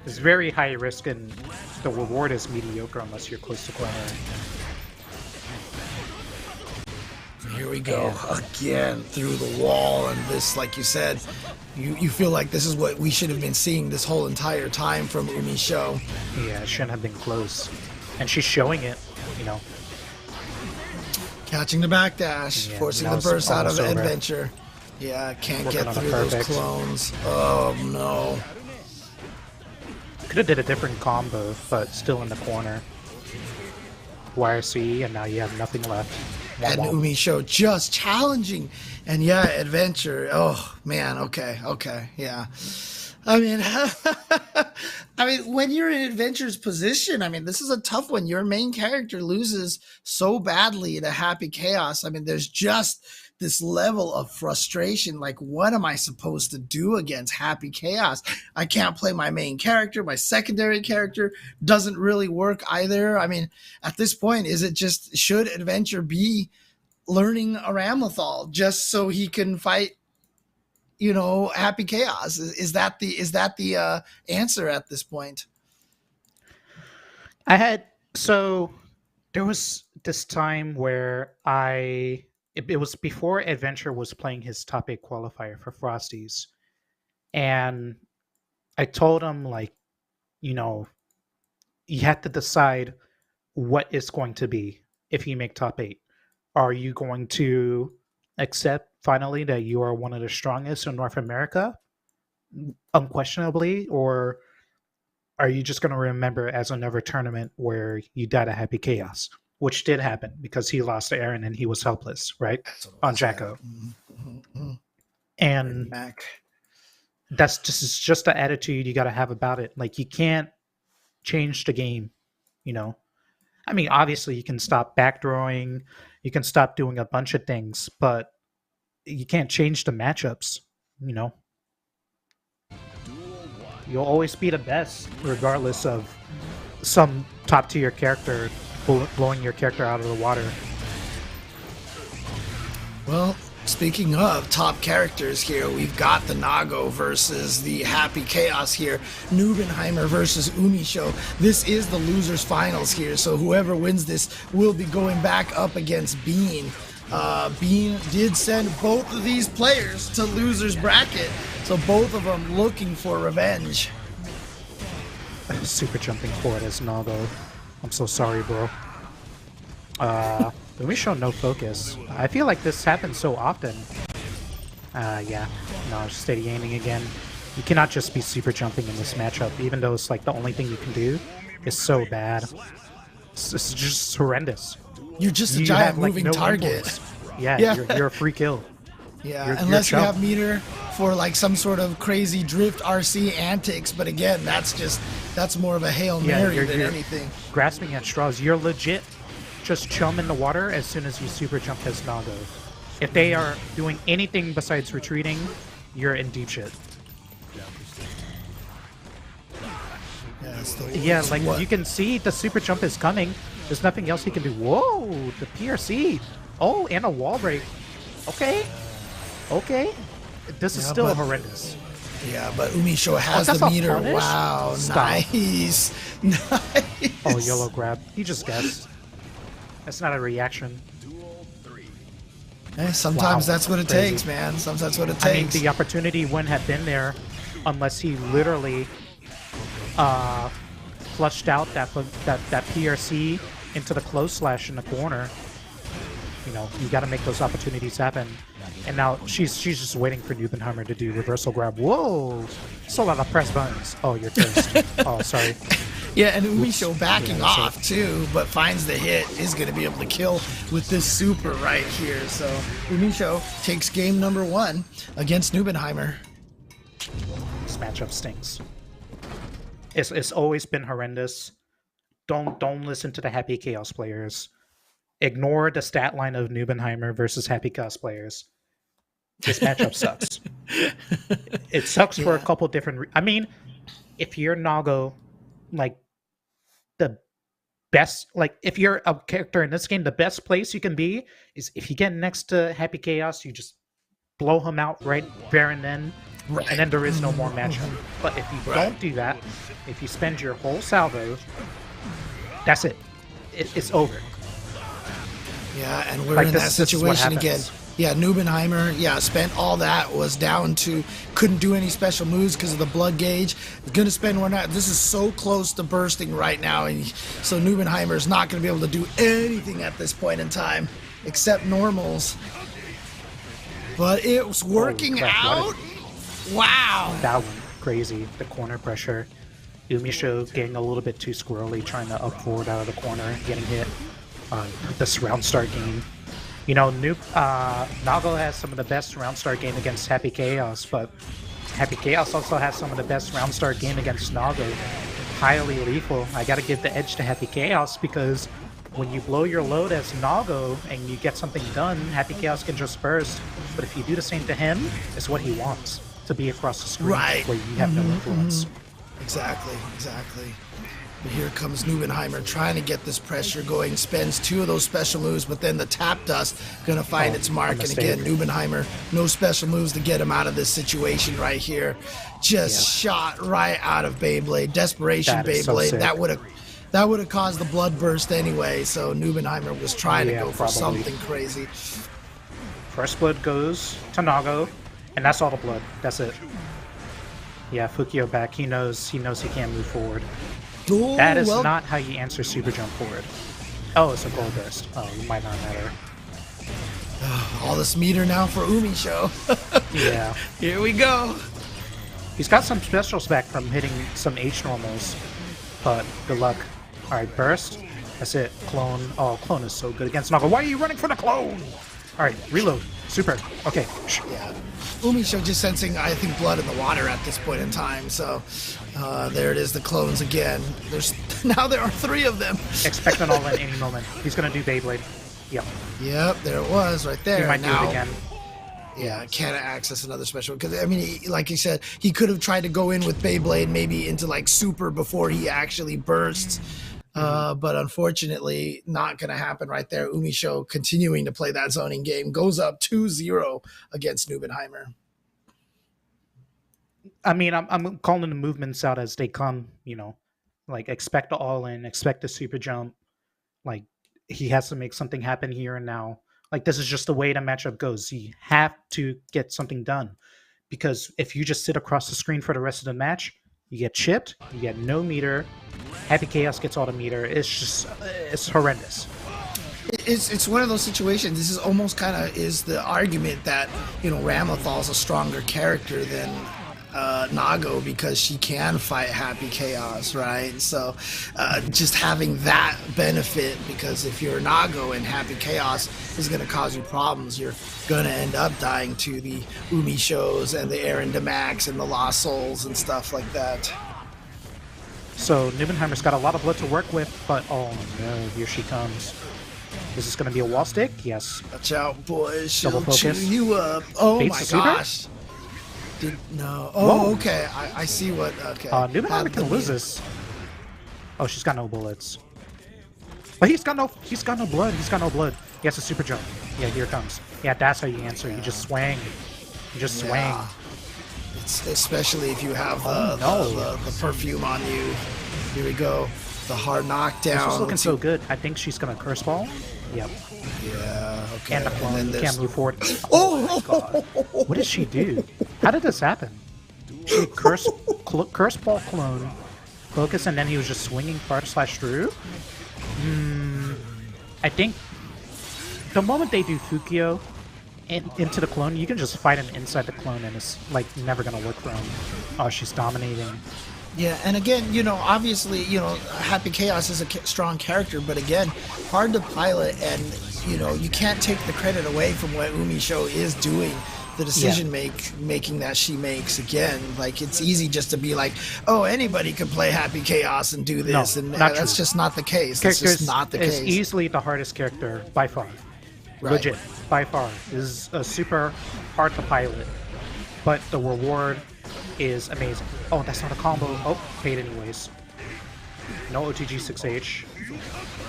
It's very high risk and the reward is mediocre unless you're close to corner. Here we go again through the wall, and this, like you said, you feel like this is what we should have been seeing this whole entire time from Umisho. Yeah, it shouldn't have been close. And she's showing it, Catching the backdash, Yeah, forcing that the was burst out of almost over. Adventure. Yeah, can't Working get on a through those perfect. clones. Oh no. Could have did a different combo, but still in the corner. YRC, and now you have nothing left. Womp And womp. Umisho just challenging. And yeah, Adventure. Oh man, okay, yeah. I mean, when you're in Adventure's position, this is a tough one. Your main character loses so badly to Happy Chaos. There's just this level of frustration. Like, what am I supposed to do against Happy Chaos? I can't play my main character. My secondary character doesn't really work either. At this point, should Adventure be learning Aramlethal just so he can fight Happy Chaos? Is that the answer at this point? So there was this time where it was before Adventure was playing his top 8 qualifier for Frosties, and I told him, like, you have to decide what it's going to be if you make top 8. Are you going to accept finally that you are one of the strongest in North America, unquestionably, or are you just going to remember as another tournament where you died a Happy Chaos, which did happen because he lost to Aaron and he was helpless, right? On Jacko. Mm-hmm. And Mac. That's just the attitude you got to have about it. Like, you can't change the game, I mean, obviously you can stop backdrawing, you can stop doing a bunch of things, but you can't change the matchups, You'll always be the best, regardless of some top tier character blowing your character out of the water. Well, speaking of top characters here, we've got the Nago versus the Happy Chaos here. Nubenheimer versus Umisho. This is the losers finals here, so whoever wins this will be going back up against Bean. Bean did send both of these players to losers bracket, so both of them looking for revenge. Super jumping forward as Nago. I'm so sorry, bro. Umisho no focus. I feel like this happens so often. Yeah. No, steady aiming again. You cannot just be super jumping in this matchup, even though it's like the only thing you can do. It's so bad. It's just horrendous. You're just a giant moving target. Yeah. You're a free kill. Yeah, unless you have meter for like some sort of crazy drift RC antics, but again, that's more of a Hail Mary than anything. Grasping at straws. You're legit just chum in the water as soon as you super jump as Nago. If they are doing anything besides retreating, you're in deep shit. Yeah, like you can see the super jump is coming. There's nothing else he can do. Whoa, the PRC. Oh, and a wall break. Okay. This is still horrendous. Yeah, but Umisho has the meter. Wow, nice. Nice. Oh, yellow grab. He just guessed. That's not a reaction. Hey, sometimes that's what it takes, man. Sometimes that's what it takes. I mean, the opportunity wouldn't have been there unless he literally flushed out that PRC into the close slash in the corner. You got to make those opportunities happen. And now she's just waiting for Nubenheimer to do reversal grab. Whoa! It's a lot of press buttons. Oh, you're cursed. Oh, sorry. Yeah, and Umisho backing off too, but finds the hit, is going to be able to kill with this super right here. So Umisho takes game number 1 against Nubenheimer. This matchup stinks. It's always been horrendous. Don't listen to the Happy Chaos players. Ignore the stat line of Nubenheimer versus Happy Chaos players. This matchup sucks. It sucks for a couple different... I mean, if you're Nago, like, the best... Like, if you're a character in this game, the best place you can be is if you get next to Happy Chaos, you just blow him out right there and then, and then there is no more matchup. But if you don't do that, if you spend your whole salvo, that's it. It's over. Yeah, and we're in that situation again. Yeah, Nubenheimer, spent all that, was down to, couldn't do any special moves because of the blood gauge. Gonna spend one out. This is so close to bursting right now, and so Nubenheimer is not gonna be able to do anything at this point in time, except normals. But it was working out. Wow. That one, crazy. The corner pressure. Umisho getting a little bit too squirrely, trying to up forward out of the corner, getting hit on this round start game. Nago has some of the best round start game against Happy Chaos, but Happy Chaos also has some of the best round start game against Nago. Highly lethal. I gotta give the edge to Happy Chaos because when you blow your load as Nago and you get something done, Happy Chaos can just burst. But if you do the same to him, it's what he wants, to be across the screen where you have no influence. Exactly. But here comes Nubenheimer trying to get this pressure going. Spends 2 of those special moves, but then the tap dust gonna find its mark. And again, Nubenheimer, no special moves to get him out of this situation right here. Just shot right out of Beyblade. Desperation Beyblade. So that would have caused the blood burst anyway. So Nubenheimer was trying to go for something crazy. First blood goes to Nago, and that's all the blood. That's it. Yeah, Fukio back. He knows he can't move forward. Oh, that is not how you answer super jump forward. Oh, it's a gold burst. Oh, it might not matter. All this meter now for Umisho. Yeah. Here we go. He's got some specials back from hitting some H normals, but good luck. All right, burst. That's it. Clone. Oh, clone is so good against Nago. Why are you running for the clone? All right, reload. Super. Okay. Yeah. Umisho just sensing, I think, blood in the water at this point in time. So there it is, the clones again. Now there are 3 of them. Expect an all-in any moment. He's going to do Beyblade. Yep. Yep, there it was right there. He might do it again. Yeah, can't access another special. Because, I mean, like you said, he could have tried to go in with Beyblade maybe into, like, super before he actually bursts. But unfortunately, not going to happen right there. Umisho continuing to play that zoning game. Goes up 2-0 against Nubenheimer. I mean, I'm calling the movements out as they come, you know. Like, expect the all-in, expect the super jump. Like, he has to make something happen here and now. Like, this is just the way the matchup goes. You have to get something done. Because if you just sit across the screen for the rest of the match, you get chipped, you get no meter, Happy Chaos gets all the meter. It's horrendous. It's one of those situations. This is almost kind of is the argument that, you know, Ramlethal's a stronger character than Nago because she can fight Happy Chaos, right? So just having that benefit, because if you're Nago and Happy Chaos is going to cause you problems, you're going to end up dying to the Umishos and the Aaron Damax and the Lost Souls and stuff like that. So Nubenheimer's got a lot of blood to work with, but oh no, here she comes. Is this going to be a wall stick? Yes. Watch out, boys. She'll Double chew focus. you up. Oh Bates my gosh. No. Oh, Whoa. okay. I see what. Okay. Nubenheimer can lose this. Oh, she's got no bullets. But he's got no blood. He's got no blood. He has a super jump. Yeah, here it comes. Yeah, that's how you answer. You just swing. You just swing. It's, especially if you have the perfume on you. Here we go. The hard knockdown. This is looking so good. I think she's gonna curse ball. Yep. Yeah. Okay. And the clone can't move forward. Oh my god! What did she do? How did this happen? She curse ball clone, focus, and then he was just swinging /through. I think the moment they do Fukio into the clone, you can just fight him inside the clone, and it's like never gonna work for him. Oh, she's dominating. Yeah, and again, you know, obviously, you know, Happy Chaos is a strong character, but again, hard to pilot, and, you know, you can't take the credit away from what Umisho is doing, the decision making that she makes. Again, like, it's easy just to be like, oh, anybody can play Happy Chaos and do this, and that's just not the case. That's just not the case. It's easily the hardest character by far. Right. Legit, by far. This is a super hard to pilot, but the reward is amazing. Oh, that's not a combo. Oh, paid anyways. No OTG 6H.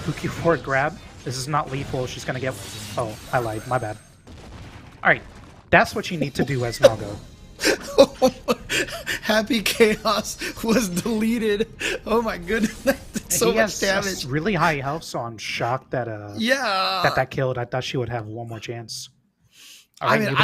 Fuki forward grab. This is not lethal. She's gonna get... Oh, I lied. My bad. Alright. That's what you need to do as Nago. Happy Chaos was deleted. Oh my goodness. That's so much damage. Really high health, so I'm shocked that that killed. I thought she would have one more chance. Right, I mean,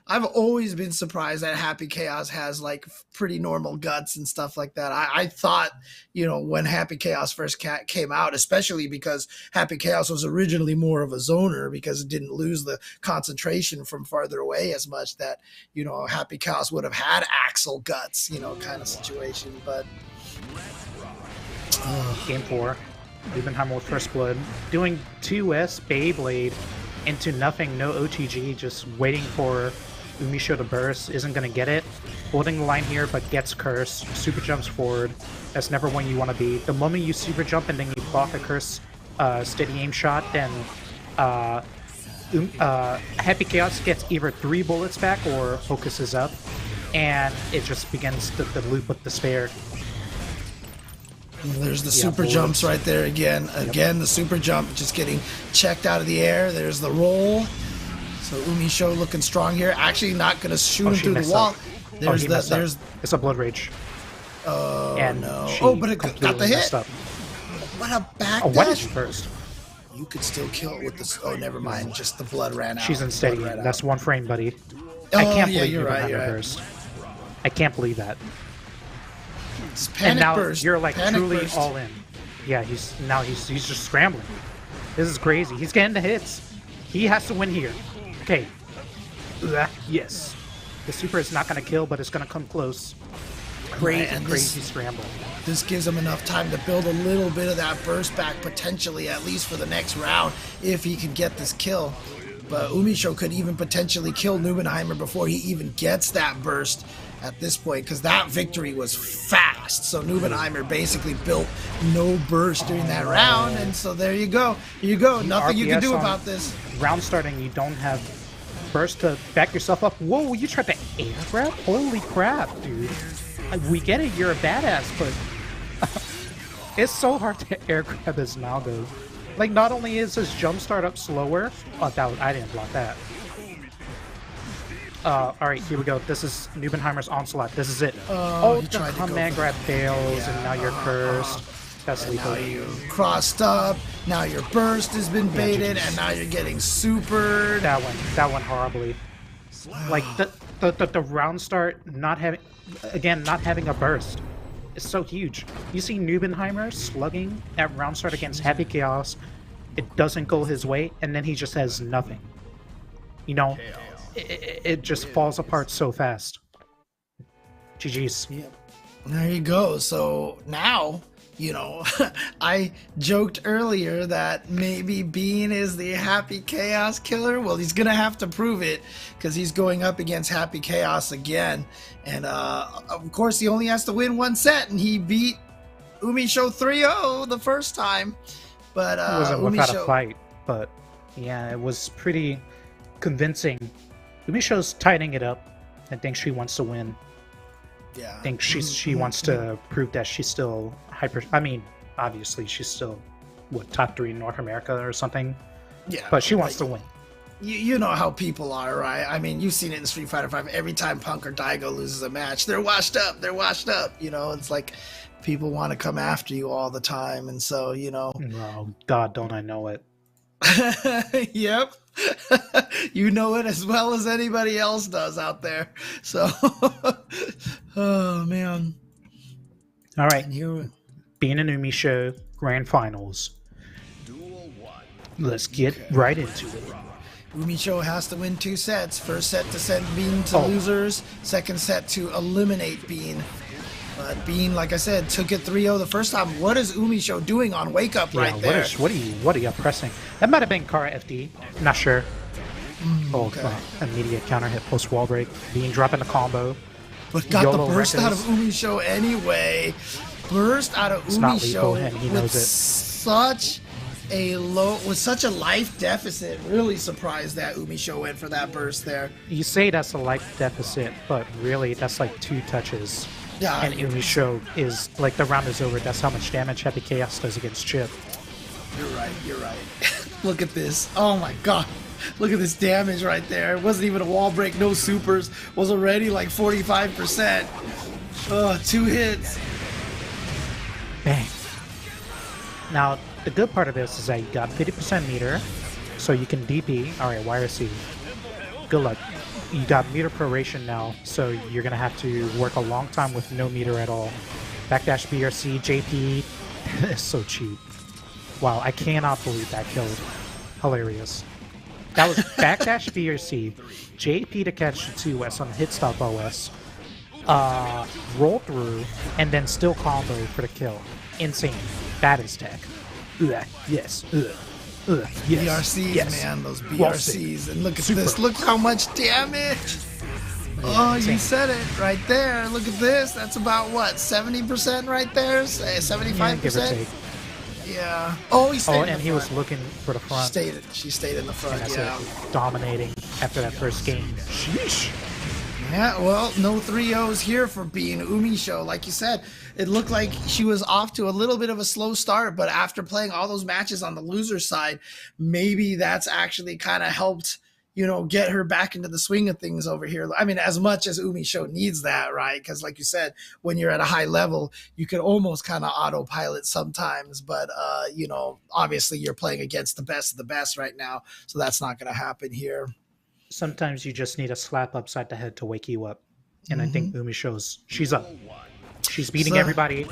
I've always been surprised that Happy Chaos has like pretty normal guts and stuff like that. I thought, you know, when Happy Chaos first came out, especially because Happy Chaos was originally more of a zoner because it didn't lose the concentration from farther away as much, that, you know, Happy Chaos would have had Axel guts, you know, kind of situation. But Game 4, Nubenheimer with first blood, doing 2S Beyblade into nothing, no OTG, just waiting for Umisho to burst, isn't going to get it. Holding the line here, but gets cursed. Super jumps forward. That's never when you want to be. The moment you super jump and then you block a curse steady aim shot, then Happy Chaos gets either 3 bullets back or focuses up. and it just begins the loop with despair. There's the super jumps right there again. Again, the super jump just getting checked out of the air. There's the roll. So Umisho looking strong here. Actually not going to shoot him through the wall. There's it's a blood rage. Oh, and no. she Oh, but it got the hit. Up. What a backdash. Oh, what is she first? You could still kill it with this. Oh, never mind. Just the blood ran out. She's unsteady. That's one frame, buddy. Oh, I can't yeah, believe you're right. burst. I can't believe that. It's panic and now burst. you're like panic truly burst. all in. Yeah, he's just scrambling. This is crazy. He's getting the hits. He has to win here. Okay. Yes. The super is not going to kill, but it's going to come close. Crazy scramble. This gives him enough time to build a little bit of that burst back, potentially, at least for the next round, if he can get this kill. But Umisho could even potentially kill Nubenheimer before he even gets that burst at this point, because that victory was fast. So Nubenheimer basically built no burst during that round, and so there you go. Here you go. Nothing you can do about this. Round starting, you don't have burst to back yourself up. Whoa, you tried to air grab? Holy crap, dude. We get it, you're a badass, but it's so hard to air grab as Nago. Like, not only is his jump start up slower, I didn't block that. Alright, here we go. This is Nubenheimer's onslaught. This is it. The command grab fails, and now you're cursed. That's lethal. Now you crossed up, now your burst has been baited, and now you're getting supered. That went horribly. Like, the round start not having a burst. It's so huge. You see Nubenheimer slugging at round start against Happy Chaos. It doesn't go his way, and then he just has nothing. You know, it just falls apart so fast. GG's. Yep. There you go. So now, you know, I joked earlier that maybe Bean is the Happy Chaos killer. Well, he's going to have to prove it because he's going up against Happy Chaos again. And, of course, he only has to win one set, and he beat Umisho 3-0 the first time. But it wasn't without a fight, but yeah, it was pretty convincing. Umisho's tightening it up. I think she wants to win. Yeah. I think she wants to prove that she's still obviously she's still top 3 in North America or something. Yeah. But she wants to win. You know how people are, right? I mean, you've seen it in Street Fighter V. Every time Punk or Daigo loses a match, they're washed up. You know, it's like people want to come after you all the time, and so, you know. Oh God, don't I know it? Yep. You know it as well as anybody else does out there. So, oh man. All right, Bean and Umisho Grand Finals. Let's get right into it. Umisho has to win 2 sets. First set to send Bean to losers. Second set to eliminate Bean. But Bean, like I said, took it 3-0 the first time. What is Umisho doing on Wake Up right there? What are you pressing? That might have been Kara FD. Not sure. Okay. Immediate counter hit post wall break. Bean dropping the combo. But got the burst out of Umisho anyway. Burst out of Umisho and he knows it. With such a life deficit. Really surprised that Umisho went for that burst there. You say that's a life deficit, but really that's like 2 touches. Yeah. And Umisho is like the round is over. That's how much damage Happy Chaos does against Chip. You're right. Look at this. Oh my god. Look at this damage right there. It wasn't even a wall break, no supers. Was already like 45%. Oh, 2 hits. Bang. Now, the good part of this is that you got 50% meter, so you can DP. Alright, YRC. Good luck. You got meter proration now, so you're going to have to work a long time with no meter at all. Backdash BRC, JP. It's so cheap. Wow, I cannot believe that killed. Hilarious. That was backdash BRC, JP to catch the 2S on hit stop OS, roll through, and then still combo for the kill. Insane. That is tech. Yes. Yes. BRCs, yes. Man, those BRCs. And look at this. Look how much damage. Oh, you said it right there. Look at this. That's about what, 70% right there? 75%? Yeah, give or take. Yeah. Oh, he stayed in the and he front. was looking for the front. She stayed in the front, and that's it. Dominating after that first game. Sheesh. Yeah, well, no 3-0s here for being Umisho. Like you said, it looked like she was off to a little bit of a slow start, but after playing all those matches on the loser side, maybe that's actually kind of helped, get her back into the swing of things over here. I mean, as much as Umisho needs that, right? Because like you said, when you're at a high level, you could almost kind of autopilot sometimes, but, obviously you're playing against the best of the best right now, so that's not going to happen here. Sometimes you just need a slap upside the head to wake you up. And I think she's up. She's beating everybody.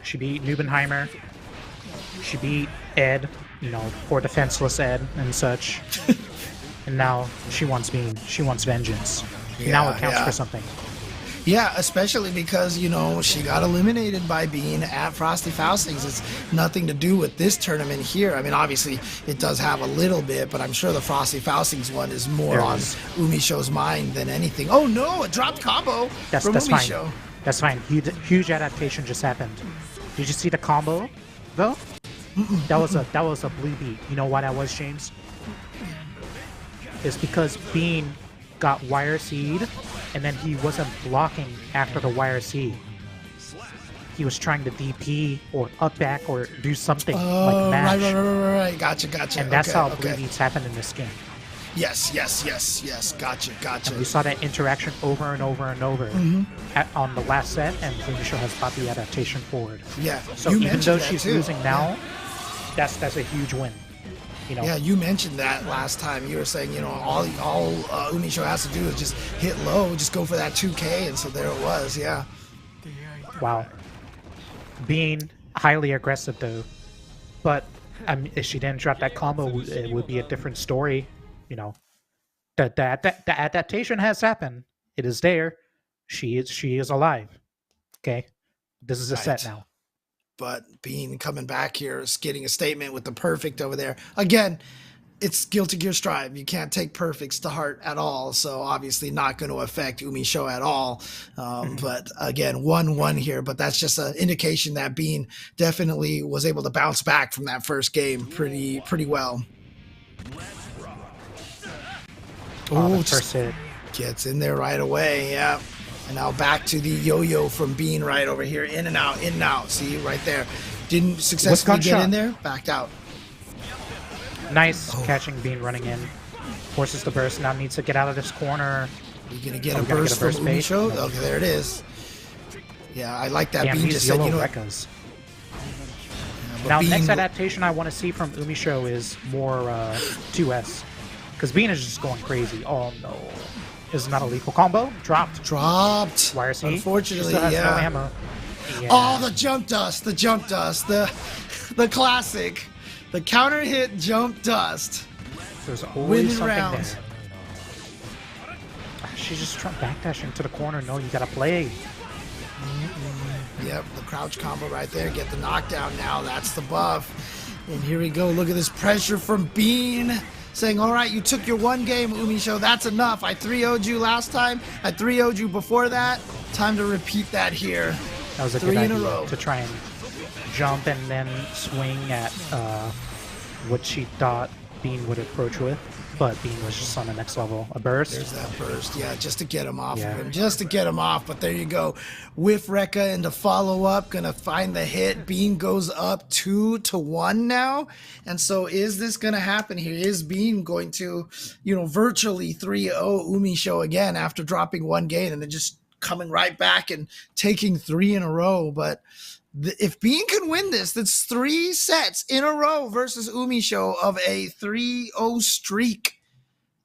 She beat Nubenheimer. She beat Ed, poor defenseless Ed and such. And now she wants vengeance. Now it counts for something. Yeah, especially because, she got eliminated by being at Frosty Faustings. It's nothing to do with this tournament here. I mean, obviously, it does have a little bit, but I'm sure the Frosty Faustings one is more on Umisho's mind than anything. Oh, no, a dropped combo from Umisho. Fine. That's fine. Huge adaptation just happened. Did you see the combo, though? That was a blue beat. You know why that was, James? It's because Bean got wire seed, and then he wasn't blocking after the wire seed. He was trying to DP or up back or do something like mash. Right. Gotcha. And that's how blue beats happen in this game. Yes. Gotcha. And we saw that interaction over and over and over on the last set, and Umisho has brought the adaptation forward. Yeah. So even though she's losing now, that's a huge win. Yeah, you mentioned that last time. You were saying, all Umisho has to do is just hit low, just go for that 2K, and so there it was. Yeah. Wow. Being highly aggressive though, but if she didn't drop that combo, it would be a different story. The adaptation has happened. It is there. She is alive. Okay, this is a set now. But Bean coming back here is getting a statement with the perfect over there. Again, it's Guilty Gear Strive. You can't take perfects to heart at all. So obviously not going to affect Umisho at all. But again, 1-1 here. But that's just an indication that Bean definitely was able to bounce back from that first game pretty well. Oh, first hit. Gets in there right away. Yeah. And now back to the yo-yo from Bean right over here. In and out. See, right there. Didn't successfully get in there. Backed out. Nice catching Bean running in. Forces the burst. Now needs to get out of this corner. You going to get a burst from Umisho? No. Okay, there it is. Yeah, I like that. Damn, Bean just said, Rekkas. Now, next adaptation I want to see from Umisho is more 2S. Because Bean is just going crazy. Oh, no. Is not a lethal combo. Dropped. Wire C. Unfortunately, no ammo. Yeah. Oh, the jump dust. The classic. The counter hit jump dust. There's always something there. She's just backdashing to the corner. No, you gotta play. Yep, the crouch combo right there. Get the knockdown now. That's the buff. And here we go. Look at this pressure from Bean. Saying, all right, you took your one game, Umisho. That's enough. I 3-0'd you last time. I 3-0'd you before that. Time to repeat that here. That was a good idea to try and jump and then swing at what she thought Bean would approach with. But Bean was just on the next level. A burst. There's that burst. Yeah, just to get him off of him. Just to get him off. But there you go. Whiff Rekka into follow-up. Going to find the hit. Bean goes up 2-1 now. And so is this going to happen here? Is Bean going to, virtually 3-0 Umisho again after dropping one game and then just coming right back and taking 3 in a row? But if Bean can win this, that's 3 sets in a row versus Umisho of a 3-0 streak.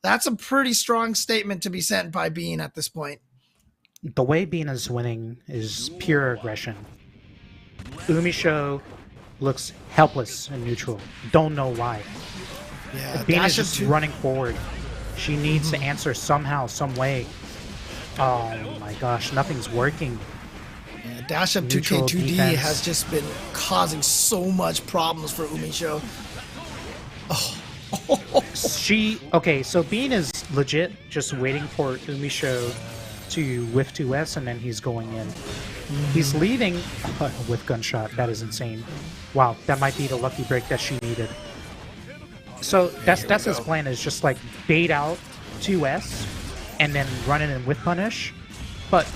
That's a pretty strong statement to be sent by Bean at this point. The way Bean is winning is pure aggression. Umisho looks helpless and neutral. Don't know why. Yeah, Bean is just running forward. She needs to answer somehow, some way. Oh my gosh, nothing's working. Yeah, dash up 2K2D has just been causing so much problems for Umisho. So Bean is legit just waiting for Umisho to whiff 2S and then he's going in. He's leading with gunshot. That is insane. Wow, that might be the lucky break that she needed. So that's his plan, is just like bait out 2S and then running in with punish. But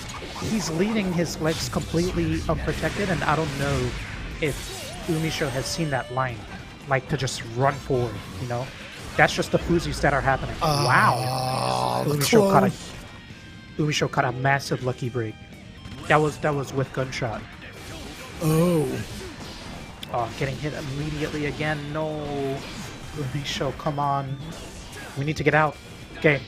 he's leaving his legs completely unprotected, and I don't know if Umisho has seen that line, like to just run forward, you know? That's just the Fuzis that are happening. Wow. Umisho caught a massive lucky break. That was with gunshot. Oh, getting hit immediately again. No. Umisho, come on. We need to get out. Okay.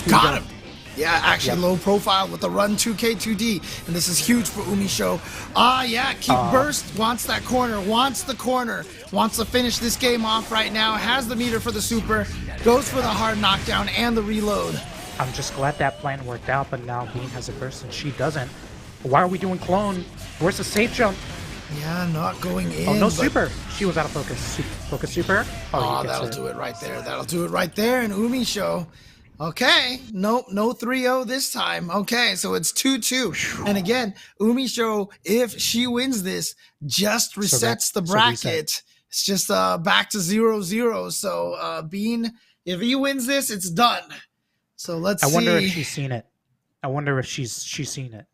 Got him. Yeah, actually low profile with the run 2K 2D, and this is huge for Umisho. Keep burst, wants that corner, wants the corner, wants to finish this game off right now, has the meter for the super, goes for the hard knockdown and the reload. I'm just glad that plan worked out, but now Bean has a burst and she doesn't. Why are we doing clone? Where's the safe jump? Yeah, not going in. Oh, no super. She was out of focus. Focus super. Oh, that'll do it right there. That'll do it right there. And Umisho. Okay. Nope. No 3-0 this time. Okay. So it's 2-2. And again, Umisho, if she wins this, just resets the bracket. It's just back to 0-0. So Bean, if he wins this, it's done. So let's see. I wonder if she's seen it. I wonder if she's seen it.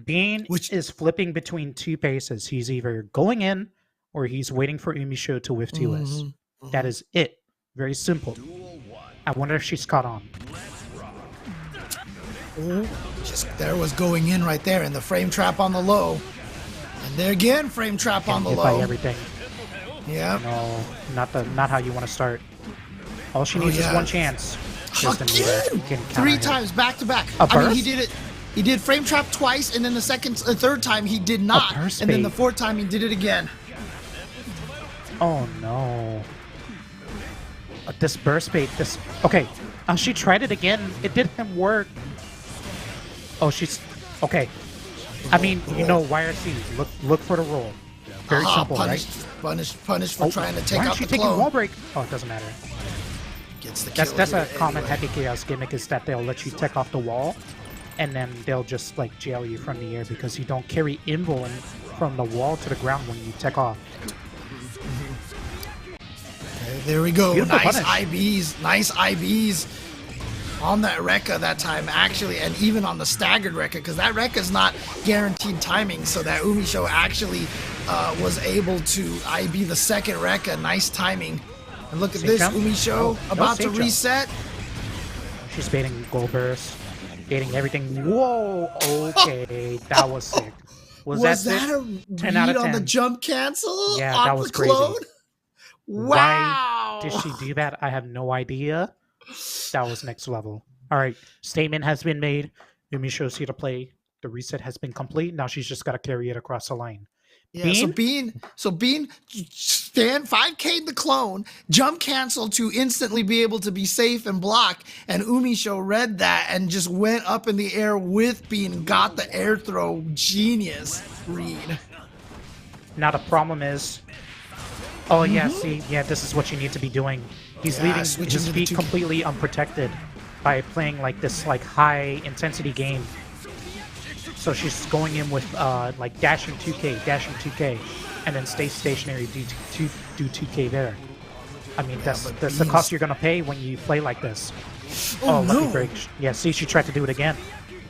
Bean is flipping between two paces. He's either going in or he's waiting for Umisho to whiff 2S. That is it. Very simple. I wonder if she's caught on. There was going in right there, and the frame trap on the low. And there again, frame trap on the low. By everything. Yeah. No, not how you want to start. All she needs is one chance. Again! 3 times back to back. He did it. He did frame trap twice, and then the third time he did not, and then the 4th time he did it again. Oh no! This burst bait. Okay. She tried it again. It didn't work. Oh, she's okay. I mean, YRC. Look for the roll. Very simple, right? Punish for trying to take out the clone. Why is she taking wall break? Oh, it doesn't matter. Gets the kill. That's a common Happy Chaos gimmick, is that they'll let you tech off the wall, and then they'll just like jail you from the air because you don't carry invuln from the wall to the ground when you tech off. Okay, there we go. Beautiful Nice punish. Nice IBs on that Rekka that time, actually, and even on the staggered Rekka, because that Rekka's not guaranteed timing, so that Umisho actually was able to IB the second Rekka. Nice timing. And look at this, Umisho about to reset. She's baiting gold burst, baiting everything. Whoa, okay, that was sick. Was that a 10 out of 10 on the jump cancel? Yeah, on that was the clone? crazy. Wow. Why did she do that? I have no idea. That was next level. All right, statement has been made. Umisho's here to play. The reset has been complete. Now she's just got to carry it across the line. Yeah, Bean? So Bean stand 5K'd the clone, jump cancel to instantly be able to be safe and block, and Umisho read that and just went up in the air with Bean, got the air throw. Genius read. Now the problem is, this is what you need to be doing. He's leaving his feet completely unprotected by playing like this high intensity game. So she's going in with like dashing 2K, and then stay stationary, do 2K there. I mean, that's the cost you're gonna pay when you play like this. Oh, lucky break. Yeah, see, she tried to do it again.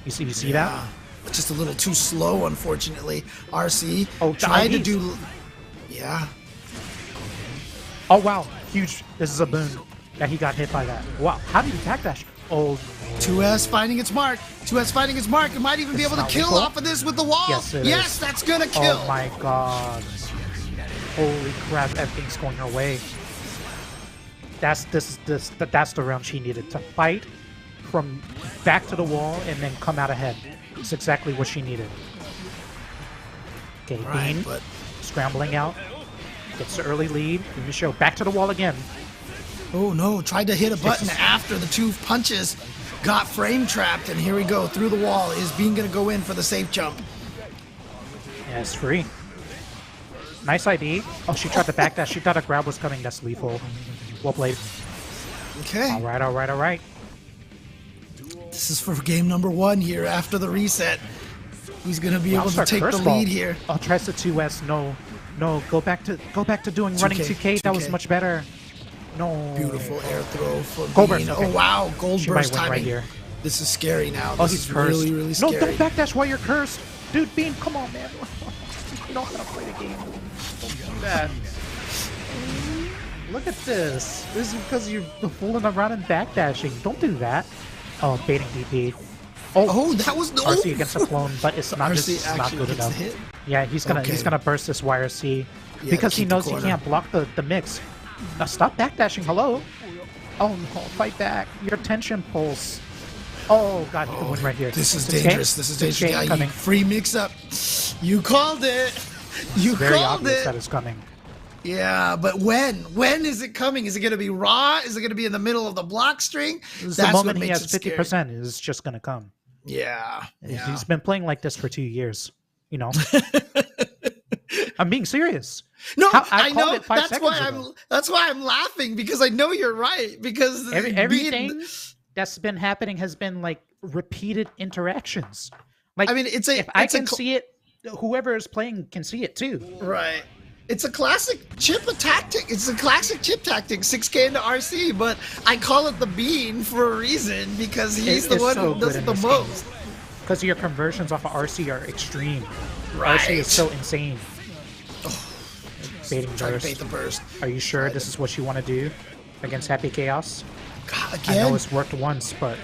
You see that? Just a little too slow, unfortunately. RC tried to do. Yeah. Oh wow, huge! This is a boon that he got hit by that. Wow, how did he attack dash? Oh. 2S finding its mark. 2S finding its mark. It might even be able to kill off of this with the wall. Yes, it is. That's gonna kill. Oh my god. Holy crap, everything's going her way. That's the round she needed to fight from back to the wall and then come out ahead. It's exactly what she needed. Okay, Bean scrambling out. Gets the early lead. Umisho back to the wall again. Oh no, tried to hit a button after the 2 punches. Got frame trapped, and here we go through the wall. Is Bean gonna go in for the safe jump? Yeah, it's free. Nice ID. Oh, she tried to back that. She thought a grab was coming. That's lethal. Well played. Okay. All right. This is for game number 1 here after the reset. Who's gonna be able to take the lead here? Oh, tries the 2S. No. Go back to doing 2K, running 2K. That was much better. No. Beautiful air throw from Gold Bean. burst, okay. Oh wow, gold She burst might win timing. right here. This is scary now. Oh, This he's is cursed. really, really No, scary. don't backdash while you're cursed. Dude, Bean, come on, man. You know how to play the game. Don't do that. Look at this. This is because you're fooling around and backdashing. Don't do that. Oh, baiting DP. Oh, that was no. RC against a clone, but it's not RC just not actually good gets enough. the hit. Yeah, he's gonna Okay. burst this YRC Yeah, because to he keep the knows he corner. can't block the mix. Now stop backdashing. Hello. Oh no! Fight back. Your tension pulse. Oh god, he can win right here. This is 6K? dangerous. This is dangerous. 6K Yeah, coming. free mix up. You called it. You Very called obvious it. that it's coming. Yeah, but when? When is it coming? Is it going to be raw? Is it going to be in the middle of the block string? The moment he has 50%, it's just gonna come. Yeah. He's been playing like this for 2 years. You know. I'm being serious. No, I I called know. it 5 That's why seconds ago. That's why I'm laughing, because I know you're right. Because Everything that's been happening has been like repeated interactions. Like, I mean, if I can see it, whoever is playing can see it too. Right. It's a classic chip tactic. It's a classic chip tactic, 6K into RC, but I call it the Bean for a reason, because he's the one who does it the most. Because your conversions off of RC are extreme. Right. RC is so insane. Baiting Try to burst. bait the burst. Are you sure this is what you want to do against Happy Chaos? God, I know again, it's worked once, but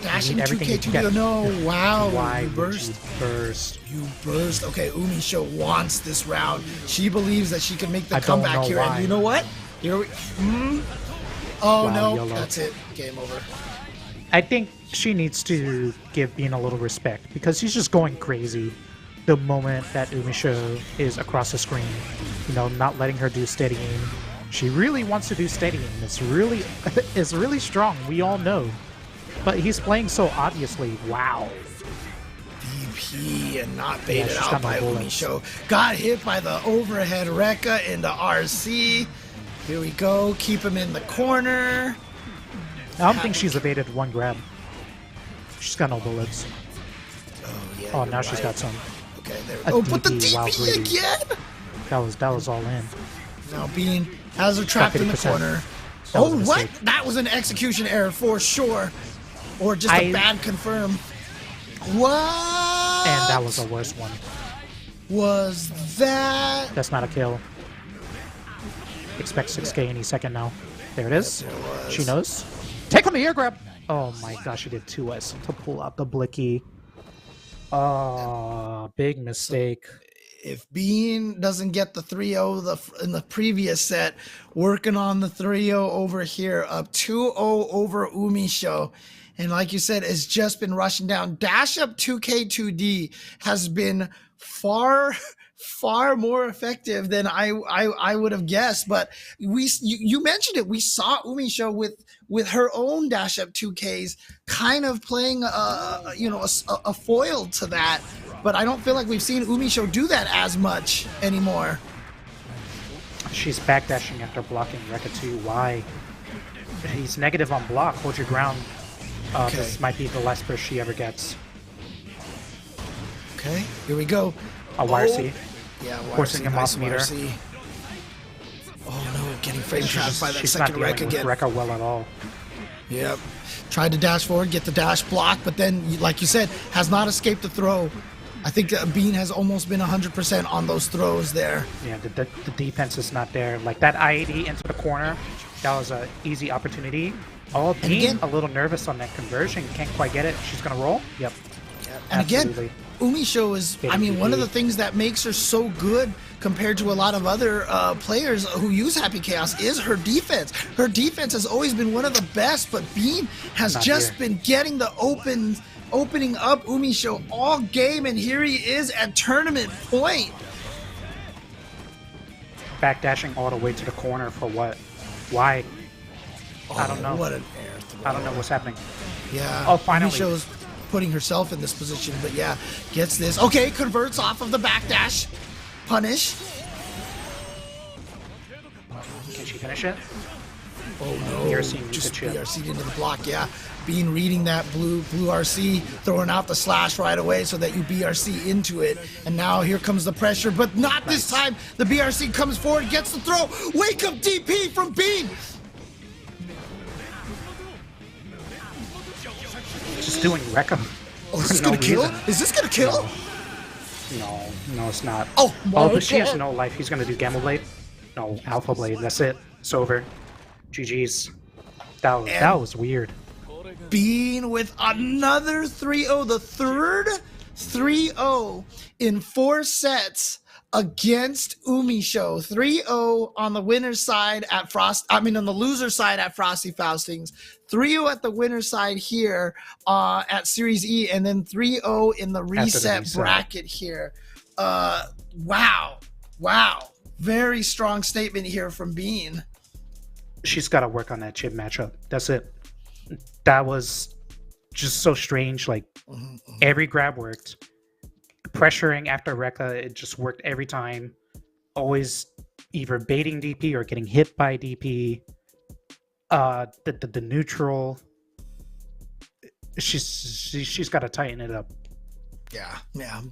dashing need everything 2K you to get. no, wow, why you would burst. you burst? You burst. Okay, Umisho wants this round. She believes that she can make the I don't comeback know here. why. And you know what? Here we. Oh Wow, no, YOLO. that's it. Game over. I think she needs to give Bean a little respect because he's just going crazy the moment that Umisho is across the screen. You know, not letting her do steady aim. She really wants to do steady aim. It's really, it's really strong. We all know, but he's playing so obviously. Wow. DP and not baited she's out got no by bullets. Umisho. Got hit by the overhead Rekka into RC. Here we go. Keep him in the corner. I don't think she's evaded one grab. She's got no bullets. Oh yeah. Oh, you're now she's right. got some. Okay, there. a Oh, put the DP while DP bleeding. again. That was all in. Now Bean has her trapped in the 50%. corner. That was Oh, a what? mistake. That was an execution error for sure. Or just a I- bad confirm. What? And that was the worst one. Was that? That's not a kill. Expect 6K any second now. There it is. There it was. She knows. Take on the air grab. Oh my gosh, she did 2S to pull out the blicky. Oh, big mistake. If Bean doesn't get the 3-0 in the previous set, working on the 3-0 over here, up 2-0 over Umisho. And like you said, it's just been rushing down. Dash up 2K2D has been far more effective than I would have guessed. But you mentioned it. We saw Umisho with her own dash up 2Ks kind of playing a foil to that. But I don't feel like we've seen Umisho do that as much anymore. She's backdashing after blocking Rekka 2. Why? He's negative on block. Hold your ground. Okay. This might be the last burst she ever gets. Okay, here we go. A YRC. Yeah, Forcing him nice off meter. YRC. Oh no, getting frame trapped by that She's not second dealing wreck with again. Rekka well at all. Yep. Tried to dash forward, get the dash block, but then, like you said, has not escaped the throw. I think Bean has almost been 100% on those throws there. Yeah, the defense is not there. Like that I-80 into the corner, that was an easy opportunity. Oh, And Bean again- a little nervous on that conversion. Can't quite get it. She's going to roll? Yep. And Absolutely. again, Umisho is, I mean, one of the things that makes her so good compared to a lot of other players who use Happy Chaos is her defense. Her defense has always been one of the best, but Bean has Not just here. been getting the opening up Umisho all game, and here he is at tournament point. Backdashing all the way to the corner for what? Why? I don't know. What an air throw. I don't know what's happening. Yeah. Oh, finally. Umisho's putting herself in this position, but yeah, gets this. Okay, converts off of the backdash. Punish. Can she finish it? Oh no, BRC with just the chip. BRC'd into the block, yeah. Bean reading that blue RC, throwing out the slash right away so that you BRC into it. And now here comes the pressure, but not this time. The BRC comes forward, gets the throw. Wake up DP from Bean. just doing Reckham. Oh, is this gonna kill? Is this gonna kill? No, it's not. Oh, but she has no life. He's gonna do Gamma Blade. No, Alpha Blade. That's it. It's over. GG's. That was weird. Bean with another 3-0, the third 3-0 in 4 sets against Umisho. 3-0 on the winner's side at on the loser side at Frosty Faustings. 3-0 at the winner's side here at Series E, and then 3-0 in the reset bracket here. Wow. Very strong statement here from Bean. She's got to work on that chip matchup. That's it. That was just so strange. Like, every grab worked. Pressuring after Rekka, it just worked every time. Always either baiting DP or getting hit by DP. The neutral. She's got to tighten it up. Yeah.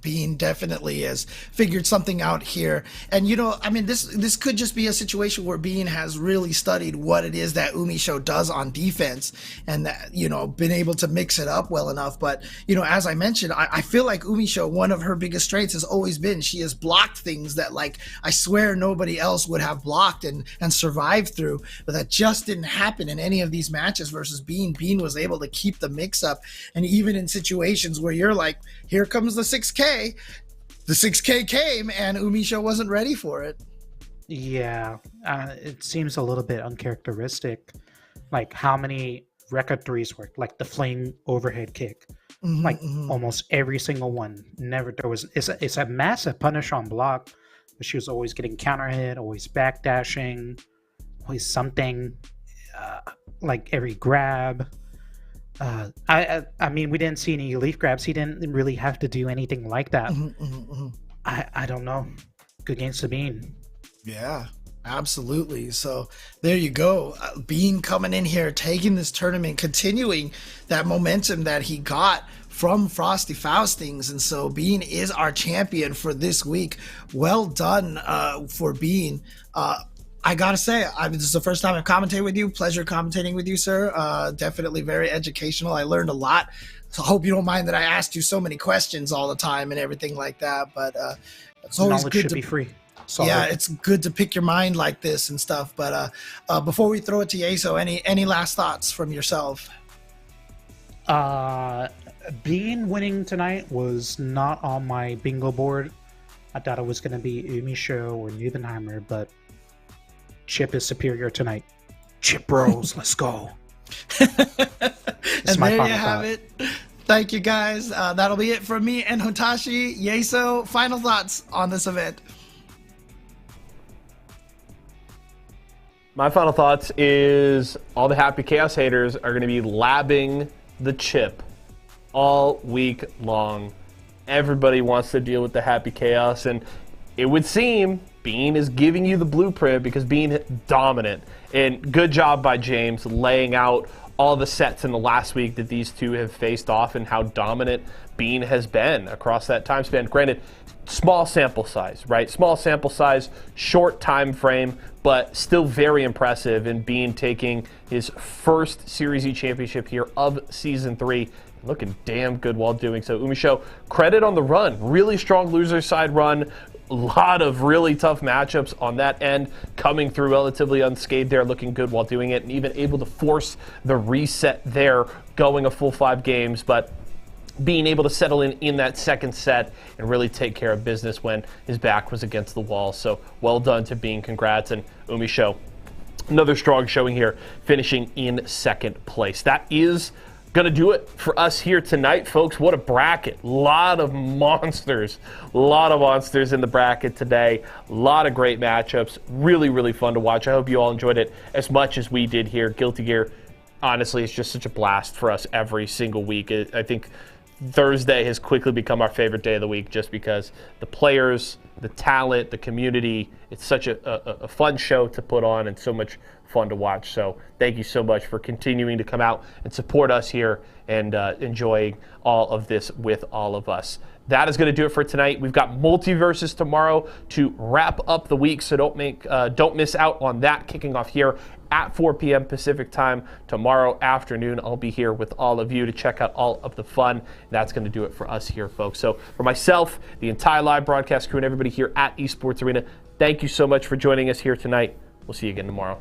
Bean definitely has figured something out here. And, this could just be a situation where Bean has really studied what it is that Umisho does on defense and that, been able to mix it up well enough. But, as I mentioned, I feel like Umisho, one of her biggest strengths has always been she has blocked things that, like, I swear nobody else would have blocked and survived through. But that just didn't happen in any of these matches versus Bean. Bean was able to keep the mix up. And even in situations where you're like, here comes the 6K. The 6K came and Umisho wasn't ready for it. Yeah, it seems a little bit uncharacteristic. Like how many record threes worked, like the flame overhead kick. Almost every single one. Never there was. It's a massive punish on block, but she was always getting counter hit, always backdashing, always something. Like every grab. I mean, we didn't see any leaf grabs. He didn't really have to do anything like that. I don't know. Good game, Sabine. Yeah, absolutely. So there you go. Bean coming in here, taking this tournament, continuing that momentum that he got from Frosty Faustings. And so Bean is our champion for this week. Well done for Bean. I gotta say, this is the first time I've commentated with you. Pleasure commentating with you, sir. Definitely very educational. I learned a lot. So I hope you don't mind that I asked you so many questions all the time and everything like that. But it's always Knowledge good should to be free. Yeah, it's good to pick your mind like this and stuff. But before we throw it to Yeso, any last thoughts from yourself? Bean winning tonight was not on my bingo board. I thought it was going to be Umisho or Neubenheimer, but Chip is superior tonight. Chip Bros, let's go. And there you have it. Thank you, guys. That'll be it from me and Hotashi. Yeso, final thoughts on this event. My final thoughts is all the Happy Chaos haters are going to be labbing the chip all week long. Everybody wants to deal with the Happy Chaos, and it would seem Bean is giving you the blueprint because Bean dominant. And good job by James laying out all the sets in the last week that these two have faced off and how dominant Bean has been across that time span. Granted, small sample size, right? Small sample size, short time frame, but still very impressive. And Bean taking his first Series E championship here of Season 3. Looking damn good while doing so. Umisho, credit on the run. Really strong loser side run. A lot of really tough matchups on that end, coming through relatively unscathed there, looking good while doing it, and even able to force the reset there, going a full 5 games, but being able to settle in that second set and really take care of business when his back was against the wall. So well done to Bean. Congrats. And Umisho, another strong showing here, finishing in second place. That is going to do it for us here tonight, folks. What a bracket. A lot of monsters in the bracket today. A lot of great matchups. Really, really fun to watch. I hope you all enjoyed it as much as we did here. Guilty Gear, honestly, it's just such a blast for us every single week. I think Thursday has quickly become our favorite day of the week just because the players, the talent, the community, it's such a fun show to put on and so much fun to watch. So thank you so much for continuing to come out and support us here and enjoying all of this with all of us. that is going to do it for tonight. We've got Multiverses tomorrow to wrap up the week, so don't miss out on that, kicking off here at 4 p.m. Pacific time tomorrow afternoon. I'll be here with all of you to check out all of the fun. That's going to do it for us here, folks. So for myself, the entire live broadcast crew, and everybody here at Esports Arena, thank you so much for joining us here tonight. We'll see you again tomorrow.